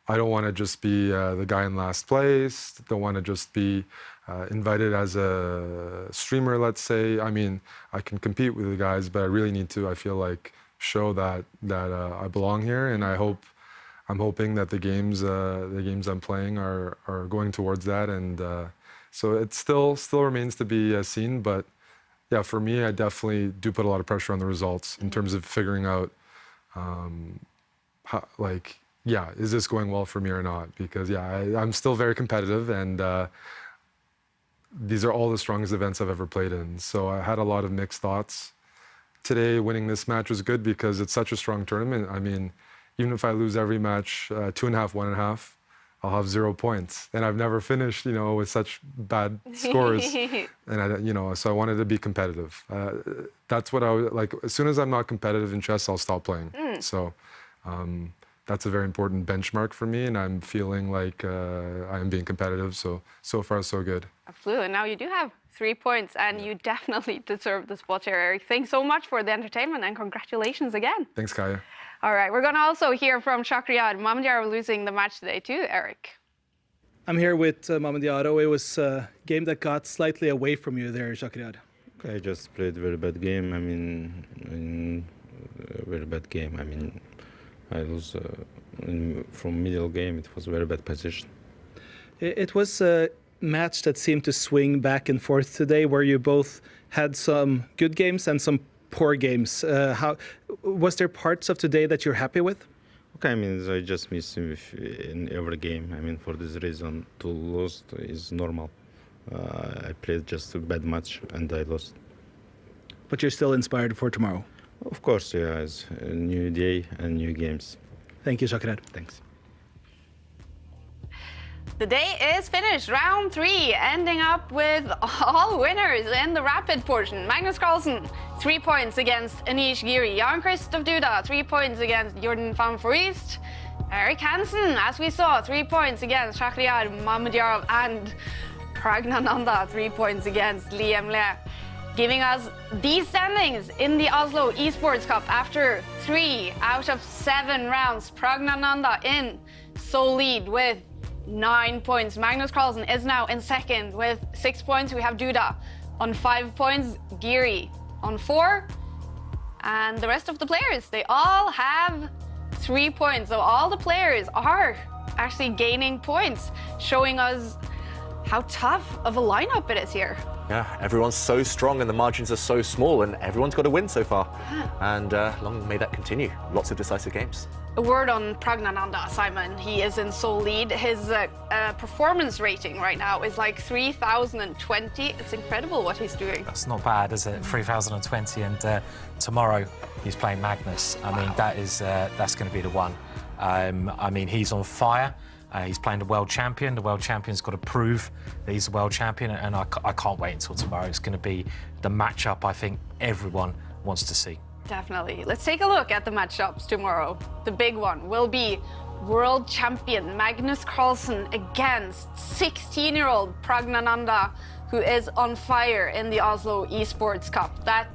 don't want to just be the guy in last place. Don't want to just be invited as a streamer, let's say. I mean, I can compete with the guys, but I really need to, I feel like, show that I belong here, and I'm hoping that the games I'm playing are going towards that, and so it still remains to be seen, but yeah, for me, I definitely do put a lot of pressure on the results in terms of figuring out, is this going well for me or not? Because I'm still very competitive, and these are all the strongest events I've ever played in. So I had a lot of mixed thoughts. Today, winning this match was good because it's such a strong tournament. I mean, even if I lose every match, 2.5, 1.5, I'll have 0 points. And I've never finished, with such bad scores. And so I wanted to be competitive. That's what I would like. As soon as I'm not competitive in chess, I'll stop playing. So that's a very important benchmark for me. And I'm feeling like I am being competitive. So far, so good. Absolutely. Now you do have 3 points, and you definitely deserve the spot here, Eric. Thanks so much for the entertainment, and congratulations again. Thanks, Kaja. All right, we're going to also hear from Shakriyad. Mamadiyaro losing the match today too, Eric. I'm here with Mamadiyaro. It was a game that got slightly away from you there, Shakriyad. I just played a very bad game. I mean, a very bad game. I mean, I lose from middle game. It was a very bad position. It was a match that seemed to swing back and forth today, where you both had some good games and some poor games. How was there parts of today that you're happy with? Okay, I mean, I just miss him in every game. I mean, for this reason, to lose is normal. I played just a bad match and I lost. But you're still inspired for tomorrow? Of course, yeah. It's a new day and new games. Thank you, Shakriyad. Thanks. The day is finished. Round 3, ending up with all winners in the rapid portion. Magnus Carlsen, 3 points against Anish Giri. Jan-Krzysztof Duda, 3 points against Jordan van Voorhist. Erik Hansen, as we saw, 3 points against Shakhriyar Mamedyarov, and Pragnananda, 3 points against Liam Le. Giving us these standings in the Oslo Esports Cup after 3 out of 7 rounds. Pragnananda in sole lead with 9 points. Magnus Carlsen is now in second with 6 points. We have Duda on 5 points, Giri on 4, and the rest of the players, they all have 3 points. So all the players are actually gaining points, showing us how tough of a lineup it is here. Yeah, everyone's so strong and the margins are so small, and everyone's got a win so far. And long may that continue. Lots of decisive games. A word on Pragnananda, Simon. He is in sole lead. His performance rating right now is like 3,020. It's incredible what he's doing. That's not bad, is it? 3,020, and tomorrow he's playing Magnus. I mean, that's going to be the one. I mean, he's on fire. He's playing the world champion. The world champion's got to prove that he's the world champion, and I can't wait until tomorrow. It's going to be the matchup I think everyone wants to see. Definitely. Let's take a look at the matchups tomorrow. The big one will be world champion Magnus Carlsen against 16-year-old Pragnananda, who is on fire in the Oslo Esports Cup. That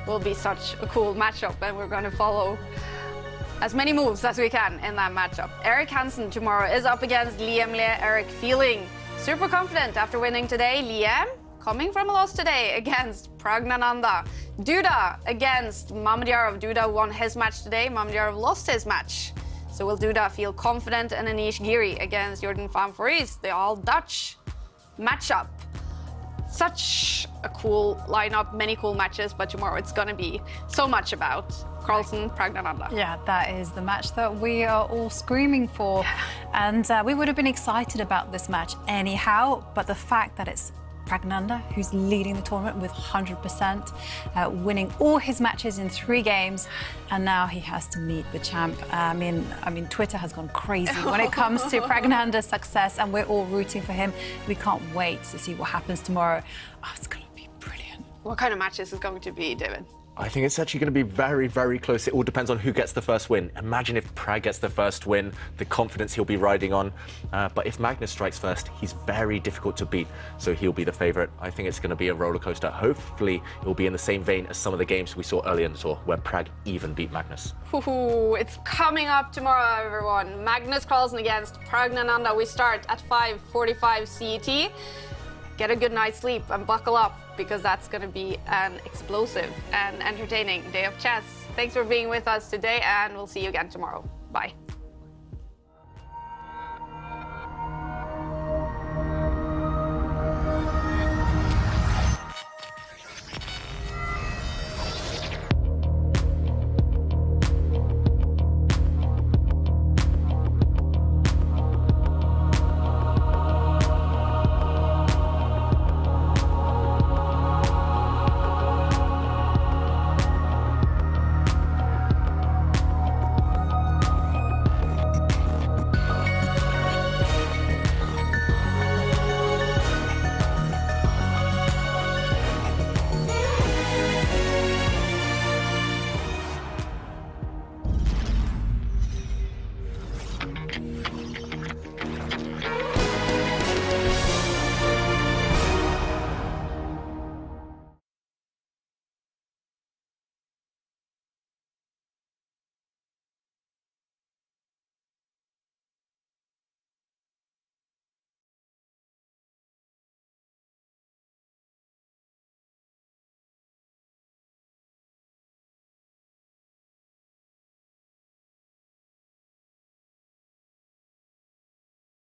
will be such a cool matchup, and we're going to follow as many moves as we can in that matchup. Erik Hansen tomorrow is up against Liam Le. Erik feeling super confident after winning today. Liam coming from a loss today against Pragnananda. Duda against Mamedyarov. Duda won his match today. Mamedyarov lost his match. So will Duda feel confident? And Anish Giri against Jordan van Voorhist. The all Dutch matchup. Such a cool lineup, many cool matches, but tomorrow it's going to be so much about Carlsen, Pragnananda. Yeah, that is the match that we are all screaming for. And we would have been excited about this match anyhow, but the fact that it's Pragnananda who's leading the tournament with 100%, winning all his matches in 3 games, and now he has to meet the champ. I mean, Twitter has gone crazy when it comes to Pragnananda's success, and we're all rooting for him. We can't wait to see what happens tomorrow. Oh, it's going to be brilliant. What kind of matches is going to be, David? I think it's actually going to be very, very close. It all depends on who gets the first win. Imagine if Prag gets the first win, the confidence he'll be riding on. But if Magnus strikes first, he's very difficult to beat, so he'll be the favourite. I think it's going to be a roller coaster. Hopefully, it will be in the same vein as some of the games we saw earlier in the tour, where Prag even beat Magnus. Ooh, it's coming up tomorrow, everyone. Magnus Carlsen against Pragnananda. We start at 5:45 CET. Get a good night's sleep and buckle up, because that's going to be an explosive and entertaining day of chess. Thanks for being with us today, and we'll see you again tomorrow. Bye.